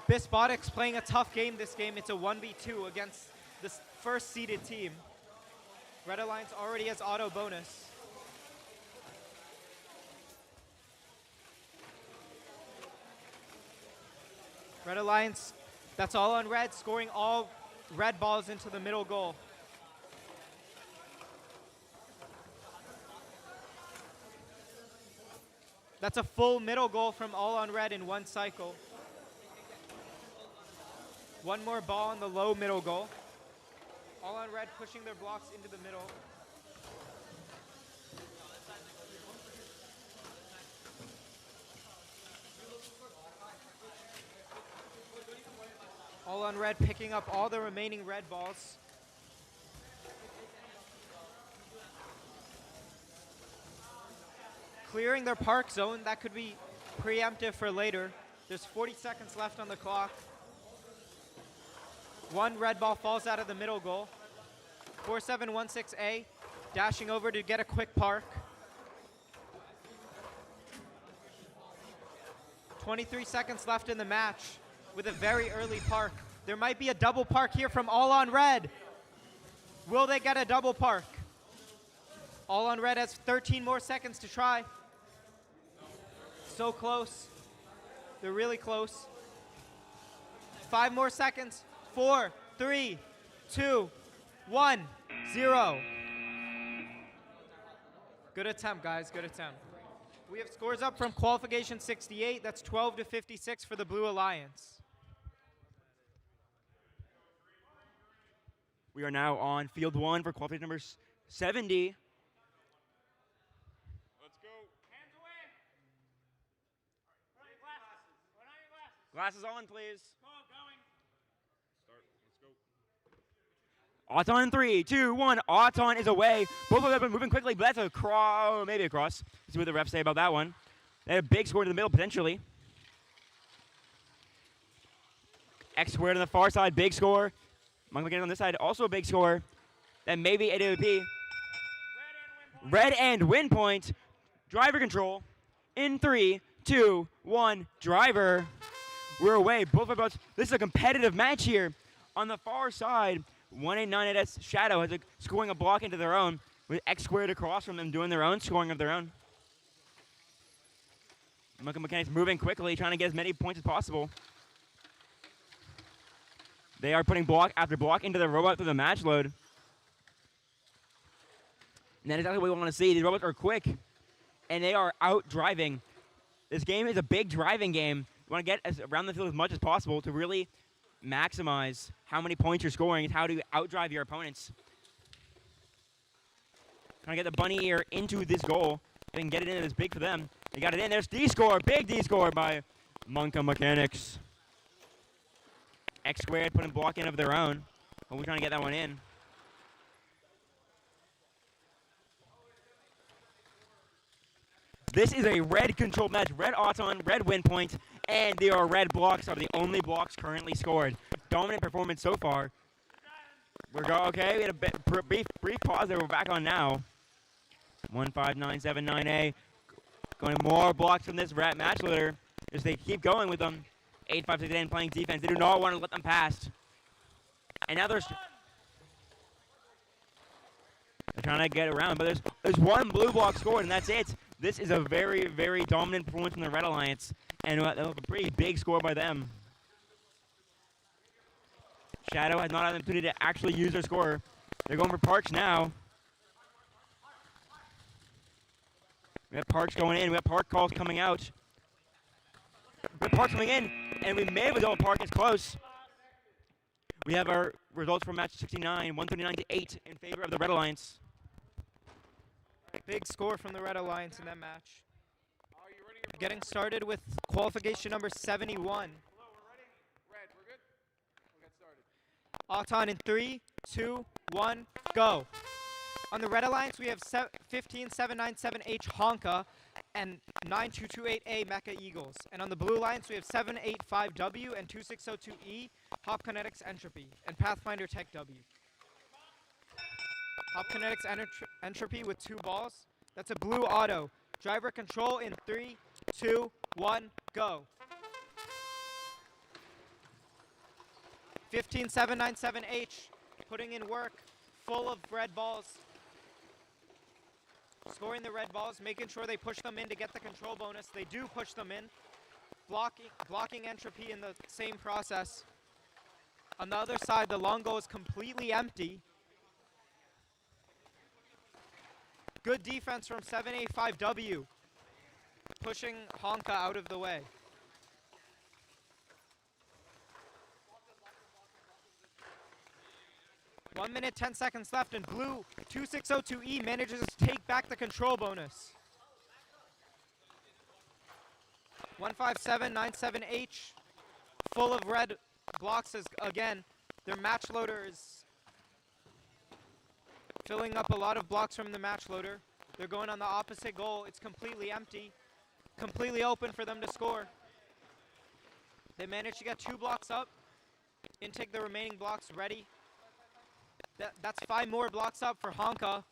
A: Robotics playing a tough game this game. It's a 1v2 against this first seeded team. Red Alliance already has auto bonus. Red Alliance, that's all on red, scoring all red balls into the middle goal. That's a full middle goal from all on red in one cycle. One more ball on the low middle goal. All on red pushing their blocks into the middle. All on red picking up all the remaining red balls. clearing their park zone. That could be preemptive for later. There's 40 seconds left on the clock. One red ball falls out of the middle goal. 4716A dashing over to get a quick park. 23 seconds left in the match with a very early park. There might be a double park here from All on Red. Will they get a double park? All on Red has 13 more seconds to try. So close. They're really close. 5 more seconds. 4, 3, 2, 1, 0. Good attempt, guys. Good attempt. We have scores up from qualification 68. That's 12 to 56 for the Blue Alliance.
C: We are now on field 1 for qualification number 70.
B: Let's go.
F: Hands away. Put on your glasses. Put on your glasses.
C: Glasses on, please.
F: Go, going.
B: Start. Let's go.
C: Auton 3, 2, 1. Auton is away. Both of them are moving quickly, but that's a cross, maybe a cross. Let's see what the refs say about that one. They had a big score in the middle, potentially. X squared on the far side, big score. Monk again on this side, also a big score. Then maybe AWP. Red and win point. Driver control. In 3, 2, 1. Driver. We're away. Both our boats. This is a competitive match here. On the far side, 1898S Shadow has scoring a block into their own with X squared across from them doing their own scoring of their own. Monk Mechanics moving quickly, trying to get as many points as possible. They are putting block after block into the robot through the match load. And that is exactly what we want to see. These robots are quick, and they are out driving. This game is a big driving game. You want to get around the field as much as possible to really maximize how many points you're scoring. It's how to outdrive your opponents. Trying to get the bunny ear into this goal. They can get it in. It's big for them. They got it in. There's D-score. Big D-score by Monka Mechanics. X squared putting block in of their own. But we're trying to get that one in. This is a red controlled match. Red Auton, red win point, and their red blocks are the only blocks currently scored. Dominant performance so far. We're okay. We had a brief pause there. We're back on now. 15979A. Going more blocks from this rat match loader as they keep going with them. 856 playing defense. They do not want to let them pass. And now they're trying to get around, but there's one blue block scored, and that's it. This is a very, very dominant performance from the Red Alliance, and a pretty big score by them. Shadow has not had the opportunity to actually use their score. They're going for Parks now. We have Parks going in. We have Park calls coming out. We have Parks coming in, and we may have a double Park. It's close. We have our results from match 69, 139 to 8 in favor of the Red Alliance.
A: Big score from the Red Alliance in that match. Getting started with qualification number 71.
B: Hello, we're ready? Red, we're good? We'll get started.
A: Auton in 3, 2, 1, go. On the Red Alliance, we have 15797H Honka and 9228A Mecha Eagles. And on the Blue Alliance, we have 785W and 2602E Hop Kinetics Entropy and Pathfinder Tech W. Hop Kinetics Entropy with 2 balls. That's a blue auto. Driver control in 3, 2, 1, go. 15797H putting in work, full of red balls. Scoring the red balls, making sure they push them in to get the control bonus. They do push them in. Blocking entropy in the same process. On the other side, the long goal is completely empty. Good defense from 785W, pushing Honka out of the way. One minute, 10 seconds left, and blue 2602E manages to take back the control bonus. 15797H, full of red blocks as again. Their match loader is filling up a lot of blocks from the match loader. They're going on the opposite goal. It's completely empty. Completely open for them to score. They managed to get 2 blocks up. Intake the remaining blocks ready. That's 5 more blocks up for Honka.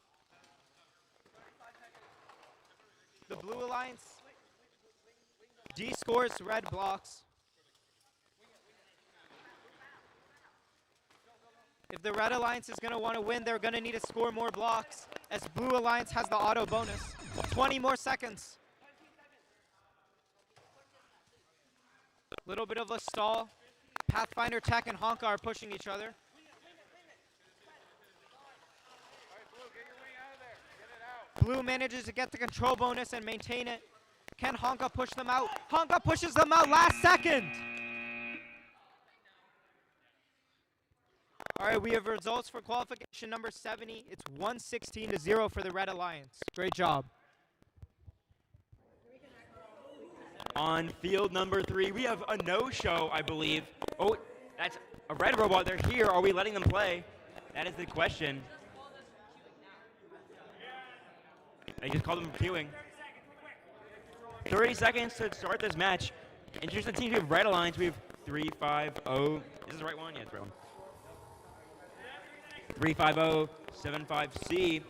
A: The Blue Alliance. D scores red blocks. If the Red Alliance is going to want to win, they're going to need to score more blocks, as Blue Alliance has the auto bonus. 20 more seconds. Little bit of a stall. Pathfinder Tech and Honka are pushing each other. Blue manages to get the control bonus and maintain it. Can Honka push them out? Honka pushes them out last second. All right, we have results for qualification number 70. It's 116-0 for the Red Alliance. Great job.
C: On field number 3, we have a no-show, I believe. Oh, that's a red robot. They're here. Are we letting them play? That is the question. They just called them queuing. 30 seconds to start this match. Interesting teams. We have Red Alliance. We have 350. Is this the right one? Yeah, it's the right one. 35075C.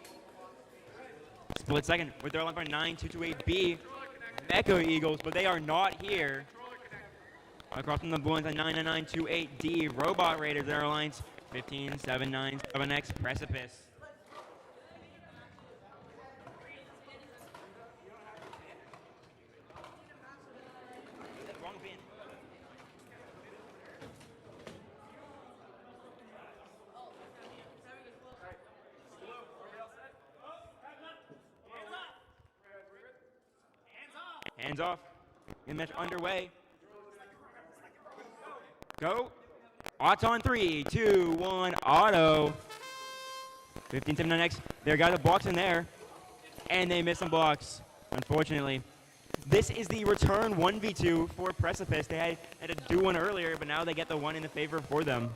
C: Split second with their line for 9228B. Mecha Eagles, but they are not here. Across from the blue lines on 99928D. Robot Raiders, their alliance 15797X Precipice. Hands off. Game match underway. Go. Auto on 3, 2, 1, auto. 1579X. There got the blocks in there. And they missed some blocks, unfortunately. This is the return 1v2 for Precipice. They had to do one earlier, but now they get the one in the favor for them.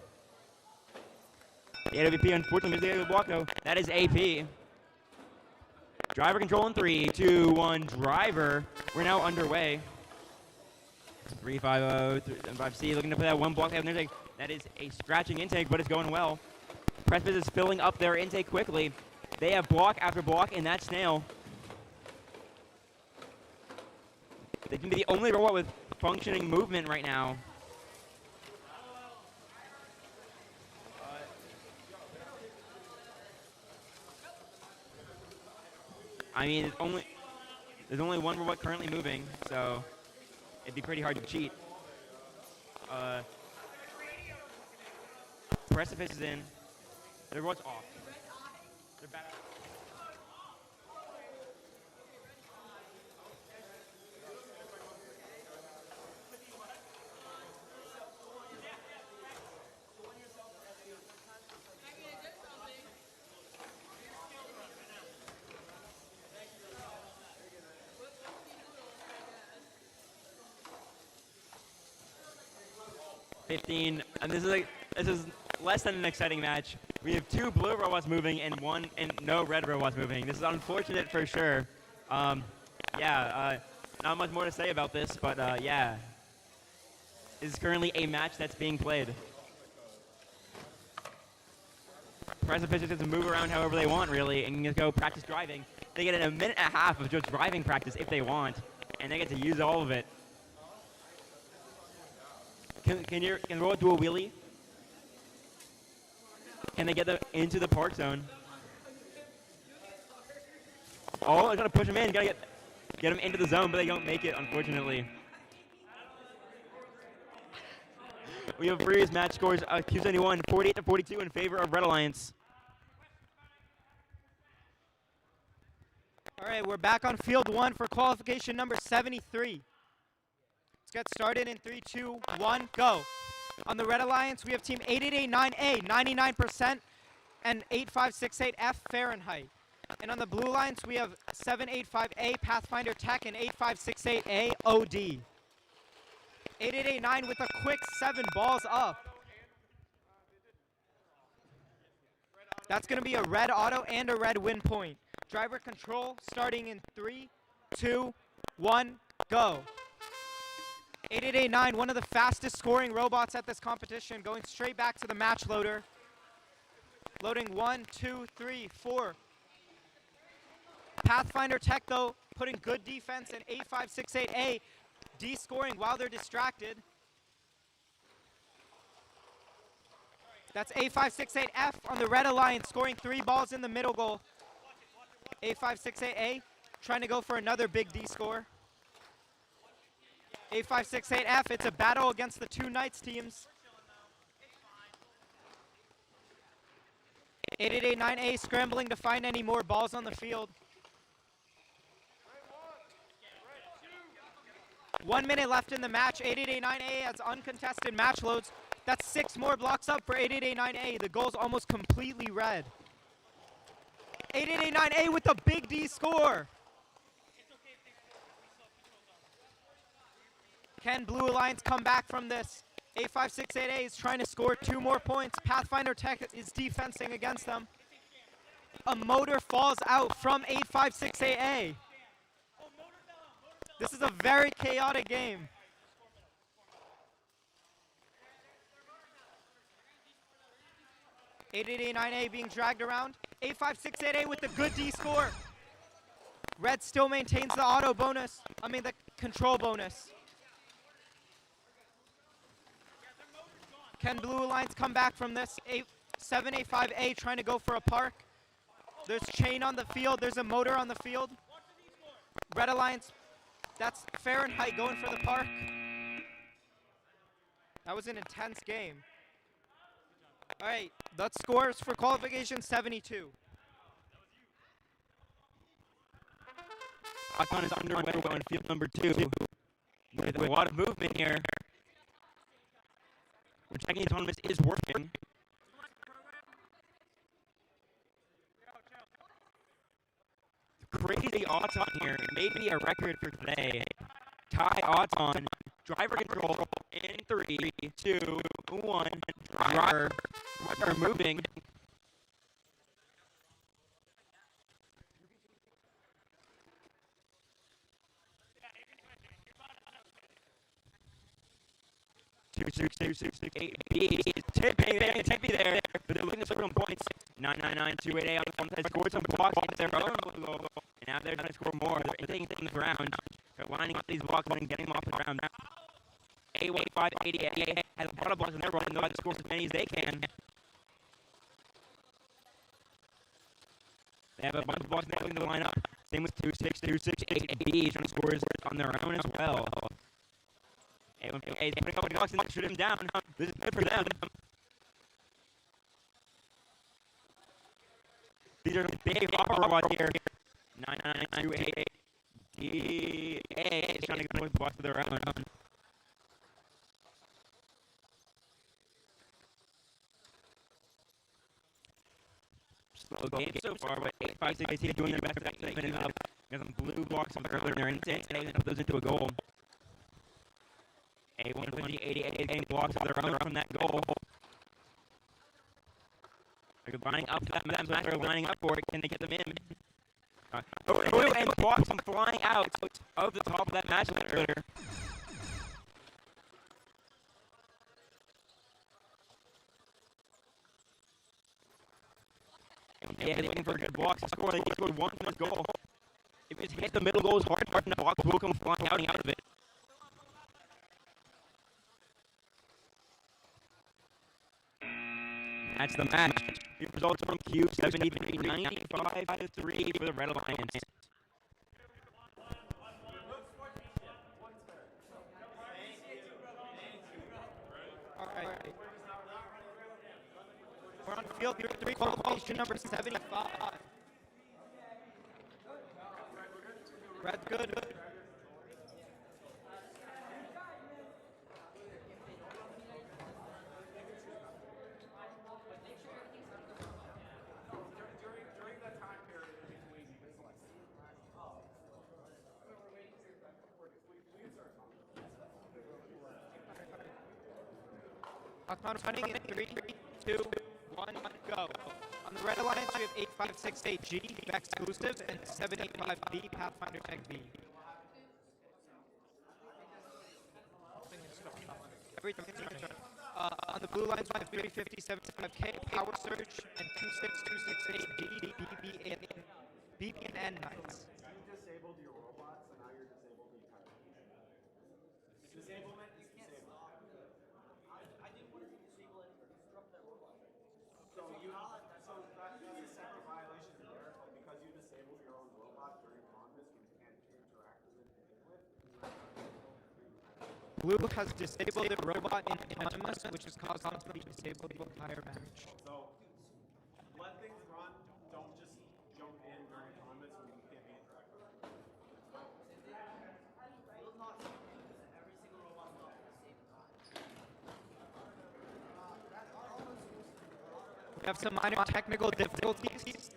C: The AWP, unfortunately, missed the block, though. That is AP. Driver control in 3, 2, 1, driver. We're now underway. 350, 5C looking to play that one block. That is a scratching intake, but it's going well. Precipice is filling up their intake quickly. They have block after block in that snail. They can be the only robot with functioning movement right now. I mean, there's only one robot currently moving, so it'd be pretty hard to cheat. Precipice is in. The robot's off. They're back. And this is less than an exciting match. We have 2 blue robots moving and no red robots moving. This is unfortunate for sure. Not much more to say about this, but yeah. This is currently a match that's being played. Precipice just to move around however they want, really, and just go practice driving. They get a minute and a half of just driving practice if they want, and they get to use all of it. Can the robot do a wheelie? Can they get them into the park zone? Oh, they're trying to push them in. Gotta get them into the zone, but they don't make it, unfortunately. We have previous match scores, Q71, 48-42 in favor of Red Alliance.
A: All right, we're back on field 1 for qualification number 73. Let's get started in 3, 2, 1, go. On the Red Alliance, we have team 8889A, 99%, and 8568F Fahrenheit. And on the Blue Alliance, we have 785A Pathfinder Tech and 8568A OD. 8889 with a quick 7 balls up. That's going to be a red auto and a red win point. Driver control starting in 3, 2, 1, go. 8889, one of the fastest scoring robots at this competition, going straight back to the match loader. Loading 1, 2, 3, 4. Pathfinder Tech, though, putting good defense in 8568A, D-scoring while they're distracted. That's A568F on the Red Alliance, scoring 3 balls in the middle goal. A568A trying to go for another big D score. A568F, it's a battle against the two Knights teams. 8889A scrambling to find any more balls on the field. 1 minute left in the match. 8889A has uncontested match loads. That's 6 more blocks up for 8889A. The goal's almost completely red. 8889A with the big D score. Can Blue Alliance come back from this? A568A is trying to score 2 more points. Pathfinder Tech is defensing against them. A motor falls out from 856AA. This is a very chaotic game. A being dragged around. 85688 with the good D score. Red still maintains the auto bonus. The control bonus. Can Blue Alliance come back from this? 785A trying to go for a park. There's chain on the field. There's a motor on the field. Red Alliance, that's Fahrenheit going for the park. That was an intense game. All right, that scores for qualification 72.
C: Lock-on is underway on field number 2. With a lot of movement here. We're checking the autonomous is working. Crazy odds on here. It may be a record for today. Tie odds on. Driver control in 3, 2, 1. Driver moving. Eight B is tipping. They're going to tip me there, but they're looking to score some points. 999-288 on the front side. Scored some blocks into their own goal. And now they're going to score more. They're taking things ground. They're lining up these blocks and getting them off the ground. A588 has a lot of blocks in their run, and they'll score as many as they can. They have a bunch of blocks they're looking to line up. Same with 2628B trying to score on their own as well. He's putting a couple of blocks in there to shoot him down. This is good for them. These are big hopper robots here. 99928 DA is trying to get with blocks of their own. Slow game so far, but 856 doing their best to even it up. Got some blue blocks from earlier in their intake. They put those into a goal. A12088 getting blocks of their own from that goal. They're lining up to that match. They're lining up for it. Can they get them in? And blocks them flying out of the top of that match leader. Yeah, they're looking for good blocks to score. They scored one from this goal. If it hits the middle goal, it's hard enough. Blocks will come flying out of it. That's the match. The results from Cube 95-3 for the Red Alliance.
A: All right. We're on field 3, qualification number 75. Red's good. Running in 3, 2, 1, go. On the Red Alliance, we have 8568G, VEX exclusive, and 785B, Pathfinder Tech B. Everything's running. On the blue lines, we have 35075K, Power Surge, and 26268D, BB and N Knights.
B: You disabled your robots, and now you're disabled entirely. Disablement is disablement.
E: I didn't want to disable it or disrupt that robot.
B: So that's a separate violation there, but because you disabled your own robot during Congress when you can't interact with it and hit with,
A: Blue has disabled the robot in Autonomous, which has caused them to be disabled the entire match.
B: so let things run. Don't just jump in during Congress when you can't be interacted with.
A: We have some minor technical difficulties.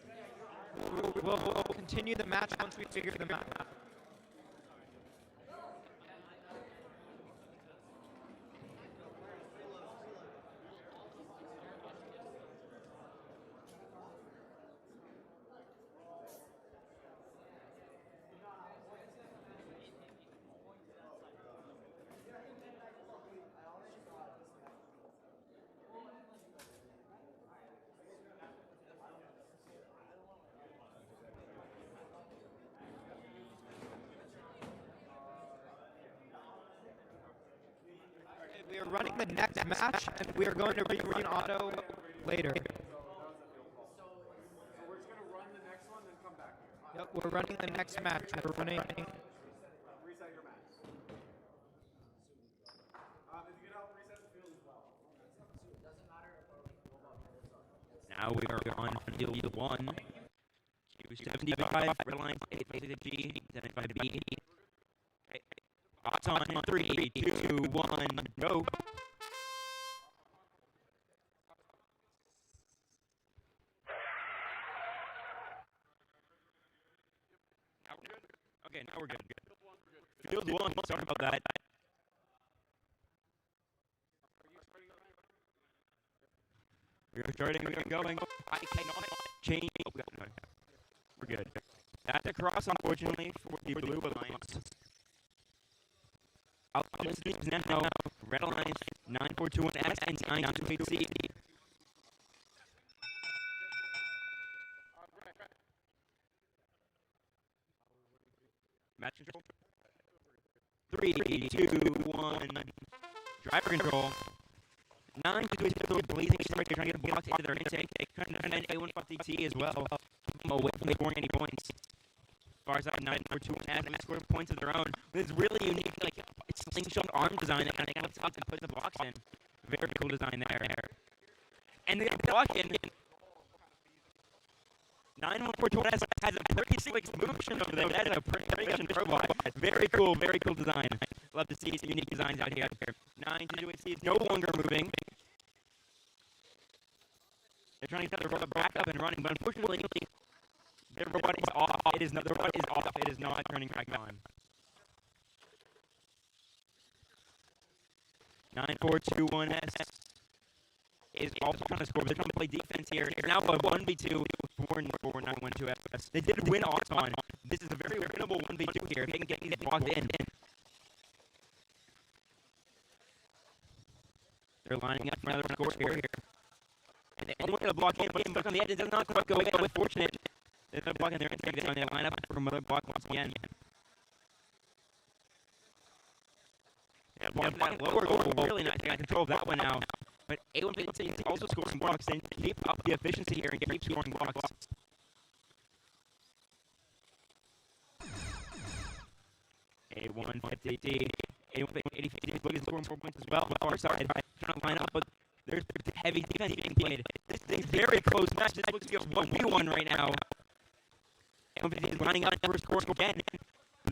A: We'll continue the match once we figure them out. We are running the next match, and we are going to rerun auto later.
B: So we're just gonna run the next one, then come back here.
A: Yep, we're running the next match. We're running.
B: Reset your match. If you can help reset the field as well.
C: Now we are on field 1. Q75, red line, 856G, 75B. Odds on in 3, 2, 1, go. Now we're good? Okay, now we're good. Field 1, sorry about that. We are starting, we are going. I cannot change. Oh, no. We're good. That's a cross, unfortunately, for the Blue Alliance. Alliance teams now, Red Alliance, 9421S and 928C. Match control. 3, 2, 1. Driver control. 9 to do blazing strike. They're trying to get blocks into their intake. Trying to defend A150T as well. Away from scoring any points. Far side 942 and scoring points of their own. This really unique, like, slingshot arm design that kind of comes up and puts the blocks in. Very cool design there. And they get blocked in. 9142 has a pretty slick motion over there. That is a pretty efficient robot. Very cool design. Love to see some unique designs out here. 928C is no longer moving. They're trying to get the robot back up and running, but unfortunately, their robot is off. The robot is off. It is not turning back on. 9421S is also trying to score, but they're trying to play defense here. It's now a 1v2 for 912S. They did win on. This is a very winnable 1v2 here. If they can get these blocked in. They're lining up for another score here. And they only get a block in, but it's stuck on the edge. It does not quite go in. With fortunate. They're blocking their intake. They're on their lineup for another block once again. Yeah, blocking that lower goal. Really nice. They got control of that one now. But A150 is also scoring blocks and keep up the efficiency here and keep scoring blocks. A150, A150 is looking to score more points as well on the far side. Trying to line up, but there's heavy defense being played. This thing's very close match. This looks to be a 1v1 right now. A150 is lining up for a score again.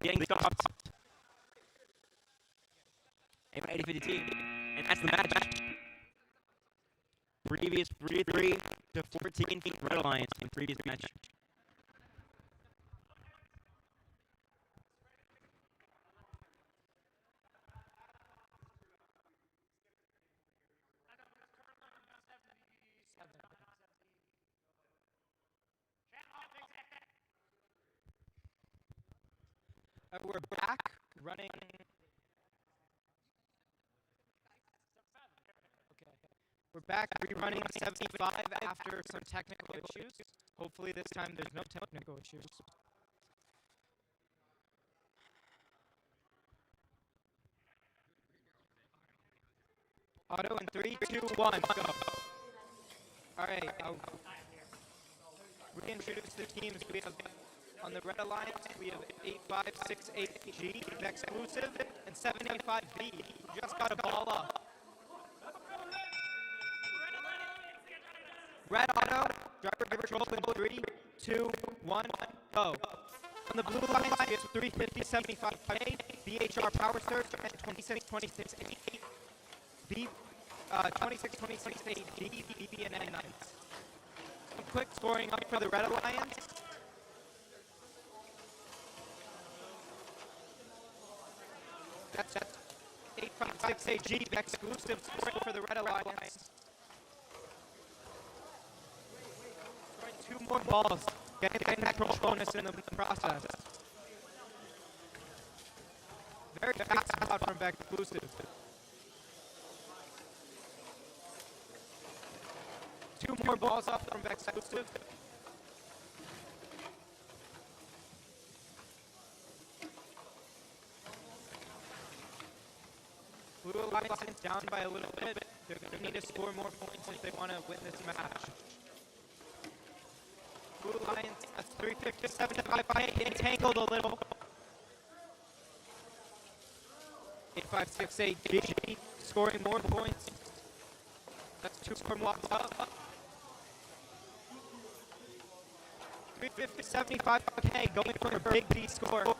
C: Getting stopped. A150, and that's the match. Previous 3-3 to 14 Red Alliance in previous match.
A: we're back running. Okay. We're back rerunning 75 after some technical issues. Hopefully this time there's no technical issues. Auto in 3, 2, 1, go. All right, I'll reintroduce the teams. We have on the Red Alliance, we have 8568G, exclusive, and 785B, who just got a ball up. Red Auto, driver control in 3, 2, 1, go. On the Blue Alliance, we have 35075K, BHR Power Surge, and 26268, B, 26268D, BB, and N9s. Some quick scoring up for the Red Alliance. That's 8568G, exclusive scoring for the Red Alliance. Scoring 2 more balls, getting that control bonus in the process. Very fast out from VEX exclusive. 2 more balls up from VEX exclusive. Blue Alliance is down by a little bit. They're going to need to score more points if they want to win this match. Blue Alliance, that's 357 entangled a little. 8568 GG, scoring more points. That's 2 more blocks up. 375K going for a big D score.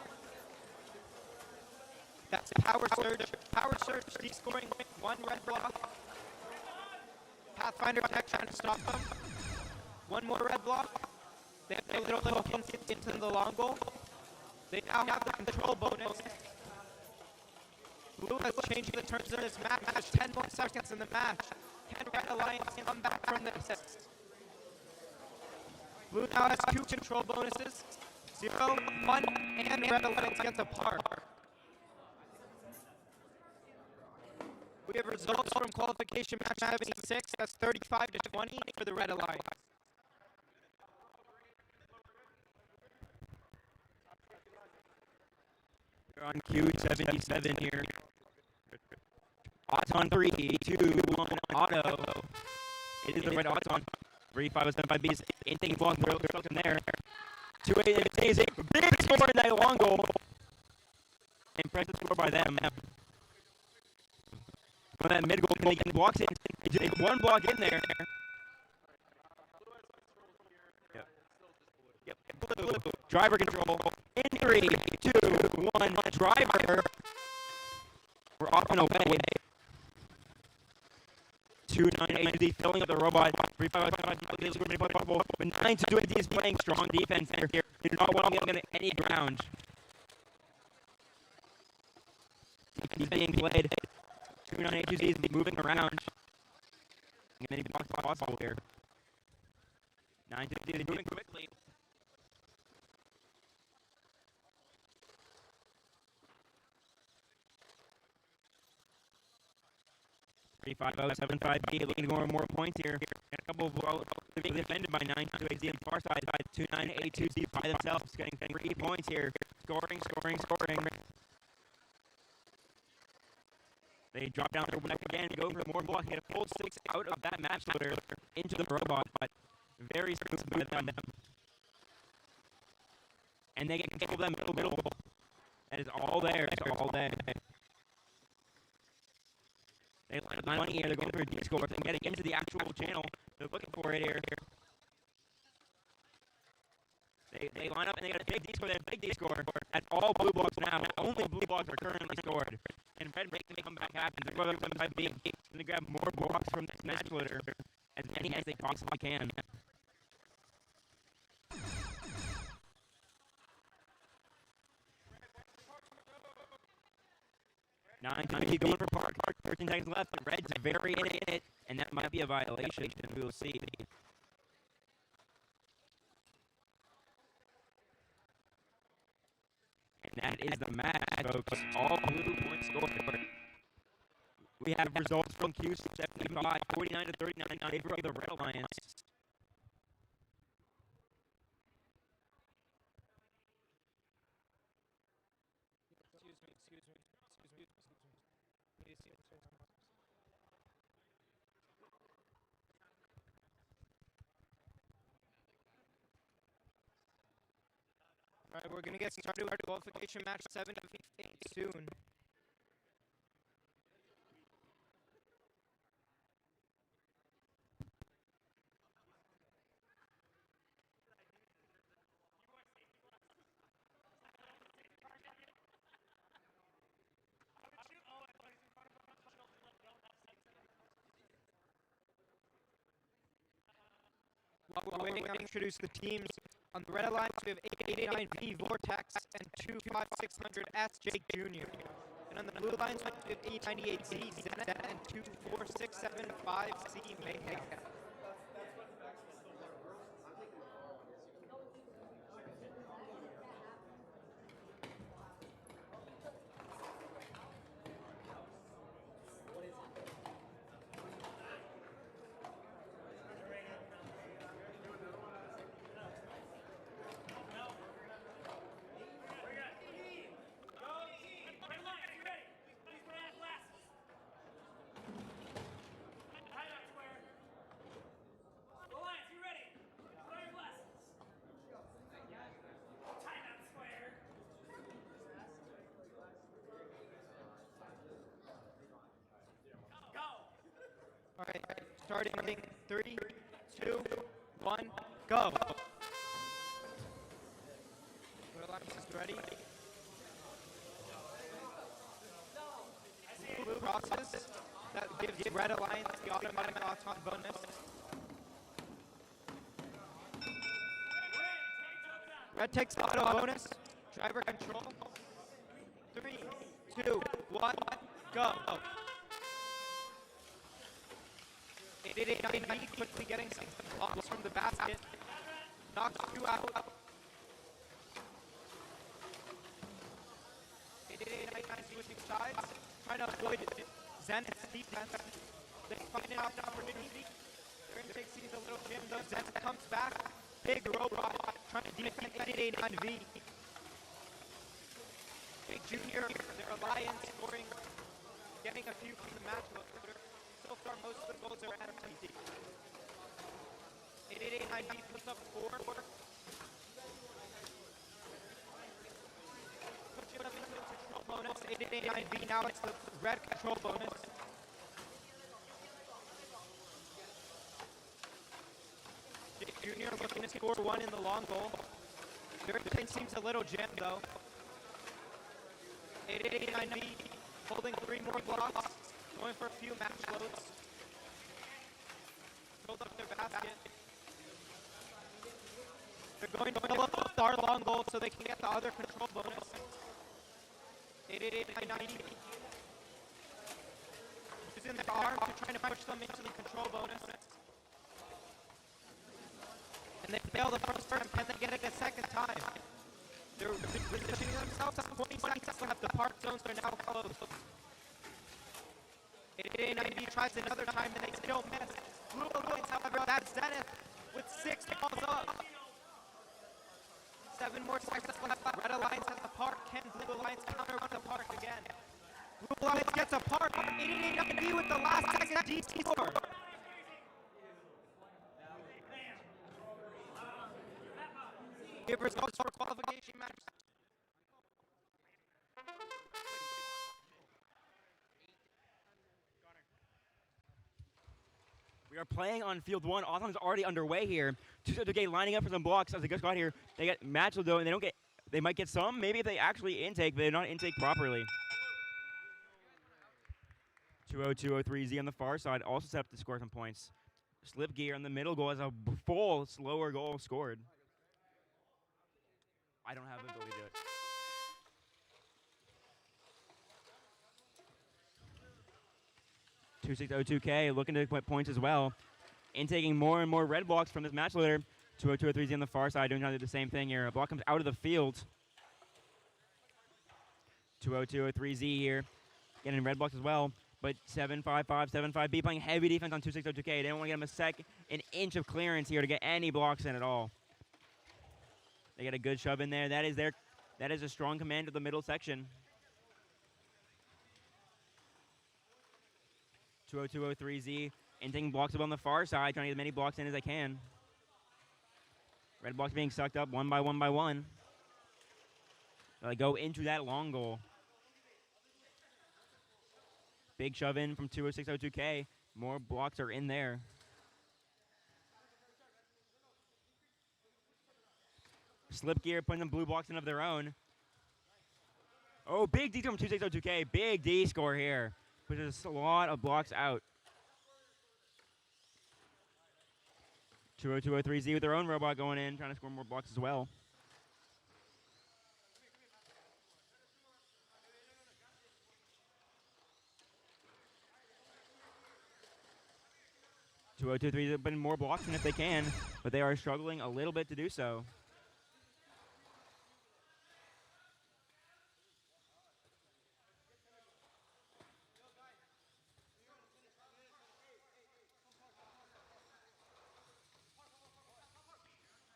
A: That's Power Surge, D scoring 1 red block. Pathfinder Tech trying to stop them. 1 more red block. They have a little hints into the long goal. They now have the control bonus. Blue has changed the terms of this match. There's 10 more seconds in the match. Can Red Alliance come back from this? Blue now has 2 control bonuses. 0, 1, and Red Alliance gets a par. We have results from qualification match 76. That's 35 to 20 for the Red Alliance.
C: We're on Q77 here. Auton 3, 2, 1, auto. It is the red Auton. 3575B is taking long real stuck in there. 2-8 amazing. Big score in that long goal. Impressive score by them. When that mid goal and walks in, they take 1 block in there. Yep. Blue. Driver control. In 3, 2, 1. Driver. We're off and away. 2-9-8 filling up the robot. 3-5-5-5. But 9-2 is playing strong defense here. They do not want to get any ground. He's being played. 2-9-8 is moving around. I'm going to block the ball here. 9-2 is moving quickly. 3-5-0-7-5B looking to go more points here. And a couple of being defended by 9-2-8Z on the far side. 2-9-8-2Z by themselves, getting 3 points here. Scoring. They drop down their back again, go for more block, get a full 6 out of that match loader into the robot, but very smooth by them. And they get control of that middle. That is all there. They line money here, they're going for a D score, and getting into the actual channel. They're looking for it here. They line up and they got a big D score, That's all blue blocks now. Only blue blocks are currently scored. And red makes the comeback happen. They're going to 5B. They grab more blocks from this match loader, as many as they possibly can. Nine to be going for Park. 13 seconds left, but red's very in it, and that might be a violation. We will see. And That is the match, folks. All blue points scored. We have results from Q 75, 49 to 39 in favor of the Red Alliance.
A: All right, we're going to get started with our qualification match 7 of 8 soon. While we're waiting, I'll introduce the teams. On the Red Alliance, we have 889V Vortex and 25600S Jake Jr. And on the Blue Alliance, we have 898Z Zenith and 24675C Mayhem. All right, starting 3, 2, 1, go. Red Alliance is ready. Blue crosses. That gives Red Alliance the automatic auton bonus. Red takes the auto bonus. Driver control. 3, 2, 1, go. 889 quickly getting some blocks from the basket. Knocks 2 out. 889 switching sides. Trying to avoid Zenith's defense. They find an opportunity. Their intake sees a little jam though. Zenith comes back. Big robot trying to defend 889V. Big Junior, their alliance scoring, getting a few from the match loader. So far, most of the goals are empty. 889V puts up 4. Puts you up into the control bonus. 889V now it's the red control bonus. Jake Jr. looking to score 1 in the long goal. Their intake seems a little jammed though. 889V holding 3 more blocks. Going for a few match loads. Build up their basket. They're going to fill up our long goal so they can get the other control bonus. 889V. Using their arm to try to push them into the control bonus. And they fail the first time. Can they get it a second time? They're positioning themselves. 20 seconds left. The park zones are now closed. 889V tries another time and they still miss. Blue Alliance, however, that's Zenith with 6 balls up. 7 more seconds left. Red Alliance has the park. Can Blue Alliance counter with the park again? Blue Alliance gets a park. 889V with the last second DC score. Give results for qualification match.
C: We are playing on field 1. Autumn is already underway here. Tusuke lining up for some blocks as they just got here. They get matched though, and they might get some. Maybe if they actually intake, but they're not intake properly. 20203Z on the far side also set up to score some points. Slip gear on the middle goal as a full slower goal scored. I don't have the ability to do it. $2602K looking to put points as well. Intaking more and more red blocks from this match loader. 20203Z on the far side doing kind of the same thing here. A block comes out of the field. 20203Z here. Getting red blocks as well. But 755, 75B playing heavy defense on 2602K. They don't want to get him an inch of clearance here to get any blocks in at all. They get a good shove in there. That is a strong command of the middle section. 20203Z and taking blocks up on the far side, trying to get as many blocks in as they can. Red blocks being sucked up one by one by one. They go into that long goal. Big shove in from 20602K. More blocks are in there. Slip gear putting them blue blocks in of their own. Oh, big D from 26002K. Big D score here. Pushes a lot of blocks out. 20203Z with their own robot going in, trying to score more blocks as well. Two 203 have putting more blocks in if they can, but they are struggling a little bit to do so.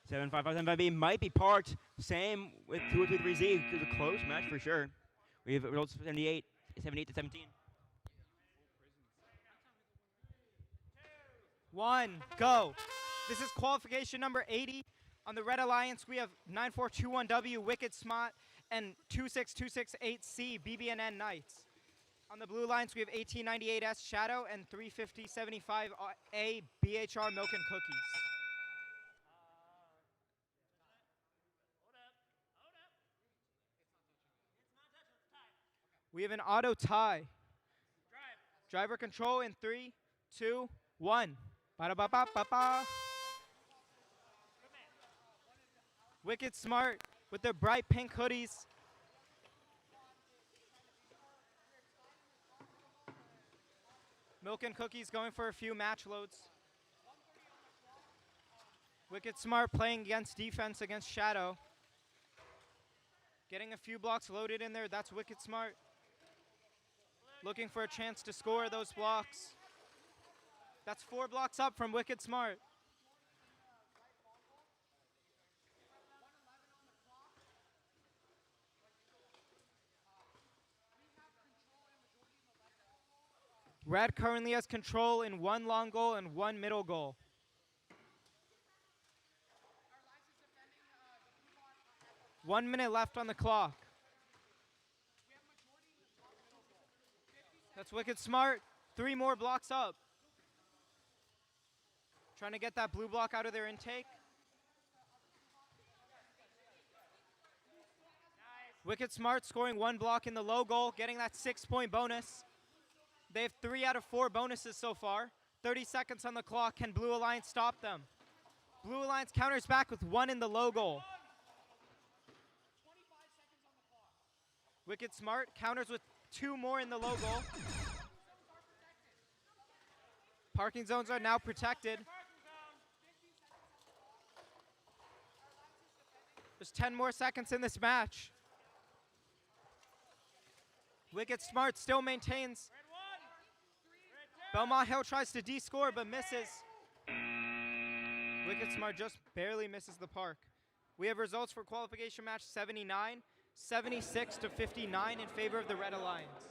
C: Seven five five 75B might be parked. Same with 20203Z. It's a close match for sure. We have results 78 to 17.
A: 1, go. This is qualification number 80. On the Red Alliance, we have 9421W Wicked Smart and 26268C BBNN Knights. On the Blue Alliance, we have 1898S Shadow and 35075A BHR Milk and Cookies. We have an auto tie. Driver control in 3, 2, 1. Ba-da-ba-ba-ba-ba. Wicked Smart with their bright pink hoodies. Milk and Cookies going for a few match loads. Wicked Smart playing against defense against Shadow. Getting a few blocks loaded in there. That's Wicked Smart. Looking for a chance to score those blocks. That's 4 blocks up from Wicked Smart. Red currently has control in 1 long goal and 1 middle goal. One minute left on the clock. That's Wicked Smart. 3 more blocks up. Trying to get that blue block out of their intake. Wicked Smart scoring 1 block in the low goal, getting that 6-point bonus. They have 3 out of 4 bonuses so far. 30 seconds on the clock. Can Blue Alliance stop them? Blue Alliance counters back with 1 in the low goal. Wicked Smart counters with 2 more in the low goal. Parking zones are now protected. There's 10 more seconds in this match. Wicked Smart still maintains. Belmont Hill tries to de-score but misses. Wicked Smart just barely misses the park. We have results for qualification match 79, 76 to 59 in favor of the Red Alliance.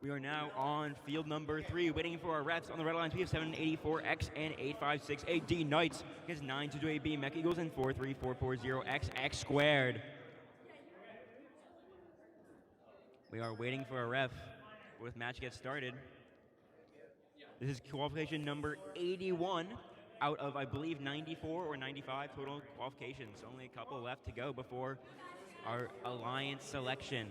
C: We are now on field number 3, waiting for our refs. On the Red Alliance, we have 784X and 8568D Knights against 922AB Mech Eagles and 43440XX squared. We are waiting for a ref with match gets started. This is qualification number 81 out of, I believe, 94 or 95 total qualifications. Only a couple left to go before our Alliance selection.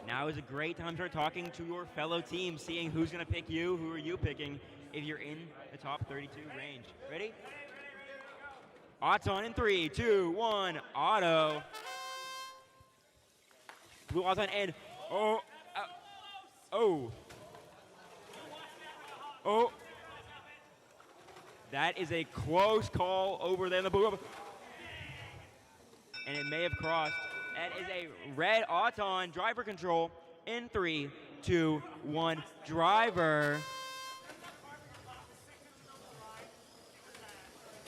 C: Now is a great time to start talking to your fellow teams, seeing who's going to pick you, who are you picking, if you're in the top 32 range. Ready? Odds on in 3, 2, 1, auto. Blue odds on and oh. That is a close call over there in the blue. And it may have crossed. That is a red Auton driver control in 3, 2, 1, driver.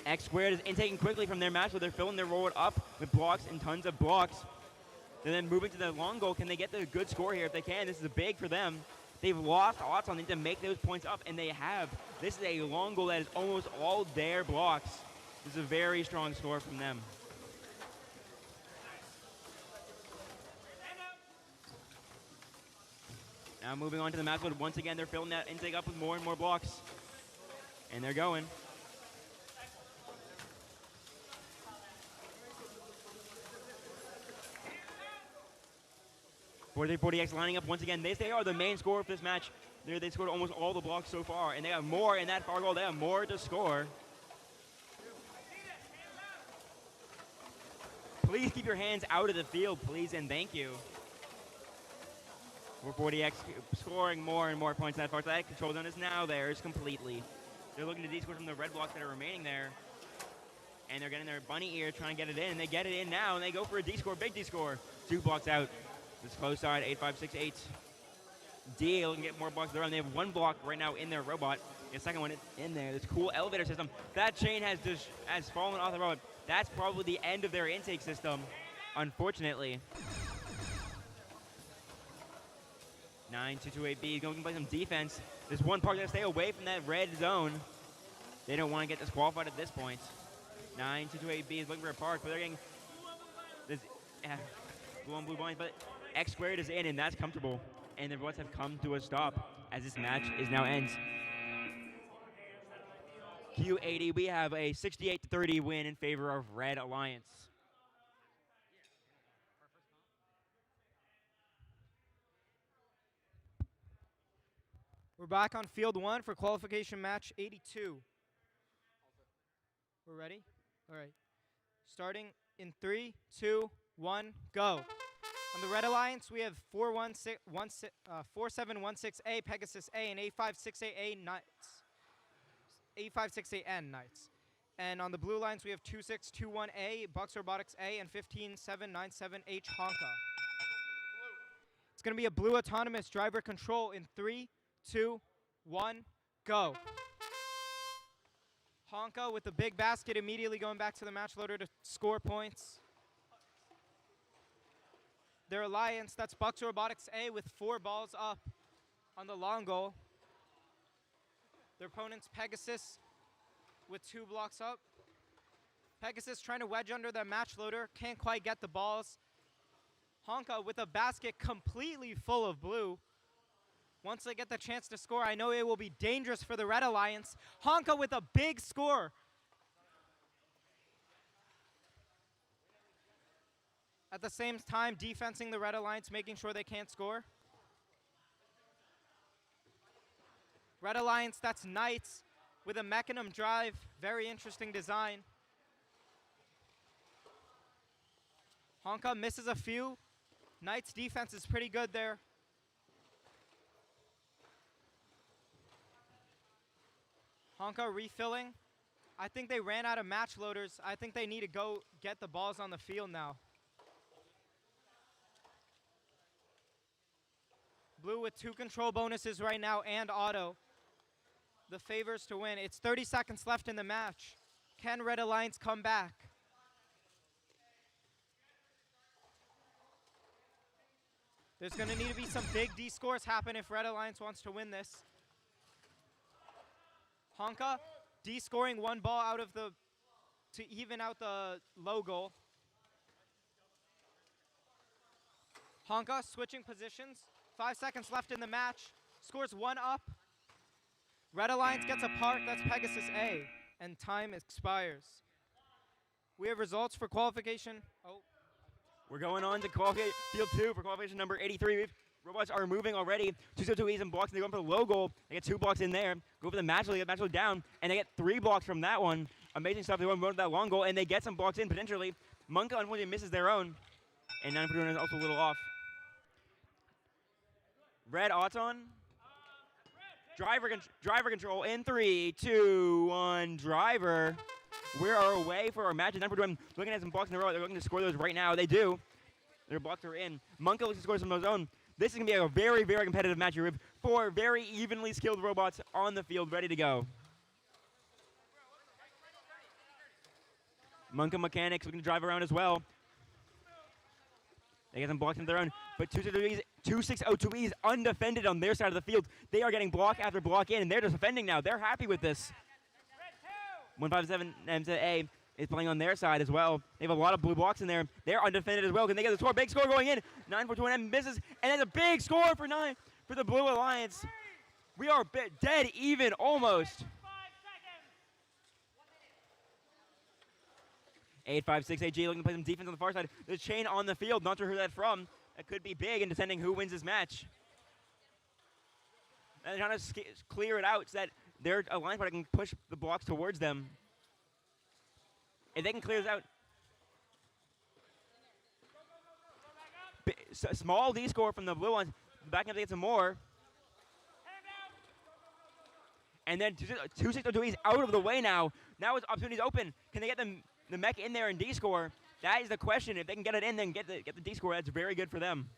C: X squared is intaking quickly from their match, so they're filling their roll up with blocks and tons of blocks. And then moving to the long goal, can they get the good score here? If they can, this is big for them. They've lost Auton, they need to make those points up, and they have. This is a long goal that is almost all their blocks. This is a very strong score from them. Now moving on to the match load. Once again, they're filling that intake up with more and more blocks. And they're going. 40X lining up once again. They are the main scorer of this match. They scored almost all the blocks so far, and they have more in that far goal. They have more to score. Please keep your hands out of the field, please, and thank you. For 40X scoring more and more points in that far. So that control zone is now theirs completely. They're looking to de-score from the red blocks that are remaining there. And they're getting their bunny ear trying to get it in. They get it in now, and they go for a D-score, big D-score. 2 blocks out. This close side, 8568. D looking to get more blocks of their own. They have 1 block right now in their robot. The second one is in there. This cool elevator system. That chain has fallen off the robot. That's probably the end of their intake system, unfortunately. 9228B is going to play some defense. There's one park that stay away from that red zone. They don't want to get disqualified at this point. 9228B is looking for a park, but they're getting this blue on blue blinds, but X squared is in, and that's comfortable. And the robots have come to a stop as this match is now ends. Q80, we have a 68-30 win in favor of Red Alliance.
A: We're back on field 1 for qualification match 82. We're ready? All right. Starting in 3, 2, 1, go. On the Red Alliance, we have 4716A, Pegasus A, and 8568A Knights. 8568N Knights. And on the Blue Lines, we have 2621A, Bucks Robotics A, and 15797H Honka. It's going to be a blue autonomous driver control in 3, 2, 1, go. Honka with the big basket immediately going back to the match loader to score points. Their alliance, that's Bucks Robotics A with 4 balls up on the long goal. Their opponent's Pegasus with 2 blocks up. Pegasus trying to wedge under the match loader, can't quite get the balls. Honka with a basket completely full of blue. Once they get the chance to score, I know it will be dangerous for the Red Alliance. Honka with a big score. At the same time, defensing the Red Alliance, making sure they can't score. Red Alliance, that's Knights with a Mechanism drive. Very interesting design. Honka misses a few. Knights' defense is pretty good there. Honka refilling. I think they ran out of match loaders. I think they need to go get the balls on the field now. Blue with 2 control bonuses right now and auto. The favors to win. It's 30 seconds left in the match. Can Red Alliance come back? There's going to need to be some big D scores happen if Red Alliance wants to win this. Honka D-scoring 1 ball out of the, to even out the low goal. Honka switching positions. 5 seconds left in the match. Scores 1 up. Red Alliance gets a park. That's Pegasus A. And time expires. We have results for qualification. Oh.
C: We're going on to field 2 for qualification number 83. Robots are moving already. 2 E's and blocks, and they go for the low goal. They get 2 blocks in there. Go for the match, they get match load down, and they get 3 blocks from that one. Amazing stuff. They want to go to that long goal, and they get some blocks in potentially. Monka unfortunately misses their own, and 9 is also a little off. Red Auton. Driver control in 3, 2, 1. Driver. We are away for our match. 9 looking at some blocks in a row. They're looking to score those right now. They do. Their blocks are in. Monka looks to score some of his own. This is going to be a very, very competitive match here with 4 very evenly skilled robots on the field ready to go. Monka Mechanics looking to drive around as well. They get some blocks of their own, but 2602E is undefended on their side of the field. They are getting block after block in, and they're just defending now. They're happy with this. 157 MZA is playing on their side as well. They have a lot of blue blocks in there. They're undefended as well. Can they get the score? Big score going in. 942M misses, and that's a big score for the Blue Alliance. We are dead even almost. 856AG looking to play some defense on the far side. There's Chain on the field. Not sure who that's from. That could be big in deciding who wins this match. And they're trying to clear it out so that their alliance partner can push the blocks towards them. If they can clear this out. Small D score from the blue ones. Backing up to get some more. And then 2602 is out of the way now. Now his opportunity's open. Can they get the mech in there and D score? That is the question. If they can get it in, then get the D score. That's very good for them.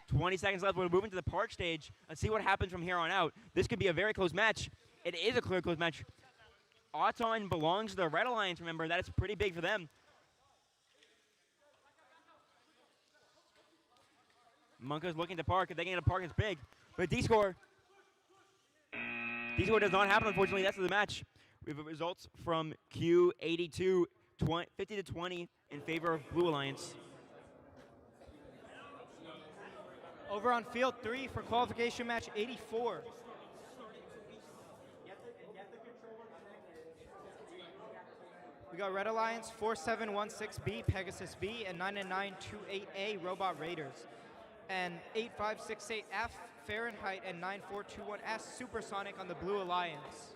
C: 20 seconds left. We're moving to the park stage. Let's see what happens from here on out. This could be a very close match. It is a clear close match. Auton belongs to the Red Alliance, remember. That is pretty big for them. Monka's looking to park. If they can get a park, it's big. But D-score does not happen, unfortunately. That's the match. We have results from Q82, 50-20 in favor of Blue Alliance.
A: Over on field 3 for qualification match 84. We got Red Alliance 4716B, Pegasus B, and 99928A, Robot Raiders. And 8568F, Fahrenheit, and 9421S, Supersonic on the Blue Alliance.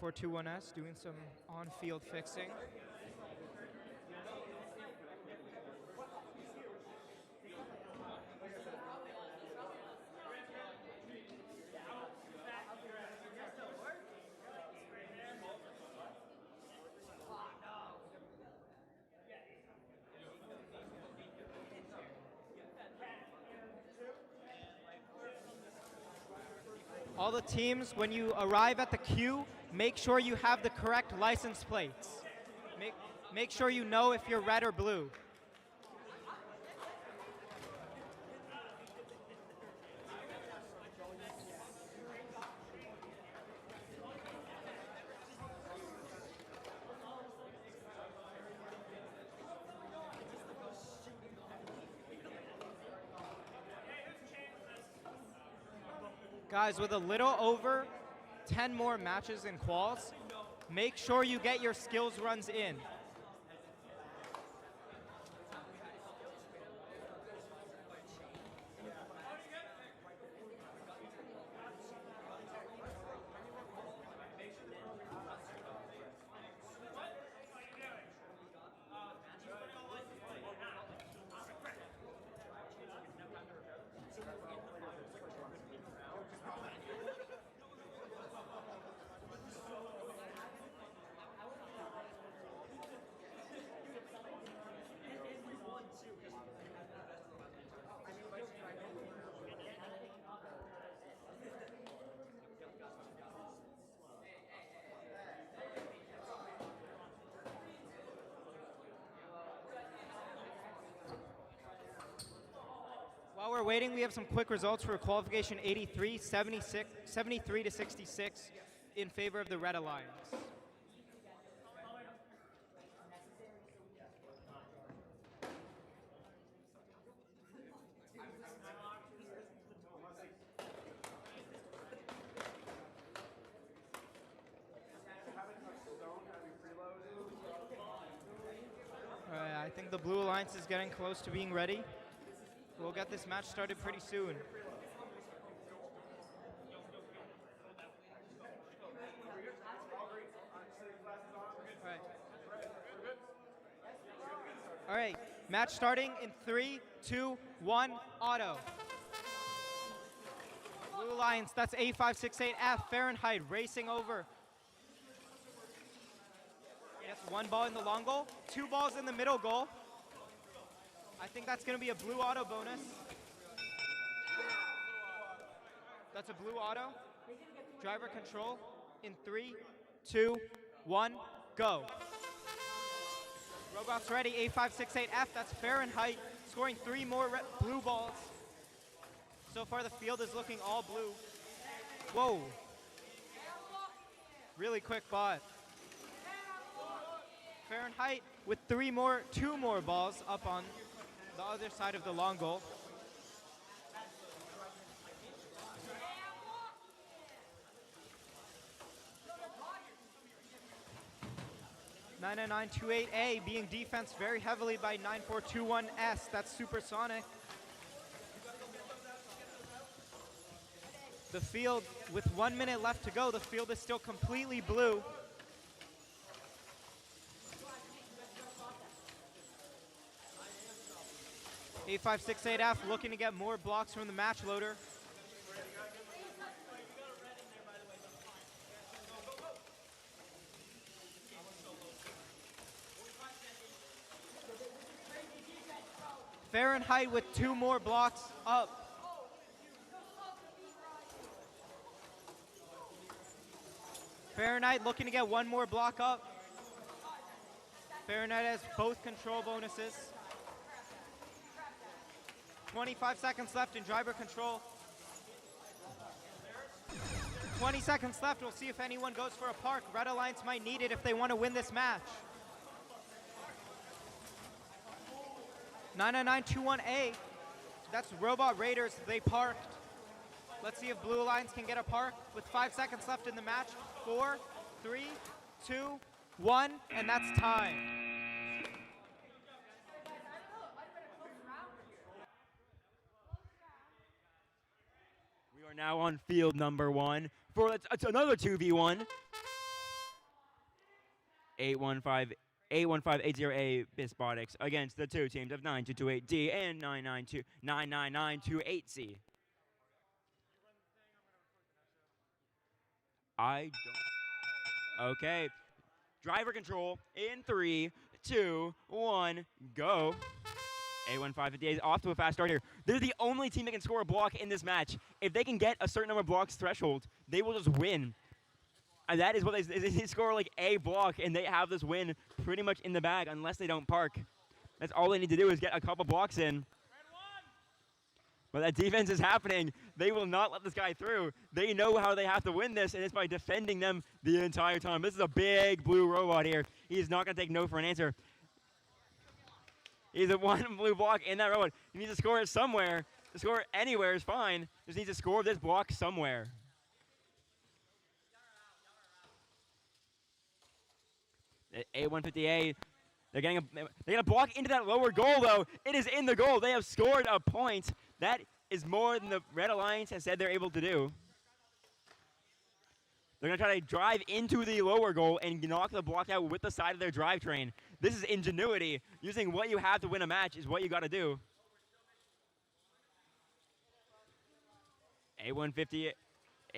A: S doing some on-field fixing. All the teams, when you arrive at the queue, make sure you have the correct license plates. Make sure you know if you're red or blue. Guys, with a little over 10 more matches in quals, make sure you get your skills runs in. While we're waiting, we have some quick results for qualification 83, 73 to 66 in favor of the Red Alliance. All right, I think the Blue Alliance is getting close to being ready. We'll get this match started pretty soon. All right, Match starting in 3, 2, 1, auto. Blue Alliance, that's A568F, Fahrenheit, racing over. Gets 1 ball in the long goal, 2 balls in the middle goal. I think that's going to be a blue auto bonus. That's a blue auto. Driver control in 3, 2, 1, go. Robots ready, A568F, that's Fahrenheit, scoring 3 more blue balls. So far the field is looking all blue. Whoa. Really quick bot. Fahrenheit with 2 more balls up on the other side of the long goal. (99928A) being defensed very heavily by 9421S. That's supersonic. The field, with 1 minute left to go, the field is still completely blue. A568F looking to get more blocks from the match loader. Fahrenheit with 2 more blocks up. Fahrenheit looking to get 1 more block up. Fahrenheit has both control bonuses. 25 seconds left in driver control. 20 seconds left. We'll see if anyone goes for a park. Red Alliance might need it if they want to win this match. 99921A. That's Robot Raiders. They parked. Let's see if Blue Alliance can get a park with 5 seconds left in the match. 4, 3, 2, 1, and that's time.
C: We are now on field number 1 for it's another 2v1. 81580A Robotics against the 2 teams of 9228D and 99928C. I don't. Okay. Driver control in 3, 2, 1, go. A1558 is off to a fast start here. They're the only team that can score a block in this match. If they can get a certain number of blocks threshold, they will just win. And that is what they score like a block, and they have this win pretty much in the bag unless they don't park. That's all they need to do is get a couple blocks in. But that defense is happening. They will not let this guy through. They know how they have to win this, and it's by defending them the entire time. This is a big blue robot here. He's not going to take no for an answer. He's a 1 blue block in that robot. He needs to score it somewhere. To score it anywhere is fine. Just needs to score this block somewhere. A150A, they're getting a block into that lower goal, though. It is in the goal. They have scored a point. That is more than the Red Alliance has said they're able to do. They're going to try to drive into the lower goal and knock the block out with the side of their drivetrain. This is ingenuity. Using what you have to win a match is what you got to do. A150A,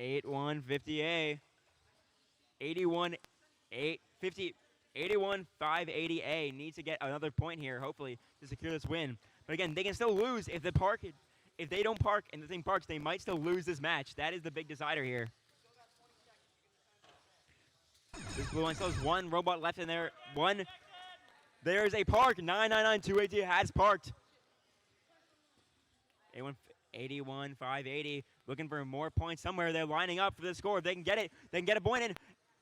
C: 81-580A needs to get another point here, hopefully, to secure this win. But again, they can still lose if they don't park and the thing parks, they might still lose this match. That is the big decider here. This blue line still has 1 robot left in there. There's a park. 99928 has parked. 81-580 looking for more points somewhere. They're lining up for the score. If they can get it, they can get a point in.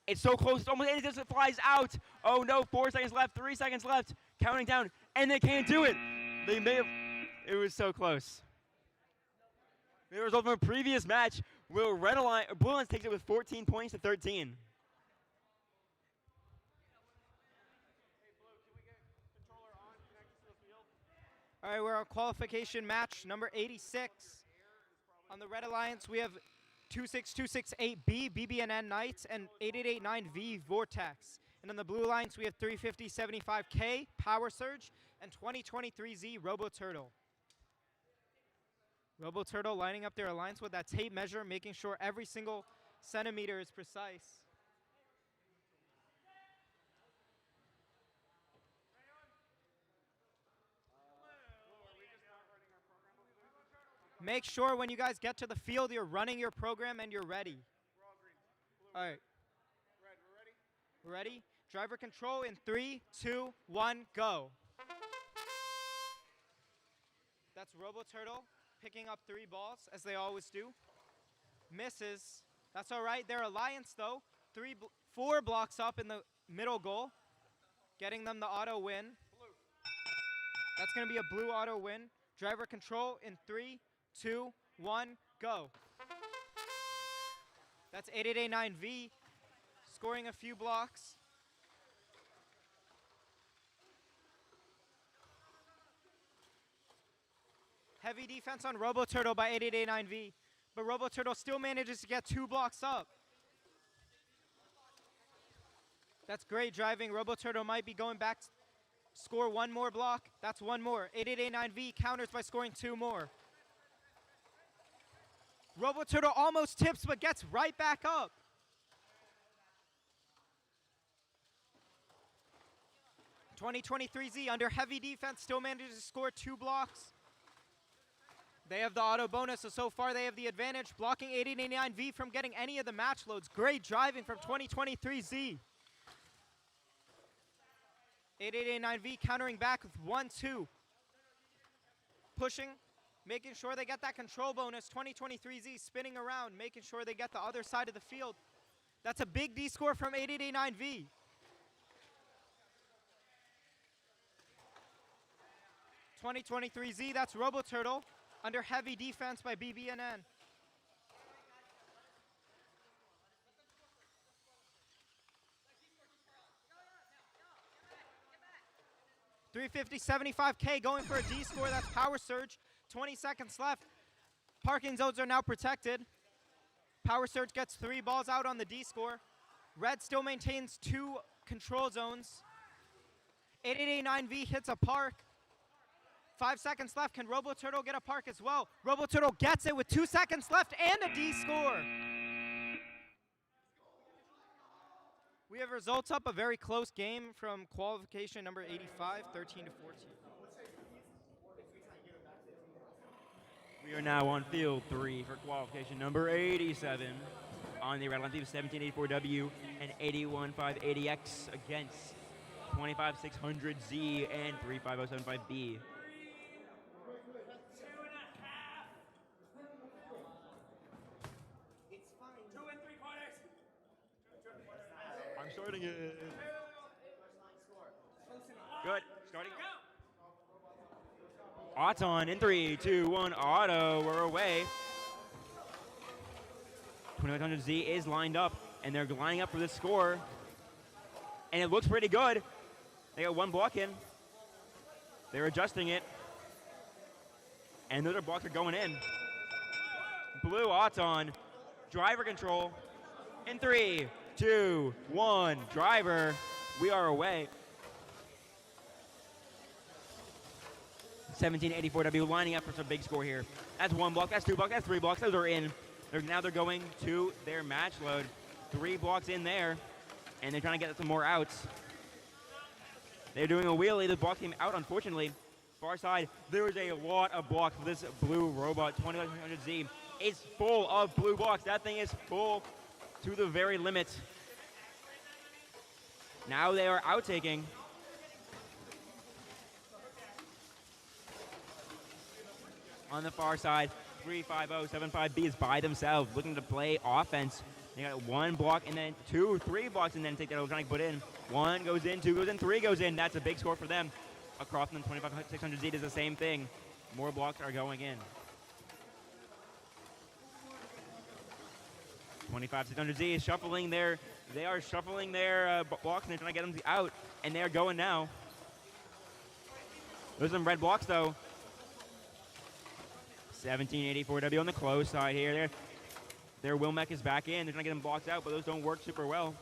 C: It's so close. It's almost, it just flies out. Oh no, 4 seconds left, 3 seconds left. Counting down, and they can't do it. They may have, it was so close. The result from a previous match, Blue Alliance takes it with 14 points to 13.
A: All right, we're on qualification match number 86. On the Red Alliance, we have 26268B, BBNN Knights, and 8889V Vortex. And on the Blue Alliance, we have 35075K, Power Surge, and 2023Z Robo Turtle. Robo Turtle lining up their alliance with that tape measure, making sure every single centimeter is precise. Make sure when you guys get to the field, you're running your program and you're ready.
J: We're all green. Blue.
A: All right,
J: Red. We're ready?
A: we're ready? Driver control in 3, 2, 1, go. That's Robo Turtle picking up 3 balls, as they always do. Misses. That's all right. Their alliance, though, 4 blocks up in the middle goal, getting them the auto win.
J: Blue.
A: That's going to be a blue auto win. Driver control in 3, 2, 1, go. That's 8889V scoring a few blocks. Heavy defense on Robo Turtle by 8889V, but Robo Turtle still manages to get 2 blocks up. That's great driving. Robo Turtle might be going back to score 1 more block. That's 1 more. 8889V counters by scoring 2 more. Robo Turtle almost tips but gets right back up. (2023Z) under heavy defense still manages to score 2 blocks. They have the auto bonus, so far they have the advantage, blocking 8889V from getting any of the match loads. Great driving from 2023Z. 8889V countering back with 1-2. Pushing, making sure they get that control bonus. 2023Z spinning around, making sure they get the other side of the field. That's a big D score from 8889V. (2023Z), that's Robo Turtle under heavy defense by BBNN. $350.75K going for a D score. That's Power Surge. 20 seconds left. Parking zones are now protected. Power Surge gets 3 balls out on the D score. Red still maintains 2 control zones. 8889V hits a park. 5 seconds left. Can Robo Turtle get a park as well? Robo Turtle gets it with 2 seconds left and a D score. We have results up, a very close game from qualification number 85, 13 to 14.
C: We are now on field 3 for qualification number 87 on the red line team 1784W and 81580X against 25600Z and 35075B. I'm starting it. Good. Starting. Auton in 3, 2, 1. Auto. We're away. 2500Z is lined up, and they're lining up for this score. And it looks pretty good. They got 1 block in. They're adjusting it. And the other blocks are going in. Blue Auton. Driver control in 3, 2, 1. Driver. We are away. 1784W lining up for some big score here. That's 1 block, that's 2 blocks, that's 3 blocks. Those are in. Now they're going to their match load. 3 blocks in there, and they're trying to get some more outs. They're doing a wheelie. The block came out, unfortunately. Far side, there is a lot of blocks for this blue robot. 2500Z is full of blue blocks. That thing is full to the very limit. Now they are outtaking. On the far side, 35075B is by themselves, looking to play offense. They got 1 block and then 2, 3 blocks, and then take that electronic put in. 1 goes in, 2 goes in, 3 goes in. That's a big score for them. Across from 25600Z does the same thing. More blocks are going in. 25600Z is shuffling their. They are shuffling their blocks, and they're trying to get them out, and they are going now. There's some red blocks though. 1784W on the close side here. Their Wilmec is back in. They're trying to get them blocks out, but those don't work super well.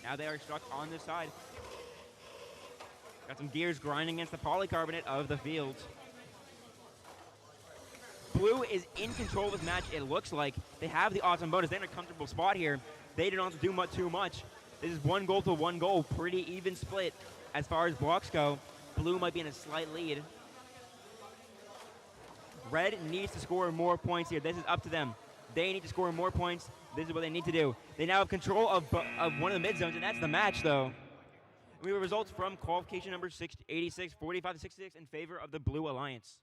C: Now they are stuck on this side. Got some gears grinding against the polycarbonate of the field. Blue is in control of this match, it looks like. They have the odds on bonus. They're in a comfortable spot here. They do not have to do too much. This is 1 goal to 1 goal. Pretty even split as far as blocks go. Blue might be in a slight lead. Red needs to score more points here. This is up to them. They need to score more points. This is what they need to do. They now have control of one of the mid zones, and that's the match, though. We have results from qualification number 86, 45 to 66 in favor of the Blue Alliance.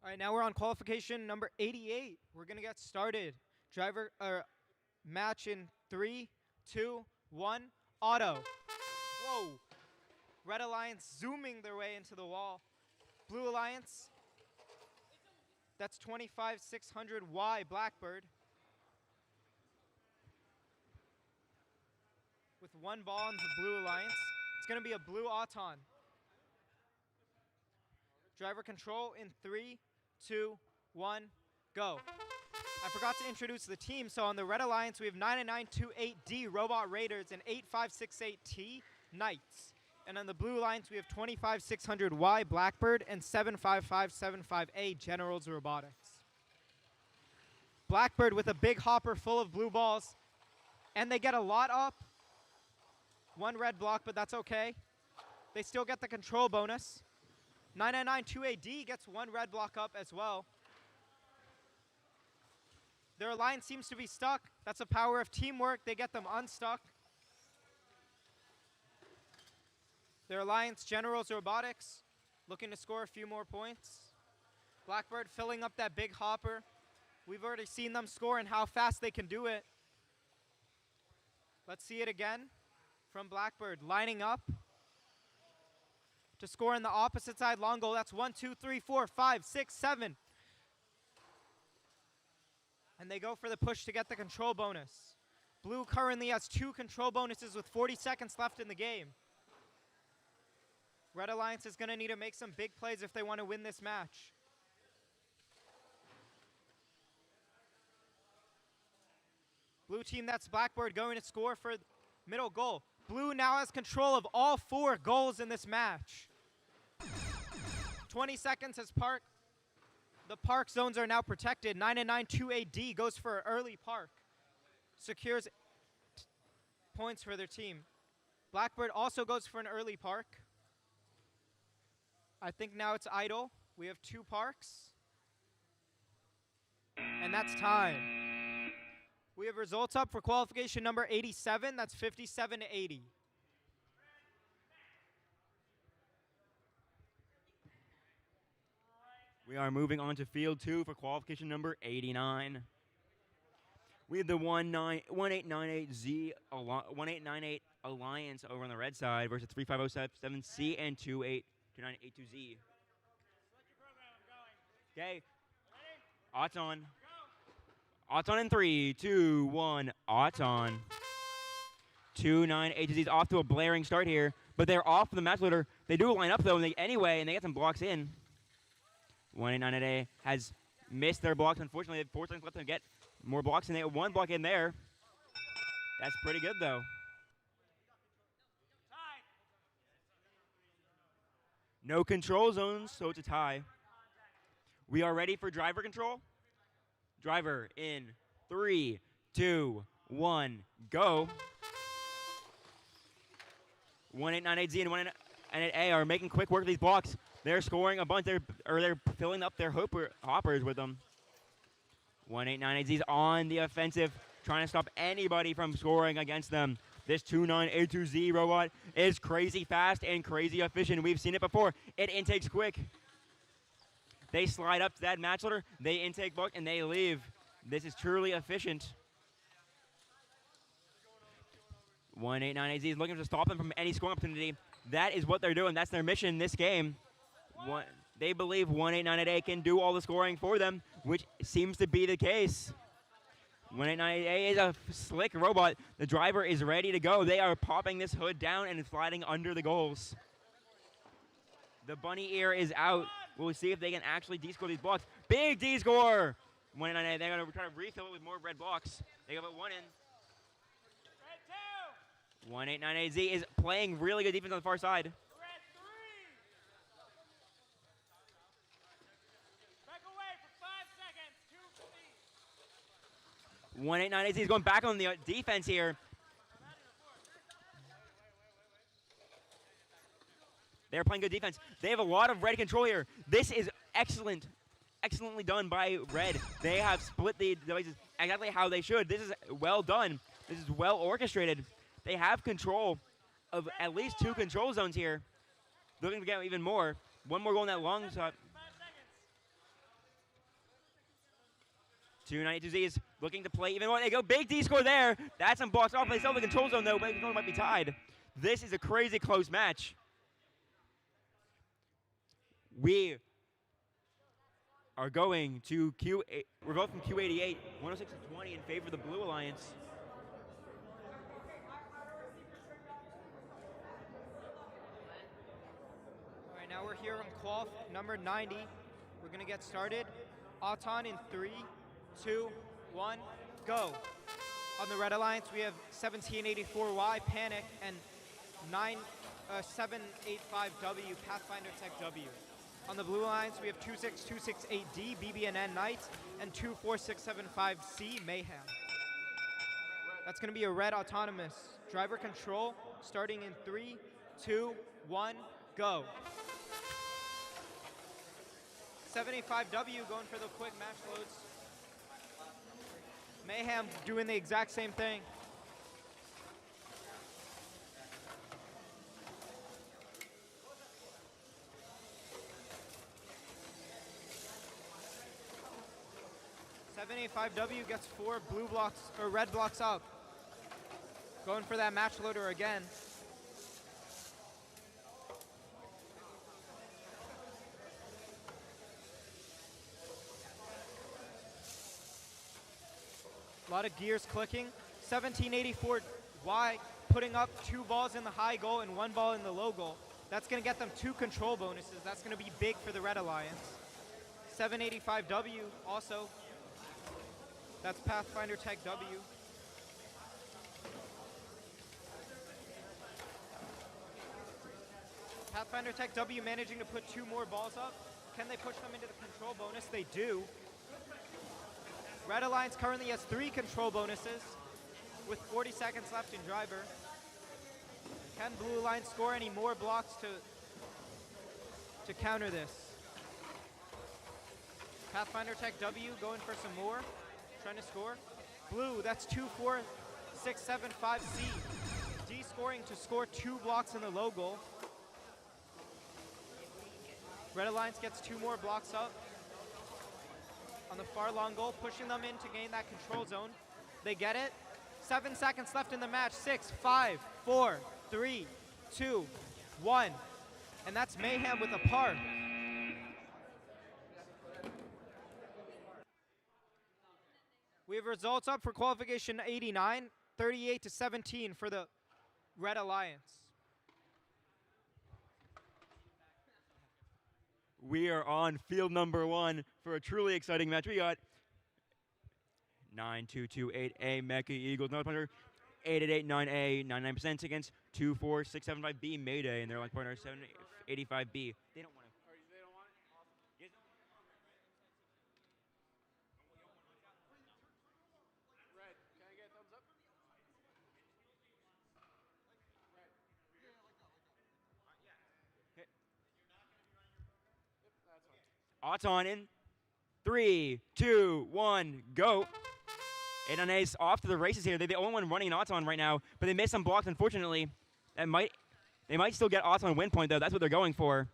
A: All right, now we're on qualification number 88. We're going to get started. Driver match in 3, 2, 1, auto. Whoa. Red Alliance zooming their way into the wall. Blue Alliance, that's 25600Y Blackbird. With 1 ball in the Blue Alliance. It's going to be a blue Auton. Driver control in 3, 2, 1, go. I forgot to introduce the team. So on the Red Alliance, we have 99928D Robot Raiders and 8568T Knights. And on the Blue Alliance, we have 25600Y Blackbird and 75575A Generals Robotics. Blackbird with a big hopper full of blue balls. And they get a lot up. 1 red block, but that's okay. They still get the control bonus. 99928D gets 1 red block up as well. Their alliance seems to be stuck. That's the power of teamwork. They get them unstuck. Their alliance, Generals Robotics, looking to score a few more points. Blackbird filling up that big hopper. We've already seen them score and how fast they can do it. Let's see it again from Blackbird, lining up to score in the opposite side long goal. That's 1, 2, 3, 4, 5, 6, 7. And they go for the push to get the control bonus. Blue currently has 2 control bonuses with 40 seconds left in the game. Red Alliance is going to need to make some big plays if they want to win this match. Blue team, that's Blackbird, going to score for middle goal. Blue now has control of all 4 goals in this match. 20 seconds as the park zones are now protected. 99928D goes for early park. Secures points for their team. Blackbird also goes for an early park. I think now it's idle. We have 2 parks. And that's time. We have results up for qualification number 87. That's 57 to 80.
C: We are moving on to field 2 for qualification number 89. We have the 1898 Alliance over on the red side versus 3507C and 282982Z. Okay. Auton. Auton in 3, 2, 1. Auton. 2982Z's off to a blaring start here, but they're off the match leader. They do line up though, and they get some blocks in. 189A has missed their blocks. Unfortunately, they have 4 seconds left to get more blocks, and they have 1 block in there. That's pretty good, though. No control zones, so it's a tie. We are ready for driver control. Driver in 3, 2, 1, go. 1898Z and 189A are making quick work of these blocks. They're scoring a bunch. They're filling up their hoppers with them. 1898Z is on the offensive, trying to stop anybody from scoring against them. This 2982Z robot is crazy fast and crazy efficient. We've seen it before. It intakes quick. They slide up to that match leader, they intake block, and they leave. This is truly efficient. 1898Z is looking to stop them from any scoring opportunity. That is what they're doing. That's their mission in this game. They believe 1898A can do all the scoring for them, which seems to be the case. 1898A is a slick robot. The driver is ready to go. They are popping this hood down and sliding under the goals. The bunny ear is out. We'll see if they can actually D-score these blocks. Big D-score! 1898A, they're going to try to refill it with more red blocks. They got 1 in. 1898Z is playing really good defense on the far side.
F: We're at 3. Back away for 5 seconds. 2 feet.
C: 1898Z is going back on the defense here. They're playing good defense. They have a lot of red control here. This is excellently done by red. They have split the devices exactly how they should. This is well done. This is well orchestrated. They have control of at least 2 control zones here. They're looking to get even more. One more goal in that long shot. 292Z is looking to play even more. They go big D score there. That's unboxed off. They still have the control zone though, but the control might be tied. This is a crazy close match. We are going to Q8. We're going from Q88, 106 to 20 in favor of the Blue Alliance.
A: All right, now we're here on qual number 90. We're gonna get started. Auton in 3, 2, 1, go. On the Red Alliance, we have 1784Y Panic and 785W Pathfinder Tech W. On the Blue Alliance, we have 26268D BBNN Knight and 24675C Mayhem. That's going to be a red autonomous. Driver control starting in 3, 2, 1, go. 785W going for the quick match loads. Mayhem doing the exact same thing. W gets 4 blue blocks or red blocks up. Going for that match loader again. A lot of gears clicking. 1784Y putting up 2 balls in the high goal and 1 ball in the low goal. That's going to get them 2 control bonuses. That's going to be big for the Red Alliance. 785W also. That's Pathfinder Tech W. Pathfinder Tech W managing to put 2 more balls up. Can they push them into the control bonus? They do. Red Alliance currently has 3 control bonuses with 40 seconds left in driver. Can Blue Alliance score any more blocks to counter this? Pathfinder Tech W going for some more. Trying to score. Blue, that's 24675C. D scoring to score 2 blocks in the low goal. Red Alliance gets 2 more blocks up. On the far long goal, pushing them in to gain that control zone. They get it. 7 seconds left in the match. 6, 5, 4, 3, 2, 1. And that's Mayhem with a par. We have results up for qualification 89, 38 to 17 for the Red Alliance.
C: We are on field number 1 for a truly exciting match. We got 9228A Mecha Eagles, no punter, 8889A, 99% against 24675B Mayday, and their line partner 785B. They don't want to.
B: They don't want it? Awesome.
C: Yes.
B: Red, can I get a thumbs up? Red.
C: Okay.
B: Yep, that's fine.
C: Auton in 3, 2, 1, go. 8-on-A's off to the races here. They're the only one running an Auton right now, but they missed some blocks, unfortunately. They might still get Auton win point, though. That's what they're going for.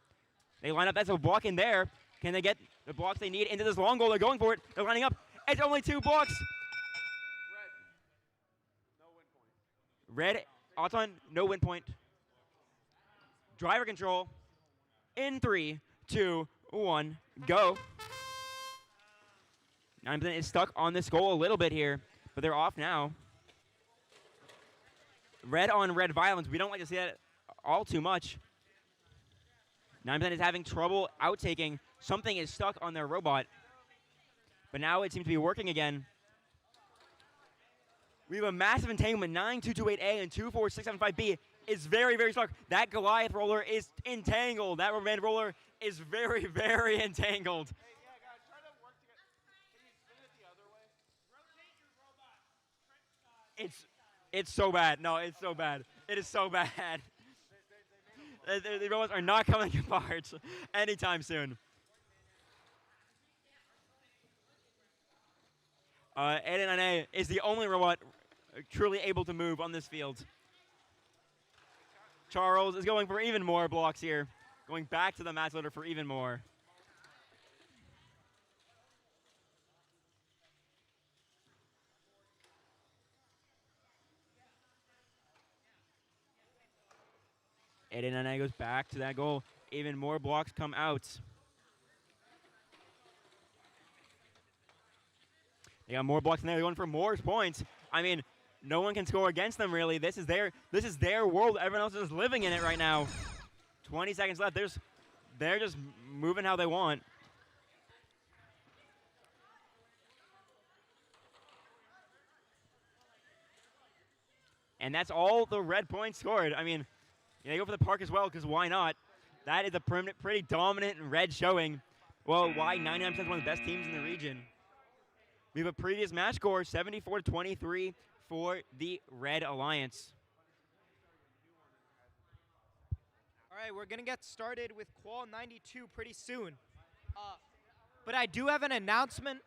C: They line up. That's a block in there. Can they get the blocks they need into this long goal? They're going for it. They're lining up. It's only 2 blocks.
B: Red. No win point.
C: Red, Auton, no win point. Driver control in 3, 2, 1, go. 9% is stuck on this goal a little bit here, but they're off now. Red on red violence. We don't like to see that all too much. 9% is having trouble outtaking. Something is stuck on their robot, but now it seems to be working again. We have a massive entanglement. 9228A and 24675B is very, very strong. That Goliath roller is entangled. That rubber band roller is very, very entangled.
B: Hey, yeah, guys, try to work together. Can you spin it the other way?
F: Rotate your robot.
C: It's so bad. No, it's so bad. It is so bad. The robots are not coming apart anytime soon. 89A is the only robot truly able to move on this field. Charles is going for even more blocks here. Going back to the match loader for even more. A goes back to that goal. Even more blocks come out. They got more blocks in there. They're going for more points. I mean, no one can score against them really. This is their world. Everyone else is living in it right now. 20 seconds left. They're just moving how they want. And that's all the red points scored. I mean, they go for the park as well, because why not? That is a pretty dominant red showing. Well, why 99% is one of the best teams in the region. We have a previous match score, 74-23 for the Red Alliance.
A: All right, we're going to get started with Qual 92 pretty soon. But I do have an announcement.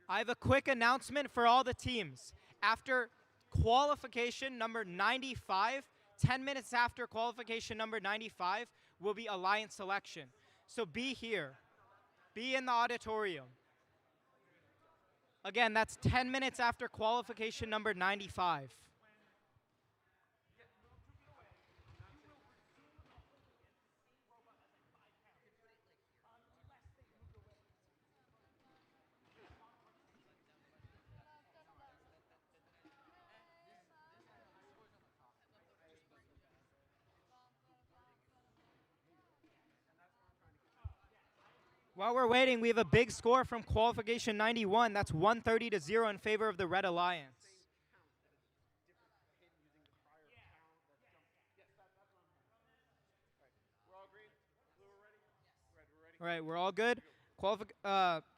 A: I have a quick announcement for all the teams. After qualification number 95, 10 minutes after qualification number 95 will be Alliance selection. So be here. Be in the auditorium. Again, that's 10 minutes after qualification number 95. While we're waiting, we have a big score from qualification 91. That's 130-0 in favor of the Red Alliance. All right, we're all good.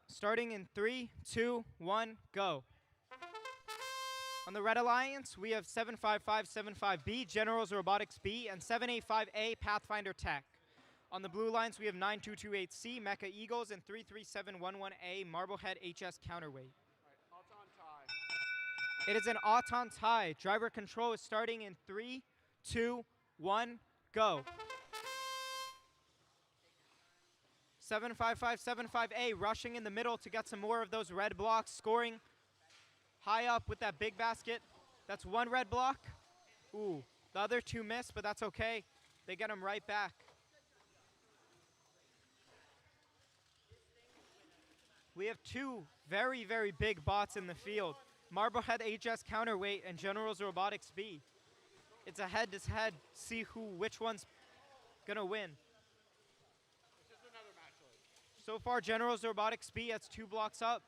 A: Starting in 3, 2, 1, go. On the Red Alliance, we have 75575B, Generals Robotics B, and 785A, Pathfinder Tech. On the Blue Alliance, we have 9228C, Mecha Eagles, and 33711A, Marblehead HS Counterweight. It is an auton tie. Driver control is starting in 3, 2, 1, go. 75575A rushing in the middle to get some more of those red blocks, scoring high up with that big basket. That's one red block. Ooh, the other two miss, but that's okay. They get them right back. We have two very, very big bots in the field. Marblehead HS Counterweight and Generals Robotics B. It's a head-to-head, see which one's gonna win. So far, Generals Robotics B has 2 blocks up.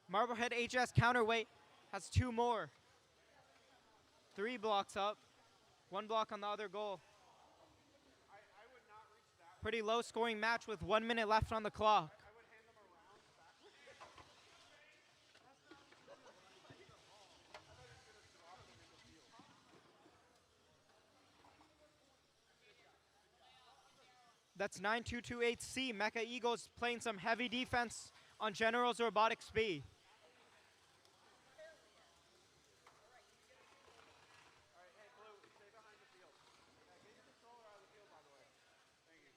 A: Marblehead HS Counterweight has 2 more. 3 blocks up. 1 block on the other goal. Pretty low scoring match with 1 minute left on the clock. That's 9228C. Mecha Eagles playing some heavy defense on Generals Robotics B.
B: All right, hey, Blue, stay behind the field. Yeah, get your controller out of the field, by the way. Thank you.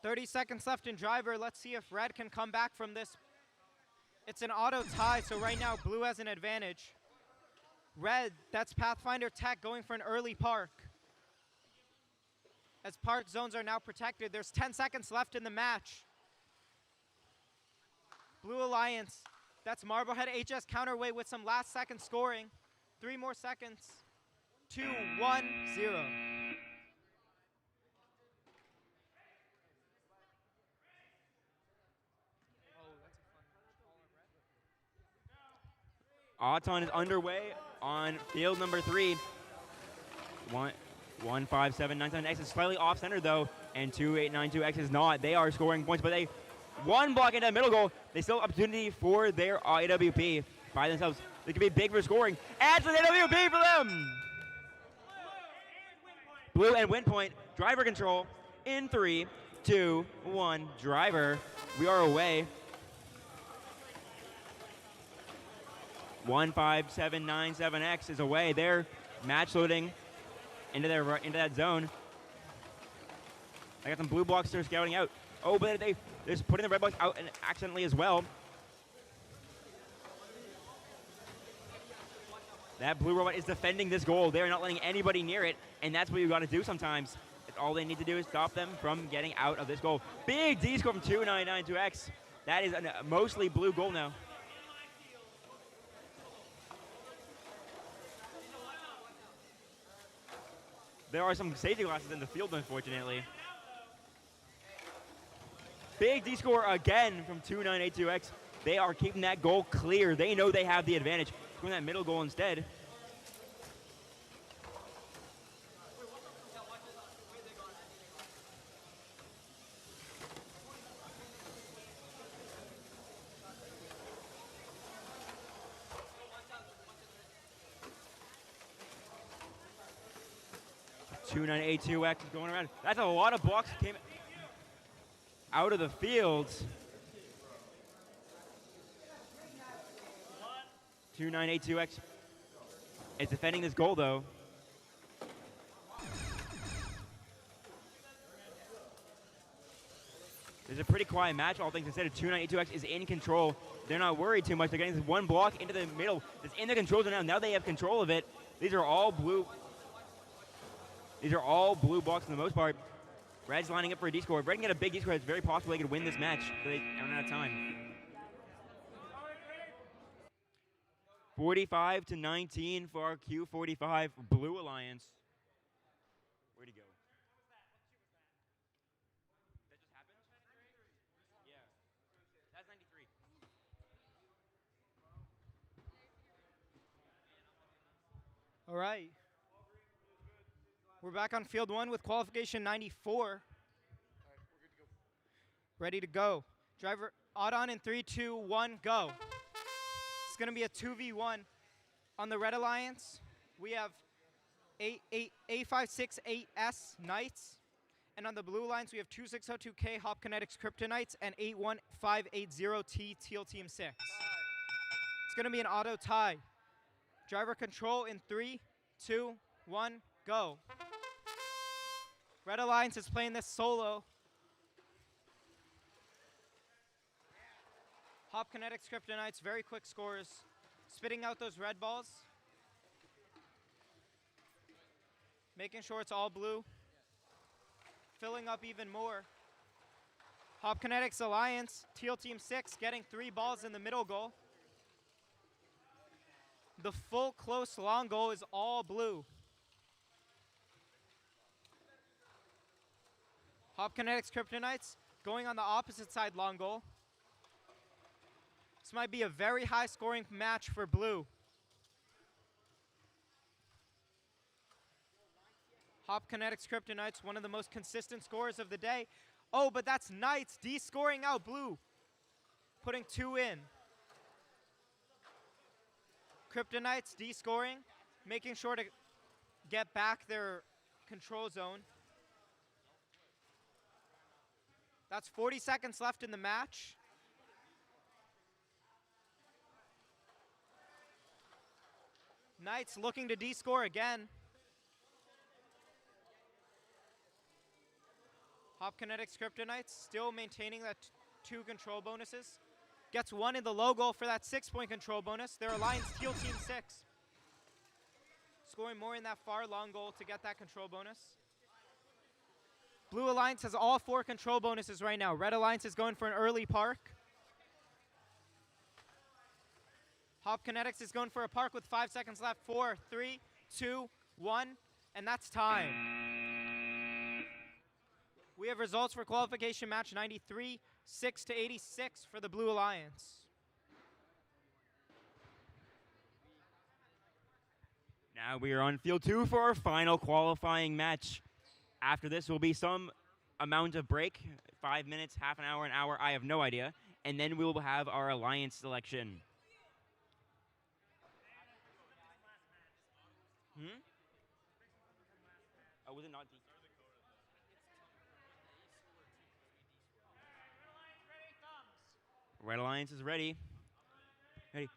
A: 30 seconds left in driver. Let's see if Red can come back from this. It's an auto tie, so right now Blue has an advantage. Red, that's Pathfinder Tech going for an early park. As park zones are now protected, there's 10 seconds left in the match. Blue Alliance, that's Marblehead HS Counterweight with some last second scoring. 3 more seconds. 2, 1, 0.
C: Auton is underway on field number 3. 15797X is slightly off center though, and 2892X is not. They are scoring points, but they one block into the middle goal. They still have opportunity for their AWP by themselves. They could be big for scoring. Adds an AWP for them. Blue and win point. Driver control in 3, 2, 1. Driver. We are away. 15797X is away. They're match loading into that zone. I got some blue blocks they're scouting out. Oh, but they're just putting the red blocks out and accidentally as well. That blue robot is defending this goal. They're not letting anybody near it, and that's what you got to do sometimes. All they need to do is stop them from getting out of this goal. Big D score from 2992X. That is a mostly blue goal now. There are some safety glasses in the field, unfortunately. Big D score again from 2982X. They are keeping that goal clear. They know they have the advantage. Scoring that middle goal instead. $2,982X is going around. That's a lot of blocks came out of the field. 2982X is defending this goal though. There's a pretty quiet match, all things considered. 2982X is in control. They're not worried too much. They're getting this one block into the middle. It's in the control zone now. Now they have control of it. These are all blue. These are all blue blocks for the most part. Red's lining up for a D score. If Red can get a big D score, it's very possible they could win this match, but they run out of time. 45-19 for our Q45 Blue Alliance. Where'd he go? That just happened? Yeah. That's 93.
A: All right. We're back on field 1 with qualification 94. Ready to go. Driver, Audon in 3, 2, 1, go. It's going to be a 2v1. On the Red Alliance, we have A568S Knights. And on the Blue Alliance, we have 2602K Hop Kinetics Kryptonites and 81580T Teal Team 6. It's going to be an auto tie. Driver control in 3, 2, 1, go. Red Alliance is playing this solo. Hop Kinetics Kryptonites, very quick scores. Spitting out those red balls. Making sure it's all blue. Filling up even more. Hop Kinetics Alliance, Teal Team 6, getting 3 balls in the middle goal. The full close long goal is all blue. Hop Kinetics Kryptonites going on the opposite side long goal. This might be a very high scoring match for blue. Hop Kinetics Kryptonites, one of the most consistent scorers of the day. Oh, but that's Knights de-scoring out blue. Putting 2 in. Kryptonites de-scoring, making sure to get back their control zone. That's 40 seconds left in the match. Knights looking to de-score again. Hop Kinetics Kryptonites still maintaining that 2 control bonuses. Gets 1 in the low goal for that 6-point control bonus. Their Alliance Teal Team 6. Scoring more in that far long goal to get that control bonus. Blue Alliance has all 4 control bonuses right now. Red Alliance is going for an early park. Hop Kinetics is going for a park with 5 seconds left. 4, 3, 2, 1, and that's time. We have results for qualification match 93, 6 to 86 for the Blue Alliance.
C: Now we are on field 2 for our final qualifying match. After this will be some amount of break, 5 minutes, half an hour, I have no idea. And then we will have our alliance selection. Oh, was it not D? Red Alliance is ready. Ready.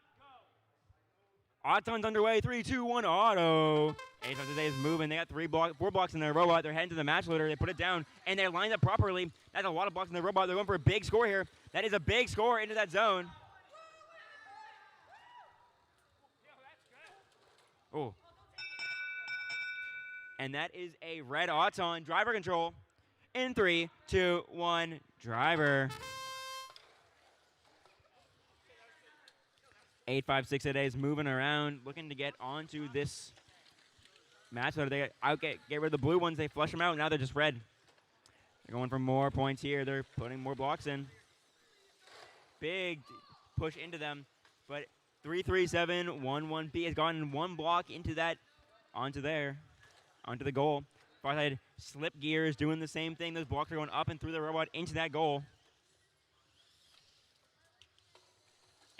C: Auton's underway. 3, 2, 1, auto. Ace today is moving. They got 4 blocks in their robot. They're heading to the match loader. They put it down, and they're lined up properly. That's a lot of blocks in their robot. They're going for a big score here. That is a big score into that zone. Oh. And that is a red Auton driver control. In 3, 2, 1, driver. 856 today is moving around, looking to get onto this match. So they get rid of the blue ones. They flush them out. Now they're just red. They're going for more points here. They're putting more blocks in. Big push into them. But 33711B has gotten 1 block into that, onto the goal. Far side slip gear is doing the same thing. Those blocks are going up and through the robot into that goal.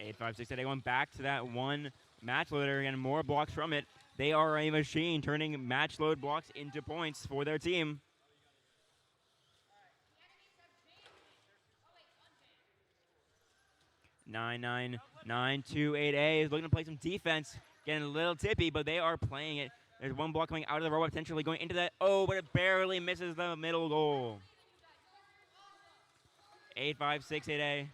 C: 856 today going back to that 1 match loader, getting more blocks from it. They are a machine, turning match load blocks into points for their team. Nine 928A is looking to play some defense, getting a little tippy, but they are playing it. There's 1 block coming out of the robot, potentially going into that. Oh, but it barely misses the middle goal. 856A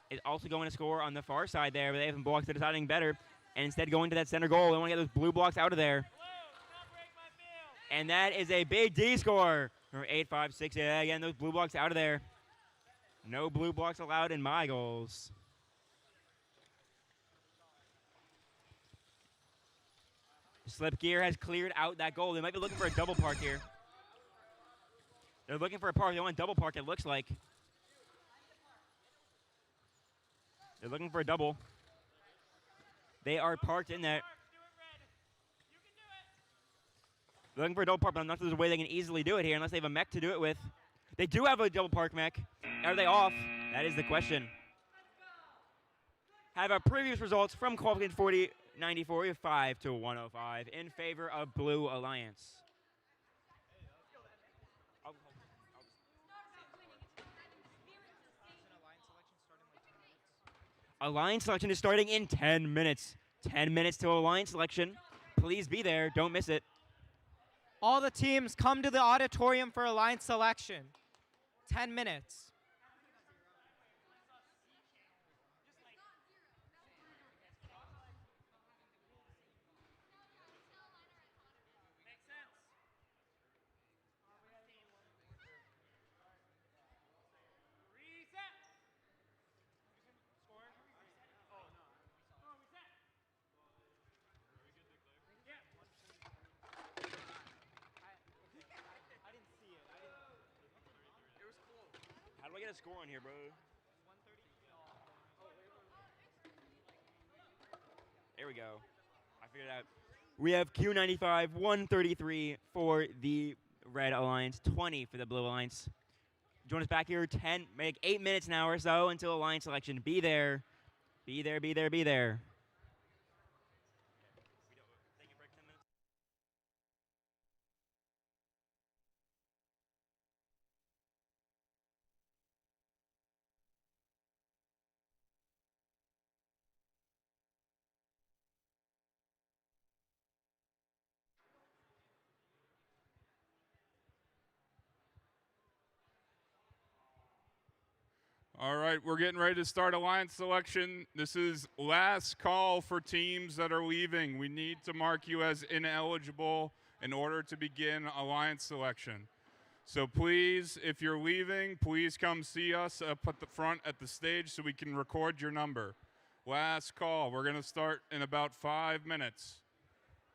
C: is also going to score on the far side there, but they have some blocks that are deciding better. And instead going to that center goal. They want to get those blue blocks out of there. And that is a big D score for 856. Again, those blue blocks out of there. No blue blocks allowed in my goals. Slip Gear has cleared out that goal. They might be looking for a double park here. They're looking for a park. They want a double park, it looks like. They're looking for a double. They are parked in there. They're looking for a double park, but I'm not sure there's a way they can easily do it here unless they have a mech to do it with. They do have a double park mech. Are they off? That is the question. Have our previous results from qualification 40-94. We have 5 to 105 in favor of Blue Alliance. Alliance selection is starting in 10 minutes. 10 minutes to Alliance selection. Please be there. Don't miss it.
A: All the teams come to the auditorium for Alliance selection. 10 minutes.
C: How do I get a score on here, bro? There we go. I figured it out. We have Q95, 133 for the Red Alliance, 20 for the Blue Alliance. Join us back here 8 minutes now or so until Alliance selection. Be there. Be there, be there, be there.
L: All right, we're getting ready to start Alliance selection. This is last call for teams that are leaving. We need to mark you as ineligible in order to begin Alliance selection. So please, if you're leaving, please come see us up at the front at the stage so we can record your number. Last call. We're going to start in about 5 minutes.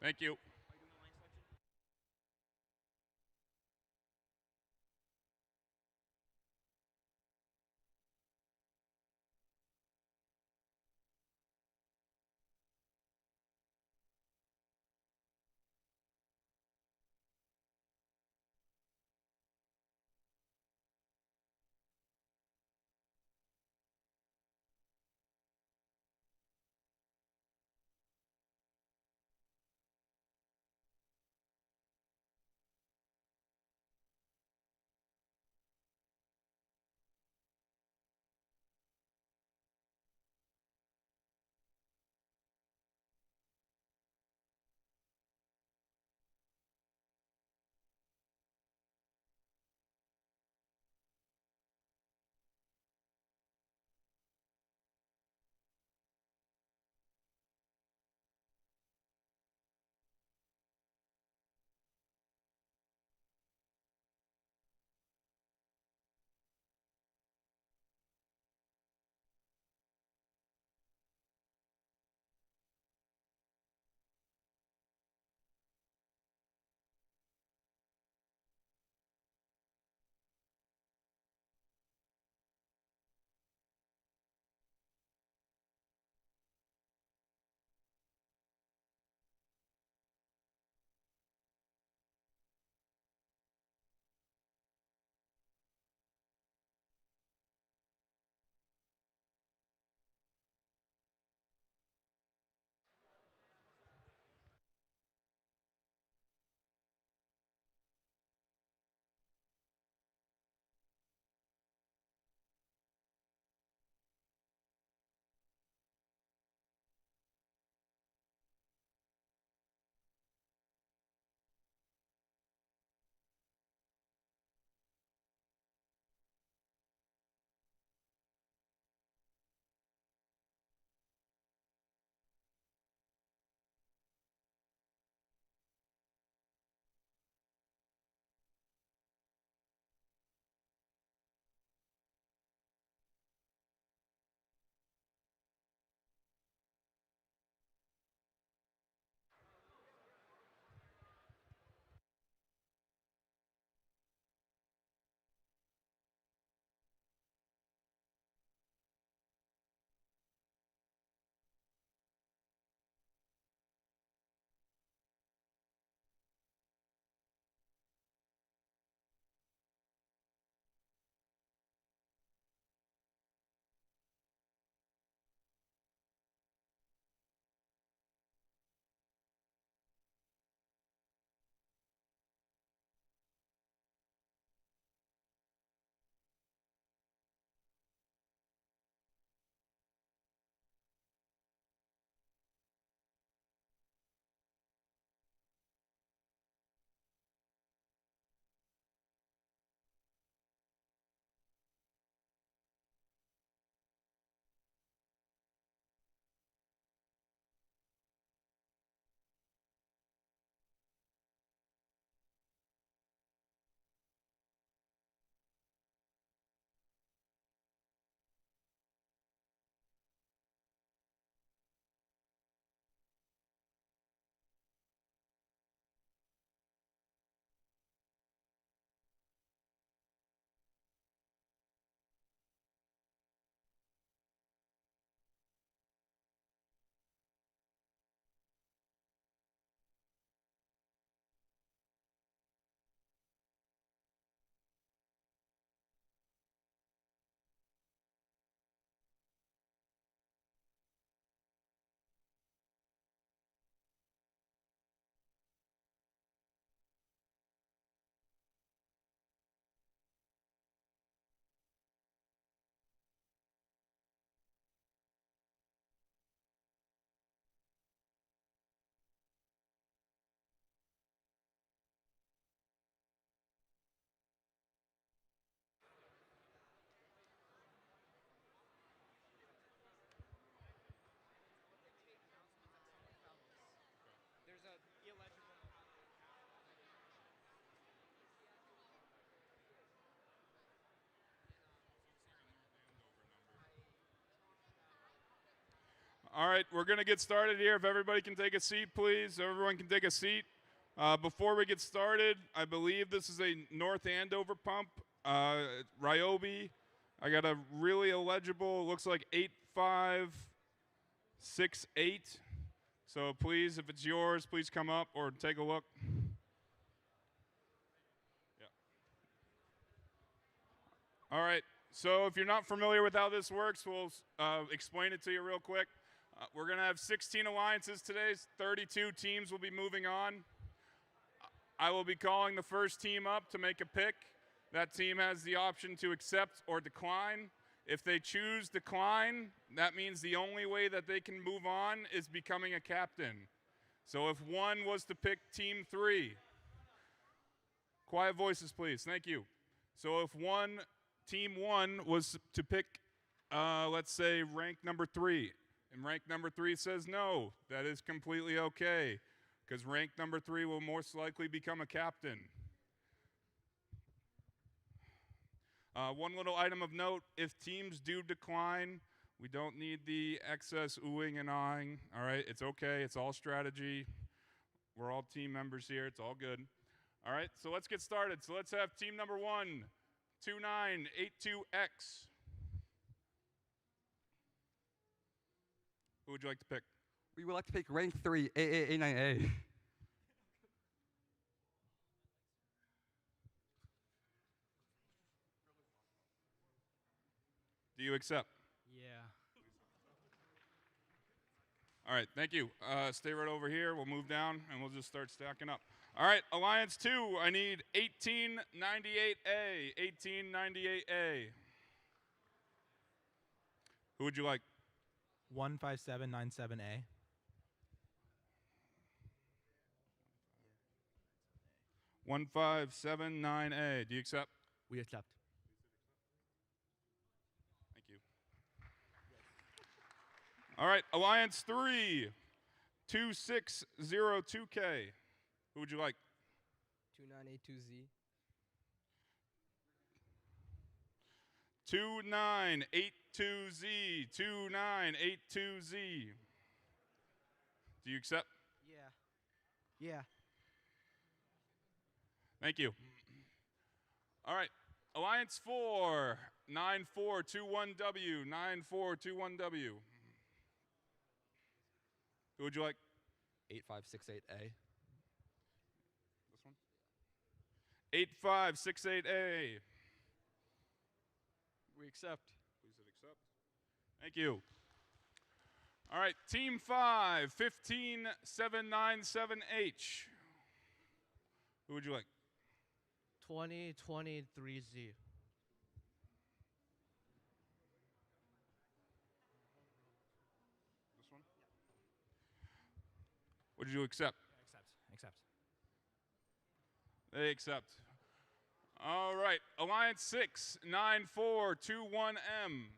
L: Thank you. All right, we're going to get started here. If everybody can take a seat, please. Everyone can take a seat. Before we get started, I believe this is a North Andover pump, Ryobi. I got a really illegible, looks like 8568. So please, if it's yours, please come up or take a look. Yeah. All right, so if you're not familiar with how this works, we'll explain it to you real quick. We're going to have 16 alliances today. 32 teams will be moving on. I will be calling the first team up to make a pick. That team has the option to accept or decline. If they choose decline, that means the only way that they can move on is becoming a captain. So if one was to pick team 3, quiet voices please, thank you. So if team 1 was to pick, let's say rank number 3, and rank number 3 says no, that is completely okay, because rank number 3 will most likely become a captain. One little item of note, if teams do decline, we don't need the excess oohing and ahhing, all right? It's okay, it's all strategy. We're all team members here, it's all good. All right, so let's get started. So let's have team number 1, 2982X. Who would you like to pick?
M: We would like to pick rank 3, AA89A.
L: Do you accept?
A: Yeah.
L: All right, thank you. Stay right over here. We'll move down, and we'll just start stacking up. All right, Alliance 2, I need 1898A. 1898A. Who would you like?
N: 15797A.
L: 1579A. Do you accept?
I: We accept.
L: Thank you. All right, Alliance 3, 2602K. Who would you like?
O: 2982Z.
L: 2982Z. 2982Z. Do you accept?
O: Yeah. Yeah.
L: Thank you. All right, Alliance 4, 9421W. 9421W. Who would you like?
I: 8568A.
L: This one? 8568A.
O: We accept.
L: Please hit accept. Thank you. All right, Team 5, 15797H. Who would you like?
O: 2023Z.
L: This one? Would you accept?
N: Accept.
L: They accept. All right, Alliance 6, 9421M.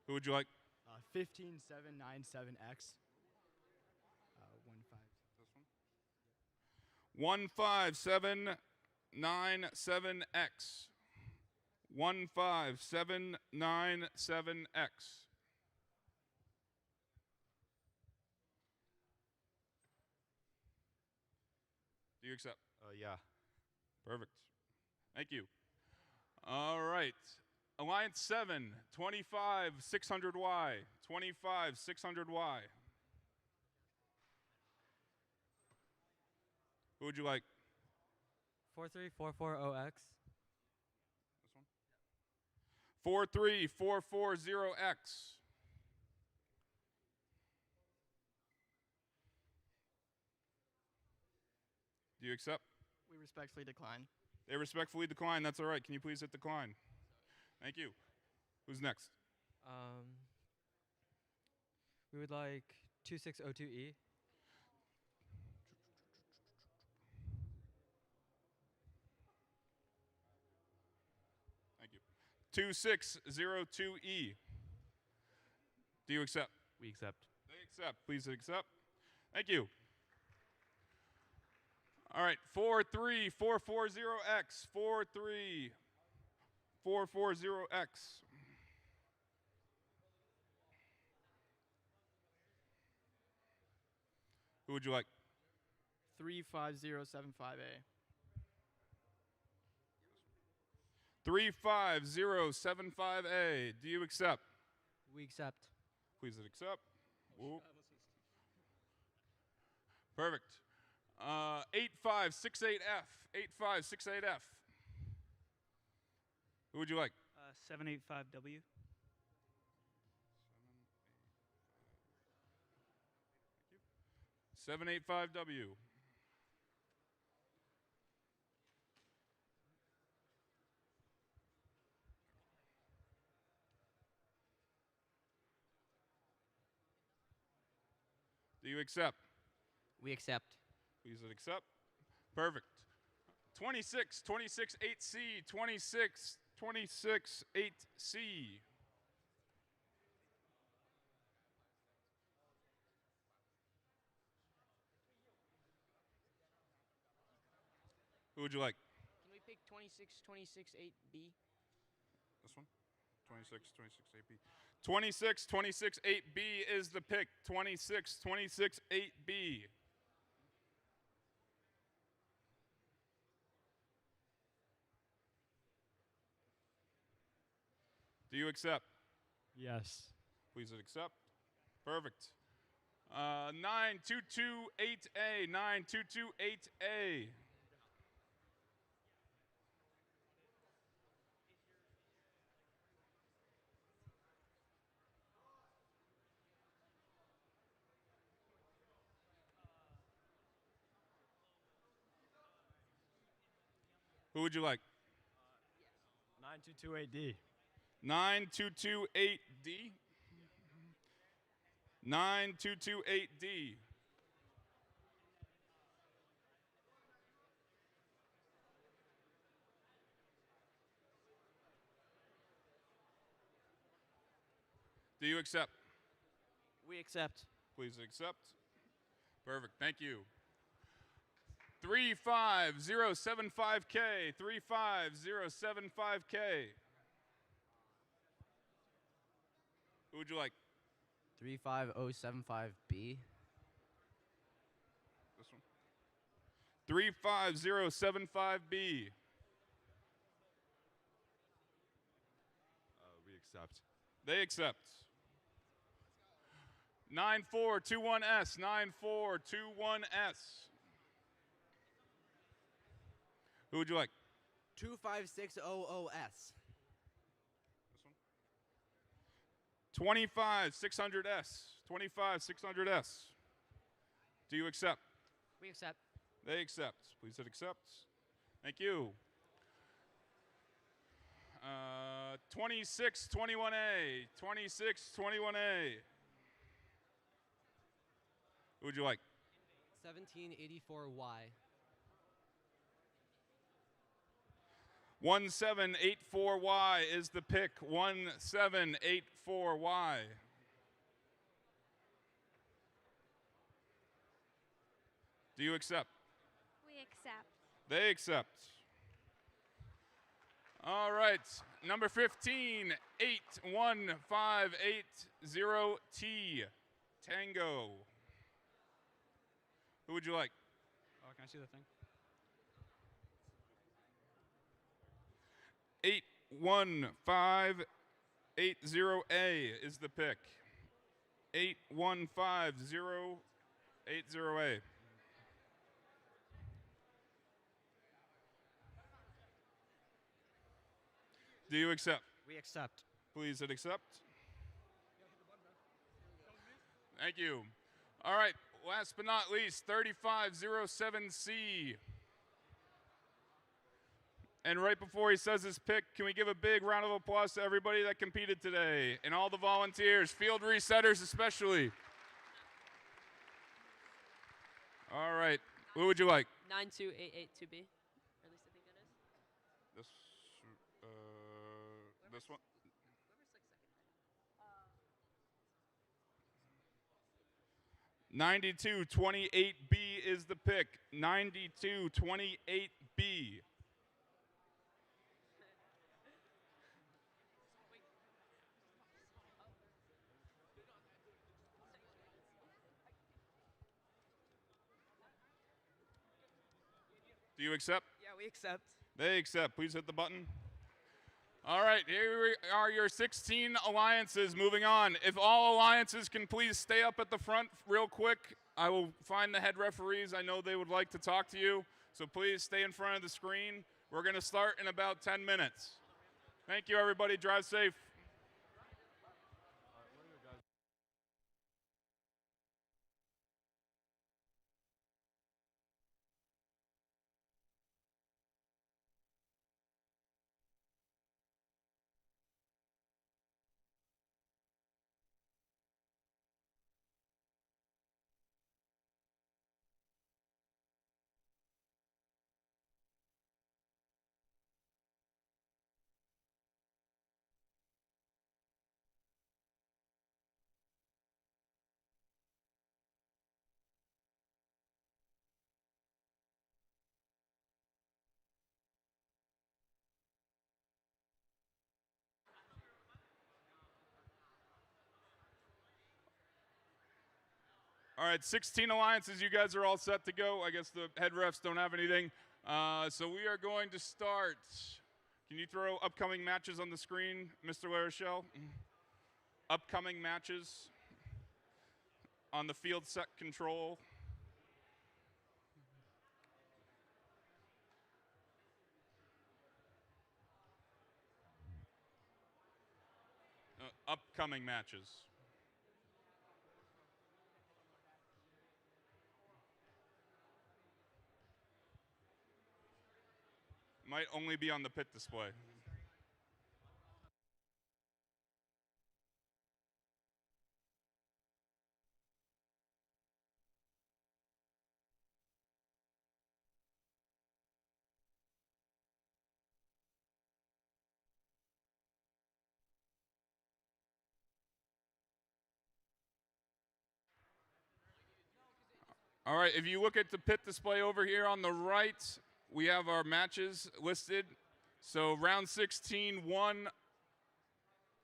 L: Who would you like?
O: 15797X.
L: 15797X. 15797X. Do you accept?
G: Yeah.
L: Perfect. Thank you. All right. Alliance 7, 25600Y. 25600Y. Who would you like?
O: 43440X.
L: This one? 43440X. Do you accept?
O: We respectfully decline.
L: They respectfully decline. That's all right. Can you please hit decline? Thank you. Who's next?
O: We would like 2602E.
L: Thank you. 2602E. Do you accept?
I: We accept.
L: They accept. Please hit accept. Thank you. All right, 43440X. 440X. Who would you like?
O: 35075A.
L: 35075A. Do you accept?
O: We accept.
L: Please hit accept. Whoop. Perfect. 8568F. 8568F. Who would you like?
N: 785W.
L: 785W. Do you accept?
O: We accept.
L: Please hit accept. Perfect. 26268C. 26268C. Who would you like?
O: Can we pick 26268B?
L: This one? 26268B. 26268B is the pick. 26268B. Do you accept?
N: Yes.
L: Please hit accept. Perfect. 9228A. 9228A. Who would you like?
N: 9228D.
L: 9228D. 9228D. Do you accept?
O: We accept.
L: Please accept. Perfect. Thank you. 35075K. 35075K. Who would you like?
O: 35075B.
L: This one. 35075B.
G: We accept.
L: They accept. 9421S. 9421S. Who would you like?
O: 25600S.
L: This one. 25600S. 25600S. Do you accept?
O: We accept.
L: They accept. Please hit accept. Thank you. 2621A. 2621A. Who would you like?
O: 1784Y.
L: 1784Y is the pick. 1784Y. Do you accept?
P: We accept.
L: They accept. All right. Number 15, 81580T. Tango. Who would you like?
N: Oh, can I see the thing?
L: 81580A is the pick. 81580A. Do you accept?
O: We accept.
L: Please hit accept. Thank you. All right, last but not least, 3507C. And right before he says his pick, can we give a big round of applause to everybody that competed today and all the volunteers, field resetters especially. All right, who would you like?
Q: 92882B. Or at least I think that is.
L: This one? 9228B is the pick. 9228B. Do you accept?
O: Yeah, we accept.
L: They accept. Please hit the button. All right, here are your 16 alliances moving on. If all alliances can please stay up at the front real quick, I will find the head referees. I know they would like to talk to you, so please stay in front of the screen. We're going to start in about 10 minutes. Thank you, everybody. Drive safe. All right, 16 alliances. You guys are all set to go. I guess the head refs don't have anything. So we are going to start. Can you throw upcoming matches on the screen, Mr. LaRochelle? Upcoming matches on the field set control. Upcoming matches. Might only be on the pit display. All right, if you look at the pit display over here on the right, we have our matches listed. So round 16,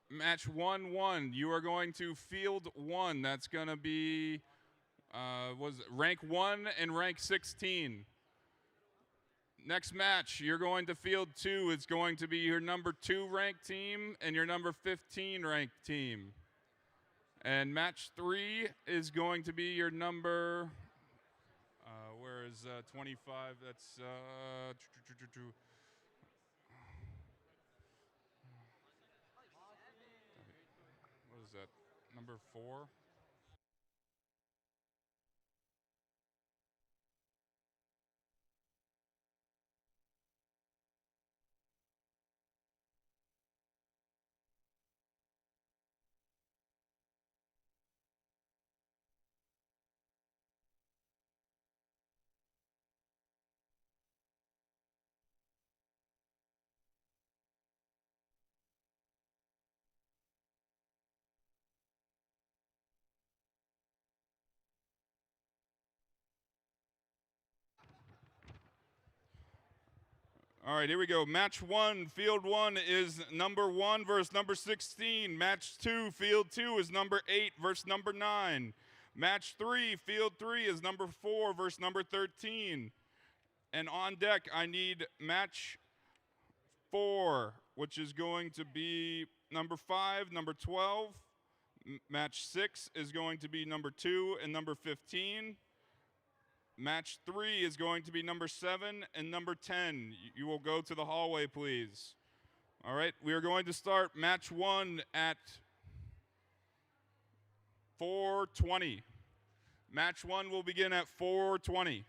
L: match 1-1. You are going to field 1. That's going to be rank 1 and rank 16. Next match, you're going to field 2. It's going to be your number 2 ranked team and your number 15 ranked team. And match 3 is going to be your number, where is 25? That's, what is that, number 4? All right, here we go. Match 1, field 1 is number 1 versus number 16. Match 2, field 2 is number 8 versus number 9. Match 3, field 3 is number 4 versus number 13. And on deck, I need match 4, which is going to be number 5, number 12. Match 6 is going to be number 2 and number 15. Match 3 is going to be number 7 and number 10. You will go to the hallway, please. All right, we are going to start match 1 at 4:20. Match 1 will begin at 4:20.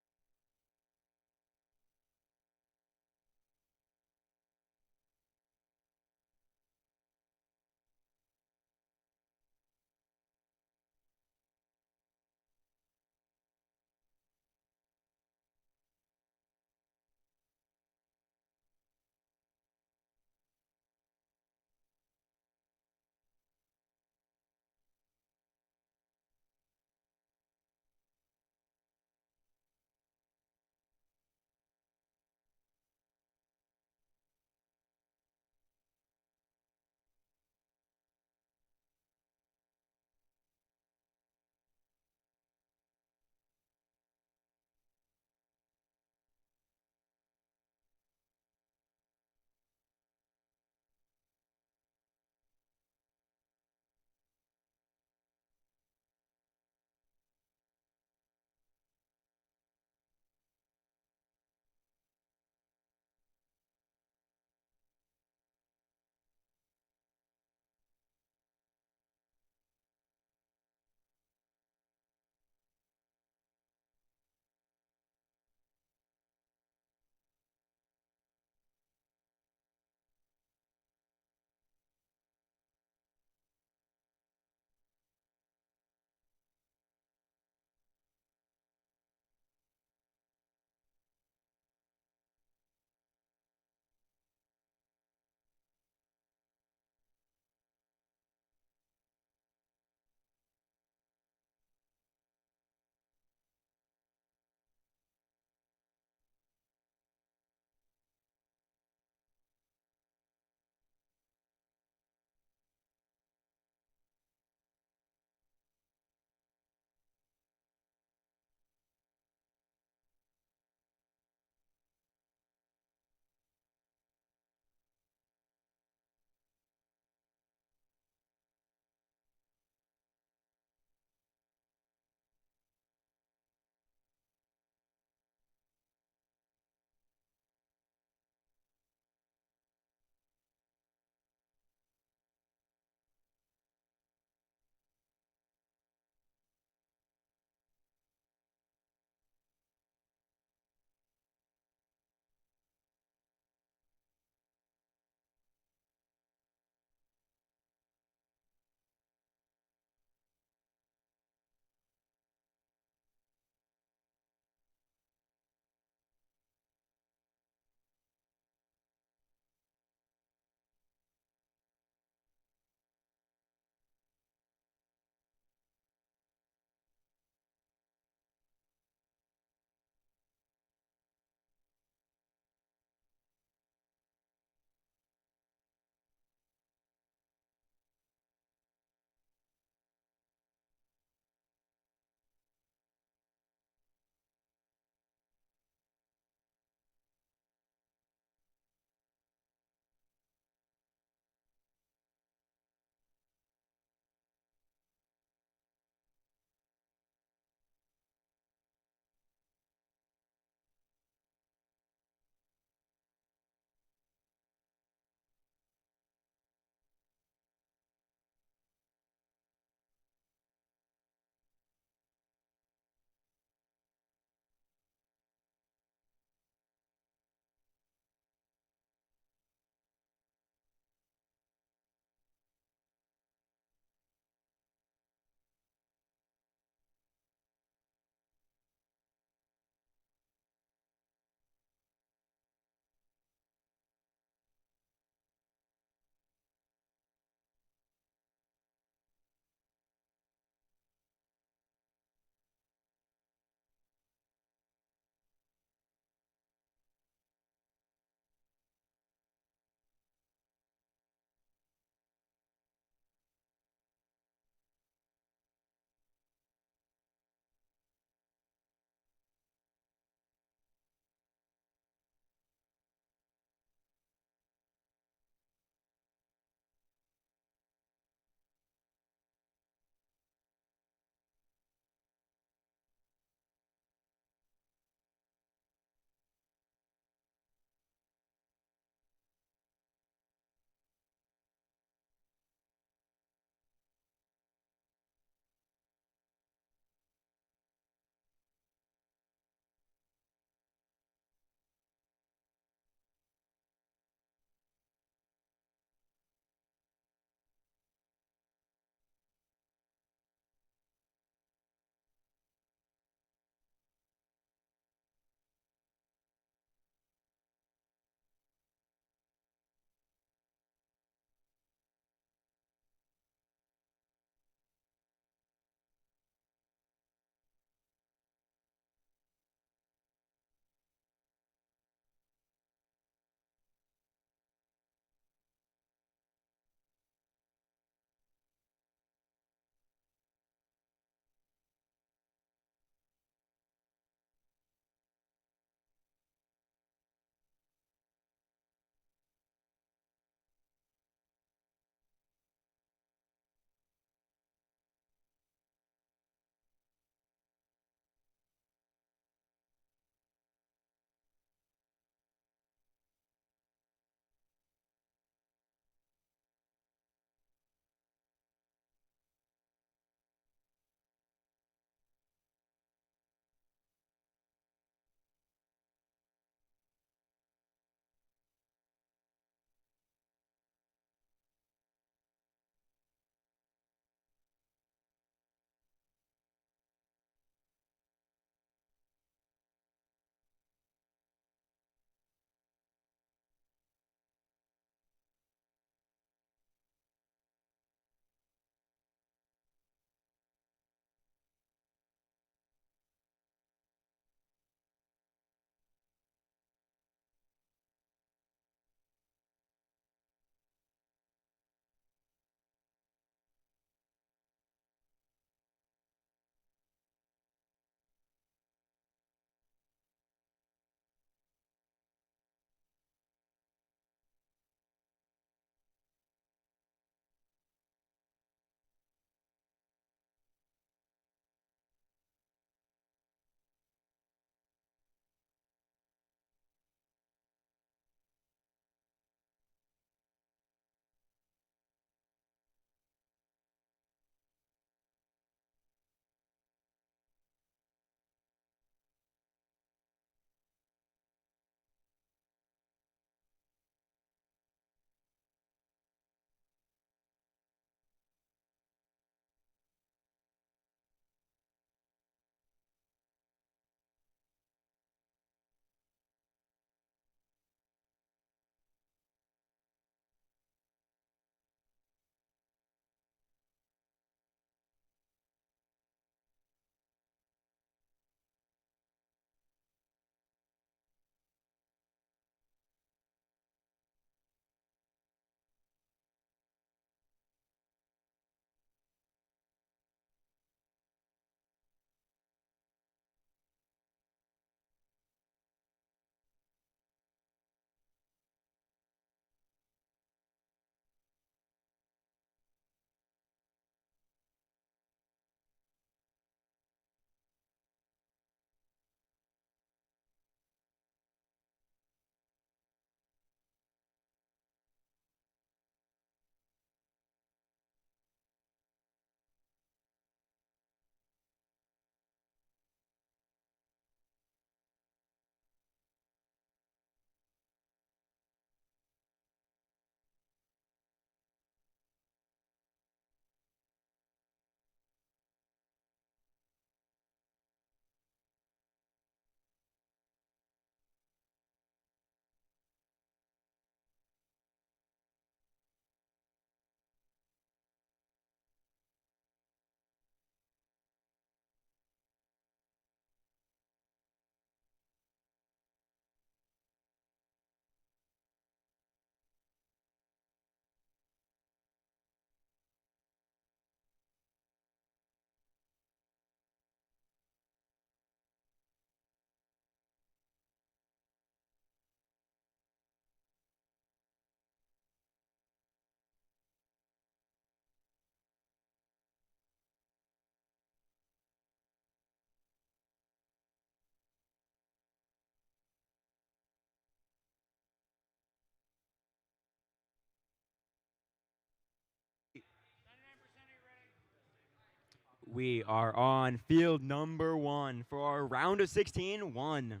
C: We are on field number 1 for our round of 16 1.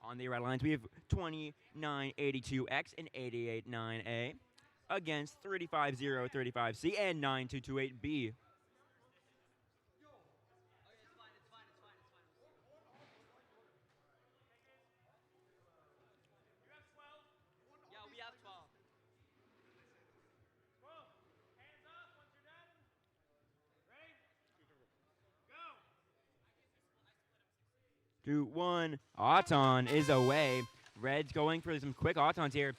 C: On the red lines, we have 2982X and 889A against 35035C and 9228B.
Q: Yeah, we have 12.
F: Hands up once you're done. Ready? Go.
C: 2-1. Auton is away. Red's going for some quick Autons here.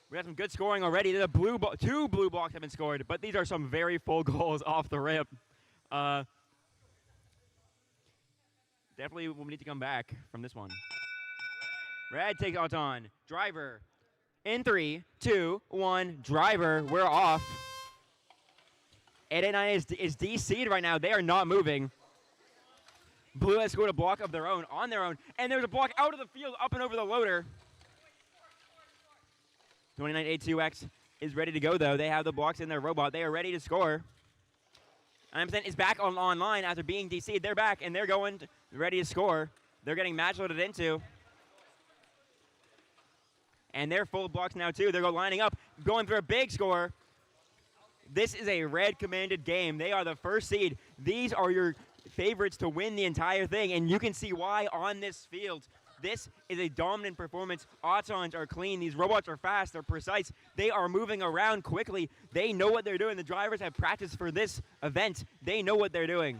C: We have some good scoring already. The two blue blocks have been scored, but these are some very full goals off the rip. Definitely will need to come back from this one. Red takes Auton. Driver. In 3, 2, 1. Driver. We're off. 889 is DC'd right now. They are not moving. Blue has scored a block of their own, on their own, and there's a block out of the field, up and over the loader. 2982X is ready to go, though. They have the blocks in their robot. They are ready to score. 9% is back online after being DC'd. They're back, and they're going ready to score. They're getting match loaded into. And they're full of blocks now, too. They're lining up, going for a big score. This is a red-commanded game. They are the first seed. These are your favorites to win the entire thing, and you can see why on this field. This is a dominant performance. Autons are clean. These robots are fast. They're precise. They are moving around quickly. They know what they're doing. The drivers have practiced for this event. They know what they're doing.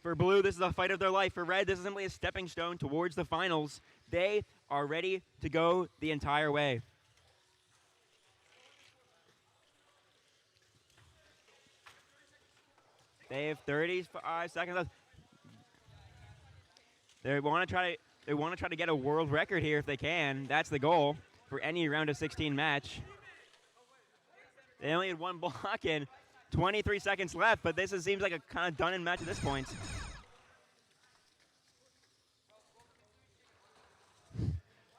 C: For blue, this is a fight of their life. For red, this is simply a stepping stone towards the finals. They are ready to go the entire way. They have 35 seconds left. They want to try to get a world record here if they can. That's the goal for any round of 16 match. They only had one block in. 23 seconds left, but seems like a kind of done-in match at this point.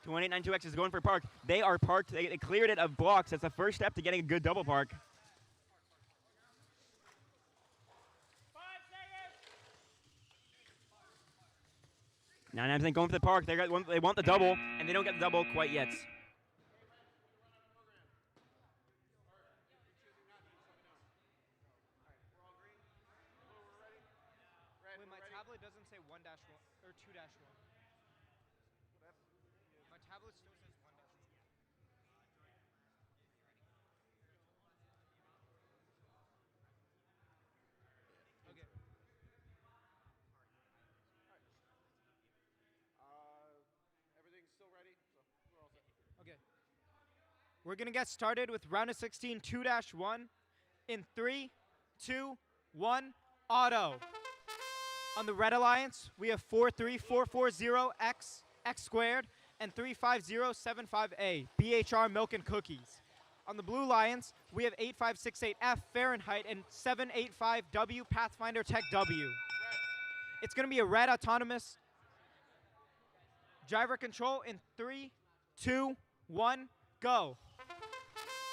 C: .282X is going for park. They are parked. They cleared it of blocks. That's the first step to getting a good double park. 99% going for the park. They want the double, and they don't get the double quite yet.
A: Wait, my tablet doesn't say 1-1 or 2-1. My tablet still says 1-1. Okay.
B: Everything's still ready, so we're all set.
A: Okay. We're going to get started with round of 16 2-1 in 3, 2, 1, auto. On the red alliance, we have 43440X, X squared, and 35075A, BHR Milk and Cookies. On the blue alliance, we have 8568F, Fahrenheit, and 785W, Pathfinder Tech W. It's going to be a red autonomous driver control in 3, 2, 1, go.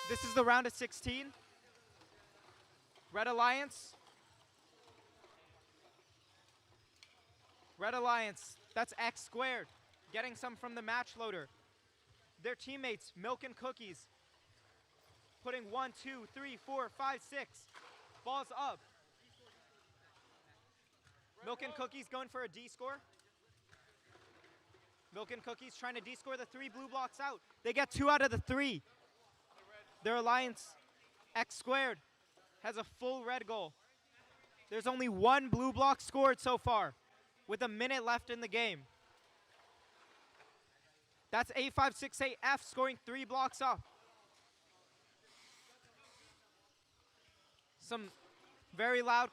A: This is the round of 16. Red Alliance. Red Alliance, that's X squared. Getting some from the match loader. Their teammates, Milk and Cookies, putting 1, 2, 3, 4, 5, 6 balls up. Milk and Cookies going for a D score. Milk and Cookies trying to D-score the 3 blue blocks out. They get 2 out of the 3. Their alliance, X squared, has a full red goal. There's only 1 blue block scored so far, with a minute left in the game. That's 8568F scoring 3 blocks up. Some very loud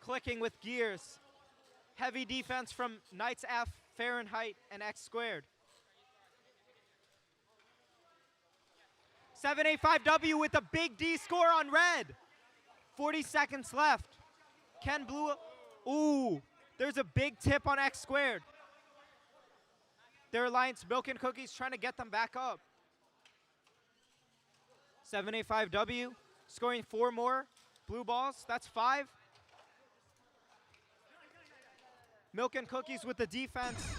A: clicking with gears. Heavy defense from Knights F, Fahrenheit, and X squared. 785W with a big D score on red. 40 seconds left. Ken Blue, ooh, there's a big tip on X squared. Their alliance, Milk and Cookies, trying to get them back up. 785W scoring 4 more blue balls. That's 5. Milk and Cookies with the defense.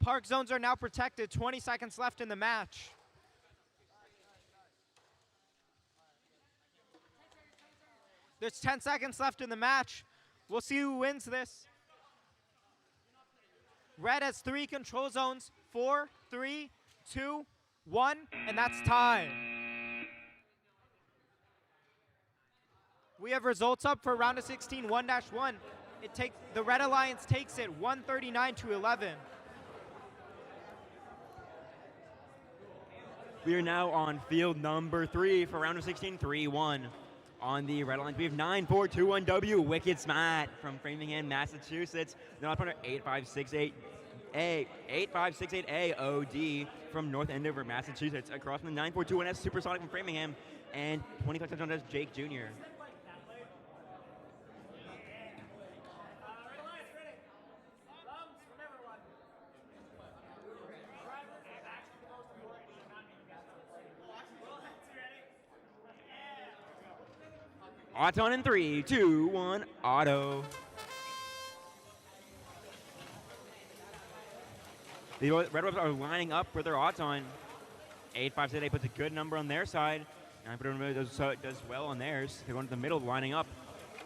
A: Park zones are now protected. 20 seconds left in the match. There's 10 seconds left in the match. We'll see who wins this. Red has 3 control zones. 4, 3, 2, 1, and that's time. We have results up for round of 16, 1-1. The Red Alliance takes it 139-11.
C: We are now on field number 3 for round of 16, 3-1. On the Red Alliance, we have 9-4-2-1-W, Wicked Smart from Framingham, Massachusetts. Then opponent 8568A OD from North Andover, Massachusetts. Across from the 9421S Supersonic from Framingham, and 25 touchdowns Jake Jr. Auton in 3, 2, 1, auto. The Red Wolves are lining up for their Auton. 8568 puts a good number on their side. 941 does well on theirs. They're going to the middle, lining up.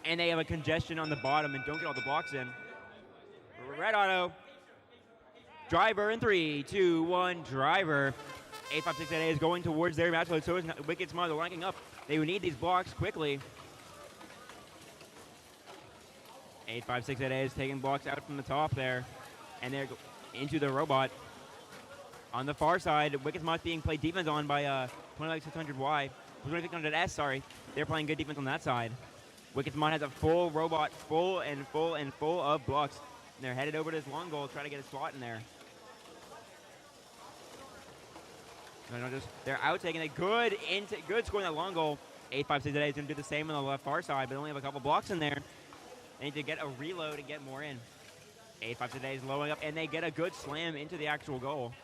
C: And they have a congestion on the bottom and don't get all the blocks in. Red auto. Driver in 3, 2, 1, driver. 8568A is going towards their match, so is Wicked Smart. They're lining up. They would need these blocks quickly. 8568A is taking blocks out from the top there. And they're into the robot. On the far side, Wicked Smart being played defense on by 20600Y. 20600S, sorry. They're playing good defense on that side. Wicked Smart has a full robot, full of blocks. And they're headed over to this long goal, trying to get a slot in there. They're out taking a good score in that long goal. 8568A is going to do the same on the left far side, but they only have a couple blocks in there. They need to get a reload and get more in. 8568A is lowering up, and they get a good slam into the actual goal.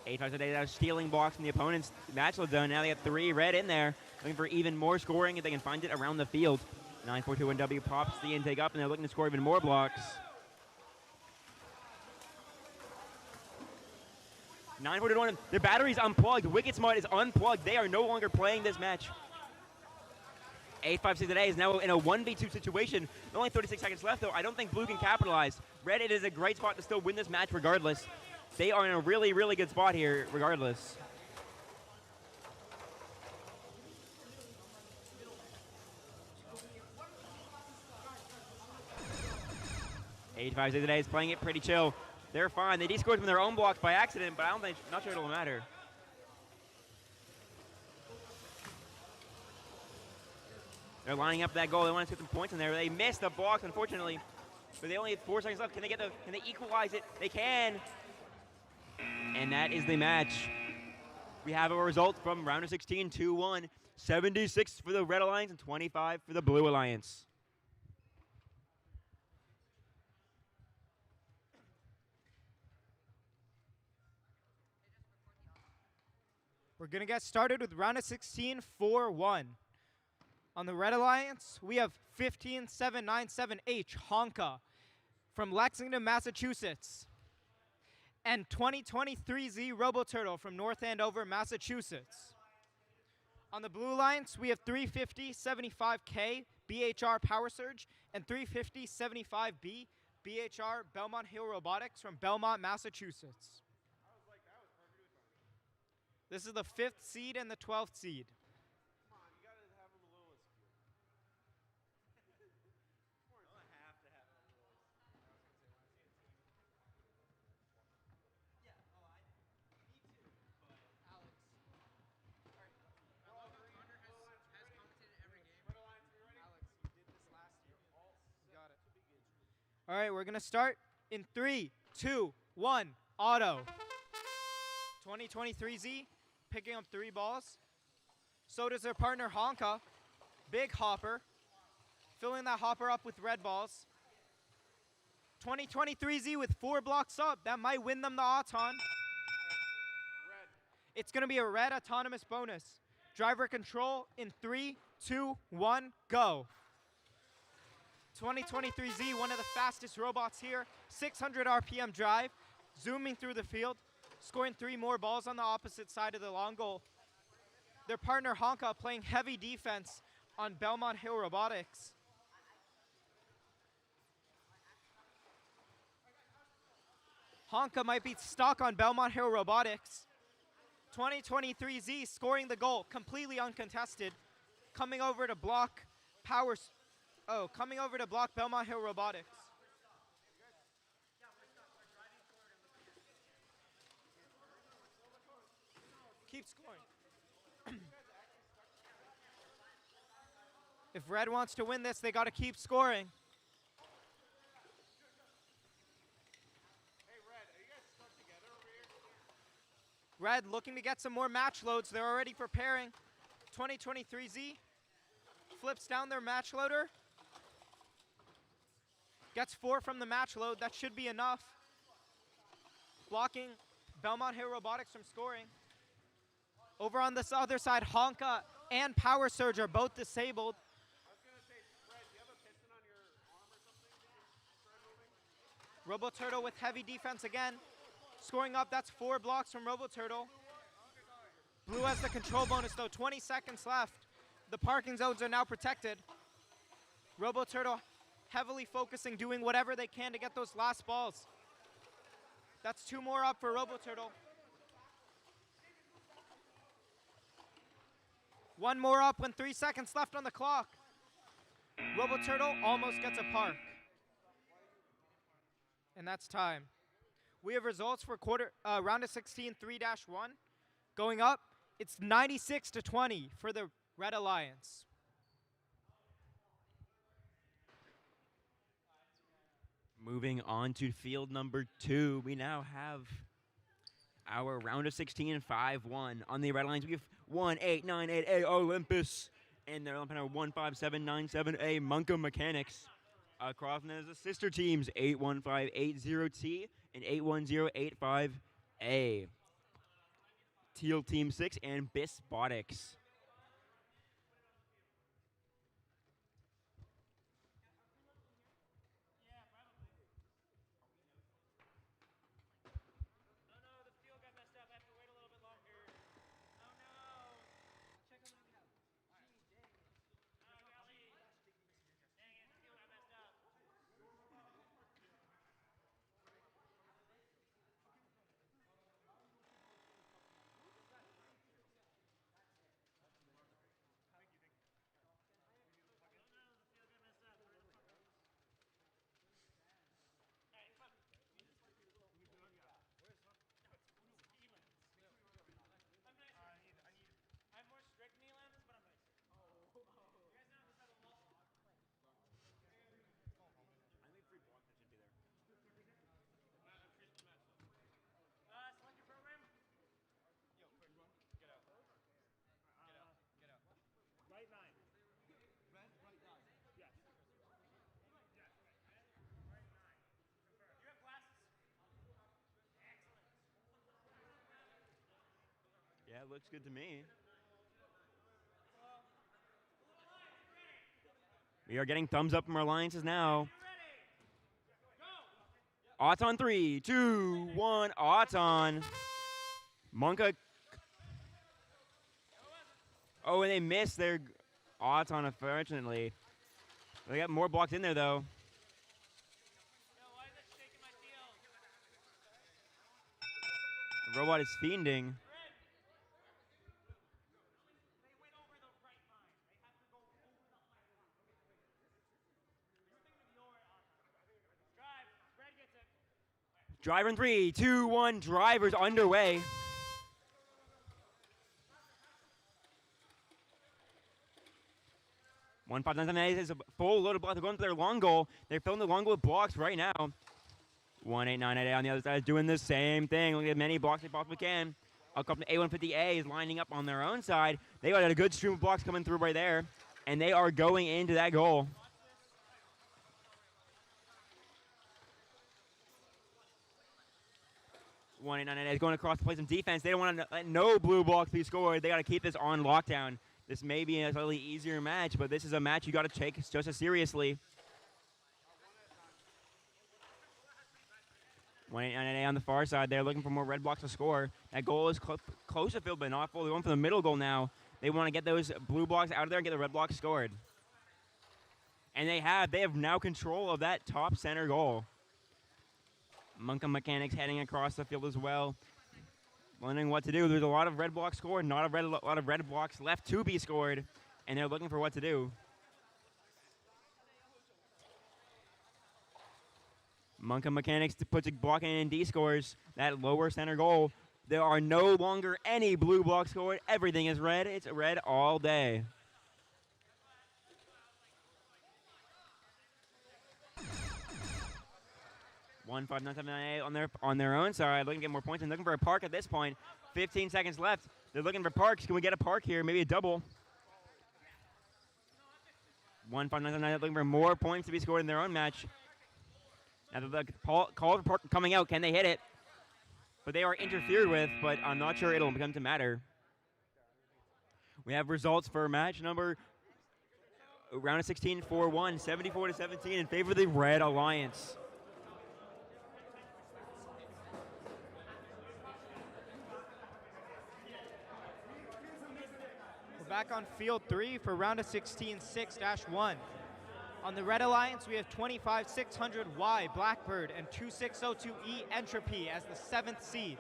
C: 8568A is stealing blocks from the opponent's match zone. Now they have 3 red in there, looking for even more scoring if they can find it around the field. 942-1W pops the intake up, and they're looking to score even more blocks. 941, the battery's unplugged. Wicked Smart is unplugged. They are no longer playing this match. 8568A is now in a 1v2 situation. Only 36 seconds left, though. I don't think Blue can capitalize. Red, it is a great spot to still win this match regardless. They are in a really, really good spot here regardless. Today is playing it pretty chill. They're fine. They descored from their own blocks by accident, but not sure it'll matter. They're lining up that goal. They want to get some points in there. They missed the blocks, unfortunately. But they only have 4 seconds left. Can they equalize it? They can. And that is the match. We have a result from round of 16, 2-1. 76 for the Red Alliance and 25 for the Blue Alliance.
A: We're going to get started with round of 16, 4-1. On the Red Alliance, we have 15797H Honka from Lexington, Massachusetts. And 2023Z RoboTurtle from North Andover, Massachusetts. On the Blue Alliance, we have 35075K BHR Power Surge and 35075B BHR Belmont Hill Robotics from Belmont, Massachusetts. This is the 5th seed and the 12th seed. All right, we're going to start in 3, 2, 1, auto. 2023Z picking up 3 balls. So does their partner Honka. Big hopper. Filling that hopper up with red balls. 2023Z with 4 blocks up. That might win them the Auton. It's going to be a red autonomous bonus. Driver control in 3, 2, 1, go. 2023Z, one of the fastest robots here. 600 RPM drive, zooming through the field, scoring 3 more balls on the opposite side of the long goal. Their partner Honka playing heavy defense on Belmont Hill Robotics. Honka might be stuck on Belmont Hill Robotics. 2023Z scoring the goal, completely uncontested. Coming over to block Belmont Hill Robotics. Keep scoring. If Red wants to win this, they got to keep scoring. Red looking to get some more match loads. They're already preparing. 2023Z flips down their match loader. Gets 4 from the match load. That should be enough. Blocking Belmont Hill Robotics from scoring. Over on this other side, Honka and Power Surge are both disabled. Robo Turtle with heavy defense again. Scoring up, that's 4 blocks from Robo Turtle. Blue has the control bonus though, 20 seconds left. The parking zones are now protected. Robo Turtle heavily focusing, doing whatever they can to get those last balls. That's 2 more up for Robo Turtle. 1 more up when 3 seconds left on the clock. Robo Turtle almost gets a park. And that's time. We have results for round of 16, 3-1. Going up, it's 96-20 for the Red Alliance.
C: Moving on to field number 2, we now have our round of 16 5-1. On the Red Alliance, we have 1898A Olympus and their partner 15797A Munko Mechanics. Across from them is the sister teams 81580T and 81085A. Teal Team 6 and Robotics. Yeah, it looks good to me. We are getting thumbs up from our alliances now. Auton 3, 2, 1, Auton. Monka. Oh, and they missed their Auton, unfortunately. They got more blocks in there, though. The robot is fiending. Driver in 3, 2, 1, drivers underway. One 597 is a full load of blocks. They're going to their long goal. They're filling the long goal with blocks right now. 18988 on the other side is doing the same thing. Look at as many blocks they possibly can. A couple A150A is lining up on their own side. They got a good stream of blocks coming through right there, and they are going into that goal. 189 is going across to play some defense. They don't want to let no blue blocks be scored. They got to keep this on lockdown. This may be a slightly easier match, but this is a match you got to take just as seriously. 189 on the far side. They're looking for more red blocks to score. That goal is close to field, but not full. They're going for the middle goal now. They want to get those blue blocks out of there and get the red blocks scored. And they have now control of that top center goal. Monka Mechanics heading across the field as well. Wondering what to do. There's a lot of red blocks scored, not a lot of red blocks left to be scored, and they're looking for what to do. Monka Mechanics puts a block in and D scores that lower center goal. There are no longer any blue blocks scored. Everything is red. It's red all day. One 5-9-7-9-8 on their own side, looking to get more points and looking for a park at this point. 15 seconds left. They're looking for parks. Can we get a park here? Maybe a double. 1 5-9-7-9 looking for more points to be scored in their own match. Now the call for park coming out. Can they hit it? But they are interfered with, but I'm not sure it'll come to matter. We have results for match number round of 16 4-1, 74-17 in favor of the Red Alliance.
A: We're back on field 3 for round of 16 6-1. On the Red Alliance, we have 25-600Y Blackbird and 2602E Entropy as the 7th seed.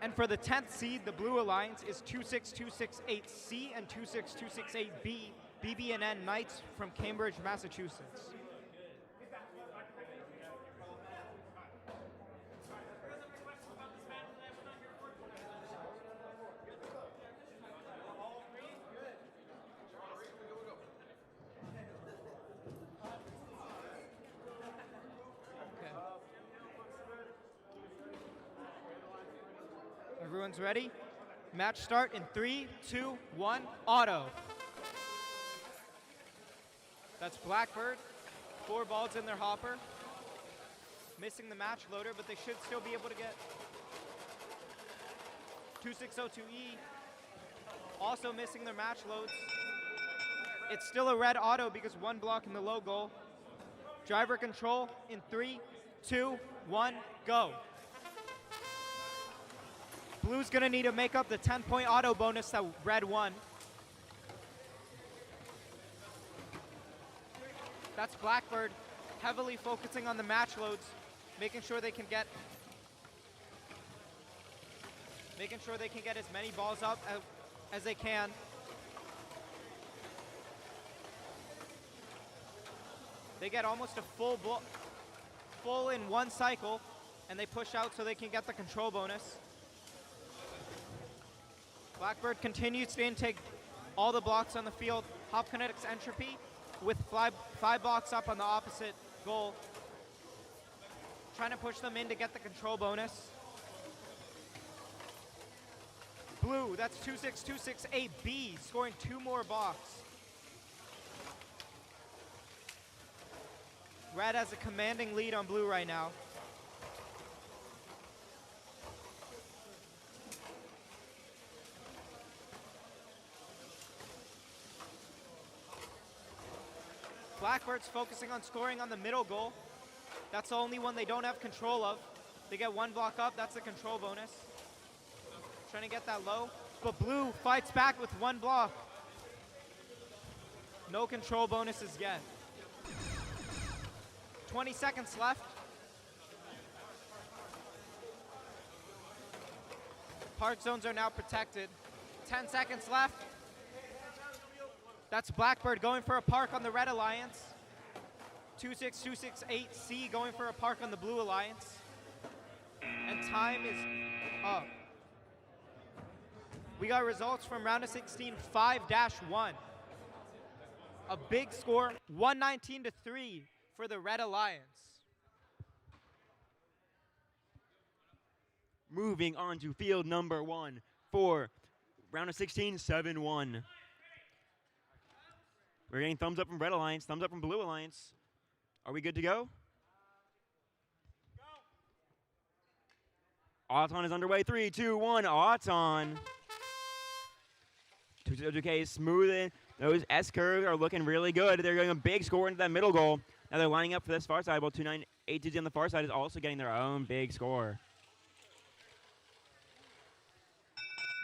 A: And for the 10th seed, the Blue Alliance is 26268C and 26268B BB&N Knights from Cambridge, Massachusetts. Everyone's ready? Match start in 3, 2, 1, auto. That's Blackbird. 4 balls in their hopper. Missing the match loader, but they should still be able to get 2602E. Also missing their match loads. It's still a red auto because 1 block in the low goal. Driver control in 3, 2, 1, go. Blue's gonna need to make up the 10-point auto bonus that red won. That's Blackbird heavily focusing on the match loads, making sure they can get as many balls up as they can. They get almost a full in 1 cycle, and they push out so they can get the control bonus. Blackbird continues to intake all the blocks on the field. Hop Kinetics Entropy with 5 blocks up on the opposite goal. Trying to push them in to get the control bonus. Blue, that's 26268B, scoring 2 more blocks. Red has a commanding lead on blue right now. Blackbird's focusing on scoring on the middle goal. That's the only one they don't have control of. They get 1 block up, that's the control bonus. Trying to get that low, but blue fights back with 1 block. No control bonuses yet. 20 seconds left. Park zones are now protected. 10 seconds left. That's Blackbird going for a park on the Red Alliance. 26268C going for a park on the Blue Alliance. And time is up. We got results from round of 16 5-1. A big score, 119-3 for the Red Alliance.
C: Moving on to field number 1 for round of 16 7-1. We're getting thumbs up from Red Alliance, thumbs up from Blue Alliance. Are we good to go? Auton is underway. 3, 2, 1. Auton. 2-2K is smoothing. Those S curves are looking really good. They're getting a big score into that middle goal. Now they're lining up for this far side. While 2982Z on the far side is also getting their own big score.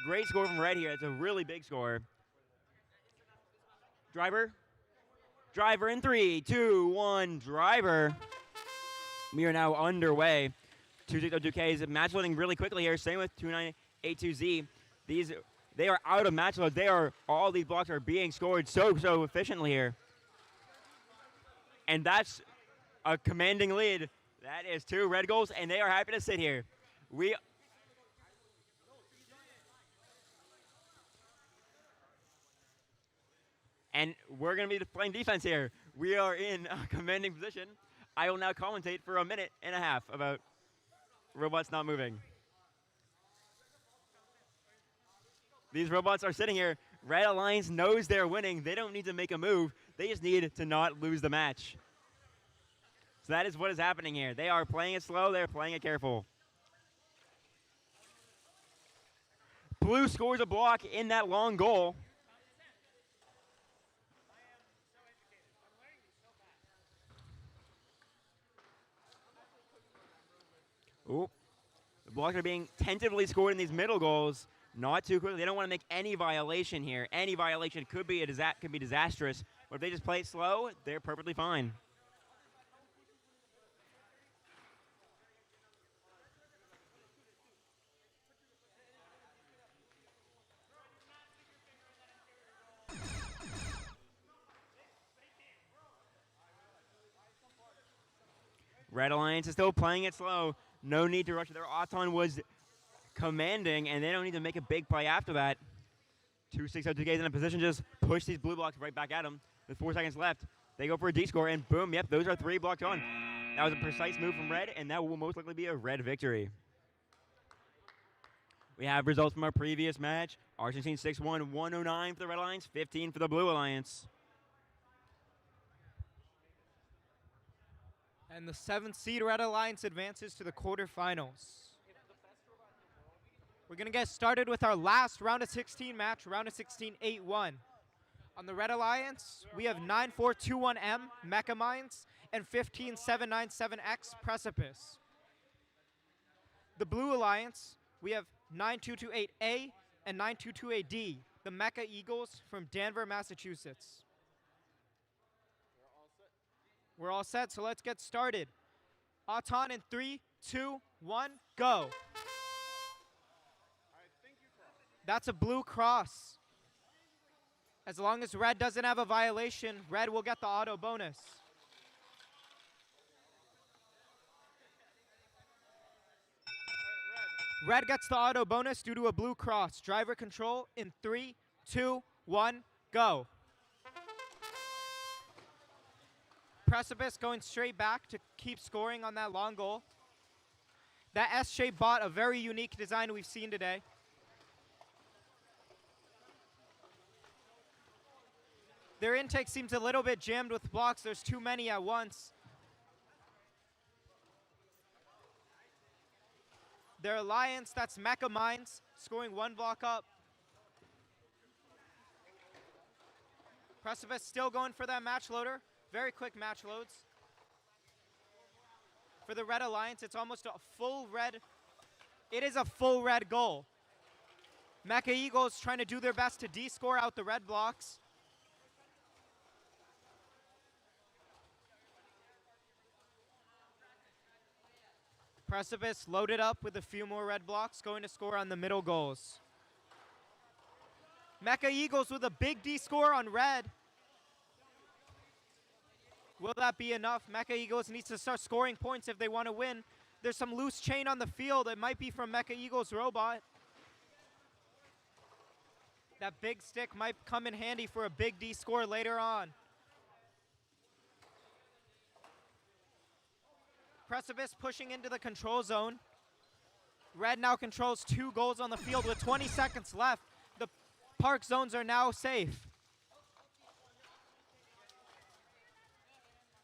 C: Great score from Red here. It's a really big score. Driver. Driver in 3, 2, 1. Driver. We are now underway. 2-2K is match loading really quickly here. Same with 2982Z. They are out of match load. All these blocks are being scored so efficiently here. And that's a commanding lead. That is 2 red goals, and they are happy to sit here. And we're going to be playing defense here. We are in a commanding position. I will now commentate for a minute and a half about robots not moving. These robots are sitting here. Red Alliance knows they're winning. They don't need to make a move. They just need to not lose the match. So that is what is happening here. They are playing it slow. They're playing it careful. Blue scores a block in that long goal. Ooh. The blocks are being tentatively scored in these middle goals. Not too quickly. They don't want to make any violation here. Any violation could be disastrous. But if they just play it slow, they're perfectly fine. Red Alliance is still playing it slow. No need to rush. Their Auton was commanding, and they don't need to make a big play after that. 2-6-0-2K is in a position to just push these blue blocks right back at them. With 4 seconds left, they go for a D score, and boom, yep, those are 3 blocks on. That was a precise move from Red, and that will most likely be a Red victory. We have results from our previous match. Argentine 6-1, 109 for the Red Alliance, 15 for the Blue Alliance.
A: And the 7th seed Red Alliance advances to the quarterfinals. We're going to get started with our last round of 16 match, round of 16 8-1. On the Red Alliance, we have 9421M Mecha Mines and 15797X Precipice. The Blue Alliance, we have 9228A and 9228D, the Mecha Eagles from Danvers, Massachusetts. We're all set, so let's get started. Auton in 3, 2, 1, go. That's a blue cross. As long as Red doesn't have a violation, Red will get the auto bonus. Red gets the auto bonus due to a blue cross. Driver control in 3, 2, 1, go. Precipice going straight back to keep scoring on that long goal. That S-shape bot, a very unique design we've seen today. Their intake seems a little bit jammed with blocks. There's too many at once. Their alliance, that's Mecha Mines, scoring 1 block up. Precipice still going for that match loader. Very quick match loads. For the Red Alliance, it's almost a full red. It is a full red goal. Mecha Eagles trying to do their best to D-score out the red blocks. Precipice loaded up with a few more red blocks, going to score on the middle goals. Mecha Eagles with a big D score on red. Will that be enough? Mecha Eagles needs to start scoring points if they want to win. There's some loose chain on the field. It might be from Mecha Eagles' robot. That big stick might come in handy for a big D score later on. Precipice pushing into the control zone. Red now controls 2 goals on the field with 20 seconds left. The park zones are now safe.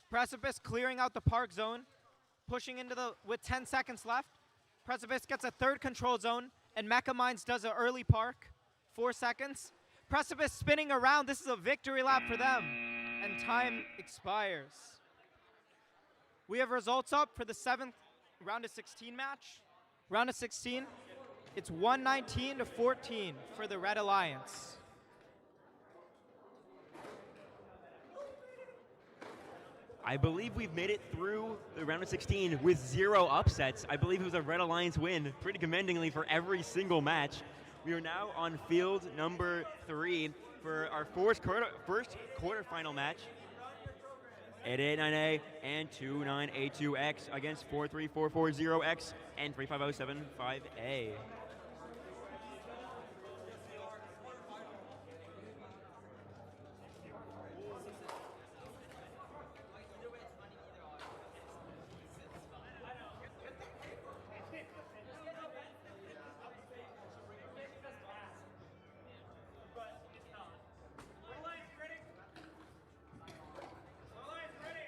A: Precipice clearing out the park zone, pushing into with 10 seconds left. Precipice gets a third control zone, and Mecha Minds does an early park. 4 seconds. Precipice spinning around. This is a victory lap for them. And time expires. We have results up for the 7th round of 16 match. Round of 16, it's 119 to 14 for the Red Alliance.
C: I believe we've made it through the round of 16 with 0 upsets. I believe it was a Red Alliance win, pretty commendingly for every single match. We are now on field number 3 for our first quarterfinal match. 889A and 2982X against 43440X and 35075A.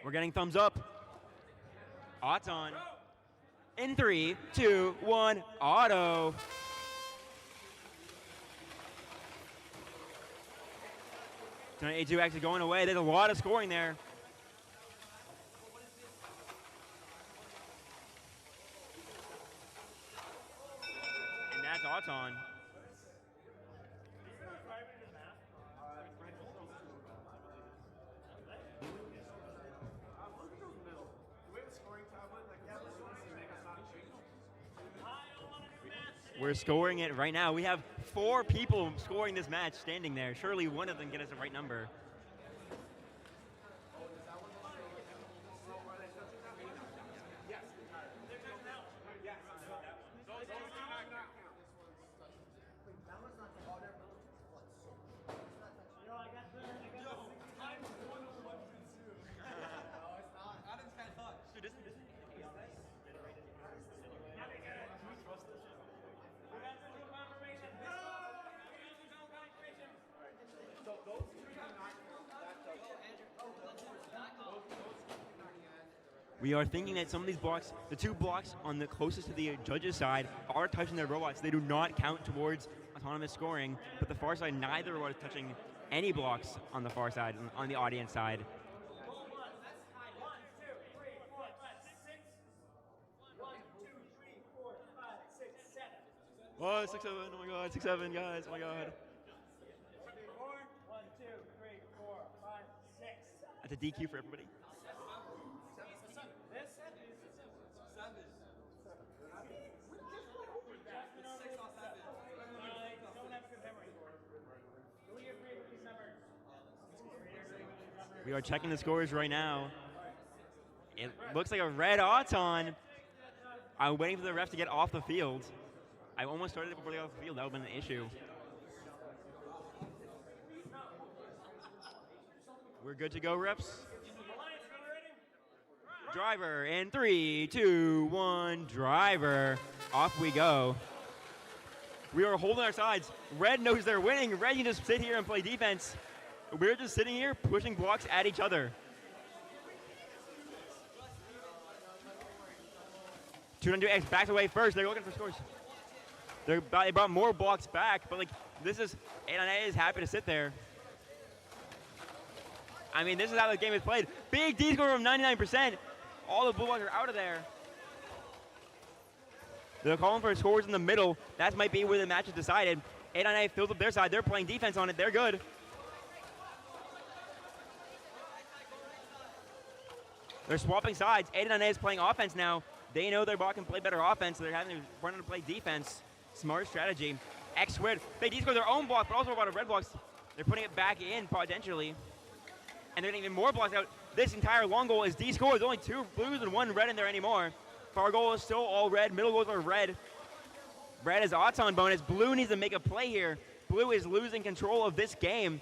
C: We're getting thumbs up. Auton. In 3, 2, 1, auto. A2 actually going away. There's a lot of scoring there. And that's Auton. We're scoring it right now. We have 4 people scoring this match standing there. Surely one of them get us the right number. We are thinking that some of these blocks, the 2 blocks on the closest to the judges' side, are touching their robots. They do not count towards autonomous scoring, but the far side, neither robot is touching any blocks on the far side, on the audience side. Oh, 6, 7, oh my god, 6, 7, guys, oh my god. That's a DQ for everybody. We are checking the scores right now. It looks like a red Auton. I'm waiting for the ref to get off the field. I almost started it before they got off the field. That would have been an issue. We're good to go, reps. Driver in 3, 2, 1, driver. Off we go. We are holding our sides. Red knows they're winning. Red can just sit here and play defense. We're just sitting here pushing blocks at each other. 292X backed away first. They're looking for scores. They brought more blocks back, but like this is 898 is happy to sit there. I mean, this is how the game is played. Big D score from 99%. All the blue blocks are out of there. They're calling for scores in the middle. That might be where the match is decided. 898 fills up their side. They're playing defense on it. They're good. They're swapping sides. 898 is playing offense now. They know their bot can play better offense, so they're having to run to play defense. Smart strategy. X squared. They D-score their own block, but also a lot of red blocks. They're putting it back in potentially. And they're getting even more blocks out. This entire long goal is D-score. There's only 2 blues and 1 red in there anymore. Far goal is still all red. Middle goals are red. Red is Auton bonus. Blue needs to make a play here. Blue is losing control of this game.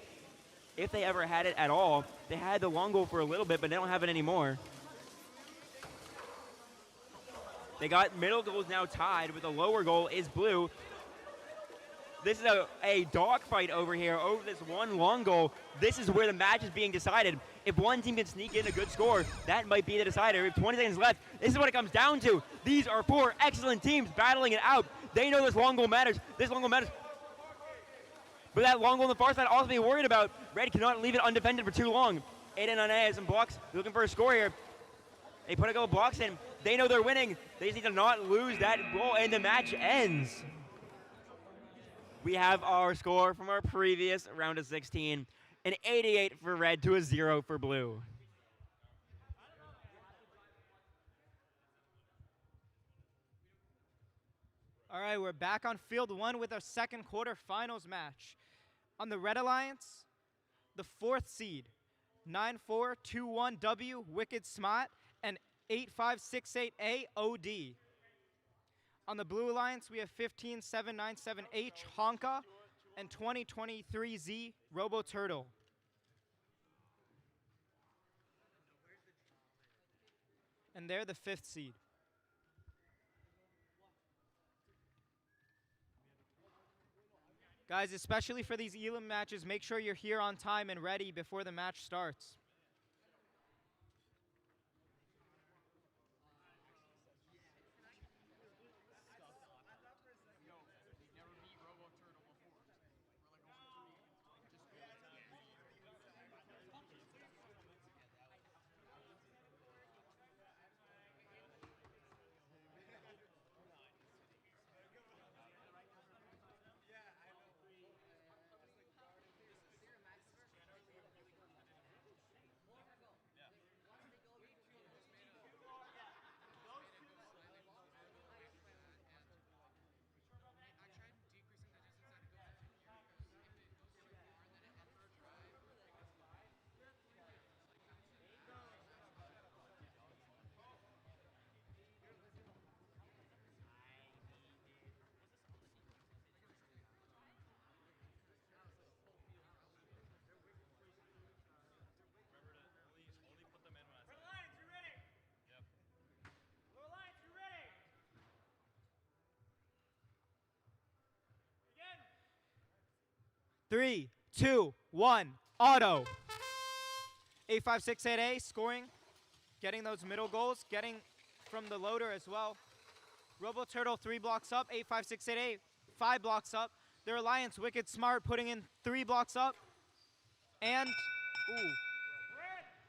C: If they ever had it at all. They had the long goal for a little bit, but they don't have it anymore. They got middle goals now tied with the lower goal is blue. This is a dogfight over here over this one long goal. This is where the match is being decided. If one team can sneak in a good score, that might be the decider. We have 20 seconds left. This is what it comes down to. These are 4 excellent teams battling it out. They know this long goal matters. This long goal matters. But that long goal on the far side also be worried about. Red cannot leave it undefended for too long. 8-9 has some blocks. They're looking for a score here. They put a couple blocks in. They know they're winning. They just need to not lose that goal, and the match ends. We have our score from our previous round of 16, an 88 for red to a 0 for blue.
A: All right, we're back on field 1 with our second quarterfinals match. On the Red Alliance, the 4th seed, 9421W Wicked Smart and 8568A OD. On the Blue Alliance, we have 15797H Honka and 2023Z Robo Turtle. And they're the 5th seed. Guys, especially for these Elam matches, make sure you're here on time and ready before the match starts.
F: Blue Alliance, you ready?
A: 3, 2, 1, auto. 8568A scoring, getting those middle goals, getting from the loader as well. Robo Turtle 3 blocks up, 85688 5 blocks up. Their Alliance Wicked Smart putting in 3 blocks up. And, ooh,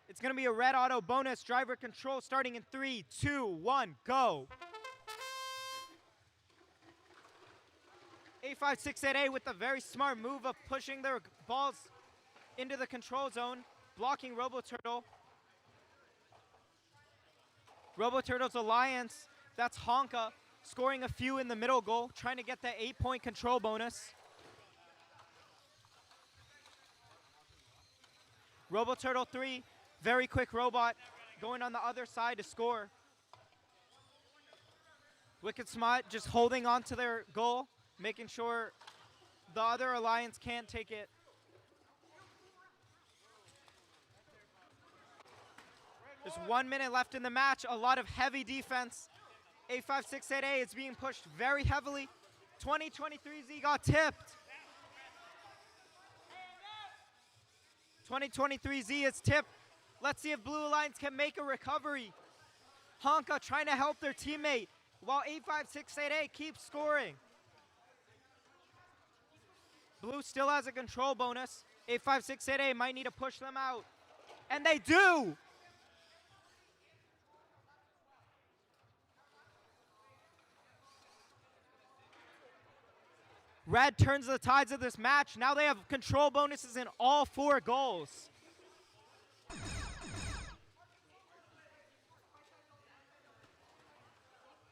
A: it's going to be a red auto bonus driver control starting in 3, 2, 1, go. 85688 with a very smart move of pushing their balls into the control zone, blocking Robo Turtle. Robo Turtle's Alliance, that's Honka, scoring a few in the middle goal, trying to get that 8-point control bonus. Robo Turtle 3, very quick robot, going on the other side to score. Wicked Smart just holding on to their goal, making sure the other Alliance can't take it. There's 1 minute left in the match, a lot of heavy defense. 85688 is being pushed very heavily. 2023Z got tipped. 2023Z is tipped. Let's see if Blue Alliance can make a recovery. Honka trying to help their teammate while 85688 keeps scoring. Blue still has a control bonus. 85688 might need to push them out. And they do! Red turns the tides of this match. Now they have control bonuses in all 4 goals.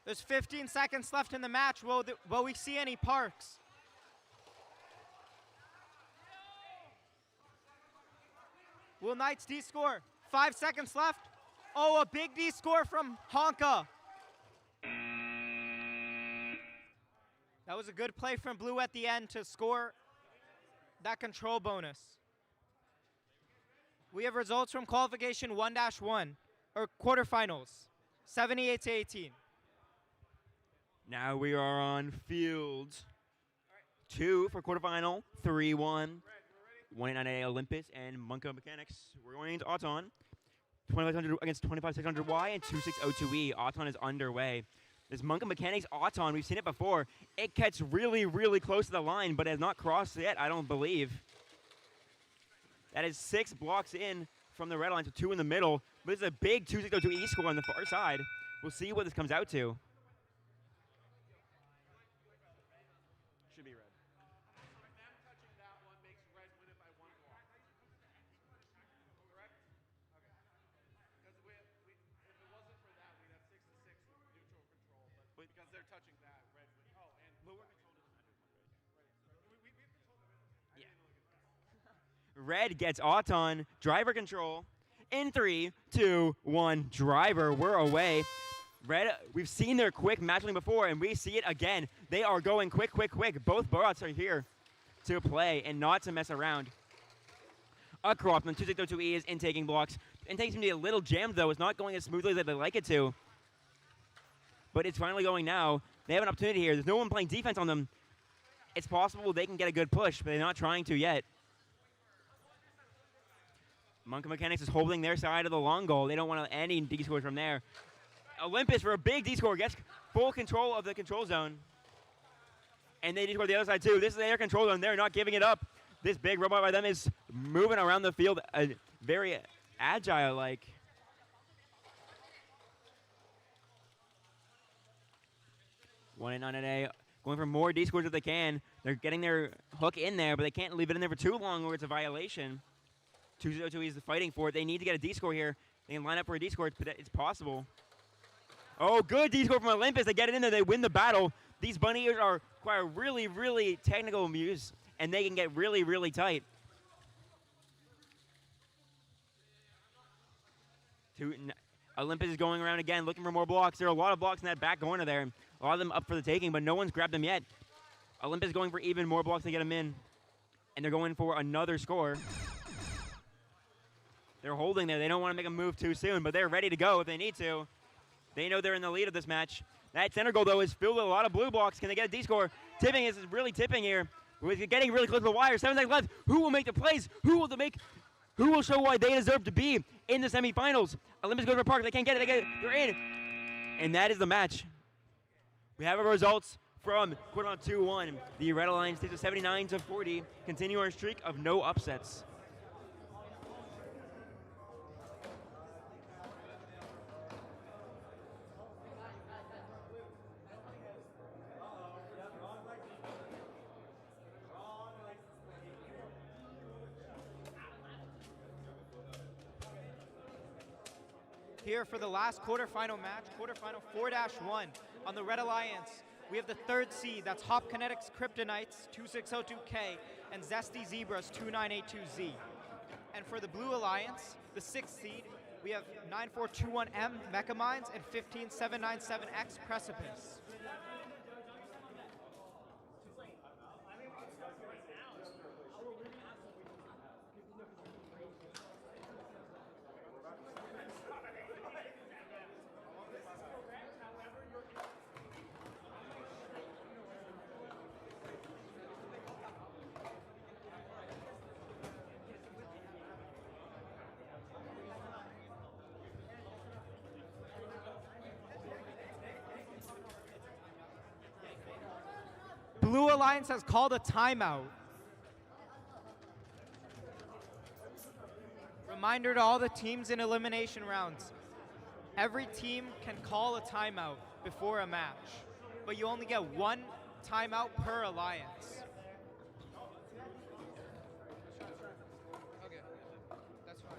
A: There's 15 seconds left in the match. Will we see any parks? Will Knights D score? 5 seconds left. Oh, a big D score from Honka. That was a good play from Blue at the end to score that control bonus. We have results from qualification 1-1, or quarterfinals, 78-18.
C: Now we are on field 2 for quarterfinal, 3-1. 189A Olympus and Monka Mechanics. We're going into Auton. 2500 against 25600Y and 2602E. Auton is underway. This Monka Mechanics Auton, we've seen it before. It gets really, really close to the line, but has not crossed yet, I don't believe. That is 6 blocks in from the red line, so 2 in the middle. But this is a big 2602E score on the far side. We'll see what this comes out to. Should be red.
B: Because they're touching that, red would. Oh, and lower control doesn't matter. We've been told that.
C: Red gets Auton, driver control. In 3, 2, 1, driver. We're away. Red, we've seen their quick matching before, and we see it again. They are going quick, quick, quick. Both bots are here to play and not to mess around. Across, and 2602E is intaking blocks. Intake seems to be a little jammed, though. It's not going as smoothly as they'd like it to. But it's finally going now. They have an opportunity here. There's no one playing defense on them. It's possible they can get a good push, but they're not trying to yet. Monka Mechanics is holding their side of the long goal. They don't want any D-scores from there. Olympus for a big D-score gets full control of the control zone. And they D-score the other side too. This is their control zone. They're not giving it up. This big robot by them is moving around the field very agile-like. One and on A, going for more D-scores if they can. They're getting their hook in there, but they can't leave it in there for too long or it's a violation. 202 is fighting for it. They need to get a D-score here. They can line up for a D-score. It's possible. Oh, good D-score from Olympus. They get it in there. They win the battle. These bunny ears require really, really technical moves, and they can get really, really tight. Olympus is going around again, looking for more blocks. There are a lot of blocks in that back corner there. A lot of them up for the taking, but no one's grabbed them yet. Olympus going for even more blocks to get them in, and they're going for another score. They're holding there. They don't want to make a move too soon, but they're ready to go if they need to. They know they're in the lead of this match. That center goal, though, is filled with a lot of blue blocks. Can they get a D-score? Tipping is really tipping here. We're getting really close to the wire. 7 seconds left. Who will make the plays? Who will show why they deserve to be in the semifinals? Olympus goes for Park. They can't get it. They're in. And that is the match. We have our results from quarterfinal 2-1. The Red Alliance takes a 79-40. Continue our streak of no upsets.
A: Here for the last quarterfinal match, quarterfinal 4-1. On the Red Alliance, we have the 3rd seed, that's Hop Kinetics Kryptonites 2602K and Zesty Zebras 2982Z. And for the Blue Alliance, the 6th seed, we have 9421M Mecha Mines and 15797X Precipice. Blue Alliance has called a timeout. Reminder to all the teams in elimination rounds. Every team can call a timeout before a match, but you only get 1 timeout per alliance.
K: Okay, that's fine.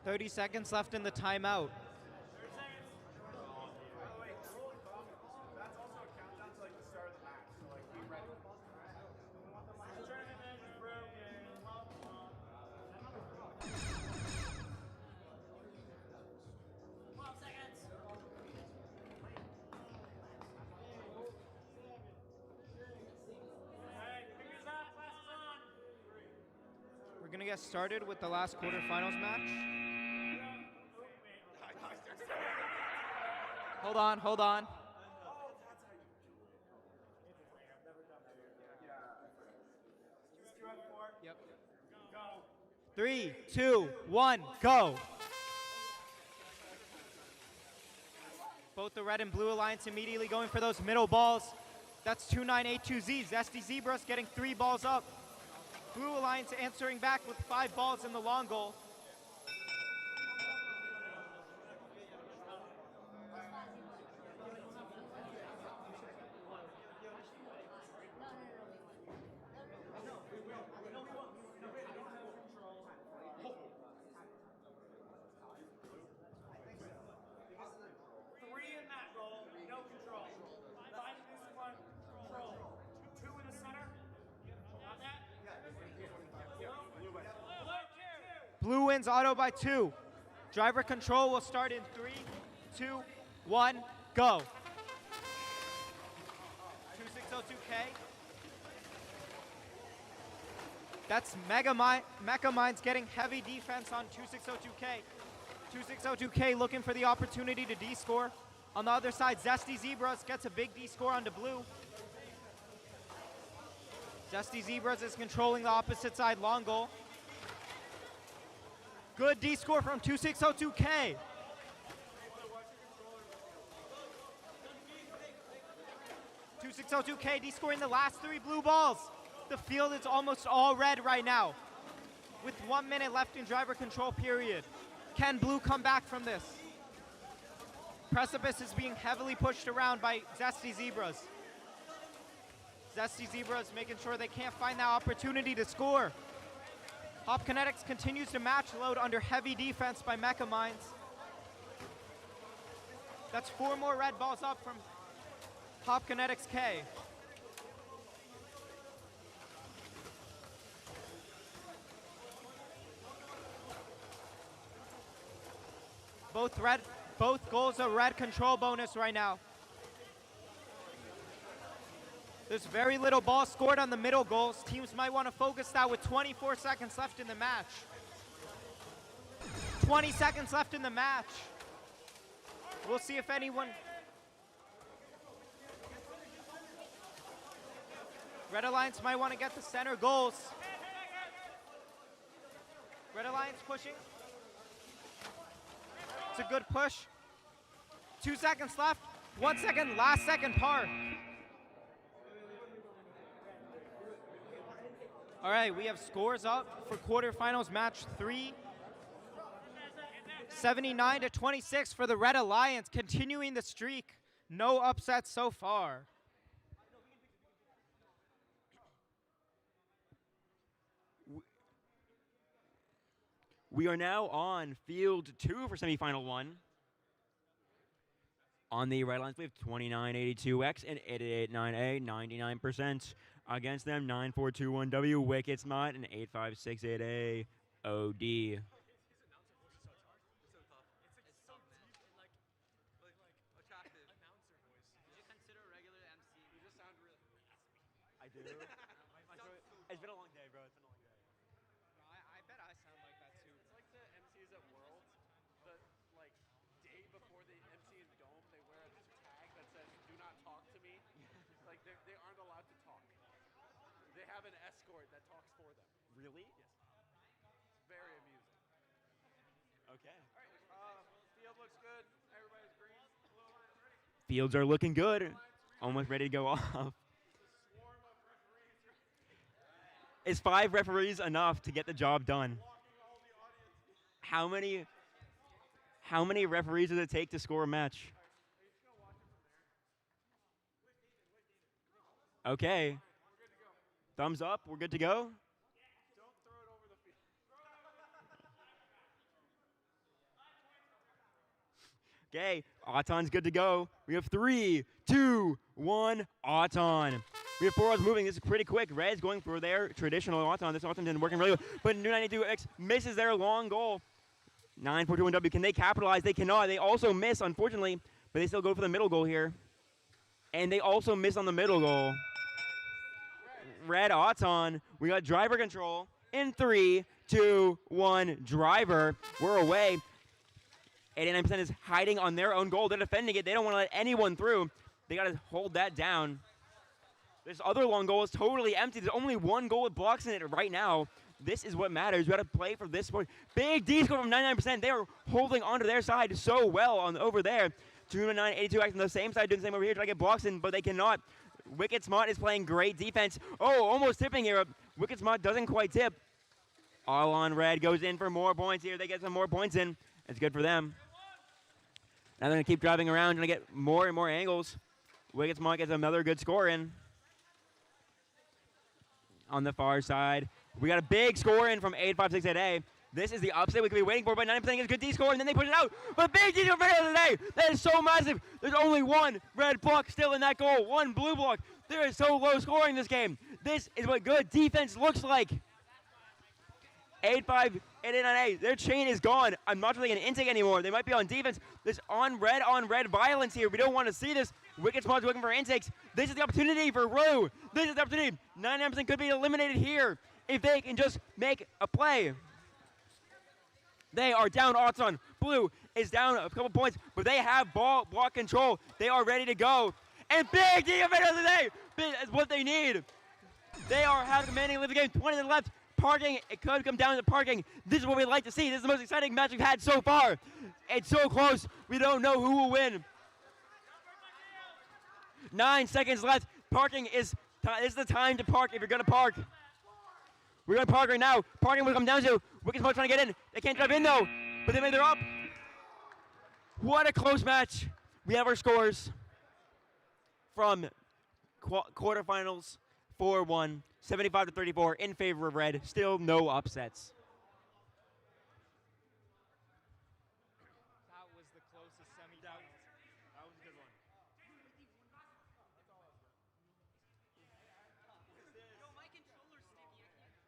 A: 30 seconds left in the timeout.
B: That's also a countdown to like the start of the match. So like be ready.
A: We're going to get started with the last quarterfinals match. Hold on, hold on. Yep. 3, 2, 1, go. Both the red and blue alliance immediately going for those middle balls. That's 2982Z. Zesty Zebras getting 3 balls up. Blue alliance answering back with 5 balls in the long goal.
D: Three in that goal, no control. 5 in this one, control. 2 in the center. Got that?
A: Blue wins auto by 2. Driver control will start in 3, 2, 1, go. 2602K. That's Mecha Mind's getting heavy defense on 2602K. 2602K looking for the opportunity to D-score. On the other side, Zesty Zebras gets a big D-score onto blue. Zesty Zebras is controlling the opposite side long goal. Good D-score from 2602K. K D-scoring the last 3 blue balls. The field is almost all red right now. With 1 minute left in driver control period. Can blue come back from this? Precipice is being heavily pushed around by Zesty Zebras. Zesty Zebras making sure they can't find that opportunity to score. Hop Kinetics continues to match load under heavy defense by Mecha Minds. That's 4 more red balls up from Hop Kinetics K. Both goals are red control bonus right now. There's very little ball scored on the middle goals. Teams might want to focus that with 24 seconds left in the match. 20 seconds left in the match. We'll see if anyone... Red Alliance might want to get the center goals. Red Alliance pushing. It's a good push. 2 seconds left. 1 second, last second par. All right, we have scores up for quarterfinals match 3. 79-26 for the Red Alliance, continuing the streak. No upsets so far.
C: We are now on field 2 for semifinal 1. On the Red Alliance, we have 2982X and 889A, 99%. Against them, 9421W, Wicked's Not, and 8568A, OD. I do. It's been a long day, bro. It's been a long day.
E: No, I bet I sound like that too. It's like the MCs at Worlds. The like day before the MC in Dome, they wear a tag that says "Do not talk to me." Like they aren't allowed to talk. They have an escort that talks for them.
C: Really?
E: Yes. It's very amusing.
C: Okay.
E: All right. Field looks good. Everybody's green. Blue line's ready.
C: Fields are looking good. Almost ready to go off. Is 5 referees enough to get the job done? How many referees does it take to score a match? Okay. Thumbs up. We're good to go. Okay, Auton's good to go. We have 3, 2, 1, Auton. We have 4 rounds moving. This is pretty quick. Red's going for their traditional Auton. This Auton didn't working really well, but New 92X misses their long goal. 9-4-2-1-W. Can they capitalize? They cannot. They also miss, unfortunately, but they still go for the middle goal here. And they also miss on the middle goal. Red Auton. We got driver control in 3, 2, 1. Driver. We're away. 89% is hiding on their own goal. They're defending it. They don't want to let anyone through. They got to hold that down. This other long goal is totally empty. There's only one goal with blocks in it right now. This is what matters. We got to play for this sport. Big D score from 99%. They are holding onto their side so well on over there. 209, 82 acting on the same side, doing the same over here, trying to get blocks in, but they cannot. Wicked Smart is playing great defense. Oh, almost tipping here. Wicked Smart doesn't quite tip. All on red goes in for more points here. They get some more points in. It's good for them. Now they're going to keep driving around, trying to get more and more angles. Wicked Smart gets another good score in. On the far side, we got a big score in from 8568A. This is the upset we could be waiting for, but 9% is a good D score, and then they push it out. But big D for the day. That is so massive. There's only one red block still in that goal, one blue block. There is so low scoring this game. This is what good defense looks like. 85-889A, their chain is gone. I'm not really an intake anymore. They might be on defense. This on red violence here. We don't want to see this. Wicked Smart's looking for intakes. This is the opportunity for Rue. This is the opportunity. 99% could be eliminated here if they can just make a play. They are down Auton. Blue is down a couple points, but they have ball block control. They are ready to go. And big defense of the day is what they need. They are having commanding lead the game. 20 to the left. Parking, it could come down to parking. This is what we'd like to see. This is the most exciting match we've had so far. It's so close. We don't know who will win. 9 seconds left. Parking is the time to park if you're going to park. We're going to park right now. Parking will come down to Wicked Smart trying to get in. They can't drive in though, but they made their up. What a close match. We have our scores from quarterfinals. 4-1, 75-34 in favor of red. Still no upsets.
A: That was the closest semifinals.
C: That was a good one.
F: Yo, my controller's sticky.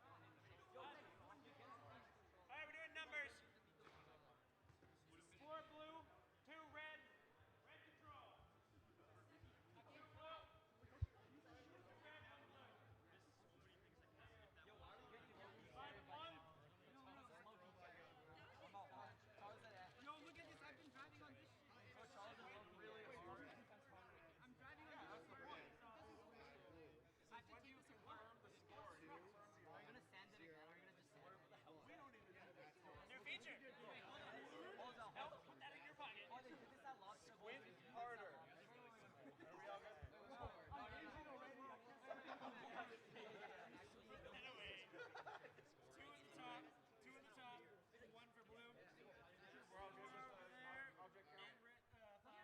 F: Alright, we're doing numbers. 4 blue, 2 red. Red control. 2 blue.
K: Yo, look at this. I've been driving on this shit. I'm driving on this. I have to take this apart. Are you gonna sand it again? Are you gonna just sand it? We don't even do that.
F: New feature.
K: Hold on.
F: Nope, put that in your pocket.
K: Oh, they did this at lobster.
B: Squint harder. Are we all good?
F: Two in the top, 1 for blue.
B: We're all good with the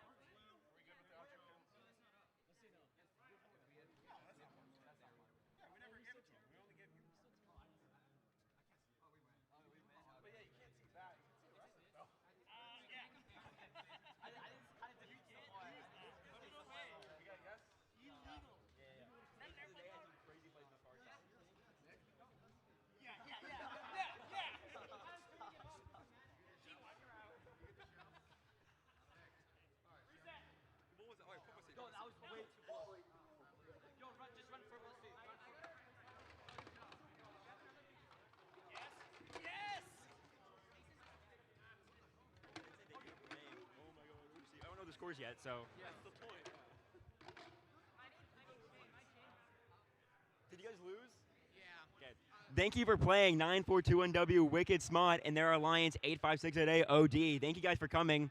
B: object count?
F: And red, blue.
B: Are we good with the object count? Yeah, we never gave it to him. We only gave you. But yeah, you can't see that. You can see the rest of it though.
F: Yeah.
K: I just kind of did it so hard.
B: We got a guess?
F: Illegal.
K: Yo, that was way too close. Yo, just run for both feet.
F: Yes!
C: Oh my God, oopsie. I don't know the scores yet, so.
E: Yeah, that's the point.
C: Did you guys lose?
O: Yeah.
C: Okay. Thank you for playing 9-4-2-1-W, Wicked Smart, and their alliance 8-5-6-8-A OD. Thank you guys for coming.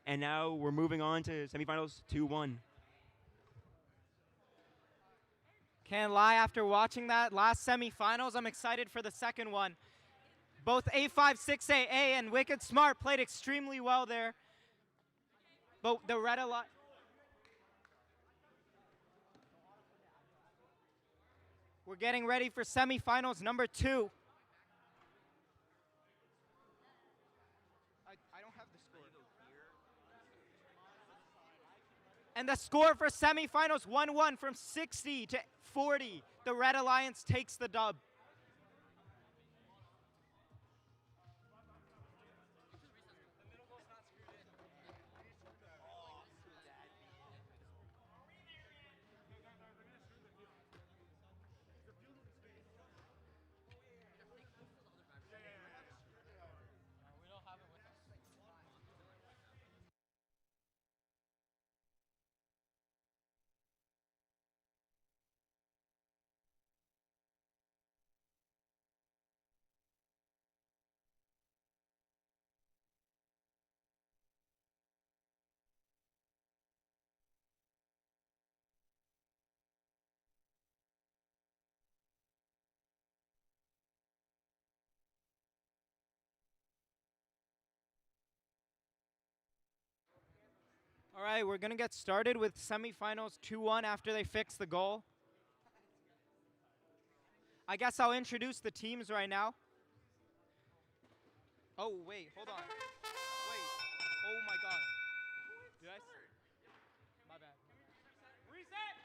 C: And now we're moving on to semifinals 2-1.
A: Can't lie, after watching that last semifinals, I'm excited for the second one. Both 8-5-6-8-A and Wicked Smart played extremely well there. But the Red Alliance... We're getting ready for semifinals number 2. I don't have the score. And the score for semifinals 1-1 from 60 to 40. The Red Alliance takes the dub. All right, we're going to get started with semifinals 2-1 after they fix the goal. I guess I'll introduce the teams right now. Oh, wait, hold on. Wait. Oh, my God. Did I? My bad.
D: Reset!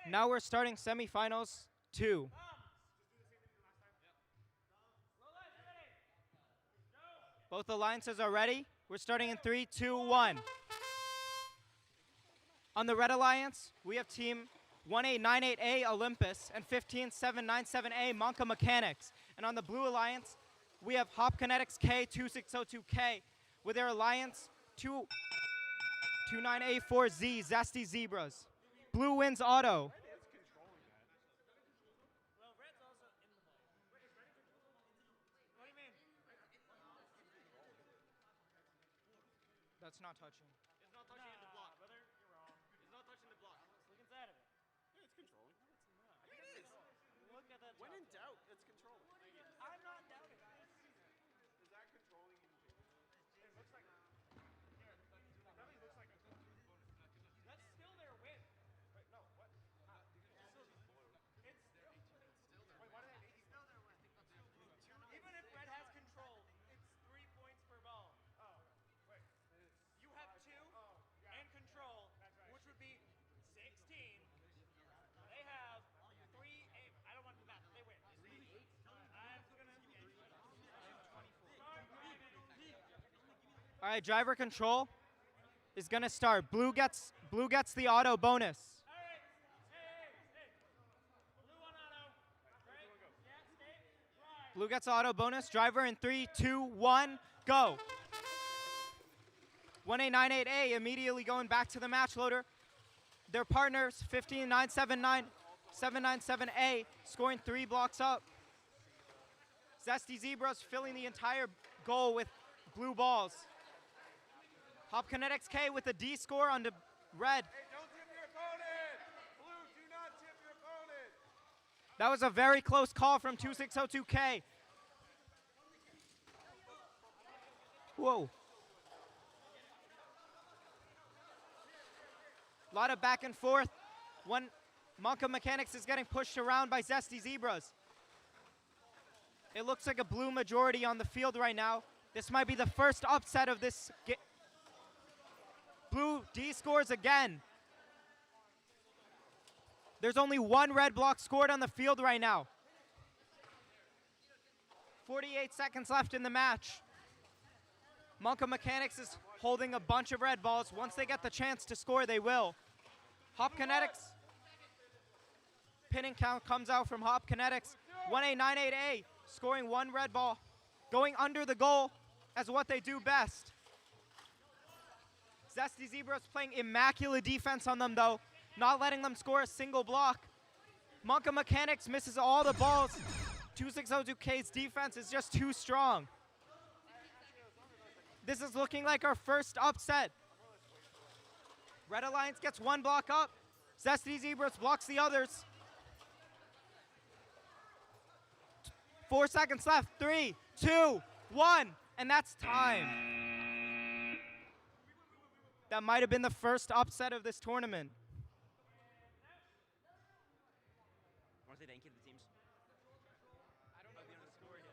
A: Now we're starting semifinals 2. Both alliances are ready. We're starting in 3, 2, 1. On the Red Alliance, we have team 1898A Olympus and 15797A Monka Mechanics. And on the Blue Alliance, we have Hop Kinetics K2602K with their alliance 29A4Z Zesty Zebras. Blue wins auto.
F: Well, red's also in the ball. Wait, is red in control? What do you mean?
A: That's not touching.
F: It's not touching the block. Brother, you're wrong. It's not touching the block. Look inside of it.
B: Yeah, it's controlling.
F: No, it's not.
B: I think it is.
F: Look at that.
B: When in doubt, it's controlling.
F: I'm not doubting it.
B: Is that controlling in your opinion?
F: It looks like. Here, that definitely looks like a. That's still their win.
B: Wait, no, what?
F: It's still. Wait, why did I make still their win? Even if red has control, it's 3 points per ball.
B: Oh, wait.
F: You have 2 and control, which would be 16. They have 3. I don't want to do math. They win. 3 8. I'm gonna.
A: All right, driver control is gonna start. Blue gets the auto bonus. Blue gets auto bonus. Driver in 3, 2, 1, go. 1A98A immediately going back to the match loader. Their partners 15979 797A scoring 3 blocks up. Zesty Zebras filling the entire goal with blue balls. Hop Kinetics K with a D score on the red.
B: Hey, don't tip your opponent! Blue, do not tip your opponent!
A: That was a very close call from 2602K. Whoa. A lot of back and forth. One Monka Mechanics is getting pushed around by Zesty Zebras. It looks like a blue majority on the field right now. This might be the first upset of this game. Blue D scores again. There's only 1 red block scored on the field right now. 48 seconds left in the match. Monka Mechanics is holding a bunch of red balls. Once they get the chance to score, they will. Hop Kinetics. Pinning count comes out from Hop Kinetics. 1A98A scoring 1 red ball. Going under the goal as what they do best. Zesty Zebras playing immaculate defense on them though, not letting them score a single block. Monka Mechanics misses all the balls. 2602K's defense is just too strong. This is looking like our first upset. Red Alliance gets 1 block up. Zesty Zebras blocks the others. 4 seconds left. 3, 2, 1, and that's time. That might have been the first upset of this tournament.
C: I want to say thank you to the teams.
O: I don't know the score yet.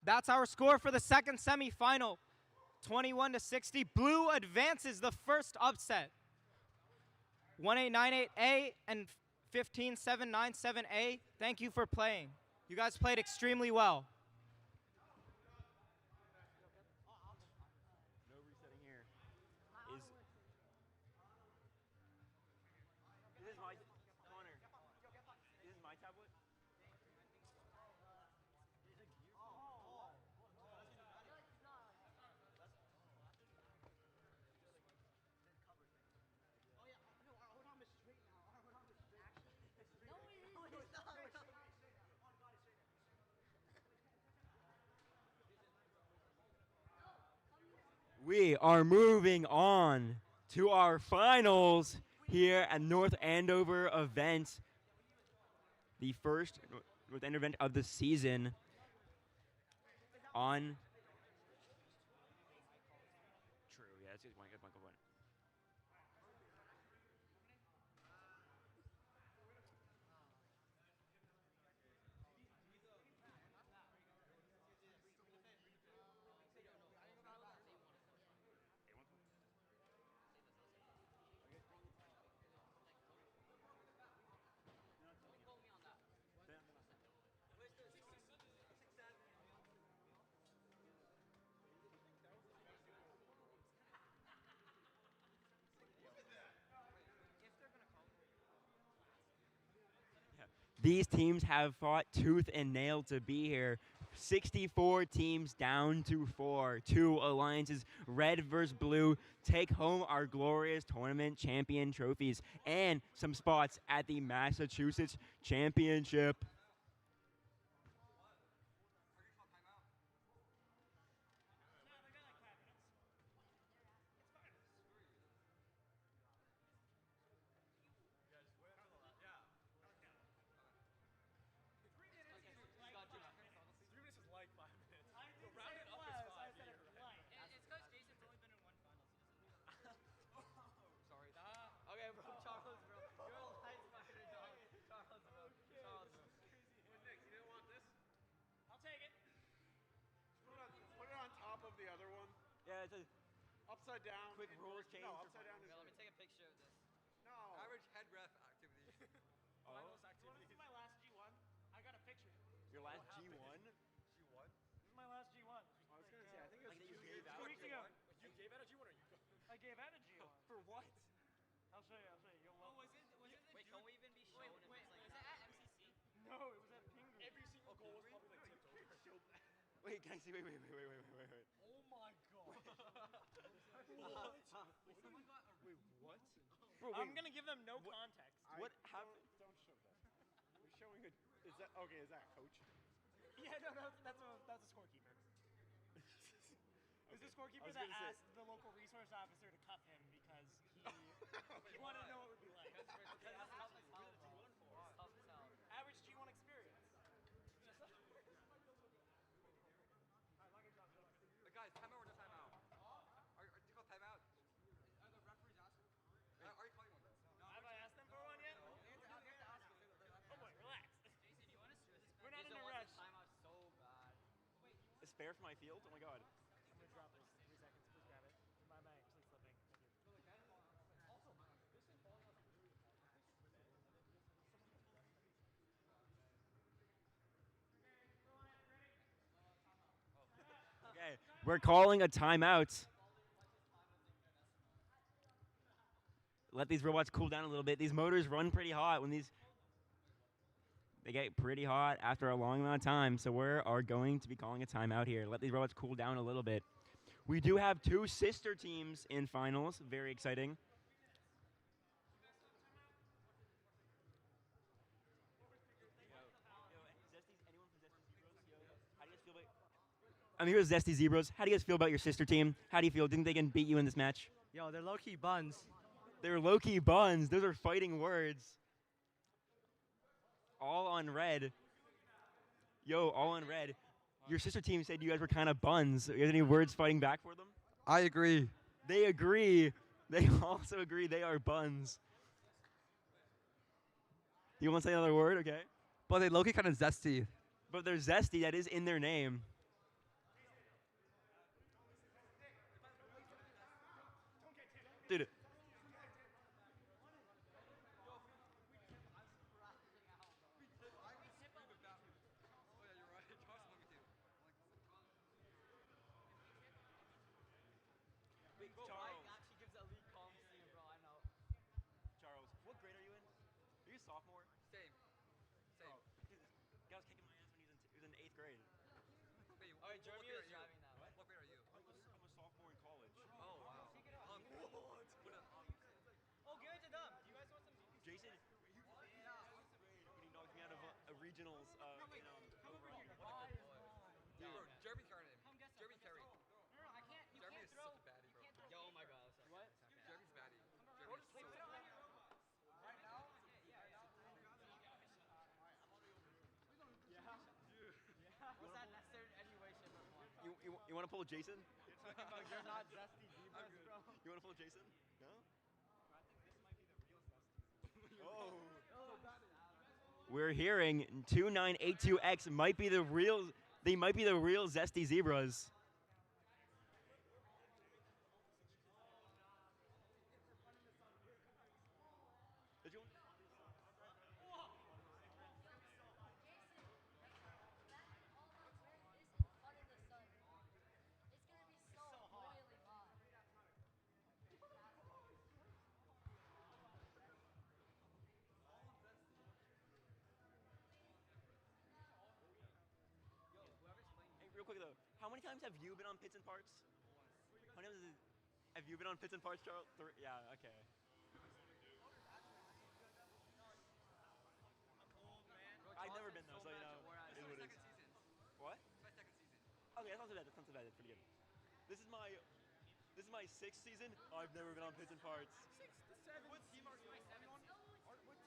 A: That's our score for the second semifinal. 21-60. Blue advances the first upset. 1898A and 15797A, thank you for playing. You guys played extremely well.
C: No resetting here. Is my Connor? Is my tablet? We are moving on to our finals here at North Andover event. The first North Andover event of the season on. True, yeah, that's a good point. Good point. Good point. These teams have fought tooth and nail to be here. 64 teams down to 4. 2 alliances, red versus blue, take home our glorious tournament champion trophies and some spots at the Massachusetts Championship.
Q: Okay, bro, Charles, bro. You're a light spider dog. Charles, bro. Charles, bro.
E: Nick, you didn't want this?
F: I'll take it.
B: Put it on top of the other one.
C: Yeah, it's a
B: Upside down.
C: quick rules change.
B: No, upside down is.
Q: Let me take a picture of this.
B: No.
M: Average head ref activity.
F: Finals activity. This is my last G1. I got a picture.
C: Your last G1?
M: G1?
F: This is my last G1.
B: I was gonna say, I think it was
C: Like that you
B: 2
C: gave
B: years
C: out?
F: 2 weeks ago.
E: You gave out a G1 or you go?
F: I gave out a G1.
E: For what?
F: I'll show you. I'll show you. You'll love it.
Q: Wait, can we even be shown if it's like
K: Was it at MCC?
F: No, it was at Pingree.
E: Every single goal was probably like tipped over.
C: Wait, can I see? Wait.
E: Oh my god.
K: Someone got a
B: Wait, what?
C: Bro,
F: I'm gonna give them no context.
C: What happened?
B: Don't show that. We're showing a. Is that okay? Is that a coach?
F: Yeah, no, that's a scorekeeper. It's the scorekeeper
B: was
F: that
B: gonna say-
F: asked the local resource officer to cuff him because he wanted to know what it would be like.
Q: Because it's tough as hell, bro. It's tough as hell.
F: Average G1 experience.
M: Guys, timeout or no timeout? Are you called timeout? Are the referees asking? Are you calling one?
F: Have I asked them for one yet? Oh boy, relax.
Q: Jason, you want to stress this?
F: We're not in
Q: Jason
F: a
Q: wants
F: rush.
Q: this timeout so bad.
C: A spare for my field? Oh my god.
F: I'm gonna drop this. 3 seconds. Please grab it. My actually slipping. Thank you.
C: Okay, we're calling a timeout. Let these robots cool down a little bit. These motors run pretty hot when they get pretty hot after a long amount of time. So we are going to be calling a timeout here. Let these robots cool down a little bit. We do have 2 sister teams in finals. Very exciting. I'm here with Zesty Zebras. How do you guys feel about your sister team? How do you feel? Do you think they can beat you in this match?
K: Yo, they're low-key buns.
C: They're low-key buns. Those are fighting words. All on red. Yo, all on red. Your sister team said you guys were kind of buns. You have any words fighting back for them?
M: I agree.
C: They agree. They also agree they are buns. You want to say another word? Okay.
M: But they low-key kind of zesty.
C: But they're zesty. That is in their name. Dude.
M: Oh yeah, you're right. Charles won me too.
Q: Wait, bro,
C: Charles.
Q: Mike actually gives elite comms to you, bro. I know.
C: Charles, what grade are you in? Are you a sophomore?
M: Same. Same.
C: Oh, dude, this guy was kicking my ass when he was in 8th grade.
M: Wait,
Q: Alright,
M: what
Q: Jeremy
M: grade
Q: was
M: are you?
Q: driving that.
C: What?
M: What grade are you?
C: I'm a sophomore in college.
M: Oh wow. What?
Q: Oh, give it to them. Do you guys want some?
C: Jason, he was in 8th grade when he knocked me out of regionals in overall.
M: What a good boy.
C: Dude.
M: Bro, Jeremy carried him.
Q: Come get some.
M: Jeremy
Q: Come get
M: carried.
Q: some. No, I can't. You
M: Jeremy
Q: can't
M: is
Q: throw.
M: such a baddie, bro.
Q: Yo, oh my god. What?
M: Jeremy's baddie.
Q: Bro,
M: Jeremy's
Q: wait,
M: so
Q: put it on your robot.
K: Right now?
Q: Was that necessary in any way, shape, or form?
C: You want to pull Jason?
A: You're talking about you're not Zesty Zebras, bro.
C: You want to pull Jason? No?
A: I think this might be the real Zesty.
C: Oh.
A: Oh.
C: We're hearing 2982X might be the real. They might be the real Zesty Zebras. Did you? Hey, real quick though, how many times have you been on Pits and Parts? How many times have you been on Pits and Parts, Charles? Yeah, okay. I've never been though, so you know.
M: This is my second season.
C: What?
M: It's my second season.
C: Okay, that's not too bad. That's not too bad. That's pretty good. This is my 6th season. I've never been on Pits and Parts.
K: 6th to 7th. What team are you on? What team are you on?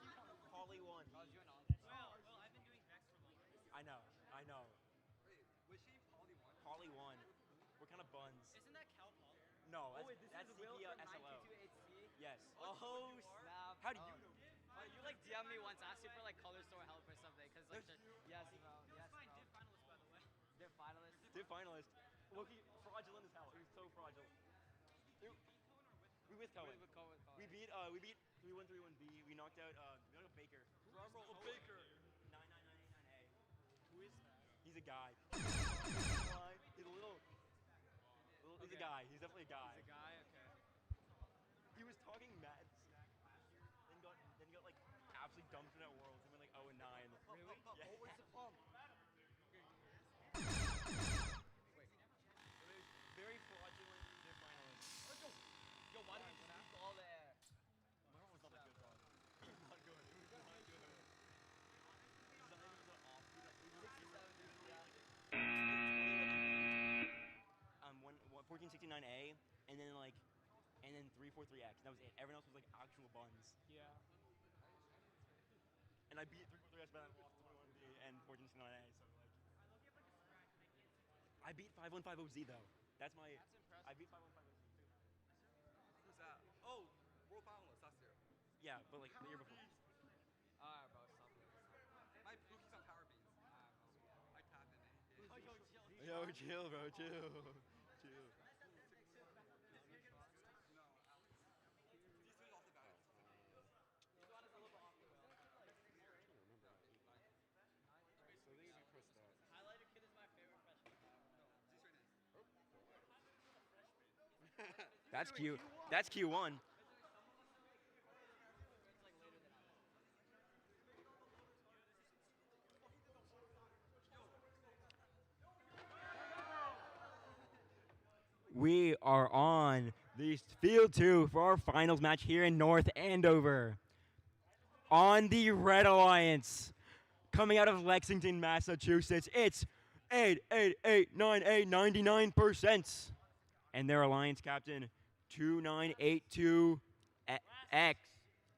C: Holly won.
Q: Oh, you and all.
K: Well, I've been doing VEX for longer.
C: I know.
M: Wait, was she Holly one?
C: Holly won. We're kind of buns.
K: Isn't that Cal Paul?
C: No,
Q: Oh, wait, this
C: that's
Q: is Will
C: CPL
Q: from
C: SLO.
Q: 922HC?
C: Yes.
Q: Oh, snap.
C: How do you
Q: Oh.
C: know?
Q: Oh, you like DM me once, asked you for like color store help or something, cause like yes, bro, yes,
K: Fine,
Q: bro.
K: div finalist, by the way.
Q: They're finalists.
C: Dude, finalist. Loki, fraudulent as hell. He was so fraudulent. We with Cohen.
Q: With Cohen.
C: We beat 3131B. We knocked out Baker.
M: Drum roll, Baker.
C: 99989A.
A: Who is that?
C: He's a guy. He's a little. He's a guy. He's definitely a guy.
A: He's a guy. Okay.
C: He was talking mad smack last year, then got like absolutely dumped in at Worlds and went like 0-9.
A: Really?
C: Yeah.
K: Oh, where's the pump?
C: Wait. Very fraudulent div finalist.
Q: Yo, why did you just ball there?
C: My arm was not that good, bro. It was not good. It was not good. It was not even off. One 1469A, and then 343X. That was it. Everyone else was like actual buns.
A: Yeah.
C: And I beat 343X, but I lost 21B and 1469A. So like. I beat 5150Z though. That's impressive. I beat 5150Z too.
M: Who's that? Oh, world finalist last year.
C: Yeah, but like the year before.
Q: Alright, bro, stop it.
M: My Pookie's on power beats. I tapped him, man.
C: Yo, chill, bro, chill. Chill.
M: These three off the bat.
B: So they usually push that.
Q: Highlighter Kid is my favorite freshman.
C: That's cute. That's Q1. We are on the field 2 for our finals match here in North Andover. On the Red Alliance, coming out of Lexington, Massachusetts, it's 8889899%. And their Alliance captain, 2982X.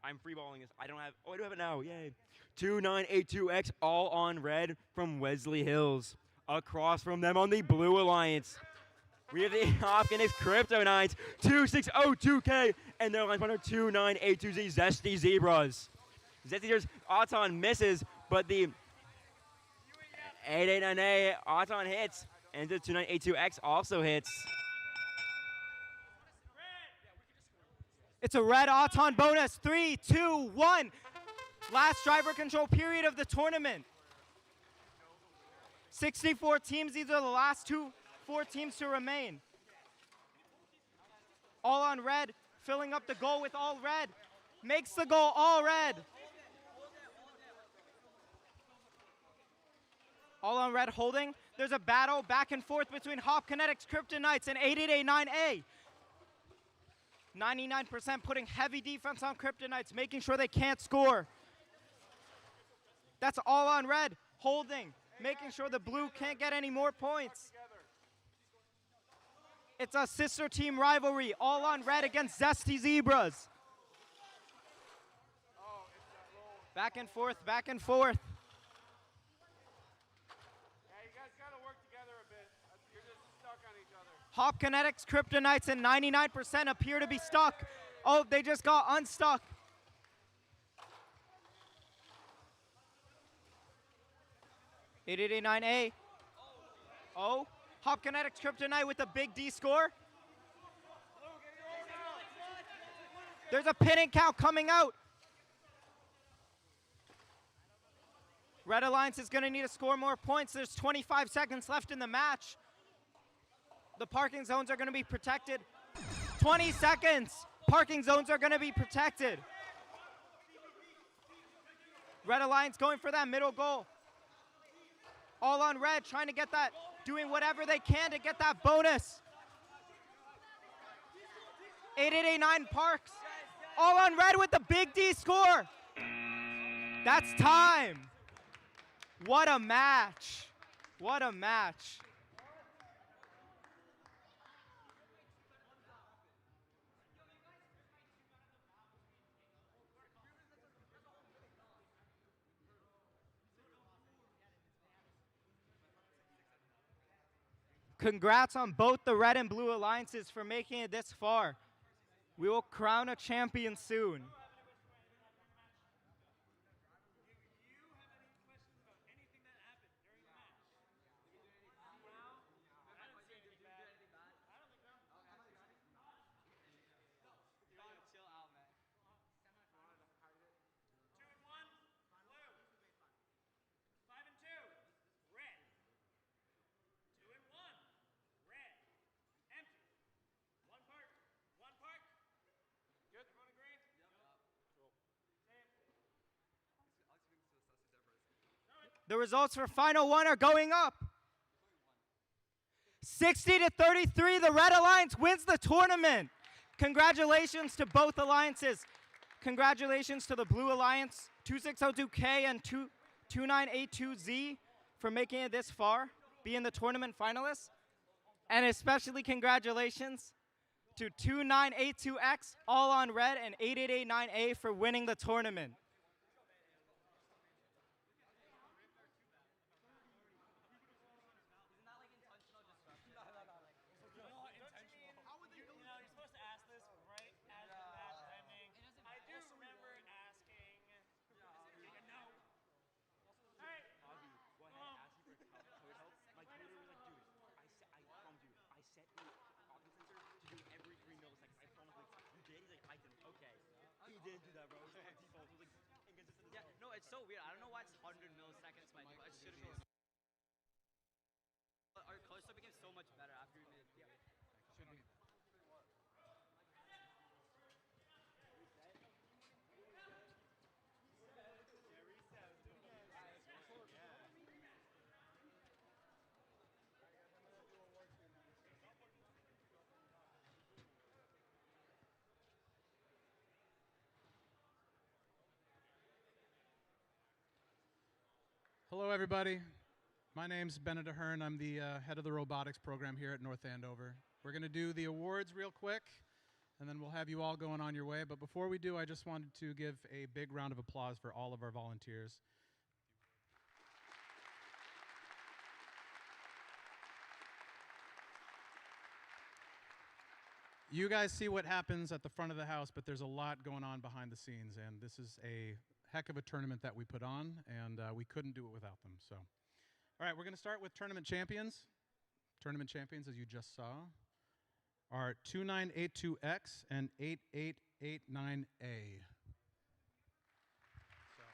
C: I'm freeballing this. I do have it now. Yay. 2982X, all on red from Wesley Hills. Across from them on the Blue Alliance, we have the Hopkins Crypto Nines, 2602K, and their line partner 2982Z Zesty Zebras. Zesty Zebras, Auton misses, but the 889A Auton hits, and the 2982X also hits.
A: It's a red Auton bonus. 3, 2, 1. Last driver control period of the tournament. 64 teams, these are the last 4 teams to remain. All on red, filling up the goal with all red. Makes the goal all red. All on red holding. There's a battle back and forth between Hop Kinetics Kryptonites and 8889A. 99% putting heavy defense on Kryptonites, making sure they can't score. That's all on red, holding, making sure the blue can't get any more points. It's a sister team rivalry, all on red against Zesty Zebras. Back and forth, back and forth.
B: Yeah, you guys gotta work together a bit. You're just stuck on each other.
A: Hop Kinetics Kryptonites and 99% appear to be stuck. Oh, they just got unstuck. $889A. Oh, Hop Kinetics Kryptonite with a big D score. There's a pinning count coming out. Red Alliance is going to need to score more points. There's 25 seconds left in the match. The parking zones are going to be protected. 20 seconds. Parking zones are going to be protected. Red Alliance going for that middle goal. All on red, trying to get that, doing whatever they can to get that bonus. 8889 Parks. All on red with the big D score. That's time. What a match. What a match. Congrats on both the red and blue alliances for making it this far. We will crown a champion soon. The results for final one are going up. 60-33, the Red Alliance wins the tournament. Congratulations to both alliances. Congratulations to the Blue Alliance, 2602K and 2982Z for making it this far, being the tournament finalists. And especially congratulations to 2982X, all on red, and 8889A for winning the tournament.
Q: Yeah, no, it's so weird. I don't know why it's 100 milliseconds, but it should be. Our close-up became so much better after we made it. Should be.
R: Hello, everybody. My name's Bennett Ahern. I'm the head of the robotics program here at North Andover. We're going to do the awards real quick, and then we'll have you all going on your way. But before we do, I just wanted to give a big round of applause for all of our volunteers. You guys see what happens at the front of the house, but there's a lot going on behind the scenes, and this is a heck of a tournament that we put on, and we couldn't do it without them. So, all right, we're going to start with tournament champions. Tournament champions, as you just saw, are 2982X and 8889A. 289A. So.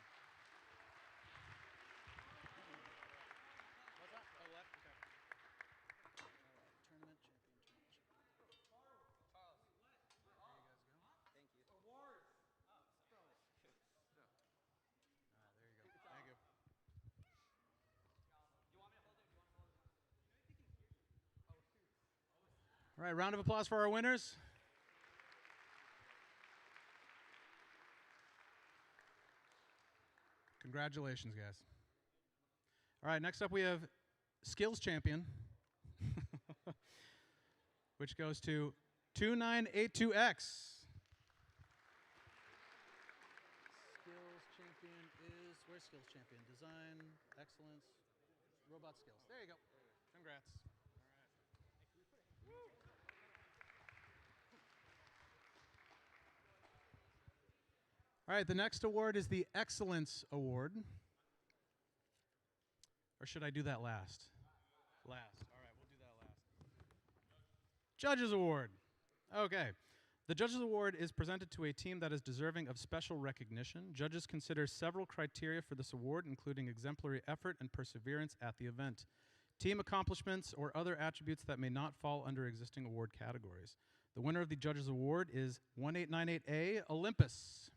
R: What's that? Oh, left? Okay. All right, tournament champion, tournament champion.
Q: Charles.
R: There you guys go.
Q: Thank you.
M: Awards.
Q: Oh, sorry.
R: All right, there you go. Thank you.
Q: Do you want me to hold it or do you want to hold it? You know if you can hear you. Oh, shoot.
R: All right, round of applause for our winners. Congratulations, guys. All right, next up we have Skills Champion, which goes to 2982X. Skills Champion is, where's Skills Champion? Design, excellence, robot skills. There you go. Congrats. All right, the next award is the Excellence Award. Or should I do that last? Last. All right, we'll do that last. Judges Award. Okay. The Judges Award is presented to a team that is deserving of special recognition. Judges consider several criteria for this award, including exemplary effort and perseverance at the event, team accomplishments, or other attributes that may not fall under existing award categories. The winner of the Judges Award is 1898A, Olympus.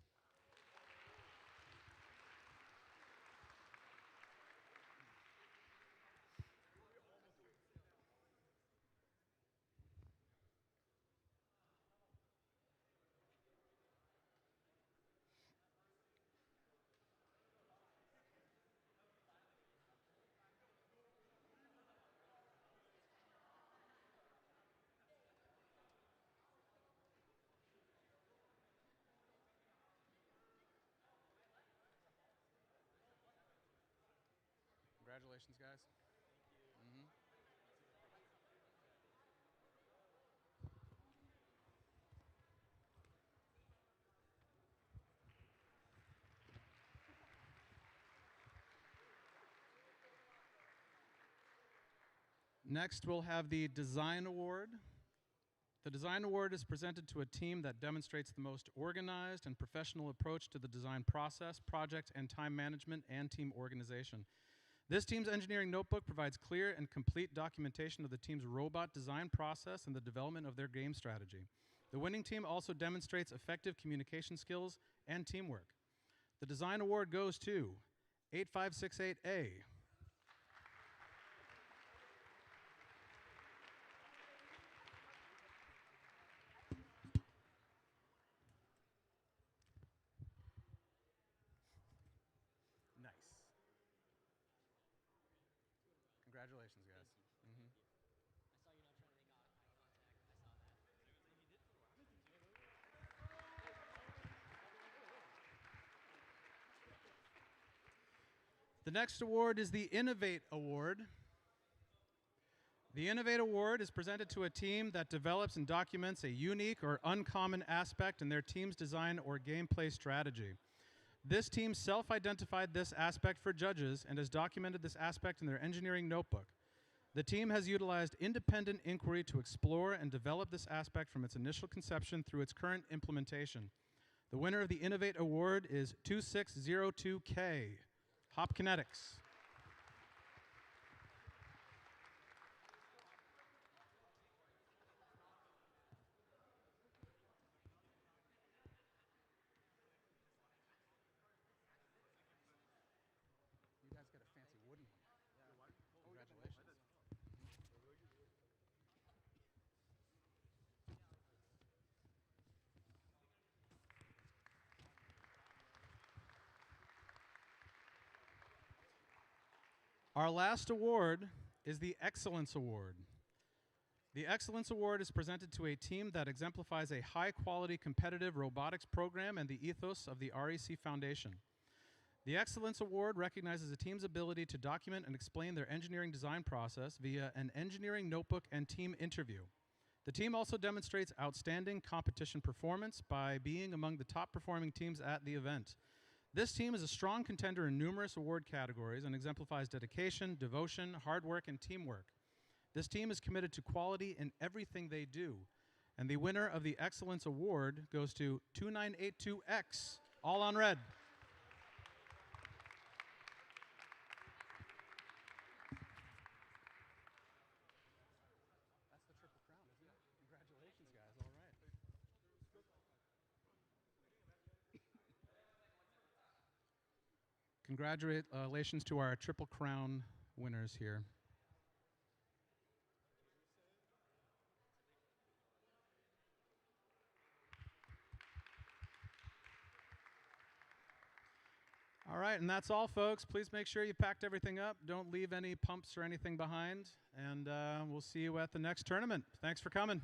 R: Congratulations, guys. Thank you. Next, we'll have the Design Award. The Design Award is presented to a team that demonstrates the most organized and professional approach to the design process, project and time management, and team organization. This team's engineering notebook provides clear and complete documentation of the team's robot design process and the development of their game strategy. The winning team also demonstrates effective communication skills and teamwork. The Design Award goes to 8568A. Nice. Congratulations, guys. Mm-hmm.
Q: I saw you not trying to make eye contact. I saw that.
R: The next award is the Innovate Award. The Innovate Award is presented to a team that develops and documents a unique or uncommon aspect in their team's design or gameplay strategy. This team self-identified this aspect for judges and has documented this aspect in their engineering notebook. The team has utilized independent inquiry to explore and develop this aspect from its initial conception through its current implementation. The winner of the Innovate Award is 2602K, Hop Kinetics. You guys got a fancy wooden one. Congratulations. Our last award is the Excellence Award. The Excellence Award is presented to a team that exemplifies a high-quality competitive robotics program and the ethos of the REC Foundation. The Excellence Award recognizes a team's ability to document and explain their engineering design process via an engineering notebook and team interview. The team also demonstrates outstanding competition performance by being among the top-performing teams at the event. This team is a strong contender in numerous award categories and exemplifies dedication, devotion, hard work, and teamwork. This team is committed to quality in everything they do, And the winner of the Excellence Award goes to 2982X, all on red. That's the Triple Crown, isn't it? Congratulations, guys. All right. Congratulations to our Triple Crown winners here. All right, and that's all, folks. Please make sure you packed everything up. Don't leave any pumps or anything behind. And we'll see you at the next tournament. Thanks for coming.